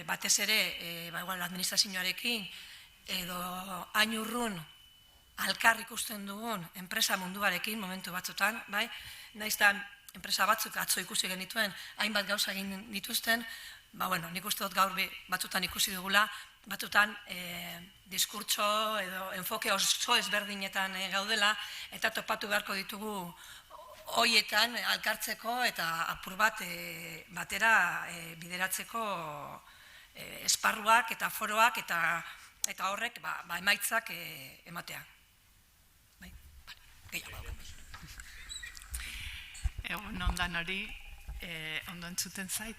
batez ere administrazioarekin edo hain urrun alkar ikusten dugun enpresa munduarekin momentu batzutan, nahiz eta enpresa batzuk atzo ikusi genituen hainbat gauza egin dituzten, nik uste dut gaur batzutan ikusi dugula, batzutan diskurtso edo enfoke oso ezberdinetan gaudela eta topatu beharko ditugu hoietan alkartzeko eta apur bat batera bideratzeko esparruak eta foroak eta horrek emaitzak ematea. Egun ondan hori, ondo entzuten zait.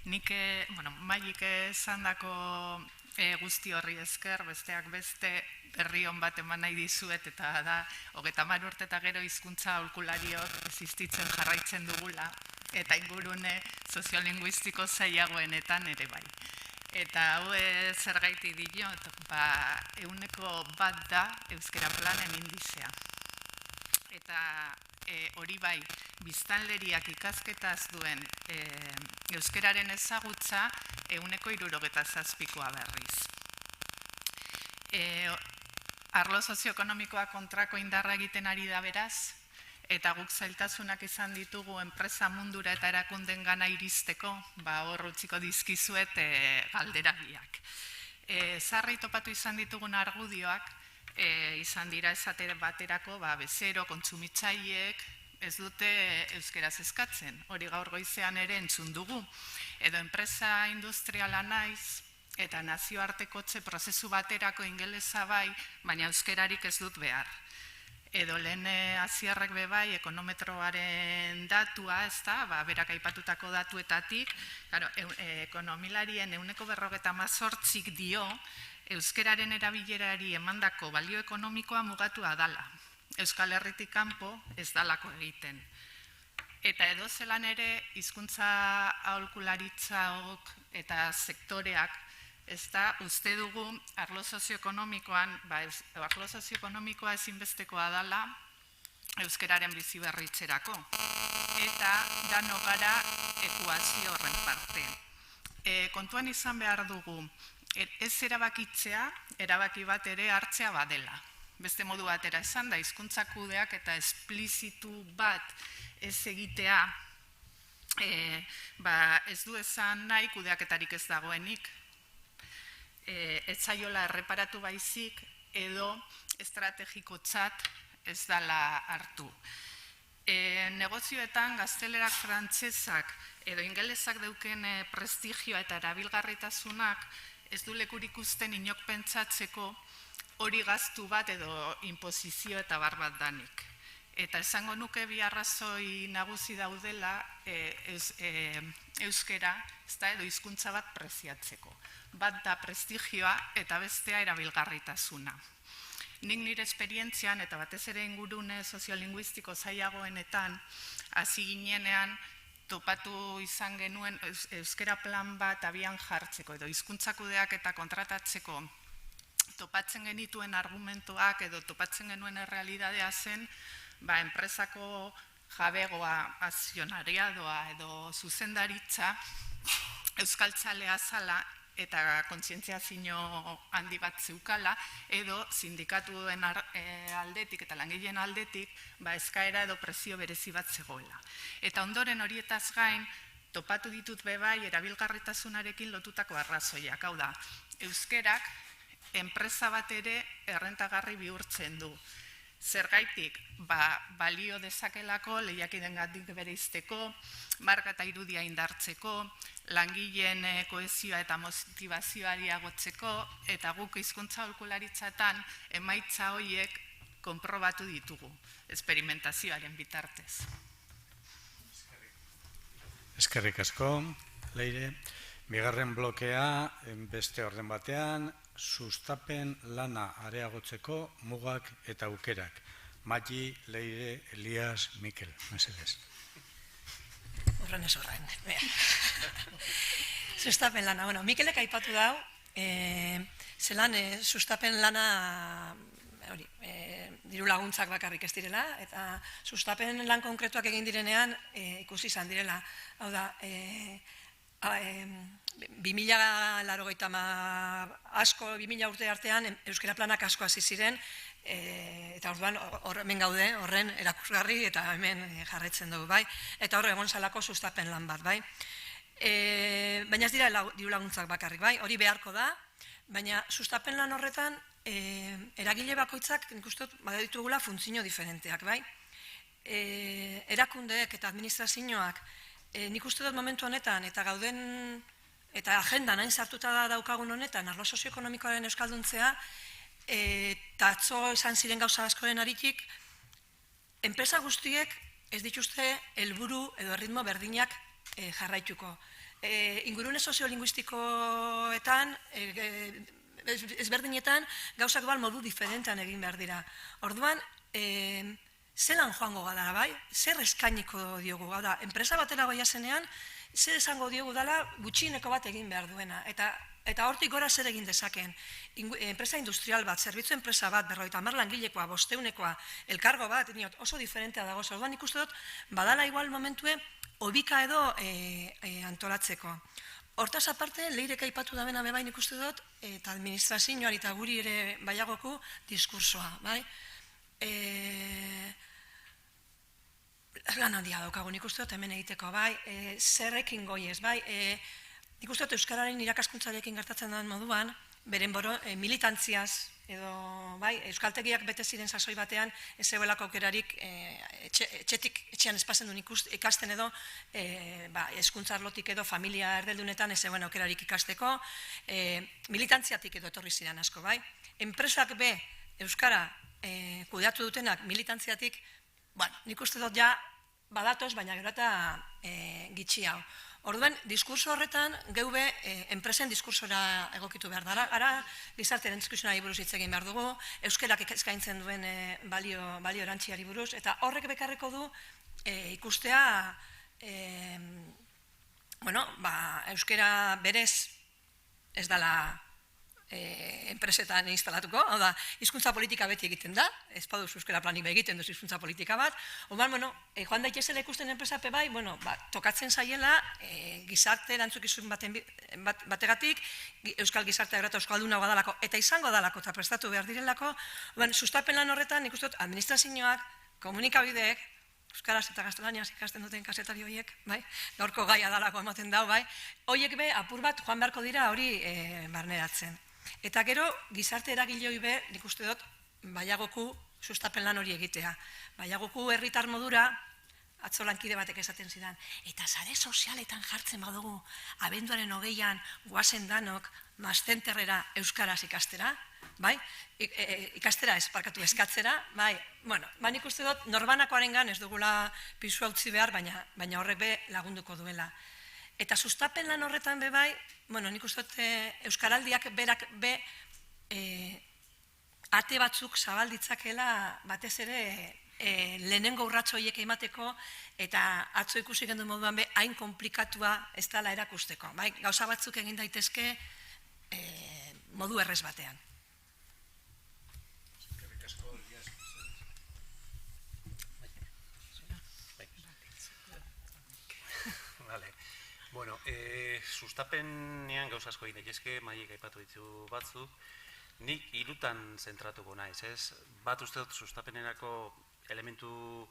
Nik Maik esandako guzti horri esker, besteak beste berri hon bat eman nahi dizuet, eta da, 30 urte eta gero hizkuntza aholkulariok existitzen jarraitzen dugula, eta ingurune soziolinguistiko zailagoenetan ere bai. Eta hau zergaiti diot, 100% da euskara planen indizea. Eta hori bai, biztanleriak ikasketaz duen euskararen ezagutza 67%koa berriz. Arlo sozioekonomikoa kontrako indarra egiten ari da beraz, eta guk zailtasunak izan ditugu enpresa mundura eta erakunden gana iristeko, hor utziko dizkizuet galderagiak. Zarri topatu izan ditugun argudioak, izan dira esate baterako, bezero, kontsumitzaileek ez dute euskeraz eskatzen, hori gaur goizean ere entzun dugu, edo enpresa industriala naiz, eta nazioartekotze prozesu baterako ingelesa bai, baina euskerarik ez dut behar. Edo lehen Azierrek bebai ekonometroaren datua, ez da, berak aipatutako datuetatik, ekonomilarien 98%k dio, euskeraren erabilerari emandako balio ekonomikoa mugatua dala. Euskal Herritik kanpo ez dalako egiten. Eta edo zelan ere hizkuntza aholkularitzak eta sektoreak, ez da, uste dugu arlo sozioekonomikoa ezinbestekoa dala euskeraren bizi berritzerako. Eta dano gara ekuazio horren parte. Kontuan izan behar dugu, ez erabakitzea, erabaki bat ere hartzea badela. Beste modu batera esan da, hizkuntza kudeak eta esplizitu bat ez egitea, ez du esan nahi kudeaketarik ez dagoenik, ez zaiola erreparatu baizik edo estrategikotzat ez dala hartu. Negozioetan gaztelerak frantsesak edo ingelesak deuken prestigioa eta erabilgarritasunak ez du lekurik usten inok pentsatzeko hori gaztu bat edo inposizio eta bar bat danik. Eta esango nuke bi arrazoi nagusi daudela euskera, edo hizkuntza bat preziatzeko. Bat da prestigioa eta bestea erabilgarritasuna. Nik nire esperientzian eta batez ere ingurune soziolinguistiko zailagoenetan hasi ginenean topatu izan genuen euskera plan bat abian jartzeko edo hizkuntzakudeak eta kontratatzeko topatzen genituen argumentuak edo topatzen genuen errealitatea zen enpresako jabegoa, azionariadoa edo zuzendaritza euskaltzalea zala eta kontzientziazio handi bat zeukala, edo sindikatuen aldetik eta langileen aldetik eskaera edo presio berezi bat zegoela. Eta ondoren horietaz gain, topatu ditut bebai erabilgarritasunarekin lotutako arrazoiak. Hau da, euskerak enpresa bat ere errentagarri bihurtzen du. Zergaitik, balio dezakelako lehiakidengatik bereizteko, marka eta irudia indartzeko, langileen kohesioa eta motivazioa areagotzeko, eta guk hizkuntza aholkularitzatan emaitza horiek konprobatu ditugu, esperimentazioaren bitartez. Eskerrik asko, Leire. Bigarren blokea, beste orden batean, sustapen lana areagotzeko mugak eta aukerak. Mati, Leire, Elias, Mikel, mesedez. Horren ez horren. Sustapen lana. Bueno, Mikelek aipatu dau, zelan sustapen lana diru laguntzak bakarrik ez direla, eta sustapen lan konkretuak egin direnean ikusi izan direla. Hau da, 2000 urte artean euskera planak asko hasi ziren, eta orduan hemen gaude, horren erakusgarri eta hemen jarraitzen dugu, bai? Eta hor egon zalako sustapen lan bat, bai? Baina ez dira diru laguntzak bakarrik, bai? Hori beharko da, baina sustapen lan horretan eragile bakoitzak nik uste dut baditugula funtzio diferenteak, bai? Erakundeek eta administrazioak nik uste dut momentu honetan eta gauden eta agendan hain sartuta daukagun honetan arlo sozioekonomikoaren euskalduntzea eta atzo esan ziren gauza askoren aritik enpresa guztiek ez dituzte helburu edo erritmo berdinak jarraituko. Ingurune soziolinguistikoetan ezberdinetan gauzak modu diferentean egin behar dira. Orduan, zelan joango gara, bai? Zer eskainiko diogu, da, enpresa batera goia zenean, zer esango diogu dela gutxieneko bat egin behar duena. Eta hortik gora zer egin dezaken. Enpresa industrial bat, zerbitzu enpresa bat, 50 langilekoa, 500ekoa, elkargo bat, oso diferentea dago. Orduan ikusten dut, badala igual momentue, obika edo antolatzeko. Hortaz aparte, Leirek aipatu dabena bebain ikusten dut, eta administrazioari eta guri ere baiagoku diskursoa, bai? Lan handia daukagun ikusten dut hemen egiteko, bai? Zerrekin goiez, bai? Ikusten dut Euskararen irakaskuntzarekin gertatzen den moduan, beren militantziaz, edo, bai, euskaltegiak bete ziren sasoi batean, ez zegoelako aukerarik etxean espazen duen ikasten edo, hezkuntza arlotik edo familia erdeldunetan ez zegoen aukerarik ikasteko, militantziatik edo etorri ziren asko, bai. Enpresak be, euskara kudeatu dutenak militantziatik, nik uste dut ja badatoz, baina gero eta gitxi hau. Orduan, diskurso horretan, geube enpresen diskursora egokitu behar dara. Ara, gizarte erantzukizunari buruz hitz egin behar dugu, euskerak eskaintzen duen balio erantziari buruz, eta horrek bekarreko du ikustea, euskera berez ez dela enpresetan instalatuko, hau da, hizkuntza politika beti egiten da, ez baduz euskera planik egiten duz hizkuntza politika bat, joan daitezela ikusten enpresape bai, tokatzen zaiela gizarte erantzukizun bategatik, euskal gizartea eta euskalduna badalako, eta izango dalako, eta prestatu behar direlako, sustapen lan horretan, nik uste dut, administrazioak, komunikabideek, euskaraz eta gaztelaniaz ikasten duten kasetari horiek, gaurko gaia dalako ematen dau, horiek be, apur bat joan beharko dira hori barneratzen. Eta gero, gizarte eragiloi be, nik uste dut, baiagoku sustapen lan hori egitea. Baiagoku herritar modura, atzo lankide batek esaten zidan, eta sare sozialetan jartzen badugu, abenduaren 20an guazen danok mastenterrera euskaraz ikastera, bai? Ikastera ez, parkatu eskatzera, bai? Bueno, nik uste dut, norbanakoarengan ez dugula pisu utzi behar, baina horrek be lagunduko duela. Eta sustapen lan horretan be bai, bueno, nik uste dut euskaraldiak berak be ate batzuk zabalditzakela batez ere lehenengo urratxo horiek emateko eta atzo ikusi gendu moduan be hain komplikatua ez dela erakusteko. Gauza batzuk egin daitezke modu errez batean. Bueno, sustapenean gauza asko egin daitezke, Maiek aipatu ditu batzuk, nik hirutan zentratuko naiz, ez? Bat uste dut sustapenerako elementu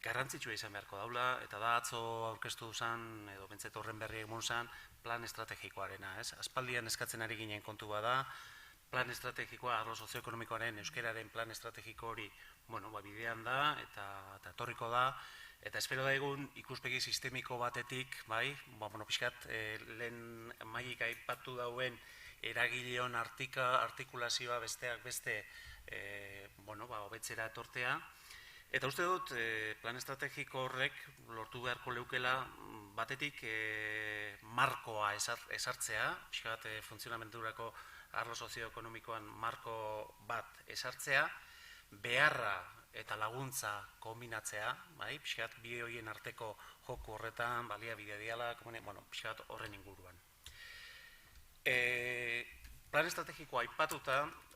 garrantzitsua izan beharko daula, eta da atzo aurkeztu zen, edo bentzet horren berri egun zen, plan estrategikoarena, ez? Aspaldian eskatzen ari ginen kontu bada, plan estrategikoa, arlo sozioekonomikoaren, euskeraren plan estrategiko hori, bueno, bidean da, eta etorriko da, eta espero da egun ikuspegi sistemiko batetik, bai, pixkat, lehen Maiek aipatu dauen eragileon artikulazioa besteak beste, hobetzera etortea. Eta uste dut, plan estrategiko horrek lortu beharko leukela batetik markoa esartzea, pixkat funtzionamendurako arlo sozioekonomikoan marko bat esartzea, beharra eta laguntza kombinatzea, pixkat bi horien arteko joku horretan, baliabide diala, pixkat horren inguruan. Plan estrategikoa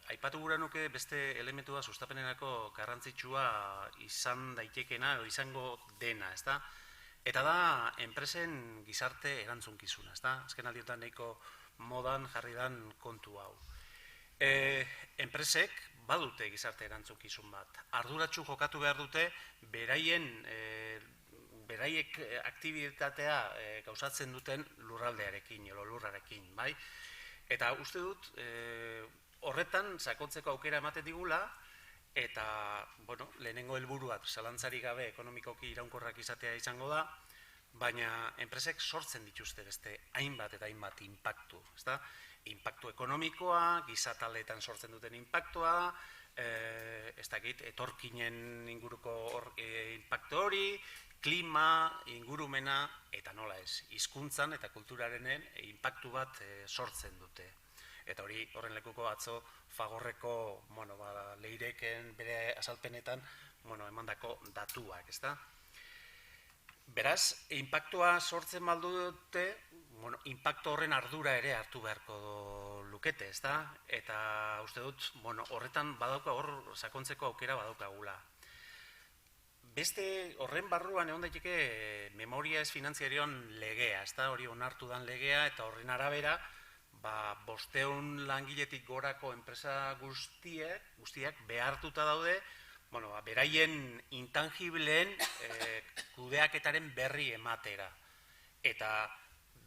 aipatu gura nuke beste elementua sustapenerako garrantzitsua izan daitekena edo izango dena, ezta? Eta da enpresen gizarte erantzunkizuna, ezta? Azken aldiotan nahiko modan jarri dan kontu hau. Enpresek badute gizarte erantzunkizun bat. Arduratsu jokatu behar dute beraiek aktibitatea gauzatzen duten lurraldearekin, edo lurrarekin, bai? Eta uste dut, horretan sakontzeko aukera ematen digula, eta, lehenengo helburuak zalantzarik gabe ekonomikoki iraunkorrak izatea izango da, baina enpresek sortzen dituzte beste hainbat eta hainbat inpaktu, ezta? Inpaktu ekonomikoa, gizataletan sortzen duten inpaktua, etorkinen inguruko inpaktu hori, klima, ingurumena, eta nola ez, hizkuntzan eta kulturarenen inpaktu bat sortzen dute. Eta hori horren lekuko atzo Fagorreko Leireken bere azalpenetan emandako datuak, ezta? Beraz, inpaktua sortzen baldu dute, inpaktu horren ardura ere hartu beharko lukete, ezta? Eta uste dut, horretan badauka hor sakontzeko aukera badaukagula. Beste horren barruan egon daiteke memoria ez finantziarion legea, ezta? Hori onartu dan legea eta horren arabera 500 langiletik gorako enpresa guztiak behartuta daude, beraien intangibleen kudeaketaren berri ematera. Eta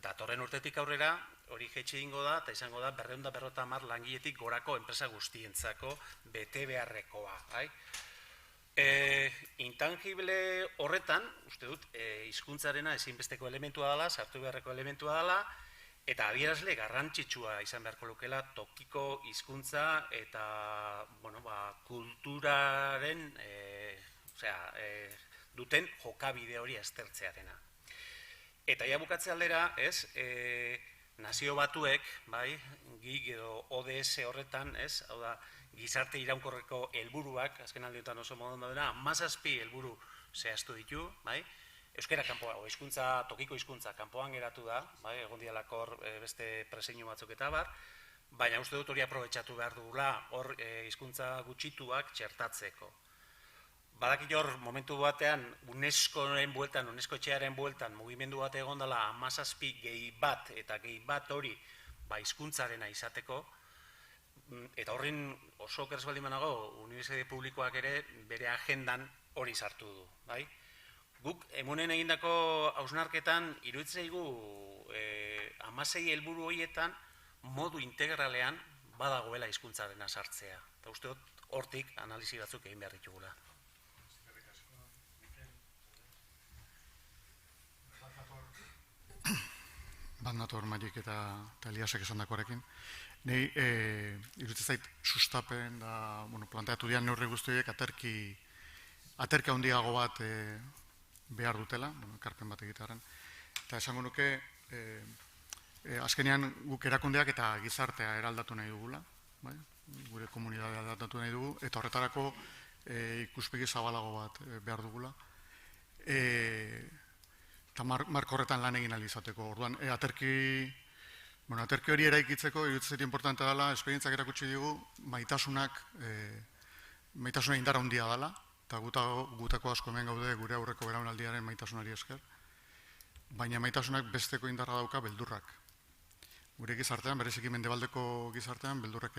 datorren urtetik aurrera, hori jaitsi egingo da, eta izango da 250 langiletik gorako enpresa guztientzako bete beharrekoa. Intangible horretan, uste dut, hizkuntzarena ezinbesteko elementua dela, sartu beharreko elementua dela, eta adierazle garrantzitsua izan beharko lukela tokiko hizkuntza eta kulturaren duten jokabide hori aztertzearena. Eta ja bukatze aldera, nazio batuek, GIG edo ODS horretan, hau da, gizarte iraunkorreko helburuak, azken aldiotan oso modon daudena, 17 helburu zehaztu ditu, euskera kanpoa, tokiko hizkuntza kanpoan geratu da, egon dialako beste preseinu batzuk eta bar, baina uste dut hori aprobetxatu behar dugula hor hizkuntza gutxituak txertatzeko. Badakit hor, momentu batean, UNESCO-ren bueltan, UNESCO etxearen bueltan, mugimendu bat egon dela 17 gehi bat, eta gehi bat hori hizkuntzarena izateko, eta horren oso okerz baldin banago, unibertsitate publikoak ere bere agendan hori sartu du. Guk, emunen egindako hausnarketan, iruditzaigu 16 helburu horietan modu integralean badagoela hizkuntzarena sartzea. Eta uste dut hortik analizi batzuk egin behar ditugula. bat nator Marik eta Eliasek esan dakoarekin. Nei, iruditzen zait, sustapen da, planteatu dian neurri guztiek aterka handiago bat behar dutela, ekarpen bat egitearen. Eta esango nuke, azkenean guk erakundeak eta gizartea eraldatu nahi dugula, gure komunitatea eraldatu nahi dugu, eta horretarako ikuspegi zabalago bat behar dugula. Eta marko horretan lan egin alizateko. Orduan, aterki hori eraikitzeko, iruditzen zait importantea dela, esperientzak erakutsi digu, maitasuna indarra handia dela, eta gutako asko hemen gaude gure aurreko belaunaldiaren maitasunari esker, baina maitasunak besteko indarra dauka beldurrak. Gure gizartean, bereziki mendebaldeko gizartean, beldurrak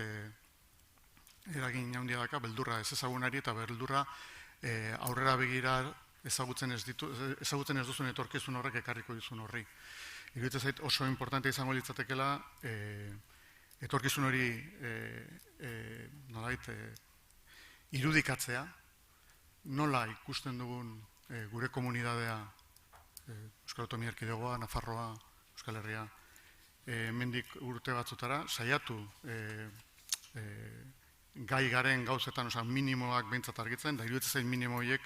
eragin handia dauka, beldurra ez ezagunari eta beldurra aurrera begira ezagutzen ez duzun etorkizun horrek ekarriko dizun horri. Iruditzen zait oso importante izango litzatekela etorkizun hori nolait irudikatzea, nola ikusten dugun gure komunitatea, Euskal Autonomia Erkidegoa, Nafarroa, Euskal Herria, hemendik urte batzutara, saiatu gai garen gauzetan, minimoak behintzat argitzen, da iruditzen zait minimo horiek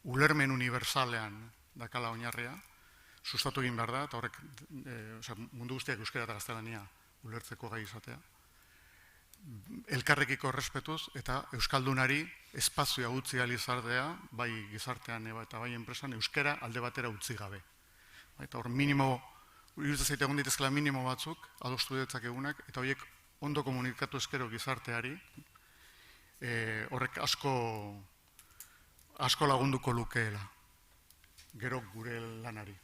ulermen universalean dakala oinarria, sustatu egin behar da, eta horrek mundu guztiak euskara eta gaztelania ulertzeko gai izatea. Elkarrekiko errespetuz eta euskaldunari espazioa utzi alizardea, bai gizartean eta bai enpresan, euskara alde batera utzi gabe. Eta hor minimo, iruditzen zaite egon ditezkela minimo batzuk, adostu ditzakegunak, eta horiek ondo komunikatu eskero gizarteari, horrek asko lagunduko lukeela, gero gure lanari.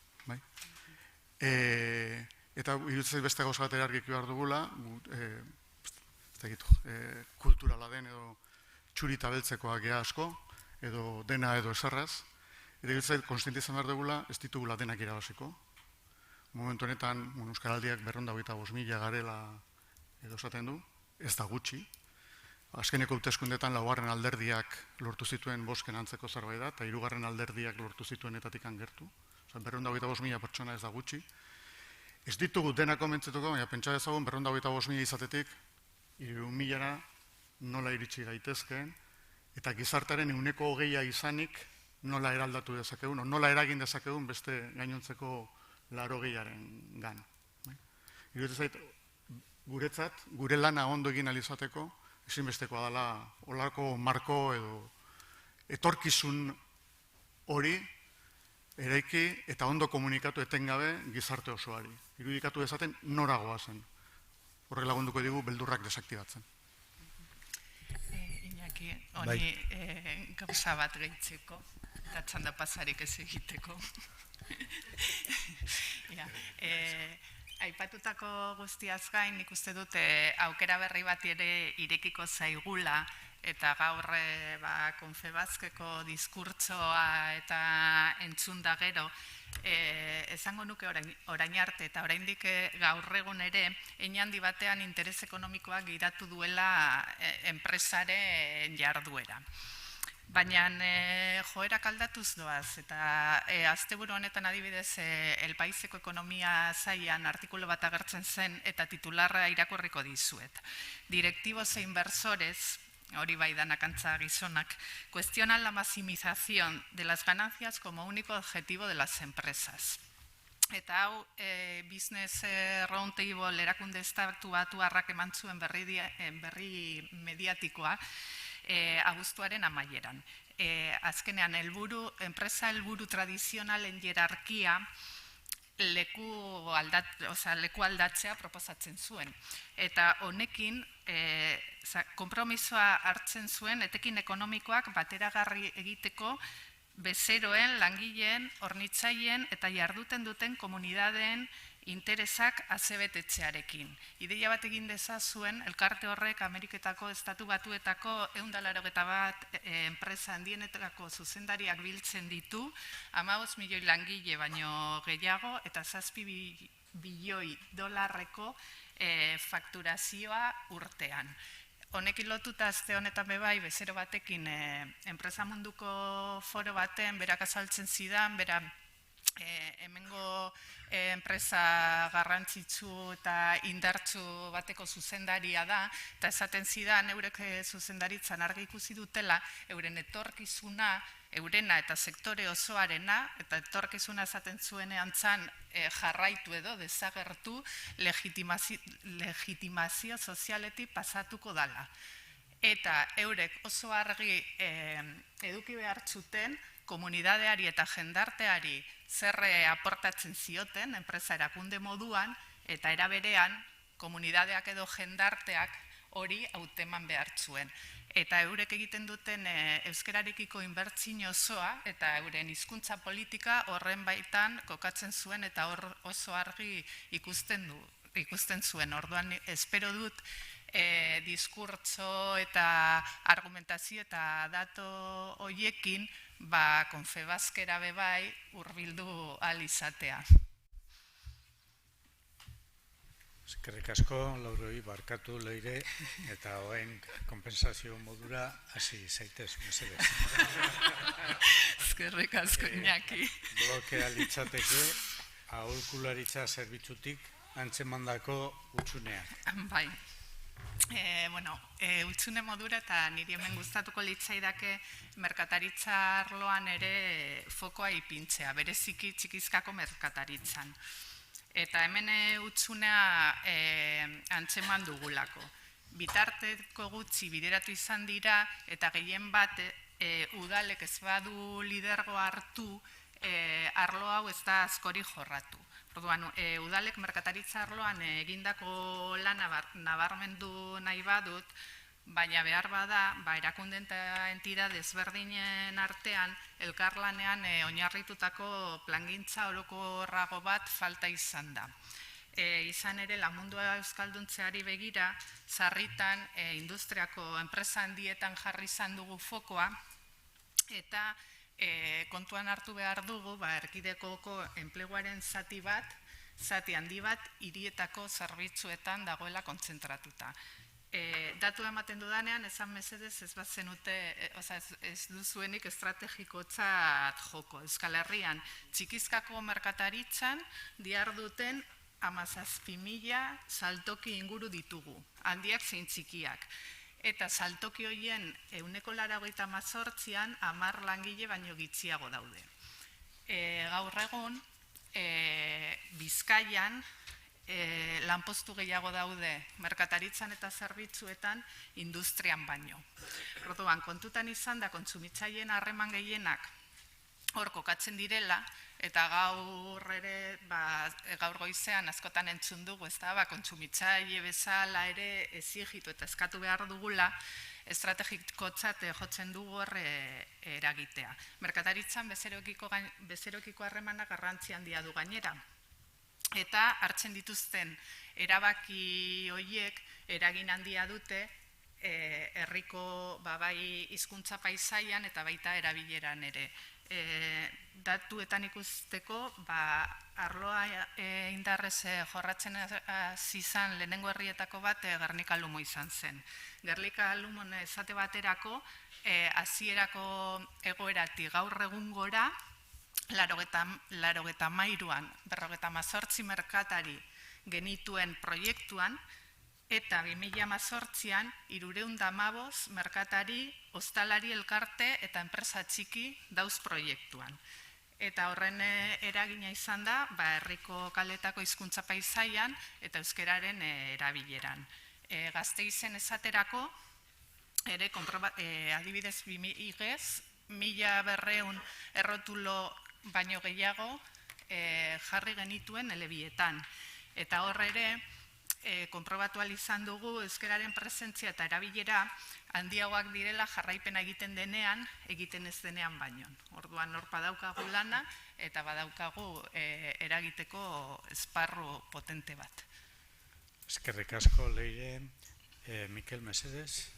Eta iruditzen beste gauza bat erargik behar dugula, kulturala den edo txurita beltzekoa geha asko, edo dena edo eserraz, eta iruditzen konstientizan behar dugula, ez ditugula denak irabaziko. Momentu honetan, Euskaraldiak 225.000 garela edo esaten du, ez da gutxi. Azkeneko hauteskundetan laugarren alderdiak lortu zituen bosken antzeko zerbait da, eta hirugarren alderdiak lortu zituenetatik gertu. 225.000 pertsona ez da gutxi. Ez ditugu denak komentzetuko, baina pentsa dezagun 225.000 izatetik 3.000-ra nola iritsi gaitezkeen, eta gizartaren 20% izanik nola eraldatu dezakegun, nola eragin dezakegun beste gainontzeko 80.000-aren gan. Iruditzen zait, guretzat, gure lana ondo egin alizateko, ezinbestekoa dela olako marko edo etorkizun hori eraiki eta ondo komunikatu etengabe gizarte osoari. Irudikatu dezaten noragoa zen. Horrek lagunduko digu beldurrak desaktibatzen. Iñaki, honi gauza bat gehitzeko, eta txanda pasarik ez egiteko. Aipatutako guztiaz gain, nik uste dut aukera berri bat ere irekiko zaigula, eta gaur Confebaskeko diskurtsoa eta entzunda gero, esango nuke orain arte, eta oraindik gaur egun ere, handi batean interes ekonomikoak gidatu duela enpresaren jarduera. Baina joerak aldatuz doaz, eta asteburu honetan adibidez El Paiseko ekonomia zaian artikulu bat agertzen zen eta titularra irakurriko dizuet. Directivos e inversores, hori bai danakantza gizonak, cuestionan la maximización de las ganancias como único objetivo de las empresas. Eta hau, Business Roundtable erakunde estatu batuarrak eman zuen berri mediatikoa, abuztuaren amaieran. Azkenean, enpresa helburu tradizionalen hierarkia leku aldatzea proposatzen zuen. Eta honekin, konpromisoa hartzen zuen, etekin ekonomikoak bateragarri egiteko bezeroen, langileen, hornitzaileen eta jarduten duten komunidadeen interesak azebetetzearekin. Ideia bat egin dezazuen, elkarte horrek Ameriketako estatu batuetako 181 enpresa handienetako zuzendariak biltzen ditu, 15 milioi langile baino gehiago eta 7 bilioi dolarreko fakturazioa urtean. Honekin lotuta azte honetan bebai, bezero batekin enpresa munduko foro baten, berak azaltzen zidan, bera hemengo enpresa garrantzitsu eta indartsu bateko zuzendaria da, eta esaten zidan eurek zuzendaritzan argi ikusi dutela, euren etorkizuna, eurena eta sektore osoarena, eta etorkizuna esaten zuenean zan jarraitu edo desagertu legitimazio sozialetik pasatuko dala. Eta eurek oso argi eduki behar zuten, komunidadeari eta jendarteari zer aportatzen zioten, enpresa erakunde moduan, eta era berean, komunidadeak edo jendarteak hori hauteman behar zuen. Eta eurek egiten duten euskararekiko inbertsio osoa, eta euren hizkuntza politika horren baitan kokatzen zuen, eta hor oso argi ikusten zuen. Orduan, espero dut, diskurtso eta argumentazio eta dato hoiekin, Confebaskera bebai hurbildu ahal izatea. Eskerrik asko, Lauroi, barkatu Leire, eta orain konpensazio modura hasi zaitez, mesedez. Eskerrik asko, Iñaki. Blokea litzateke, aholkularitza zerbitzutik antzemandako utzunean. Bai. Utzune modura eta niri hemen gustatuko litzaidake merkataritza arloan ere fokoa ipintzea, bereziki txikizkako merkataritzan. Eta hemen utzunea antzeman dugulako. Bitarteko gutxi bideratu izan dira eta gehien bat udalek ez badu lidergoa hartu, arlo hau ez da askori jorratu. Orduan, udalek merkataritza arloan egindako lana nabarmendu nahi badut, baina behar bada, erakunde eta entidade ezberdinen artean, elkarlanean oinarritutako plangintza orokorrago bat falta izan da. Izan ere, mundua euskalduntzeari begira, sarritan industriako enpresa handietan jarri izan dugu fokoa, eta kontuan hartu behar dugu, erkidegoko enpleguaren zati handi bat, hirietako zerbitzuetan dagoela kontzentratuta. Datu ematen dudanean, esan mesedez ez bat zenute, ez duzuenik estrategikotzat joko. Euskal Herrian, txikizkako merkataritzan, diharduten 17.000 saltoki inguru ditugu, handiak zein txikiak. Eta saltoki horien 188an 10 langile baino gitxiago daude. Gaur egun, Bizkaian lanpostu gehiago daude merkataritzan eta zerbitzuetan industrian baino. Orduan, kontutan izan da kontsumitzaileen harreman gehienak hor kokatzen direla, eta gaur ere, gaur goizean askotan entzun dugu, ez da, kontsumitzaile bezala ere exigitu eta eskatu behar dugula, estrategikotzat jotzen dugu hor eragitea. Merkataritzan bezerokiko harremanak garrantzi handia du gainera. Eta hartzen dituzten erabaki horiek eragin handia dute herriko bai hizkuntza paisaian eta baita erabileran ere. Datuetan ikusteko, arloa indarrez jorratzen izan lehenengo herrietako bat Gernika Lumo izan zen. Gernika Lumon esate baterako, hasierako egoeratik gaur egun gora, 83an 58 merkatari genituen proiektuan, eta 2018an 315 merkatari, ostalari elkarte eta enpresa txiki dauz proiektuan. Eta horren eragina izan da, herriko kaletako hizkuntza paisaian eta euskararen erabileran. Gasteizen esaterako, ere adibidez 1.200 errotulo baino gehiago jarri genituen elebietan. Eta horre ere, konprobatu ahal izan dugu euskararen presentzia eta erabilera handiagoak direla jarraipena egiten denean, egiten ez denean baino. Orduan hor badaukagu lana eta badaukagu eragiteko esparru potente bat. Eskerrik asko, Leire. Mikel, mesedez.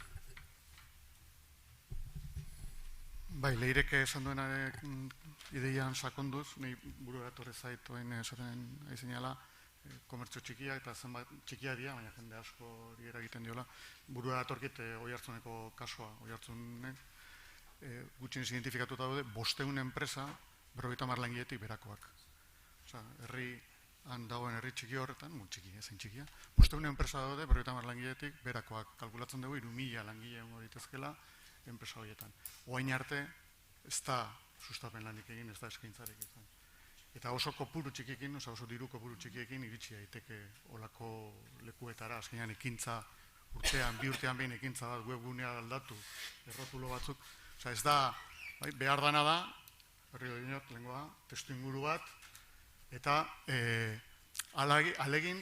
Bai, Leirek esan duena ideian sakonduz, nahi buru etorri zaituen esaten aizenala, komertzio txikia eta zenbat txikia dira, baina jende asko hori eragiten diola. Burua datorkit Oiartzuneko kasua, Oiartzunen gutxien identifikatuta daude 500 enpresa 50 langiletik berakoak. herrian dagoen herri txiki horretan, txikia, zein txikia, 500 enpresa daude, 50 langiletik, berakoak kalkulatzen dugu, 3.000 langile egongo ditezkela enpresa horietan. Oain arte, ez da sustapen lanik egin, ez da eskaintzarik izan. Eta oso kopuru txikiekin, oso diru kopuru txikiekin iritsi daiteke olako lekuetara, azkenean ekintza urtean, 2 urtean behin ekintza bat webgunea aldatu, errotulo batzuk, ez da, behar dana da, berri horiek, lehenkoa, testu inguru bat, eta alegin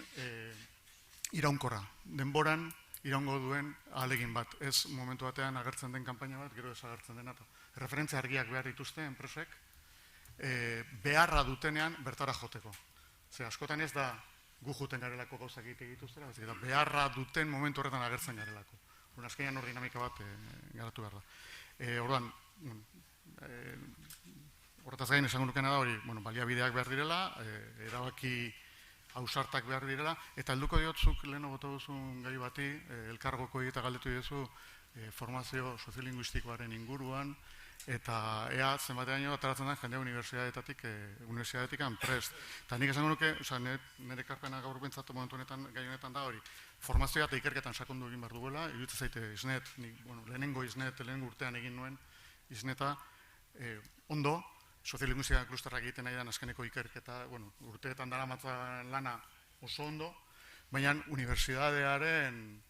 iraunkorra, denboran iraungo duen alegin bat, ez momentu batean agertzen den kanpaina bat, gero ez agertzen dena. Referentzia argiak behar dituzte, enpresek, beharra dutenean bertara joteko. Ze askotan ez da gu juten garelako gauzak egite dituztera, ez da beharra duten momentu horretan agertzen garelako. Azkenean hor dinamika bat garatu behar da. Orduan, horretaz gain esango nukena da hori, baliabideak behar direla, erabaki ausartak behar direla, eta helduko diotzuk leheno bota duzun gai bati, elkargoko eta galdetu diozu formazio soziolinguistikoaren inguruan, eta ea zenbatean ateratzen da jendea unibertsitatetik prest. Eta nik esango nuke, nire ekarpena gaur bentsatu momentu honetan, gai honetan da hori, formazioa eta ikerketan sakondu egin behar duela, iruditzen zaite iznet, lehenengo iznet, lehenengo urtean egin nuen izneta, ondo, soziolinguistika klusterrak egiten nahi den azkeneko ikerketa, urteetan dara matzan lana oso ondo, baina unibertsitatearen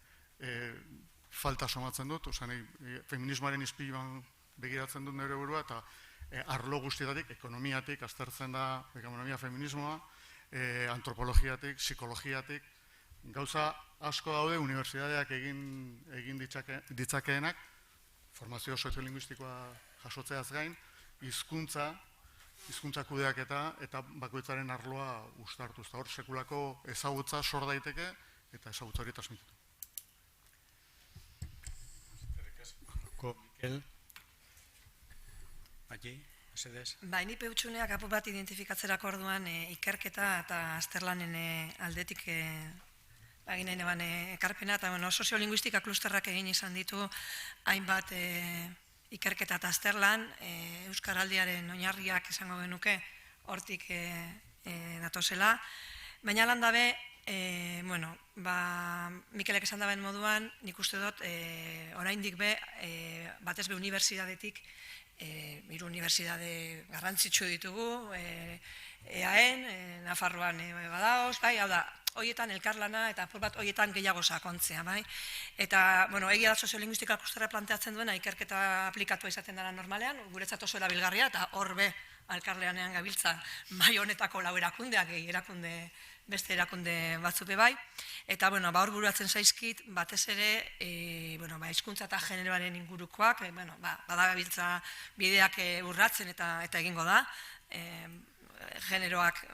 falta somatzen dut, feminismoaren izpiluan begiratzen dut nire burua, eta arlo guztietatik, ekonomiatik, aztertzen da ekonomia feminismoa, antropologiatik, psikologiatik, gauza asko daude unibertsitateak egin ditzakeenak, formazio soziolinguistikoa jasotzeaz gain, hizkuntza kudeaketa eta bakoitzaren arloa uztartuz. Eta hor sekulako ezagutza sor daiteke eta ezagutza hori transmititu. Mikel, esedez? Ni peutxuneak apu bat identifikatzerako orduan ikerketa eta azterlanen aldetik egin nahi neban ekarpena, eta soziolinguistika klusterrak egin izan ditu hainbat ikerketa eta azterlan, Euskaraldiaren oinarriak esango genuke hortik datozela, baina lan dabe, Mikelek esan daben moduan, nik uste dut, oraindik be, batez be unibertsitatetik, 3 unibertsitate garrantzitsu ditugu, EAEN, Nafarroan badaoz, hau da, horietan elkarlana eta apur bat horietan gehiago sakontzea, bai? Eta, egia da soziolinguistika klusterra planteatzen duena ikerketa aplikatua izaten dara normalean, guretzat oso erabilgarria, eta hor be, elkarlanean gabiltza, bai honetako lau erakundeak, beste erakunde batzupe bai, eta, hor buruatzen zaizkit, batez ere, hizkuntza eta generoaren ingurukoak, badagabiltza bideak urratzen eta egingo da, generoak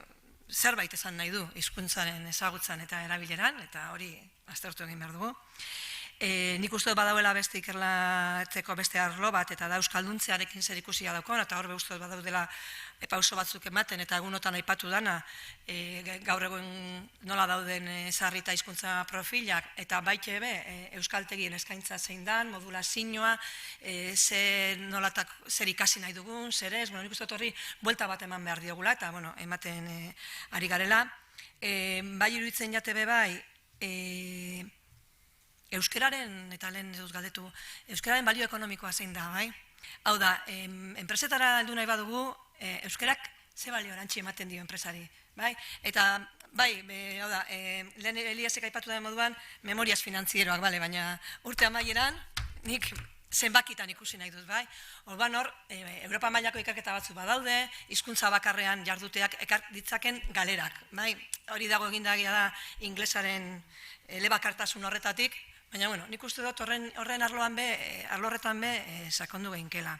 zerbait esan nahi du hizkuntzaren ezagutzan eta erabileran, eta hori aztertu egin behar dugu. Nik uste badauela beste ikerlatzeko beste arlo bat, eta da euskalduntzearekin zer ikusia daukon, eta hor uste badaudela pauso batzuk ematen, eta egunotan aipatu dana, gaur egun nola dauden sarri eta hizkuntza profilak, eta baite be, euskaltegien eskaintza zein dan, modulazioa, zer ikasi nahi dugun, zer ez, nik uste horri buelta bat eman behar diogula, eta ematen ari garela. Bai iruditzen jate be bai, euskararen, eta lehen duz galdetu, euskararen balio ekonomikoa zein da, bai? Hau da, enpresetara heldu nahi badugu, euskarak ze balio erantzi ematen dio enpresari, bai? Eta, bai, hau da, lehen Eliasek aipatu da moduan, memorias finanzieroak, baina urte amaieran, nik zenbakitan ikusi nahi dut, bai? Orban hor, Europa mailako ikerketa batzu badaude, hizkuntza bakarrean jarduteak ekar ditzaken galerak, bai? Hori dago egindagia da inglesaren elebakartasun horretatik, baina, nik uste dut horren arlorretan be sakondu behinkela.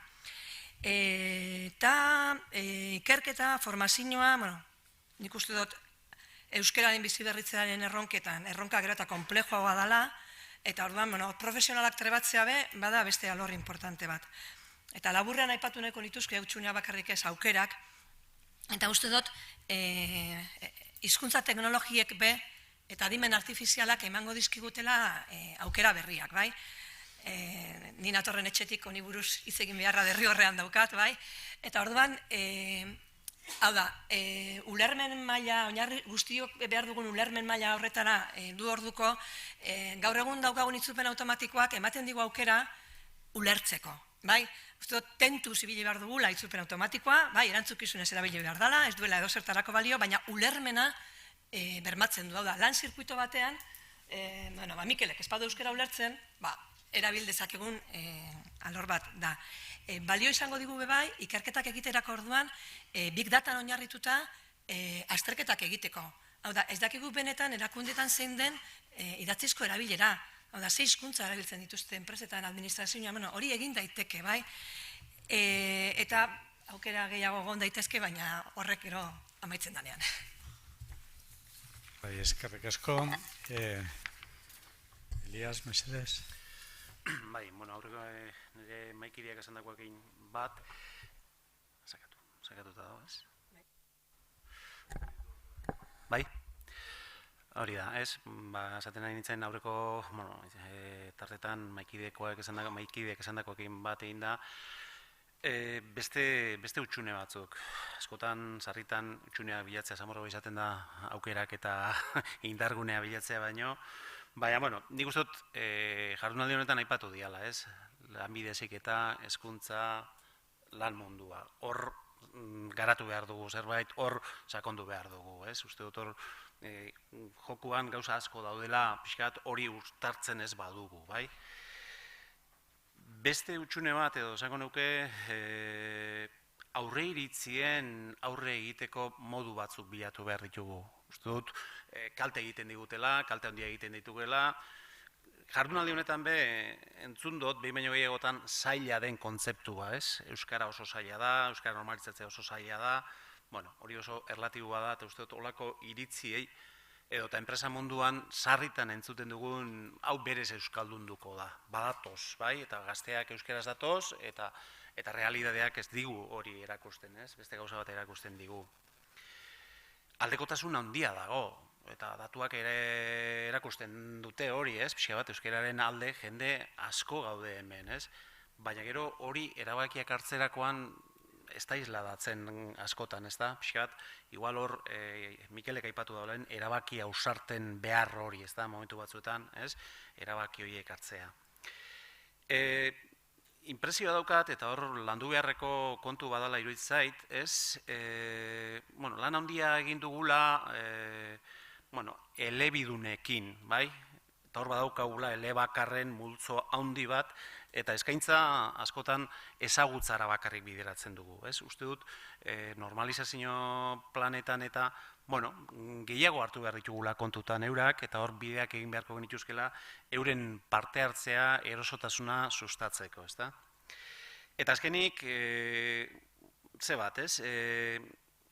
Eta ikerketa, formazioa, nik uste dut euskararen biziberritzearen erronka gero eta konplejoagoa dela, eta orduan, profesionalak trebatzea be, bada beste alor importante bat. Eta laburrean aipatu nahiko nituzke, eutxunea bakarrik ez aukerak, eta uste dut, hizkuntza teknologiek be, eta adimen artifizialak emango dizkigutela aukera berriak, bai? Ni natorren etxetik honi buruz hitz egin beharra derri horrean daukat, bai? Eta orduan, Hau da, ulermen maila, oinarri guztiok behar dugun ulermen maila horretara du orduko, gaur egun daukagun itzulpen automatikoak ematen digu aukera ulertzeko, bai? Uste dut, tentuz ibili behar dugula itzulpen automatikoa, bai, erantzukizunez erabili behar dela, ez duela edozertarako balio, baina ulermena bermatzen du, hau da, lan zirkuito batean, Mikelek ez badu euskara ulertzen, erabil dezakegun alor bat da. Balio izango digu bebai, ikerketak egiterako orduan, big datan oinarrituta azterketak egiteko. Hau da, ez dakigu benetan erakundetan zein den idatzizko erabilera. Hau da, 6 hizkuntza erabiltzen dituzte enpresetan administrazioa, hori egin daiteke, bai? Eta aukera gehiago egon daitezke, baina horrek gero amaitzen danean. Bai, eskerrik asko. Elias, mesedez. Bai, aurreko nire maikideak esan dagoekin bat, sakatuta dago, ez? Bai? Hori da, ez? Esaten nahi nintzen aurreko, tartetan maikideak esan dagoekin bat egin da, beste utxune batzuk. Askotan, sarritan utxunea bilatzea, zamorro izaten da aukerak eta indargunea bilatzea baino, baina, nik uste dut jardunaldi honetan aipatu diala, ez? Lanbide heziketa, hezkuntza, lan mundua. Hor garatu behar dugu zerbait, hor sakondu behar dugu, ez? Uste dut hor jokuan gauza asko daudela, pixkat hori uztartzen ez badugu, bai? Beste utxune bat, edo esango nuke, aurre iritzien aurre egiteko modu batzuk bilatu behar ditugu. Uste dut, kalte egiten digutela, kalte handia egiten ditugela. Jardunaldi honetan entzun dut, behin baino gehiagotan zaila den kontzeptua, ez? Euskara oso zaila da, euskara normalizatzea oso zaila da, hori oso erlatiboa da, eta uste dut, olako iritziei, edo eta enpresa munduan sarritan entzuten dugun, hau berez euskaldunduko da, badatoz, bai? Eta gazteak euskaraz datoz, eta realidadeak ez digu hori erakusten, ez? Beste gauza bat erakusten digu. Aldekotasun handia dago, eta datuak ere erakusten dute hori, ez? Pixka bat, euskararen alde jende asko gaude hemen, ez? Baina gero hori erabakiak hartzerakoan ez da isladatzen askotan, ez da? Pixka bat, igual hor, Mikelek aipatu daulen, erabaki ausarten behar hori, ez da? Momentu batzuetan, ez? Erabaki horiek hartzea. Impresioa daukat, eta hor landu beharreko kontu badala iruditzait, ez? Lan handia egin dugula, elebidunekin, bai? Eta hor badaukagula elebakarren multzo handi bat, eta eskaintza askotan ezagutzara bakarrik bideratzen dugu, ez? Uste dut, normalizazio planetan eta, gehiago hartu behar ditugula kontutan eurak, eta hor bideak egin beharko genituzkela, euren parte hartzea erosotasuna sustatzeko, ez da? Eta azkenik, ze bat, ez?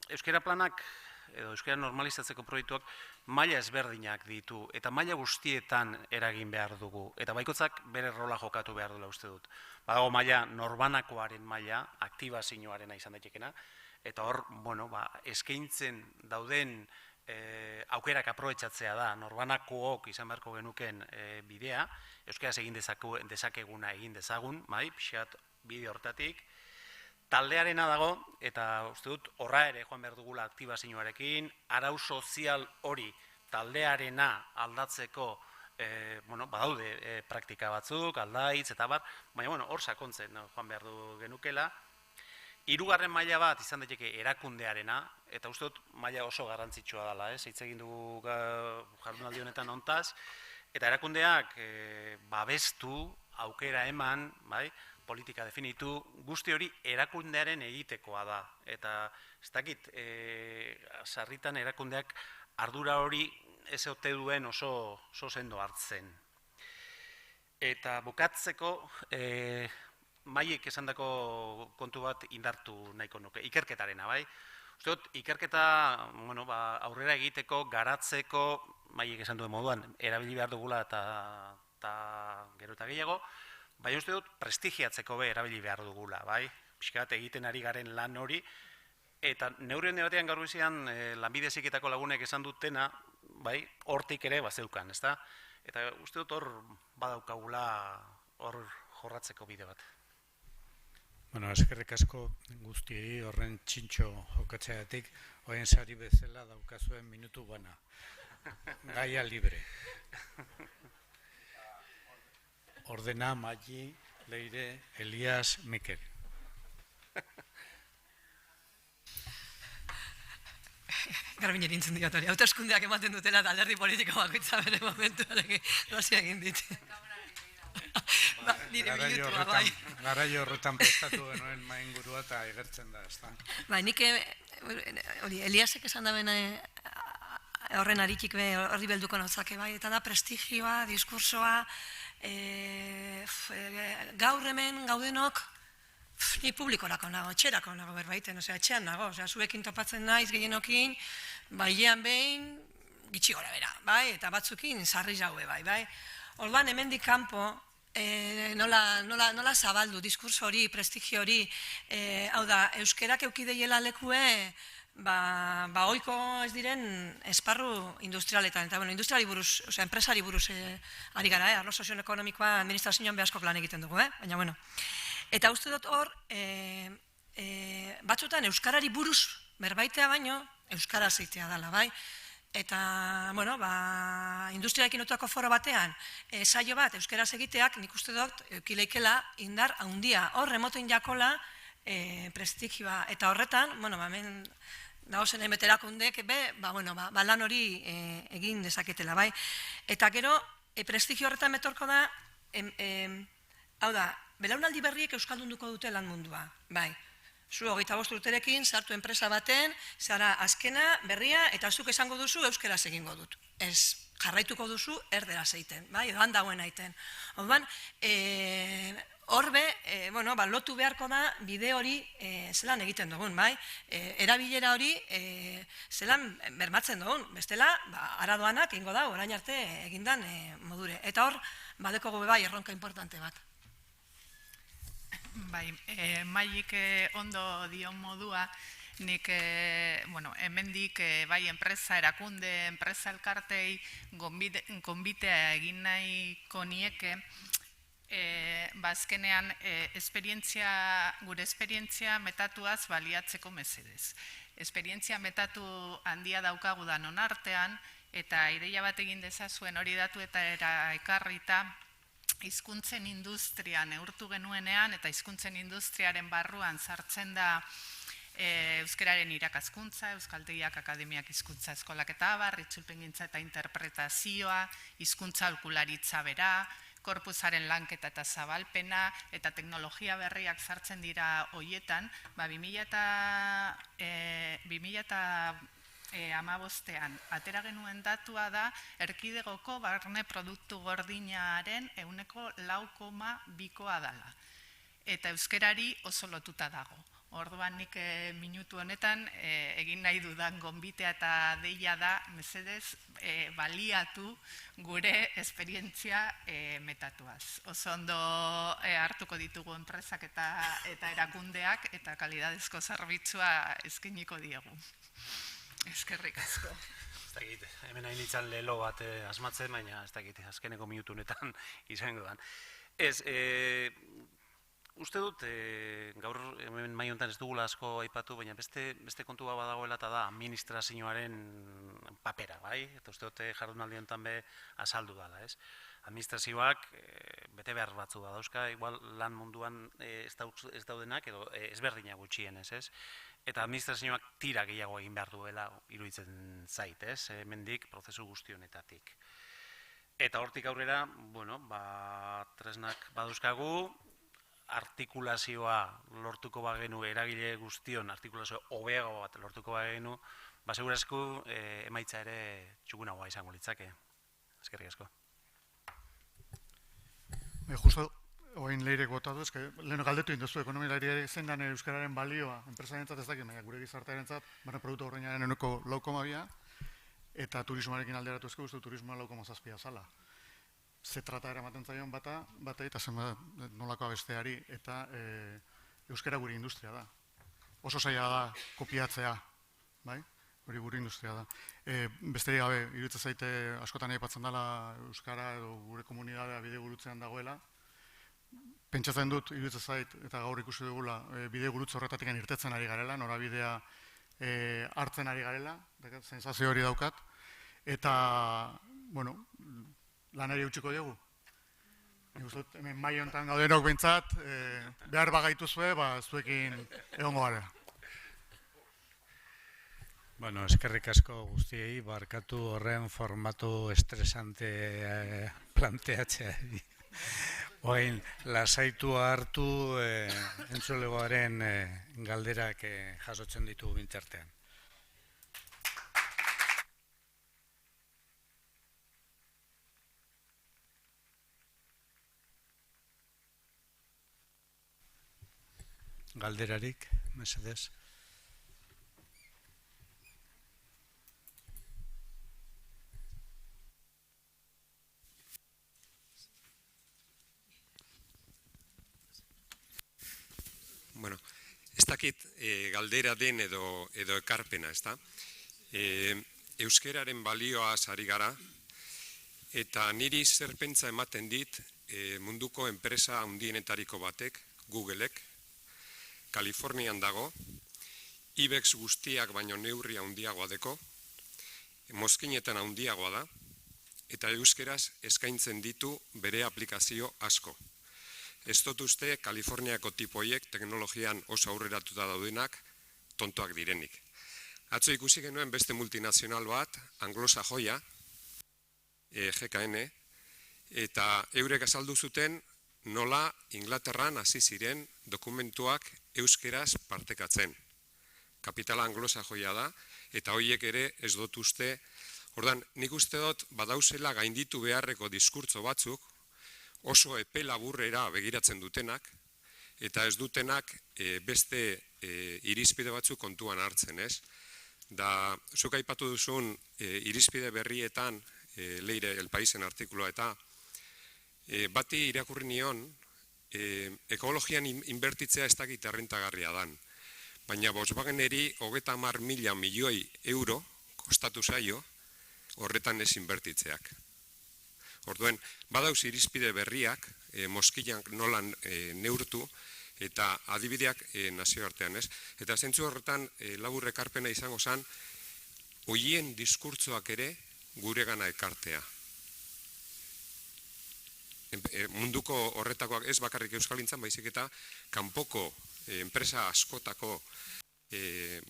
Euskara planak, edo euskara normalizatzeko proiektuak maila ezberdinak ditu, eta maila guztietan eragin behar dugu, eta baikotzak bere rola jokatu behar duela uste dut. Badago maila norbanakoaren maila, aktibazioarena izan daitekena, eta hor, eskaintzen dauden aukerak aprobetxatzea da, norbanakook izan beharko genuken bidea, euskaraz egin dezakeguna egin dezagun, pixat bide hortatik, taldearena dago, eta uste dut, horra ere joan behar dugula aktibazioarekin, arau sozial hori taldearena aldatzeko, badaude praktika batzuk, aldaitz, eta bat, baina hor sakontzen joan behar du genukela. Hirugarren maila bat izan daiteke erakundearena, eta uste dut maila oso garrantzitsua dela, hitz egin dugu jardunaldi honetan hontaz, eta erakundeak babestu, aukera eman, politika definitu, guzti hori erakundearen egitekoa da. Eta ez dakit, sarritan erakundeak ardura hori ez ote duen oso sendo hartzen. Eta bukatzeko, Maiek esandako kontu bat indartu nahiko nuke, ikerketarena, bai? Uste dut, ikerketa aurrera egiteko, garatzeko, Maiek esan duen moduan, erabili behar dugula eta gero eta gehiago, baina uste dut, prestigiatzeko erabili behar dugula, bai? Piskat egiten ari garen lan hori, eta neuren batean gaur bizian lanbide heziketako lagunek esan dutena, bai, hortik ere bazeukan, ezta? Eta uste dut hor badaukagula hor jorratzeko bide bat. Bueno, eskerrik asko guztiei horren txintxo jokatzeagatik, horien sari bezala daukazuen minutu bana. Gaia libre. Ordena, Magi, Leire, Elias, Mikel. Garbin erintzen diot hori, hauteskundeak ematen dutela eta alderdi politiko bakoitza bere momentuarekin dosia egin dit. Nire minutua, bai. Garaio horretan prestatu genuen maingurua eta egertzen da, ezta? Bai, nik Eliasek esan da bene horren aritik horri belduko notzake, bai, eta da prestigioa, diskursoa, gaur hemen gaudenok, ni publikorako nago, etxerako nago berbaiten, etxean nago, zuekin topatzen naiz gehienokin, bailean behin, gitxi gora bera, bai, eta batzukin sarri jaue, bai. Orduan, hemendik kanpo, nola zabaldu, diskurso hori, prestigio hori, hau da, euskerak eukideiela lekue, oiko ez diren esparru industrialetan, eta industriari buruz, enpresari buruz ari gara, arlo sozioekonomikoa administrazioan behasko plan egiten dugu, baina bueno. Eta uste dut hor, batzutan euskarari buruz berbaitea baino, euskara zeitea dela, bai? Eta, bueno, industriarekin lotuako foro batean, saio bat euskaraz egiteak, nik uste dut, eukileikela indar handia, hor remotoin jakola prestigioa. Eta horretan, bueno, hemen dagozen emeterakundek, lan hori egin dezaketela, bai? Eta gero, prestigio horretan metorko da, hau da, belaunaldi berriek euskaldunduko dute lan mundua, bai. Zu 25 urterekin, sartu enpresa baten, zara azkena, berria, eta zuk esango duzu euskeraz egingo dut. Ez, jarraituko duzu erderaz egiten, bai, edo handagoen egiten. Orduan, horbe, lotu beharko da bide hori zelan egiten dugun, bai? Erabilera hori zelan bermatzen dugun, bestela, aradoanak egingo da, orain arte egindan modure. Eta hor, badekogu bai erronka importante bat. Bai, Maik ondo dion modua, nik, hemendik bai enpresa erakunde, enpresa elkartei gonbitea egin nahiko nieke, azkenean gure esperientzia metatuaz baliatzeko mesedez. Esperientzia metatu handia daukagu danon artean, eta ideia bat egin dezazuen hori datu eta ekarrita, hizkuntzen industria neurtu genuenean eta hizkuntzen industriaren barruan sartzen da euskararen irakaskuntza, euskaltegiak akademiak hizkuntza eskolak eta abar, itzulpengintza eta interpretazioa, hizkuntza aholkularitza bera, korpusaren lanketa eta zabalpena eta teknologia berriak sartzen dira hoietan, 2015ean atera genuen datua da erkidegoko barne produktu gordinaren 0,2koa dala. Eta euskerari oso lotuta dago. Orduan nik minutu honetan egin nahi dudan gonbitea eta deia da, mesedez, baliatu gure esperientzia metatuaz. Oso ondo hartuko ditugu enpresak eta erakundeak eta kalidadezko zerbitzua eskainiko diegu. Eskerrik asko. Ez dakit, hemen hain itzan lelo bat asmatzen, baina ez dakit, azkeneko minutu honetan izango dan. Ez, uste dut, gaur hemen mai honetan ez dugula asko aipatu, baina beste kontua badagoela eta da administrazioaren papera, bai? Eta uste dut jardunaldi honetan be azaldu dela, ez? Administrazioak bete behar batzu da dauzka, igual lan munduan ez daudenak edo ezberdinak gutxienez, ez? Eta administrazioak tira gehiago egin behar duela iruditzen zait, ez? Hemendik prozesu guzti honetatik. Eta hortik aurrera, tresnak badauzkagu, artikulazioa lortuko bagenu, eragile guztion artikulazio hobeago bat lortuko bagenu, segurazko emaitza ere txukunagoa izango litzake. Eskerrik asko. Justo, oain Leirek botatu, leheno galdetu induzu ekonomilari zein dan euskararen balioa, enpresarentzat ez dakit, gure gizartearentzat, produktu horreinaren 0,2 eta turismoarekin alderatu ezko guztu turismoa 0,7 zala. Ze trata eramaten zaion bata eta nolakoa besteari, eta euskara gure industria da. Oso zaila da kopiatzea, bai? Hori gure industria da. Besterik gabe, iruditzen zaite askotan aipatzen dela euskara edo gure komunitatea bide gurutzean dagoela. pentsatzen dut, iruditzen zait, eta gaur ikusi dugula, bide gurutze horretatik irtetzen ari garela, norabidea hartzen ari garela, sensazio hori daukat, eta, bueno, lanari utziko dugu. Nik uste dut, hemen mai honetan gaudenok behintzat, behar bagaituzue, zuekin egongo gara. Bueno, eskerrik asko guztiei, barkatu horren formatu estresante planteatzea. Oain, lasaitua hartu entzulegoaren galderak jasotzen ditu bintzartean. Galderarik, mesedez. Bueno, ez dakit galdera den edo ekarpena, ezta? Euskeraren balioa ari gara, eta niri zerpentsa ematen dit munduko enpresa handienetariko batek, Googleek, Kalifornian dago, IBEX guztiak baino neurri handiagoa deko, mozkinetan handiagoa da, eta euskeraz eskaintzen ditu bere aplikazio asko. Ez dut uste Kaliforniako tipoiek teknologian oso aurreratuta daudenak tontoak direnik. Atzo ikusi genuen beste multinazional bat, anglosajoia, GKN, eta eurek azaldu zuten nola Inglaterran hasi ziren dokumentuak euskeraz partekatzen. Kapitala anglosajoia da, eta horiek ere ez dut uste. Ordan, nik uste dut badauzela gainditu beharreko diskurtso batzuk, oso epe laburrera begiratzen dutenak, eta ez dutenak beste irizpide batzuk kontuan hartzen, ez? Da, zuk aipatu duzun irizpide berrietan, Leire, El Paisen artikuloa eta, bati irakurri nion, ekologian inbertitzea ez dakit errentagarria dan, baina Volkswageneri 30.000 milioi euro kostatu zaio horretan ez inbertitzeak. Orduen, badauz irizpide berriak, mozkilan nolan neurtu, eta adibideak nazioartean, ez? Eta zentzu horretan, labur ekarpena izango zen, hoien diskurtzoak ere guregana ekartea. Munduko horretakoak ez bakarrik euskalintzan, baizik eta kanpoko enpresa askotako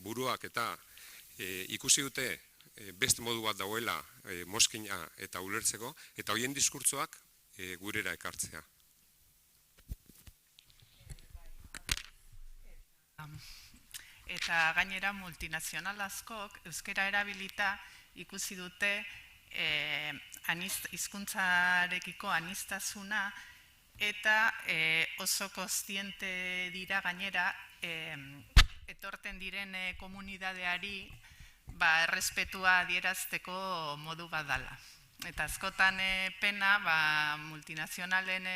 buruak eta ikusi dute beste modu bat dauela mozkina eta ulertzeko, eta hoien diskurtzoak gurera ekartzea. Eta gainera multinazional askok euskera erabilita ikusi dute hizkuntzarekiko aniztasuna eta oso kontziente dira gainera etorten diren komunidadeari errespetua adierazteko modu bat dela. Eta askotan pena multinazionalen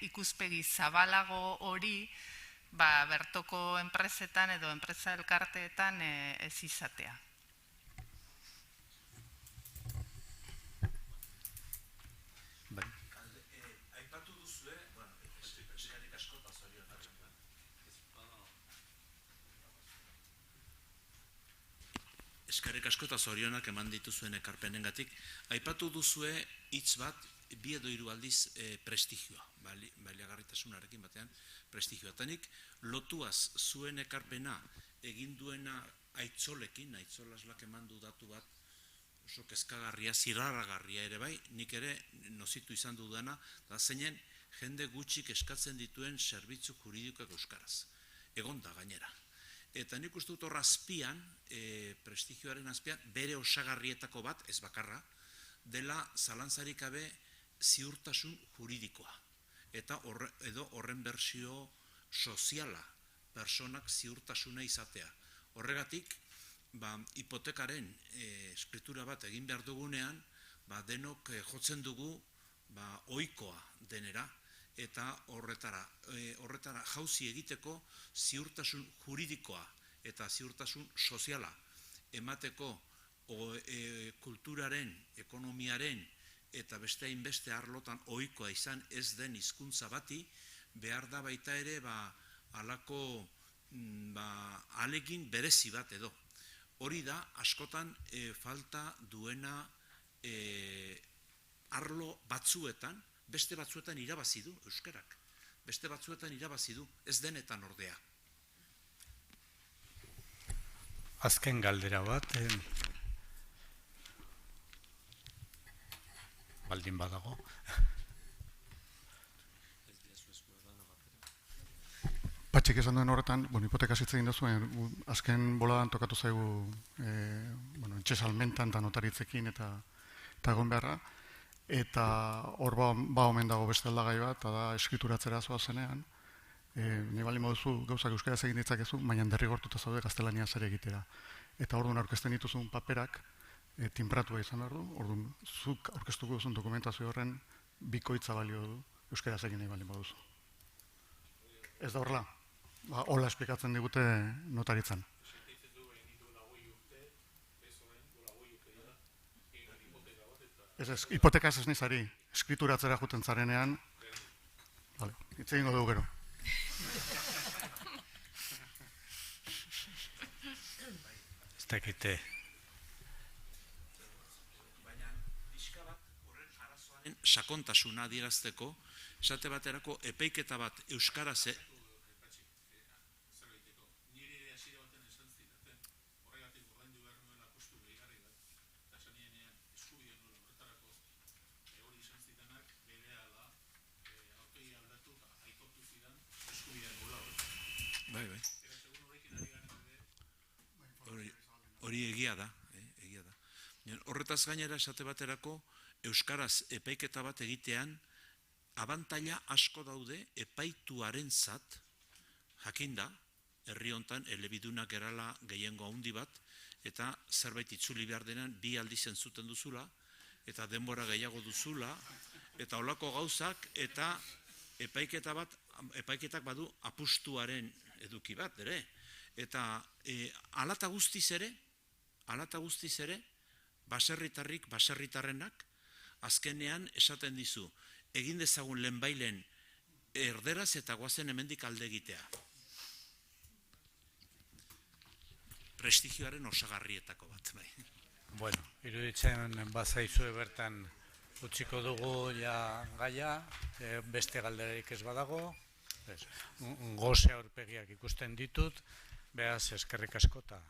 ikuspegi zabalago hori bertoko enpresetan edo enpresa elkarteetan ez izatea. Aipatu duzue, eskerrik asko eta zorionak. Eskerrik asko eta zorionak eman dituzuen ekarpenengatik. Aipatu duzue hitz bat, bi edo hiru aldiz prestigioa, baliagarritasunarekin batean prestigioa. Tanik lotuaz zuen ekarpena egin duena aitzolekin, aitzolaslak eman du datu bat oso kezkagarria, zirraragarria ere bai, nik ere nozitu izan dudana, da zeinen jende gutxik eskatzen dituen zerbitzu juridikoak euskaraz. Egon da gainera. Eta nik uste dut hor azpian, prestigioaren azpian, bere osagarrietako bat, ez bakarra, dela zalantzarik gabe ziurtasun juridikoa. Eta horren bersio soziala, personak ziurtasuna izatea. Horregatik, hipotekaren eskritura bat egin behar dugunean, denok jotzen dugu ohikoa denera, eta horretara jauzi egiteko ziurtasun juridikoa eta ziurtasun soziala emateko kulturaren, ekonomiaren eta beste hainbeste arlotan ohikoa izan ez den hizkuntza bati behar da baita ere halako alegin berezi bat edo. Hori da, askotan falta duena arlo batzuetan, beste batzuetan irabazi du euskarak. Beste batzuetan irabazi du, ez denetan ordea. Azken galdera bat, baldin badago. Patxik esan duen horretan, hipoteka zitzen egin duzuen, azken boladan tokatu zaigu entxesalmentan eta notaritzekin eta egon beharra, eta hor omen dago beste aldagai bat, eta da eskrituratzera zoa zenean, ni bali moduzu gauzak euskaraz egin ditzakezu, baina derrigortuta zaude gaztelaniaz ere egitera. Eta orduan aurkezten dituzun paperak tinpratua izan behar du, orduan zuk aurkeztuko duzun dokumentazio horren bikoitza balio du euskaraz egin nahi bali moduzu. Ez da horrela? Hola esplikatzen digute notaritzan. Ez, hipotekaz ez nizari, eskrituratzera juten zarenean, hitz egingo dugu gero. Ez dakite. Baina, pixka bat horren arazoaren sakontasuna adierazteko, esate baterako epaiketa bat euskaraz hori egia da. Horretaz gainera esate baterako euskaraz epaiketa bat egitean abantaila asko daude epaituaren zat, jakinda, herri hontan elebidunak erala gehiengo handi bat, eta zerbait itzuli behar denan bi aldiz entzuten duzula, eta denbora gehiago duzula, eta holako gauzak, eta epaiketak badu apustuaren eduki bat, ere. Eta alata guztiz ere, baserritarrik, baserritarrenak, azkenean esaten dizu, egin dezagun lehenbailen erderaz eta goazen hemendik alde egitea. Prestigioaren osagarrietako bat, bai. Bueno, iruditzen bazaizue bertan utziko dugu gaia, beste galderarik ez badago, goze aurpegiak ikusten ditut, beraz eskerrik askota.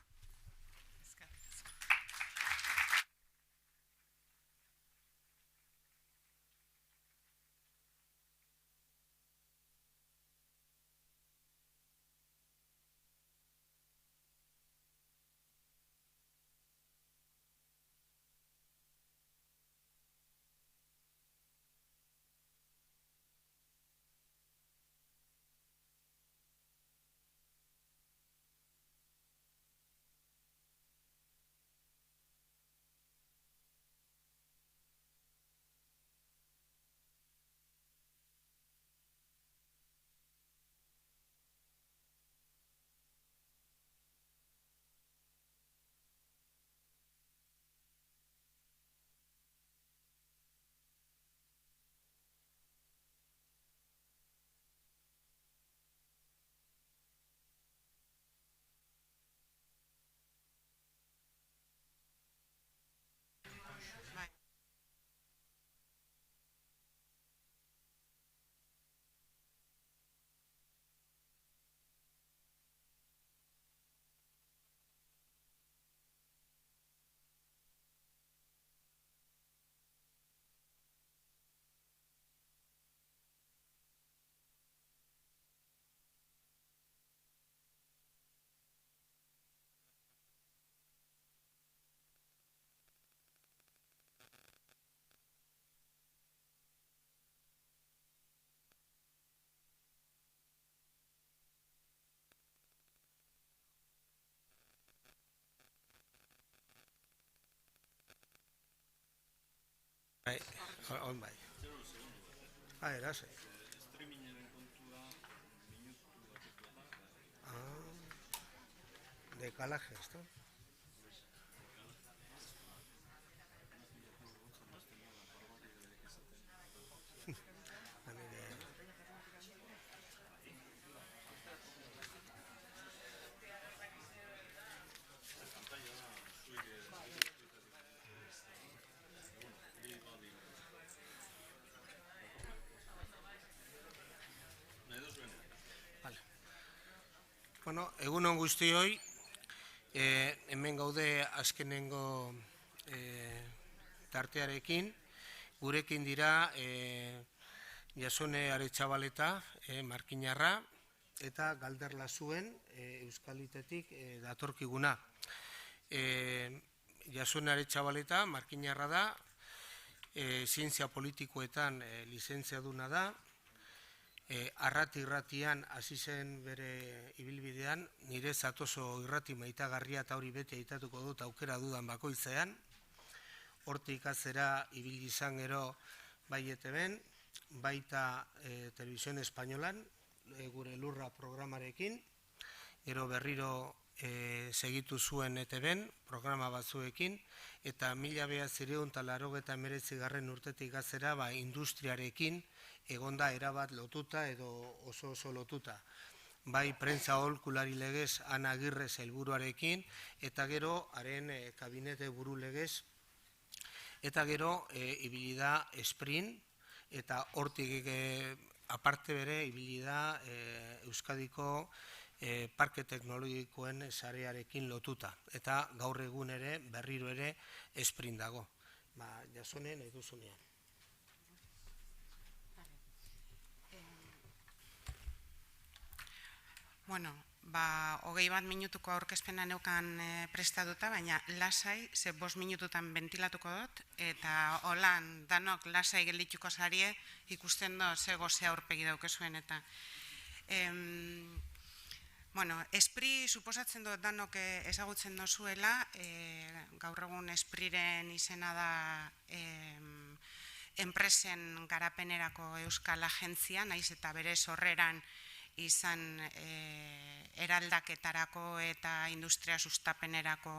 On bai. Erase. Decalaje, esto. Bueno, egunon guztioi, hemen gaude azkenengo tartearekin, gurekin dira Jasone Aretxabaleta, Markinarra, eta Galder Lazuen, Euskalitetik datorkiguna. Jasone Aretxabaleta, Markinarra da, zientzia politikoetan lizentziaduna da, Arrati-irratian hasi zen bere ibilbidean, nire zatoso irrati maitagarria eta hori bete aitatuko dut aukera dudan bakoitzean. Hortik azera ibili izan gero bai ETB-en, baita Televisión Espainolan, gure lurra programarekin, gero berriro segitu zuen ETB-en programa batzuekin, eta 1989 urtetik azera industriarekin egonda erabat lotuta edo oso lotuta. Bai prentza aholkulari legez Ana Agirre sailburuarekin, eta gero haren kabinete buru legez, eta gero ibili da Sprint, eta hortik aparte bere ibili da Euskadiko parke teknologikoen sarearekin lotuta. Eta gaur egun ere berriro ere Sprint dago. Jasone, nahi duzunean. Bueno, 21 minutuko aurkezpena neukan prestatuta, baina lasai, ze 5 minututan bentilatuko dut, eta holan danok lasai geldituko zarie ikusten do ze gozea aurpegi daukezuen eta bueno, Esprit suposatzen dut danok ezagutzen dozuela, gaur egun Espriren izena da enpresen garapenerako euskal agentzia, naiz eta bere sorreran izan eraldaketarako eta industria sustapenerako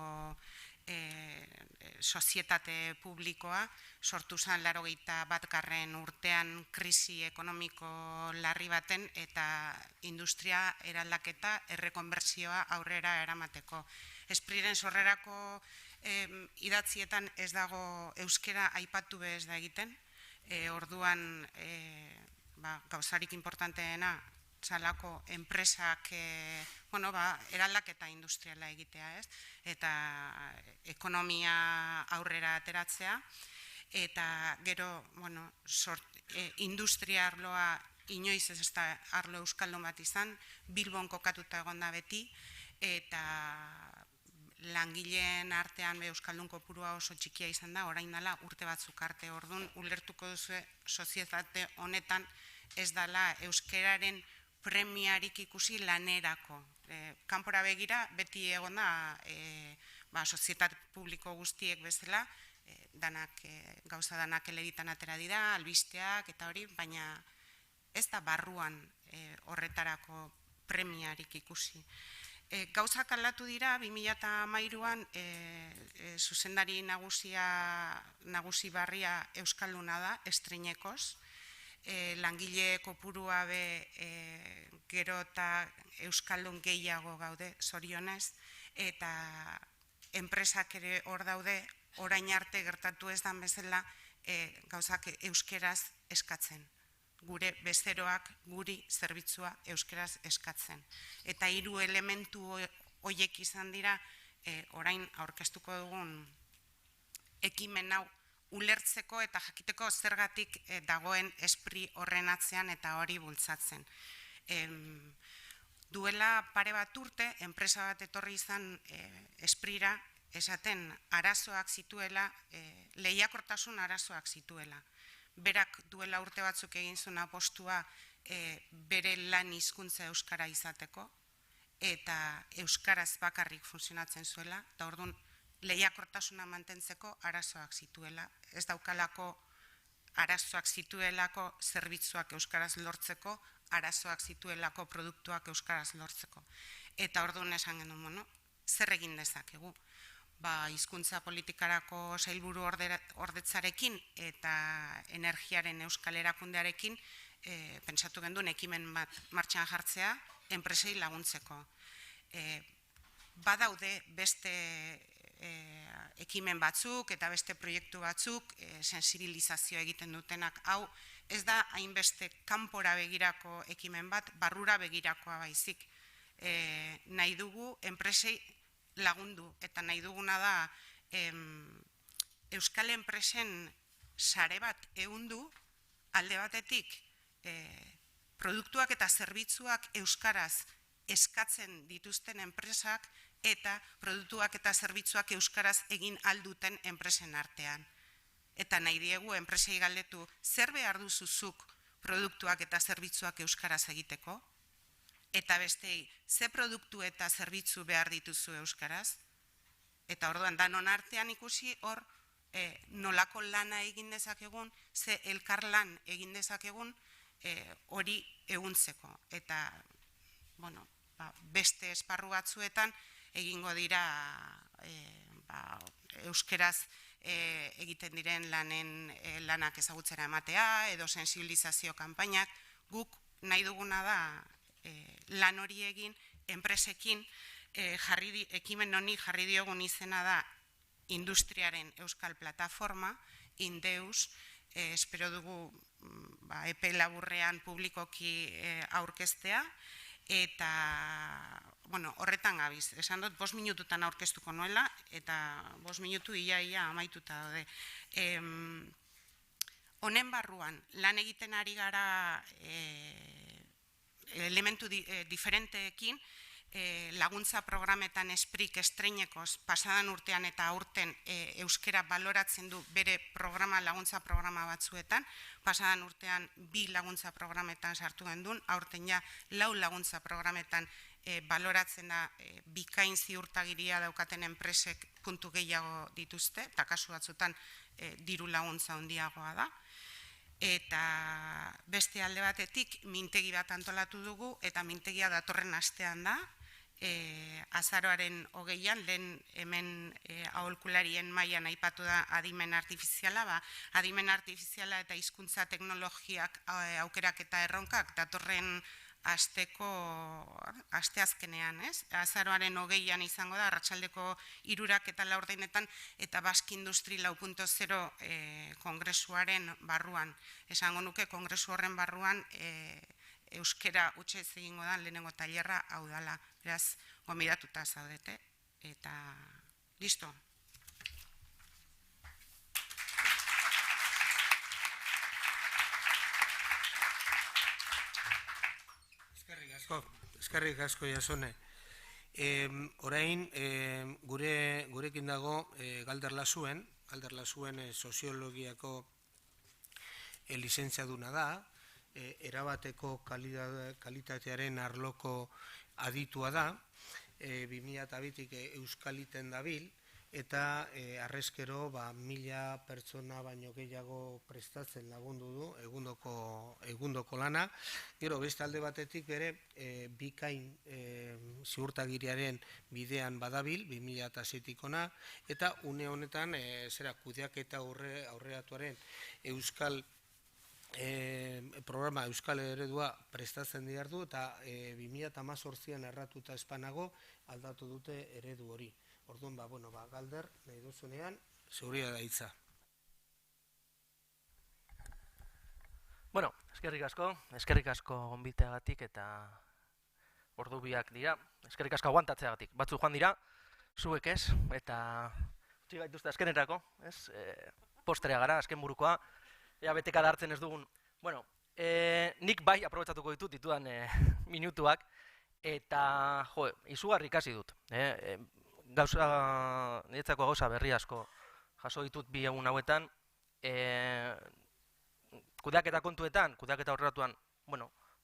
sozietate publikoa, sortu zen 81. urtean krisi ekonomiko larri baten eta industria eraldaketa errekonbertsioa aurrera eramateko. Espriren sorrerako idatzietan ez dago euskera aipatu bez da egiten, orduan gauzarik importanteena zalako enpresak eraldaketa industriala egitea, eta ekonomia aurrera ateratzea, eta gero industria arloa inoiz ez da arlo euskaldun bat izan, Bilbon kokatuta egon da beti, eta langileen artean euskaldun kopurua oso txikia izan da, orain dela urte batzuk arte, orduan ulertuko duzu sozietate honetan ez dela euskeraren premiarik ikusi lanerako. Kanpora begira, beti egon da sozietate publiko guztiek bezala, gauza danak eleditan atera dira, albisteak eta hori, baina ez da barruan horretarako premiarik ikusi. Gauzak aldatu dira, 2013an zuzendari nagusi barria euskalduna da, estreinekoz, langile kopurua gero eta euskaldun gehiago gaude, zorionez, eta enpresak ere hor daude, orain arte gertatu ez dan bezala gauzak euskeraz eskatzen. Gure bezeroak guri zerbitzua euskeraz eskatzen. Eta 3 elementu horiek izan dira, orain aurkeztuko dugun ekimen hau ulertzeko eta jakiteko zergatik dagoen Esprit horren atzean eta hori bultzatzen. Duela pare bat urte, enpresa bat etorri izan Esprira, esaten arazoak zituela, lehiakortasun arazoak zituela. Berak duela urte batzuk egin zuen apostua bere lan hizkuntza euskara izateko, eta euskaraz bakarrik funtzionatzen zuela, eta orduan lehiakortasuna mantentzeko arazoak zituela. Ez daukalako arazoak zituelako zerbitzuak euskaraz lortzeko, arazoak zituelako produktuak euskaraz lortzeko. Eta orduan esan genuen, zer egin dezakegu? Hizkuntza politikarako sailburu ordetzarekin eta energiaren euskal erakundearekin pentsatu genduen ekimen bat martxan jartzea enpresei laguntzeko. Badaude beste ekimen batzuk eta beste proiektu batzuk sensibilizazio egiten dutenak. Hau ez da hainbeste kanpora begirako ekimen bat, barrura begirakoa baizik. nahi dugu enpresei lagundu, eta nahi duguna da euskal enpresen sare bat ehundu, alde batetik produktuak eta zerbitzuak euskaraz eskatzen dituzten enpresak eta produktuak eta zerbitzuak euskaraz egin alduten enpresen artean. Eta nahi diegu enpresei galdetu, zer behar duzuzuk produktuak eta zerbitzuak euskaraz egiteko? Eta bestei, ze produktu eta zerbitzu behar dituzu euskaraz? Eta orduan, danon artean ikusi hor, nolako lana egin dezakegun, ze elkarlan egin dezakegun, hori eguntzeko. Eta, bueno, beste esparru batzuetan egingo dira euskeraz egiten diren lanak ezagutzera ematea, edo sensibilizazio kanpainak. Guk nahi duguna da lan hori egin, enpresekin, ekimen honi jarri diogun izena da Industriaren Euskal Plataforma, Indeus, espero dugu epe laburrean publikoki aurkeztea, eta horretan gabiz. Esan dut, 5 minututan aurkeztuko nuela, eta 5 minutu ia amaituta daude. Honen barruan, lan egiten ari gara elementu diferenteekin, laguntza programetan esprik estreinekoz pasadan urtean eta aurten euskera baloratzen du bere laguntza programa batzuetan, pasadan urtean 2 laguntza programetan sartu gendun, aurten ja 4 laguntza programetan baloratzen da bikain ziurtagiria daukaten enpresek puntu gehiago dituzte, eta kasu batzutan diru laguntza handiagoa da. Eta beste alde batetik mintegi bat antolatu dugu, eta mintegia datorren astean da, azaroaren 20an, lehen hemen aholkularien mailan aipatu da adimen artifiziala, adimen artifiziala eta hizkuntza teknologiak aukerak eta erronkak datorren asteazkenean, azaroaren 20an izango da, arratsaldeko 3 eta 4 eta Basque Industry 4.0 kongresuaren barruan. Esango nuke kongresu horren barruan euskera utxe ez egingo da lehenengo tailerra hau dala. Beraz, gonbidatuta zaudete, eta listo. Eskerrik asko, Jasone. Orain, gurekin dago Galder Lasuen soziologiako lizentziaduna da, erabateko kalitatearen arloko aditua da, 2002tik euskaliten dabil, eta arrezkero 1000 pertsona baino gehiago prestatzen lagundu du egundoko lana. Gero beste alde batetik bere bikain ziurtagiriaren bidean badabil 2006tik ona, eta une honetan kudeaketa aurreratuaren euskal programa Euskal Eredua prestatzen diardu, eta 2018an erratuta espanago aldatu dute eredu hori. Orduan, Galder, nahi duzunean, zeuria da hitza. Eskerrik asko gonbiteagatik eta ordu biak dira. Eskerrik asko aguantatzeagatik. Batzu joan dira, zuek ez, eta utzi gaituzte azkenerako, posterea gara, azken burukoa, ea beteka da hartzen ez dugun. Nik bai aprobetsatuko ditudan minutuak, eta izugarri ikasi dut. Niretzako gauza berri asko jaso ditut 2 egun hauetan, kudeaketa kontuetan, kudeaketa aurreratuan,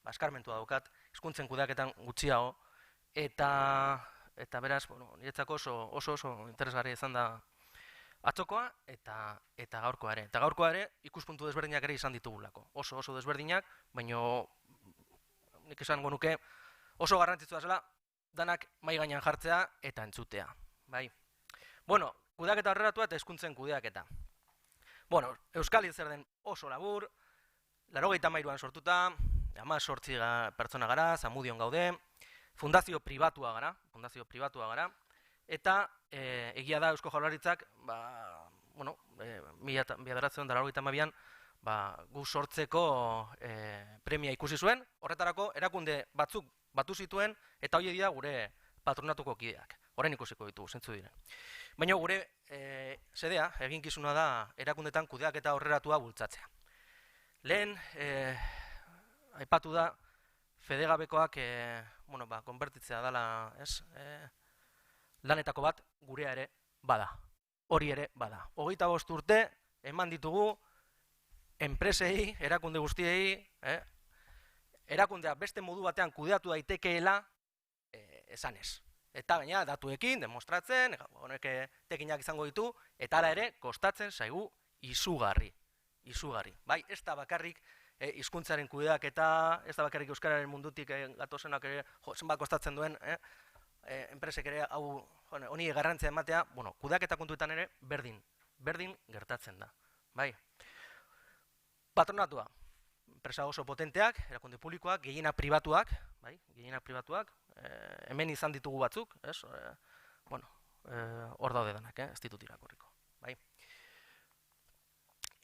eskarmentua daukat, hizkuntzen kudeaketan gutxiago, eta beraz, niretzako oso interesgarria izan da atzokoa eta gaurkoa ere. Eta gaurkoa ere ikuspuntu desberdinak ere izan ditugulako. Oso desberdinak, baina nik esango nuke oso garrantzitsua zela danak mahai gainean jartzea eta entzutea. Kudeaketa aurreratua eta hizkuntzen kudeaketa. Euskal zer den oso labur, 83an sortuta, 18 pertsona gara, Zamudion gaude, fundazio pribatua gara, eta egia da Eusko Jaurlaritzak, 1982an gu sortzeko premia ikusi zuen, horretarako erakunde batzuk batu zituen, eta hori dira gure patronatuko kideak. Orain ikusiko ditugu, zentzu diren. Baina gure sedea, eginkizuna da, erakundetan kudeak eta aurreratua bultzatzea. Lehen, aipatu da, fedegabekoak konbertitzea dela, lanetako bat gurea ere bada. Hori ere bada. 25 urte eman ditugu enpresei, erakunde guztiei, erakundea beste modu batean kudeatu daitekeela esanez. Eta baina datuekin, demostratzen, honek tekinak izango ditu, eta hala ere kostatzen zaigu izugarri. Bai, ez da bakarrik hizkuntzaren kudeak eta ez da bakarrik euskararen mundutik gatozenak ere zenbat kostatzen duen enpresek ere honi garrantzia ematea, kudeaketa kontuetan ere berdin gertatzen da. Bai. Patronatua, enpresa oso potenteak, erakunde publikoak, gehiena pribatuak, hemen izan ditugu batzuk, hor daude denak, ez ditut irakurriko.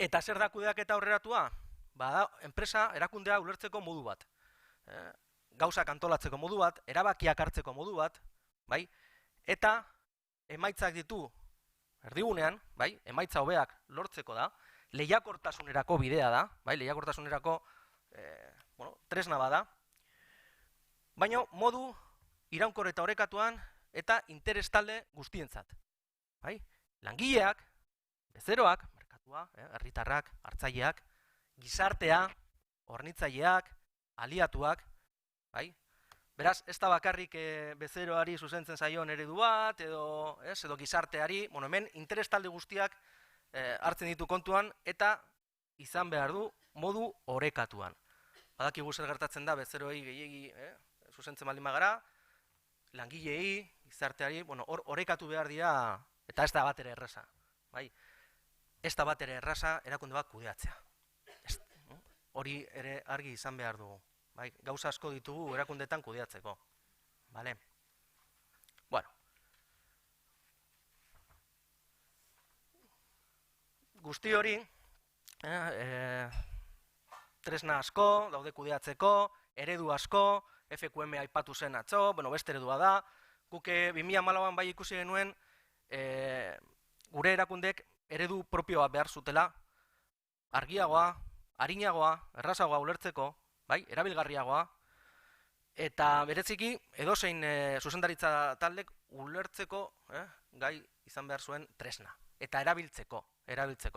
Eta zer da kudeaketa aurreratua? Ba, enpresa erakundea ulertzeko modu bat. Gauzak antolatzeko modu bat, erabakiak hartzeko modu bat, eta emaitzak ditu erdigunean, emaitza hobeak lortzeko da, lehiakortasunerako bidea da, lehiakortasunerako tresna bada, baina modu iraunkor eta orekatuan eta interestalde guztientzat. Langileak, bezeroak, merkatua, herritarrak, hartzaileak, gizartea, hornitzaileak, aliatuak, beraz, ez da bakarrik bezeroari zuzentzen zaion eredu bat, edo gizarteari, hemen interestalde guztiak hartzen ditu kontuan, eta izan behar du modu orekatuan. Badakigu zer gertatzen da, bezeroei gehiegi zuzentzen baldin bagara, langileei, gizarteari, orekatu behar dira, eta ez da bat ere erraza. Ez da bat ere erraza erakunde bat kudeatzea. Hori ere argi izan behar dugu. Gauza asko ditugu erakundetan kudeatzeko. Guzti hori, tresna asko, daude kudeatzeko, eredu asko, FQM aipatu zen atzo, beste eredua da. Guk 2014an bai ikusi genuen, gure erakundek eredu propioa behar zutela, argiagoa, arinagoa, errazagoa ulertzeko, erabilgarriagoa, eta bereziki edozein zuzendaritza taldek ulertzeko gai izan behar zuen tresna. Eta erabiltzeko,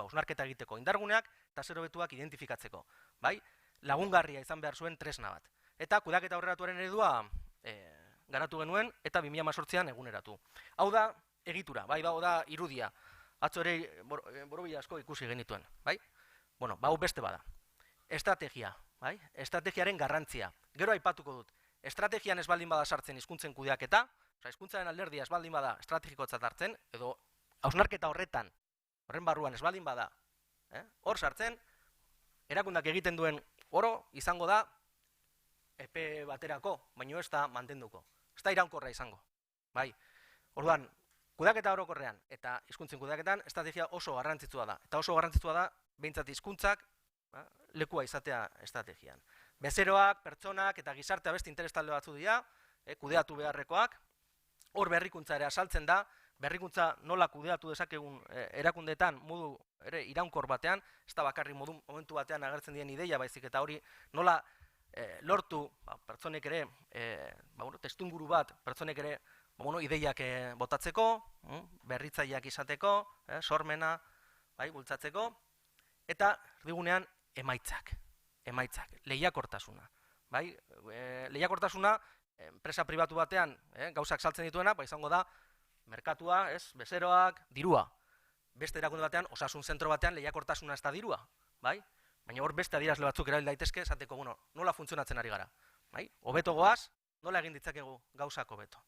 hausnarketa egiteko, indarguneak eta zer hobetuak identifikatzeko. Lagungarria izan behar zuen tresna bat. Eta kudeaketa aurreratuaren eredua garatu genuen eta 2018an eguneratu. Hau da egitura, hau da irudia. Atzo ere borobila asko ikusi genituen. Hau beste bada. Estrategia, estrategiaren garrantzia. Gero aipatuko dut. Estrategian ez baldin bada sartzen hizkuntzen kudeaketa, hizkuntzaren alderdia ez baldin bada estrategikotzat hartzen, edo hausnarketa horren barruan ez baldin bada, hor sartzen, erakundak egiten duen oro izango da epe baterako, baino ez da mantenduko. Ez da iraunkorra izango. Orduan, kudeaketa orokorrean eta hizkuntzen kudeaketan estrategia oso garrantzitsua da. Eta oso garrantzitsua da behintzat hizkuntzak lekua izatea estrategian. Bezeroak, pertsonak eta gizartea beste interestalde batzu dira, kudeatu beharrekoak, hor berrikuntza ere asaltzen da, berrikuntza nola kudeatu dezakegun erakundeetan modu iraunkor batean, ez da bakarri momentu batean agertzen dien ideia baizik eta hori nola lortu pertsonek ere, testuinguru bat pertsonek ere ideiak botatzeko, berritzaileak izateko, sormena bultzatzeko, eta erdigunean emaitzak, lehiakortasuna. Lehiakortasuna, enpresa pribatu batean gauzak saltzen dituena, izango da, merkatua, bezeroak, dirua. Beste erakunde batean, osasun zentro batean lehiakortasuna ez da dirua. Baina hor beste adierazle batzuk erabil daitezke, esateko, nola funtzionatzen ari gara. Hobeto goaz, nola egin ditzakegu gauzak hobeto.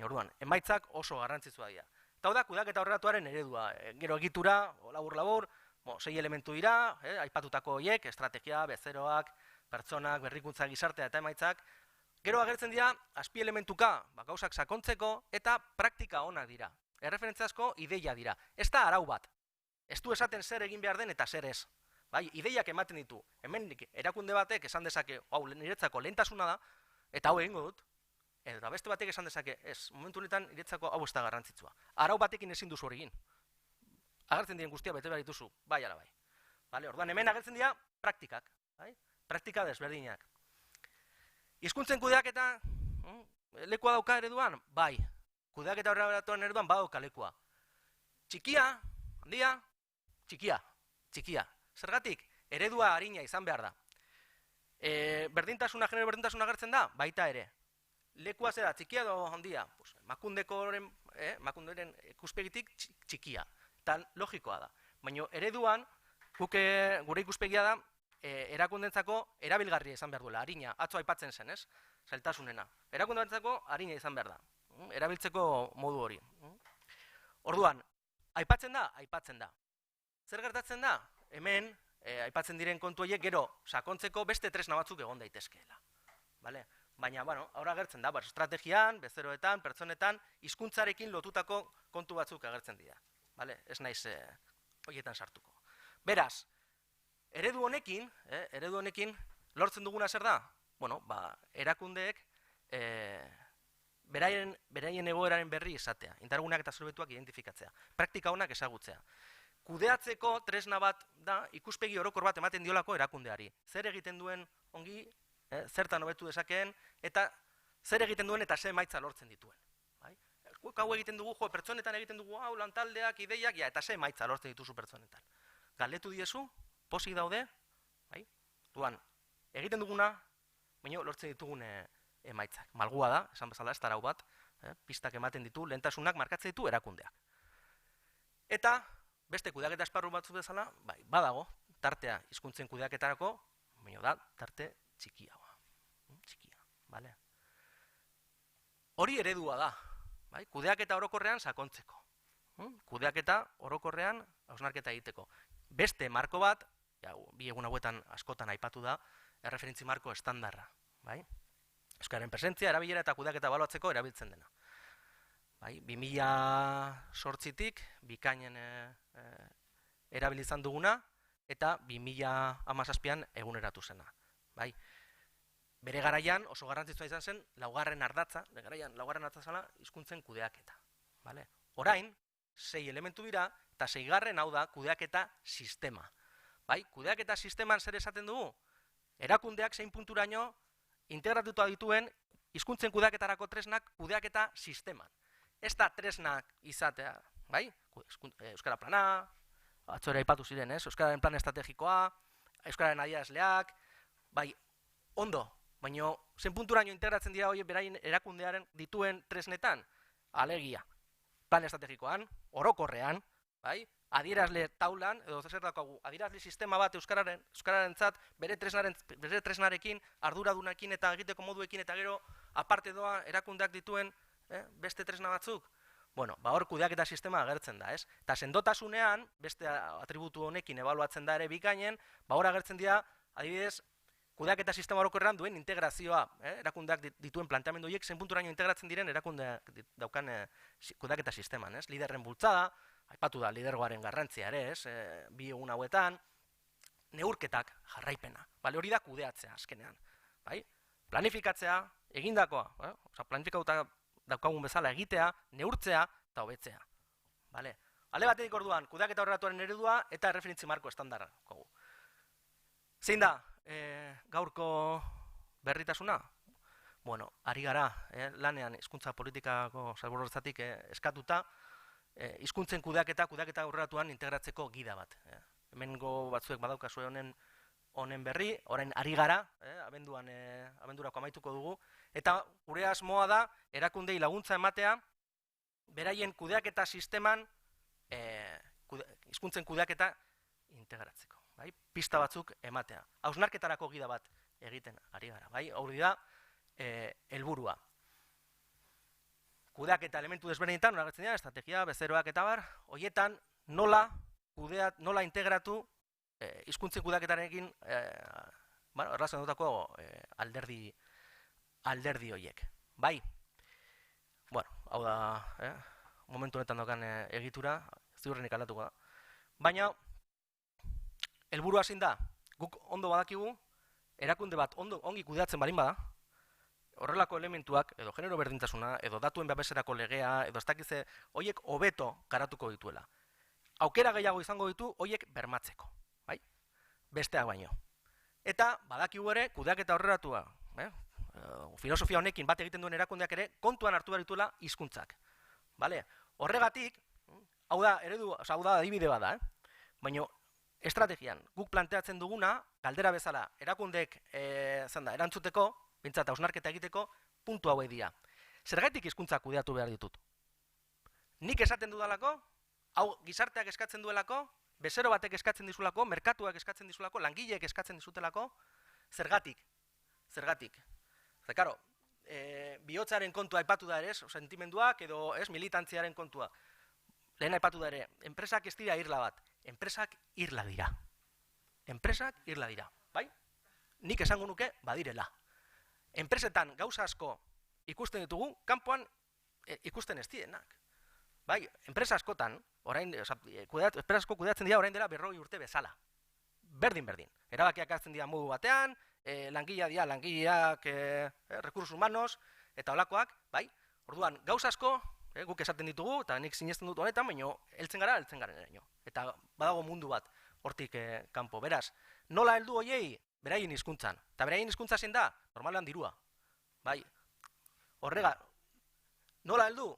Orduan, emaitzak oso garrantzitsua dira. Eta hau da, kudeaketa aurreratuaren eredua. Gero egitura, labur-labur, 6 elementu dira, aipatutako horiek, estrategia, bezeroak, pertsonak, berrikuntza, gizartea eta emaitzak. Gero agertzen dira, azpi elementuka, gauzak sakontzeko eta praktika onak dira. Erreferentziazko ideia dira. Ez da arau bat. Ez du esaten zer egin behar den eta zer ez. Ideiak ematen ditu. Hemen erakunde batek esan dezake, niretzako lehentasuna da, eta hau egingo dut, eta beste batek esan dezake, ez, momentu honetan niretzako hau ez da garrantzitsua. Arau batekin ezin duzu hori egin. Agertzen diren guztia bete behar dituzu, bai ala bai. Vale, orduan hemen agertzen dira praktikak, bai? Praktika desberdinak. Hizkuntzen kudeaketa, lekua dauka ereduan? Bai. Kudeaketa horretuan ereduan badauka lekua. Txikia, handia, txikia. Zergatik, eredua arina izan behar da. Berdintasuna, genero berdintasuna agertzen da? Baita ere. Lekua zera, txikia edo handia? Makunderen ikuspegitik txikia. Eta logikoa da. Baina ereduan, gure ikuspegia da, erakundentzako erabilgarria izan behar duela, arina, atzo aipatzen zen, ez? Zailtasunena. Erakundentzako arina izan behar da. Erabiltzeko modu hori. Orduan, aipatzen da. Zer gertatzen da? Hemen, aipatzen diren kontu horiek gero sakontzeko beste tresna batzuk egon daitezkeela. Baina, aurra agertzen da, estrategian, bezeroetan, pertsonetan, hizkuntzarekin lotutako kontu batzuk agertzen dira. Ez naiz horietan sartuko. Beraz, eredu honekin lortzen duguna zer da? Erakundeek beraien egoeraren berri izatea, indarguneak eta zorbetuak identifikatzea, praktika honak ezagutzea. Kudeatzeko tresna bat da ikuspegi orokor bat ematen diolako erakundeari. Zer egiten duen ongi, zertan hobetu dezakeen, eta zer egiten duen eta ze emaitza lortzen dituen. Hau egiten dugu, pertsonetan egiten dugu, hau lantaldeak, ideiak, eta ze emaitza lortzen dituzu pertsonetan. Galdetu diezu, posik daude, duan, egiten duguna, baina lortzen ditugun emaitzak. Malgua da, esan bezala, ez tarau bat, pistak ematen ditu, lehentasunak markatzen ditu erakundeak. Eta, beste kudeaketa esparru batzu bezala, badago, tartea hizkuntzen kudeaketarako, baina da, tarte txikiagoa. Txikia, bale? Hori eredua da, kudeaketa orokorrean sakontzeko. Kudeaketa orokorrean hausnarketa egiteko. Beste marko bat, bi egun hauetan askotan aipatu da, erreferentzi marko estandarra. Euskararen presentzia, erabilera eta kudeaketa baloatzeko erabiltzen dena. 2008tik bikainen erabilizan duguna eta 2017an eguneratu zena. Bere garaian oso garrantzitsua izan zen laugarren ardatza zela hizkuntzen kudeaketa. Orain, 6 elementu dira eta 6. hau da kudeaketa sistema. Kudeaketa sisteman zer esaten dugu? Erakundeak zein punturaino integratuta dituen hizkuntzen kudeaketarako tresnak kudeaketa sisteman. Ez da tresnak izatea, Euskara plana, atzora aipatu ziren, Euskararen plan estrategikoa, Euskararen adierazleak, ondo, baina zen punturaino integratzen dira hori beraien erakundearen dituen tresnetan, alegia, plan estrategikoan, orokorrean, adierazle taulan, edo zer daukagu, adierazle sistema bat euskararentzat bere tresnarekin, arduradunekin eta egiteko moduekin eta gero aparte doa erakundeak dituen beste tresna batzuk. Hor kudeaketa sistema agertzen da, ez? Eta sendotasunean, beste atributu honekin ebaluatzen da ere bikainen, hor agertzen dira, adibidez, kudeaketa sistema orokorrean duen integrazioa, erakundeak dituen planteamendu horiek zen punturaino integratzen diren erakundeak daukan kudeaketa sisteman, ez? Liderren bultzada, aipatu da lidergoaren garrantzia ere, ez? Bi egun hauetan, neurketak jarraipena, hori da kudeatzea azkenean, planifikatzea, egindakoa, planifikatuta daukagun bezala egitea, neurtzea eta hobetzea. Ale batetik orduan, kudeaketa horrelatuaren eredua eta erreferentzi marko estandarra. Zein da gaurko berritasuna? Ari gara lanean hizkuntza politikako sailburuordezatik eskatuta hizkuntzen kudeaketa horrelatuan integratzeko gida bat. Hemengo batzuek badaukazue honen berri, orain ari gara, abendurako amaituko dugu, eta gure asmoa da erakundei laguntza ematea beraien kudeaketa sisteman hizkuntzen kudeaketa integratzeko. Pista batzuk ematea. Hausnarketarako gida bat egiten ari gara. Hori da helburua. Kudeaketa elementu desberdinetan, agertzen dira, estrategia, bezeroak eta bar, horietan nola integratu hizkuntzen kudeaketarekin erlazionatutako alderdi horiek. Hau da, momentu honetan daukan egitura, ziurrenik aldatuko da. Baina, helburua zein da, guk ondo badakigu, erakunde bat ongi kudeatzen balin bada, horrelako elementuak, edo genero berdintasuna, edo datuen babeserako legea, edo ez dakize, horiek hobeto garatuko dituela. Aukera gehiago izango ditu horiek bermatzeko, bai? Besteak baino. Eta badakigu ere kudeaketa aurreratua, filosofia honekin bat egiten duen erakundeak ere kontuan hartu behar dituela hizkuntzak. Bale? Horregatik, hau da adibide bada, baina estrategian guk planteatzen duguna, galdera bezala, erakundeek erantzuteko, bintzat hausnarketa egiteko, puntu hauek dira. Zergatik hizkuntzak kudeatu behar ditut? Nik esaten dudalako, hau gizarteak eskatzen duelako, bezero batek eskatzen dizulako, merkatuak eskatzen dizulako, langileek eskatzen dizutelako, zergatik. Eta, karo, bihotzaren kontua aipatu da ere, sentimenduak edo militantziaren kontua. Lehen aipatu da ere, enpresak ez dira irla bat, enpresak irla dira. Bai? Nik esango nuke badirela. Enpresetan gauza asko ikusten ditugu, kanpoan ikusten ez dienak. Bai, enpresa askotan, enpresa asko kudeatzen dira orain dela 40 urte bezala. Berdin. Erabakiak hartzen dira modu batean, langileak, recursos humanos, eta holakoak, bai? Orduan, gauza asko, guk esaten ditugu, eta nik sinesten dut honetan, baina heltzen garen eraino. Eta badago mundu bat, hortik kanpo. Beraz, nola heldu hoiei? Beraien hizkuntzan. Eta beraien hizkuntza zein da? Normalan dirua. Bai? Horrega, nola heldu?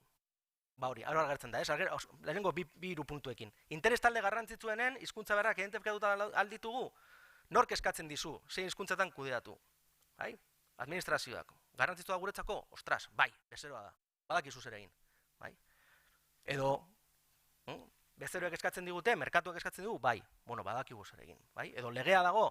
Ba hori, hori agertzen da, lehenengo bi hiru puntuekin. Interes talde garrantzitsuenen hizkuntza berrak identifikatuta alditugu, nork eskatzen dizu, zein hizkuntzatan kudeatu. Bai? Administrazioak. Garrantzitsua guretzako, ostras, bai, bezeroa da. Badakizu zer egin. Bai? Edo, bezeroek eskatzen digute, merkatuak eskatzen dugu, bai, badakigu zer egin. Bai? Edo legea dago,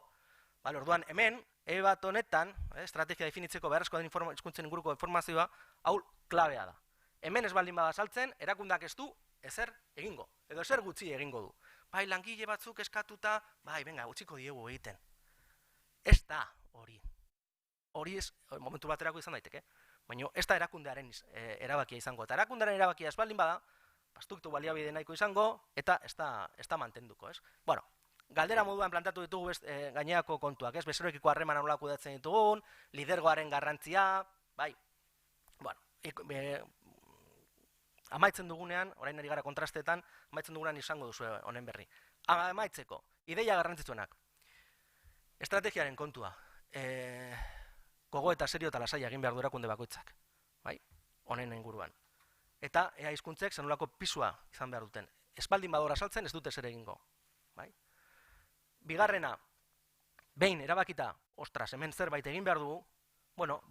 orduan hemen, bat honetan, estrategia definitzeko beharrezko den hizkuntzen inguruko informazioa, hau klabea da. Hemen ez baldin bada saltzen, erakundak ez du ezer egingo, edo ezer gutxi egingo du. Bai, langile batzuk eskatuta, bai, venga, utziko diegu egiten. Ez da hori. Hori ez, momentu baterako izan daiteke, baina ez da erakundearen erabakia izango. Eta erakundearen erabakia ez baldin bada, pastuktu baliabide nahiko izango, eta ez da mantenduko, ez? Bueno, galdera moduan plantatu ditugu gaineako kontuak, ez? Bezeroekiko harremana nola kudeatzen ditugun, lidergoaren garrantzia, bai, bueno, amaitzen dugunean, orain ari gara kontrastetan, amaitzen dugunean izango duzu honen berri. Amaitzeko, ideia garrantzitsuenak. Estrategiaren kontua. Gogo eta serio eta lasai egin behar du erakunde bakoitzak. Bai? Honen inguruan. Eta ea hizkuntzek zenolako pisua izan behar duten. Ez baldin badora saltzen ez dute zer egingo. Bai? Bigarrena, behin erabakita, ostras, hemen zerbait egin behar dugu,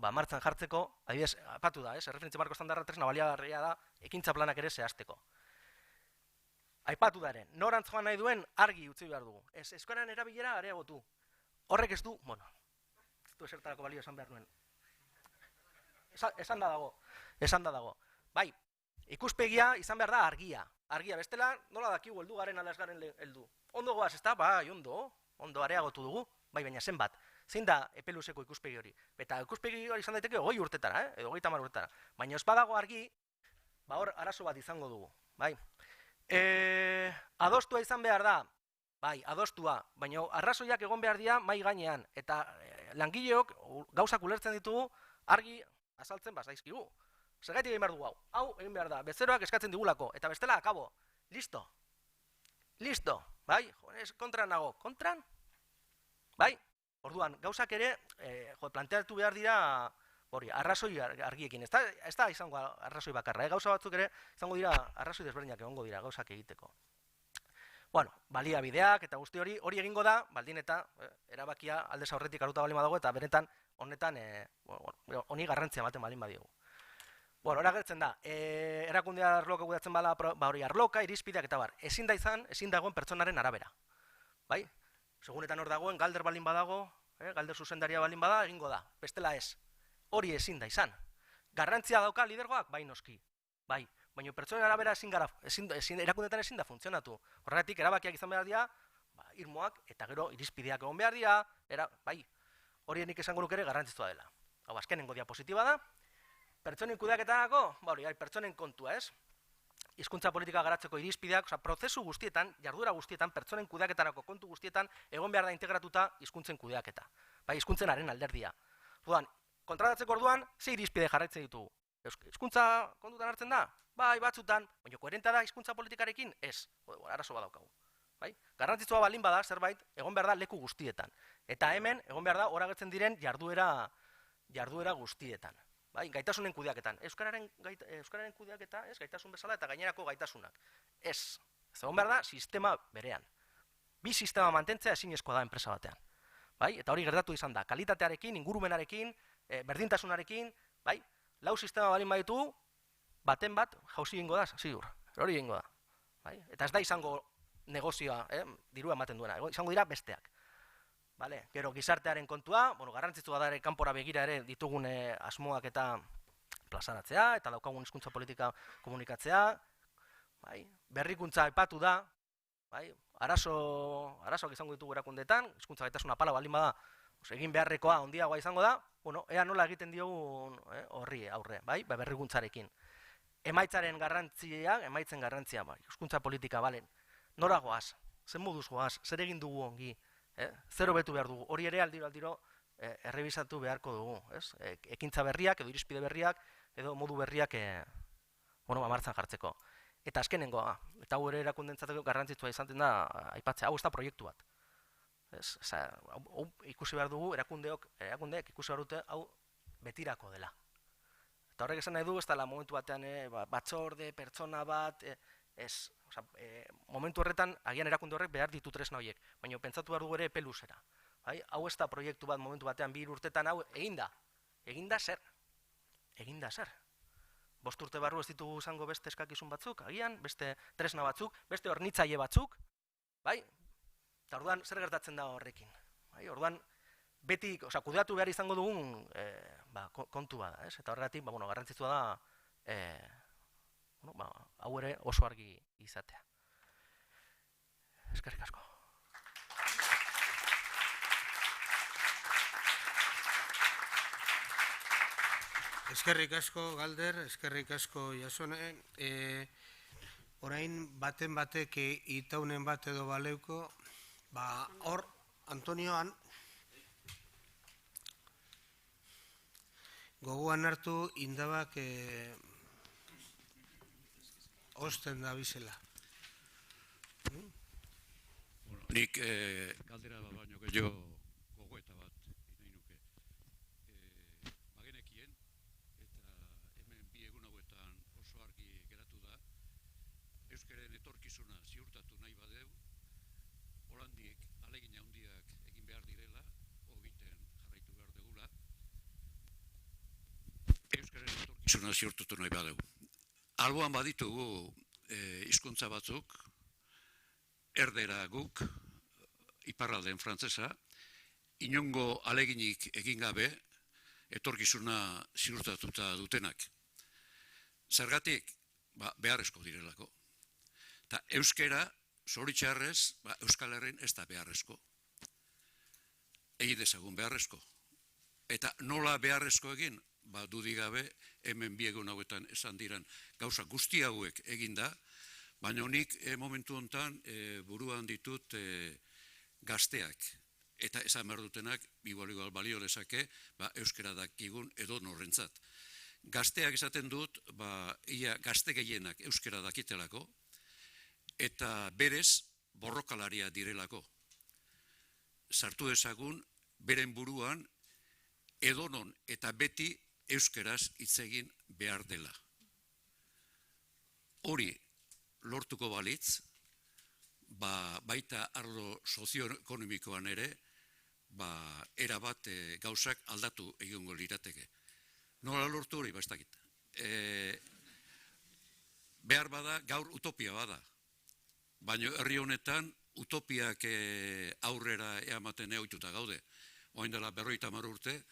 martxan jartzeko, adibidez, apatu da, erreferentzia marko estandarra tresna baliagarria da, ekintza planak ere zehazteko. Aipatu daren, norantz joan nahi duen argi utzi behar dugu. Euskararen erabilera areagotu. Horrek ez du, ez du esertarako balio esan behar nuen. Esan da dago. Bai, ikuspegia izan behar da argia. Argia, bestela, nola dakigu heldu garen ala ez garen heldu. Ondo goaz, ez da? Bai, ondo areagotu dugu, bai, baina zenbat. Zein da epeluzeko ikuspegi hori? Eta ikuspegi hori izan daiteke 20 urtetara, edo 30 urtetara. Baina ez badago argi, hor arazo bat izango dugu. Bai. Adostua izan behar da, bai, adostua, baina arrazoiak egon behar dira mai gainean. Eta langileok gauzak ulertzen ditugu argi azaltzen bazaizkigu. Zergatik egin behar dugu hau? Hau egin behar da, bezeroak eskatzen digulako, eta bestela akabo. Listo. Bai, kontran nago. Kontran? Bai. Orduan, gauzak ere, planteatu behar dira, arrazoi argiekin. Ez da izango arrazoi bakarra, gauza batzuk ere, izango dira arrazoi desberdinak egongo dira gauzak egiteko. Bueno, baliabideak eta guzti hori egingo da, baldin eta erabakia aldez aurretik aruta balin badago, eta benetan, honetan, honi garrantzia ematen balin badiegu. Bueno, hori agertzen da, erakundea arloka gudatzen bala, arloka, irizpideak eta bar, ezin dagoen pertsonaren arabera. Bai? Segunetan hor dagoen, galder balin badago, galder zuzendaria balin bada, egingo da. Bestela ez. Hori ezin da izan. Garrantzia dauka lidergoak? Bai noski. Bai. Baina pertsonen arabera erakundetan ezin da funtzionatu. Horregatik erabakiak izan behar dira, irmoak eta gero irizpideak egon behar dira, bai. Hori nik esango nuke ere garrantzitsua dela. Hau, azkenengo diapositiba da. Pertsonen kudeaketarako, pertsonen kontua, ez? Hizkuntza politika garatzeko irizpideak, prozesu guztietan, jarduera guztietan, pertsonen kudeaketarako kontu guztietan, egon behar da integratuta hizkuntzen kudeaketa. Bai, hizkuntzenaren alderdia. Orduan, kontratatzeko orduan, ze irizpide jarraitzen ditugu? Hizkuntza kontutan hartzen da? Bai, batzutan, baina koherentea da hizkuntza politikarekin? Ez, arazo badaukagu. Bai? Garrantzitsua baldin bada zerbait, egon behar da leku guztietan. Eta hemen, egon behar da, hor agertzen diren jarduera guztietan. Bai? Gaitasunen kudeaketan. Euskararen kudeaketa, ez, gaitasun bezala eta gainerako gaitasunak. Ez. Egon behar da, sistema berean. Bi sistema mantentzea ezinezkoa da enpresa batean. Bai? Eta hori gertatu izan da, kalitatearekin, ingurumenarekin, berdintasunarekin, bai? Lau sistema balin baditu, baten bat jauzi egingo da, ziur. Hori egingo da. Bai? Eta ez da izango negozioa, dirua ematen duena, izango dira besteak. Vale? Gero gizartearen kontua, garrantzitsua da ere kanpora begira ere ditugun asmoak eta plazaratzea, eta daukagun hizkuntza politika komunikatzea, bai? Berrikuntza aipatu da, bai? Arazoak izango ditugu erakundeetan, hizkuntza gaitasuna pala baldin bada, egin beharrekoa handiagoa izango da, ea nola egiten diogun horri aurre, bai? Berrikuntzarekin. Emaitzen garrantzia, bai? Hizkuntza politika, balen. Nora goaz, zen moduz goaz, zer egin dugu ongi, zer hobetu behar dugu, hori ere aldiro errebisatu beharko dugu, ekintza berriak, edo irizpide berriak, edo modu berriak martxan jartzeko. Eta azkenengoa, eta hau ere erakundentzateko garrantzitsua izan da aipatzea, hau ez da proiektu bat. Ikusi behar dugu, erakundeek ikusi behar dute, hau betirako dela. Eta horrek esan nahi du, ez dela momentu batean batzorde, pertsona bat, ez, momentu horretan, agian erakunde horrek behar ditu tresna horiek, baina pentsatu behar dugu ere epe luzera. Hau ez da proiektu bat momentu batean, 2 urtetan hau eginda zer? 5 urte barru ez ditugu izango beste eskakizun batzuk, agian, beste tresna batzuk, beste hornitzaile batzuk, bai? Eta orduan, zer gertatzen da horrekin? Orduan, beti, kudeatu behar izango dugun kontu bada, ez? Eta horregatik, garrantzitsua da, hau ere oso argi izatea. Eskerrik asko. Eskerrik asko, Galder, eskerrik asko, Jasone. Orain baten batek itaunen bat edo baleuko, hor, Antonioan, gogoan hartu indabak osten da bizela. Nik galdera bat baino gehiago gogoeta bat nahi nuke. Bagenekien, eta hemen bi egun hauetan oso argi geratu da, euskaren etorkizuna ziurtatu nahi badeu, Holandiek ahalegin handiak egin behar direla, egiten jarraitu behar dugula, euskaren etorkizuna ziurtatu nahi badeu. Alboan baditugu hizkuntza batzuk, erdera guk, iparralden frantsesa, inongo aleginik egin gabe, etorkizuna ziurtatuta dutenak. Zergatik, beharrezko direlako. Eta euskera, zoritxarrez, Euskal Herrin ez da beharrezko. Egin dezagun beharrezko. Eta nola beharrezko egin, dudik gabe, hemen bi egun hauetan esan diran gauza guzti hauek eginda, baina honik momentu honetan buruan ditut gazteak. Eta esan behar dutenak, balio lezake, euskera dakigun edo norrentzat. Gazteak esaten dut, ia gazte gehienak euskera dakitelako, eta berez borrokalaria direlako. Sartu dezagun, beren buruan, edonon eta beti euskeraz hitz egin behar dela. Hori lortuko balitz, baita arlo sozioekonomikoan ere, erabat gauzak aldatu egingo lirateke. Nola lortu hori, ez dakit. Behar bada, gaur utopia bada. Baina herri honetan utopiak aurrera ematen ohituta gaude. Orain dela 50 urte,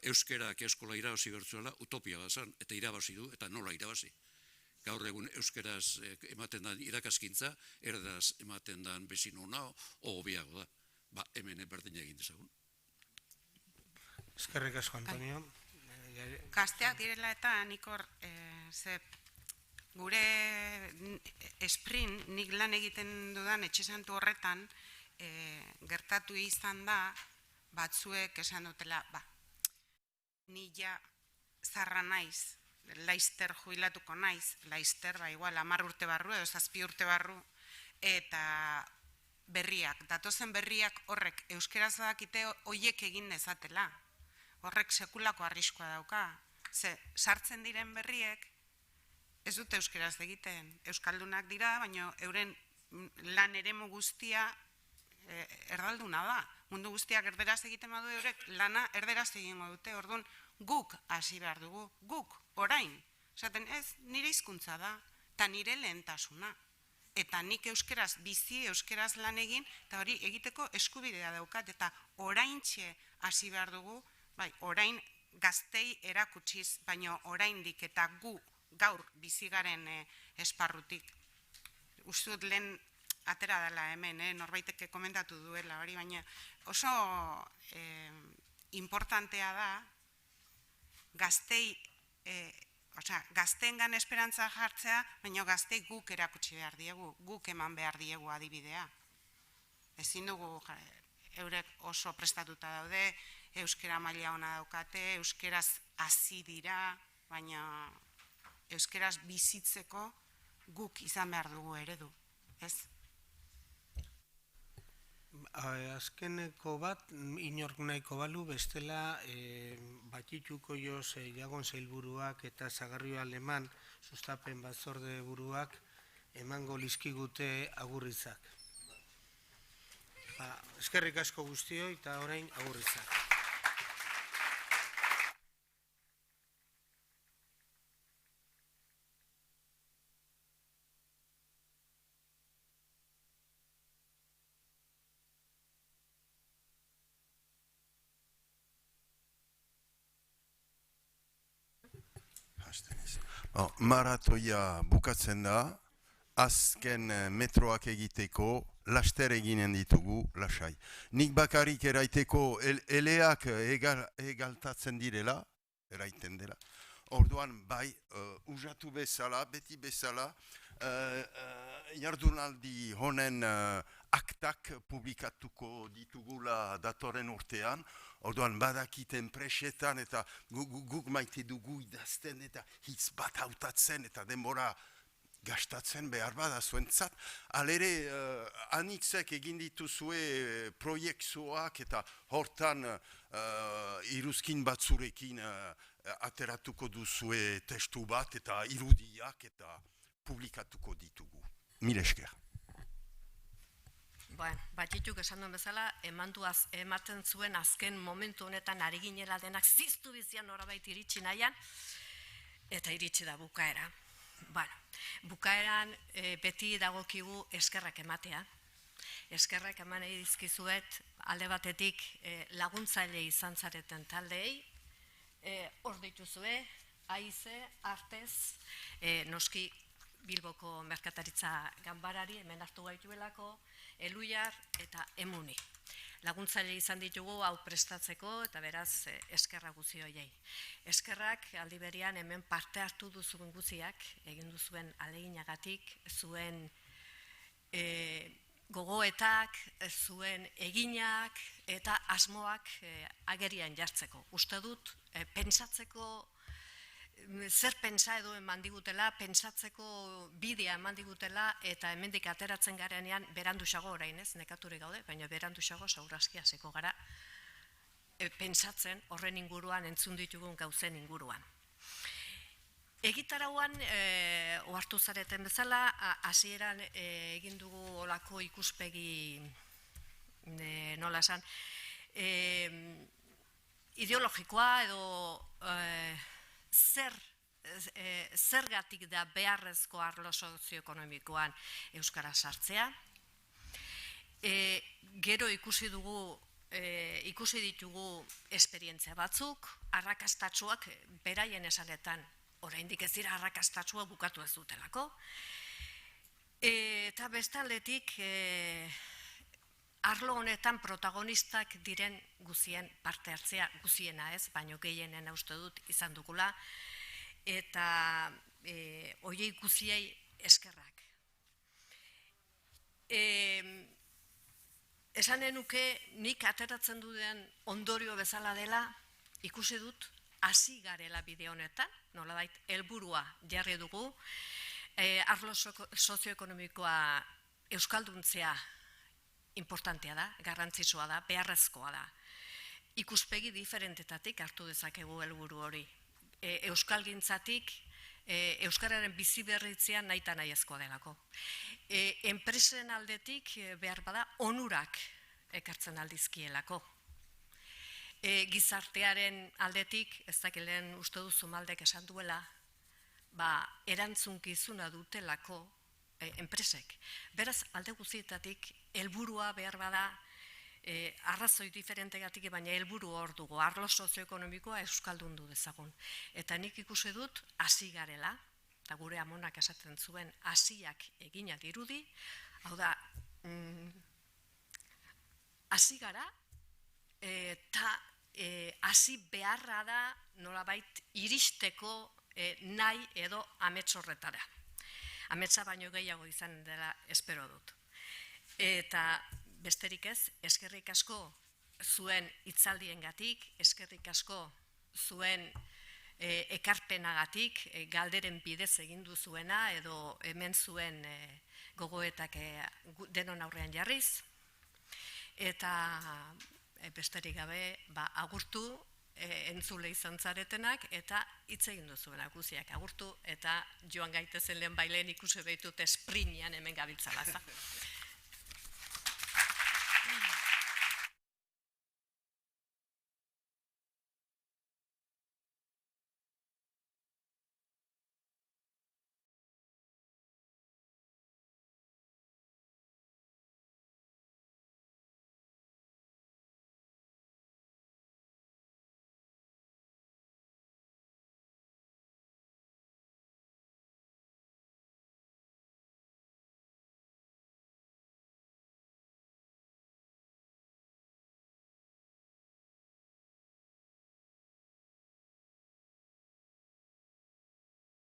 euskerak eskola irabazi bertzuela utopia bat zen, eta irabazi du, eta nola irabazi. Gaur egun euskeraz ematen den irakaskintza, erderaz ematen den bezin hona, hobiago da. Hemen berdin egin dezagun. Eskerrik asko, Antonio. Gazteak direla eta nik hor, gure sprint, nik lan egiten dudan etxesantu horretan, gertatu izan da, batzuek esan dutela, ni ja zarra naiz, laizter jubilatuko naiz, laizter, igual, 10 urte barru edo 7 urte barru, eta berriak, datozen berriak horrek euskeraz badakite hoiek egin dezatela. Horrek sekulako arriskoa dauka. Sartzen diren berriek ez dute euskeraz egiten. Euskaldunak dira, baina euren lan eremu guztia erdalduna da. Mundu guztiak erderaz egiten badu eurek lana erderaz egingo dute. Orduan guk hasi behar dugu, guk, orain. Esaten ez, nire hizkuntza da, eta nire lehentasuna. Eta nik euskeraz bizi, euskeraz lan egin, eta hori egiteko eskubidea daukat, eta oraintxe hasi behar dugu, bai, orain gaztei erakutsiz, baina oraindik eta gu gaur bizigaren esparrutik. Uste dut lehen atera dela hemen, norbaiteke komentatu duela hori, baina oso importantea da gaztei, gazteengan esperantza jartzea, baina gaztei guk erakutsi behar diegu, guk eman behar diegu adibidea. Ezin dugu eurek oso prestatuta daude, euskera maila ona daukate, euskeraz hasi dira, baina euskeraz bizitzeko guk izan behar dugu eredu, ez? Azkeneko bat, inork nahiko balu, bestela Batituko Joz Jagon Sailburuak eta Sagarrio Aleman sustapen batzorde buruak emango lizkigute agurritzak. Eskerrik asko guztioi eta orain agurritzak. Maratoia bukatzen da, azken metroak egiteko laster eginen ditugu lasai. Nik bakarrik eraiteko eleak egaltatzen direla, eraiten dela. Orduan bai, usatu bezala, beti bezala, jardunaldi honen aktak publikatuko ditugula datoren urtean, orduan badakiten presetan eta guk maite dugu idazten eta hitz bat hautatzen eta denbora gastatzen behar bada zuentzat. Alere, anitzek egin dituzue proiektuak eta hortan iruzkin batzurekin ateratuko duzue testu bat eta irudiak eta publikatuko ditugu. Mil esker. Batituk esan duen bezala, ematen zuen azken momentu honetan ari ginela denak ziztu bizian norabait iritsi nahian, eta iritsi da bukaera. Bukaeran beti dagokigu eskerrak ematea. Eskerrak eman dizkizuet alde batetik laguntzaile izan zareten taldeei, hor dituzue, Aize, Artez, noski Bilboko Merkataritza Ganbarari, hemen hartu gaituelako, Eluiar eta Emuni. Laguntzaile izan ditugu hau prestatzeko eta beraz eskerra guzi hoiei. Eskerrak aldi berean hemen parte hartu duzuen guziak, egin duzuen ahaleginagatik, zuen gogoetak, zuen eginak eta asmoak agerian jartzeko. Uste dut, pentsatzeko zer pentsa edo eman digutela, pentsatzeko bidea eman digutela eta hemendik ateratzen garenean beranduxago orain ez, nekaturik gaude, baina beranduxago segurazki hasiko gara pentsatzen horren inguruan entzun ditugun gauzen inguruan. Egitarauan, ohartu zareten bezala, hasieran egin dugu olako ikuspegi, nola esan, ideologikoa edo zergatik da beharrezko arlo sozioekonomikoan euskara sartzea. Gero ikusi ditugu esperientzia batzuk, arrakastatsuak beraien esanetan, oraindik ez dira arrakastatsua bukatu ez dutelako. Eta bestaldetik, arlo honetan protagonistak diren guzien parte hartzea, guziena ez, baino gehienen uste dut izan dugula, eta hoiei guziei eskerrak. Esan nuke nik ateratzen duen ondorio bezala dela, ikusi dut hasi garela bide honetan, nolabait helburua jarri dugu, arlo sozioekonomikoa euskalduntzea importantea da, garrantzitsua da, beharrezkoa da. Ikuspegi diferentetatik hartu dezakegu helburu hori. Euskalgintzatik, euskararen bizi berritzea nahita nahiezkoa delako. Enpresen aldetik behar bada onurak ekartzen aldizkielako. Gizartearen aldetik, ez dakilen uste duzu Maldek esan duela, erantzunkizuna dutelako enpresek. Beraz, alde guztietatik, helburua behar bada, arrazoi diferentegatik, baina helburu hor dugu, arlo sozioekonomikoa euskaldundu dezagun. Eta nik ikusi dut, hasi garela, eta gure amonak esaten zuen, hasiak eginak dirudi, hau da, hasi gara, eta hasi beharra da nolabait iristeko nahi edo amets horretara. Ametsa baino gehiago izan dela espero dut. Eta besterik ez, eskerrik asko zuen hitzaldiengatik, eskerrik asko zuen ekarpenagatik, galderen bidez egin duzuena edo hemen zuen gogoetak denon aurrean jarriz. Eta besterik gabe agurtu entzule izan zaretenak eta hitz egin duzuenak guziak agurtu eta joan gaitezen lehen bailen ikusi behitut esprinian hemen gabiltzala.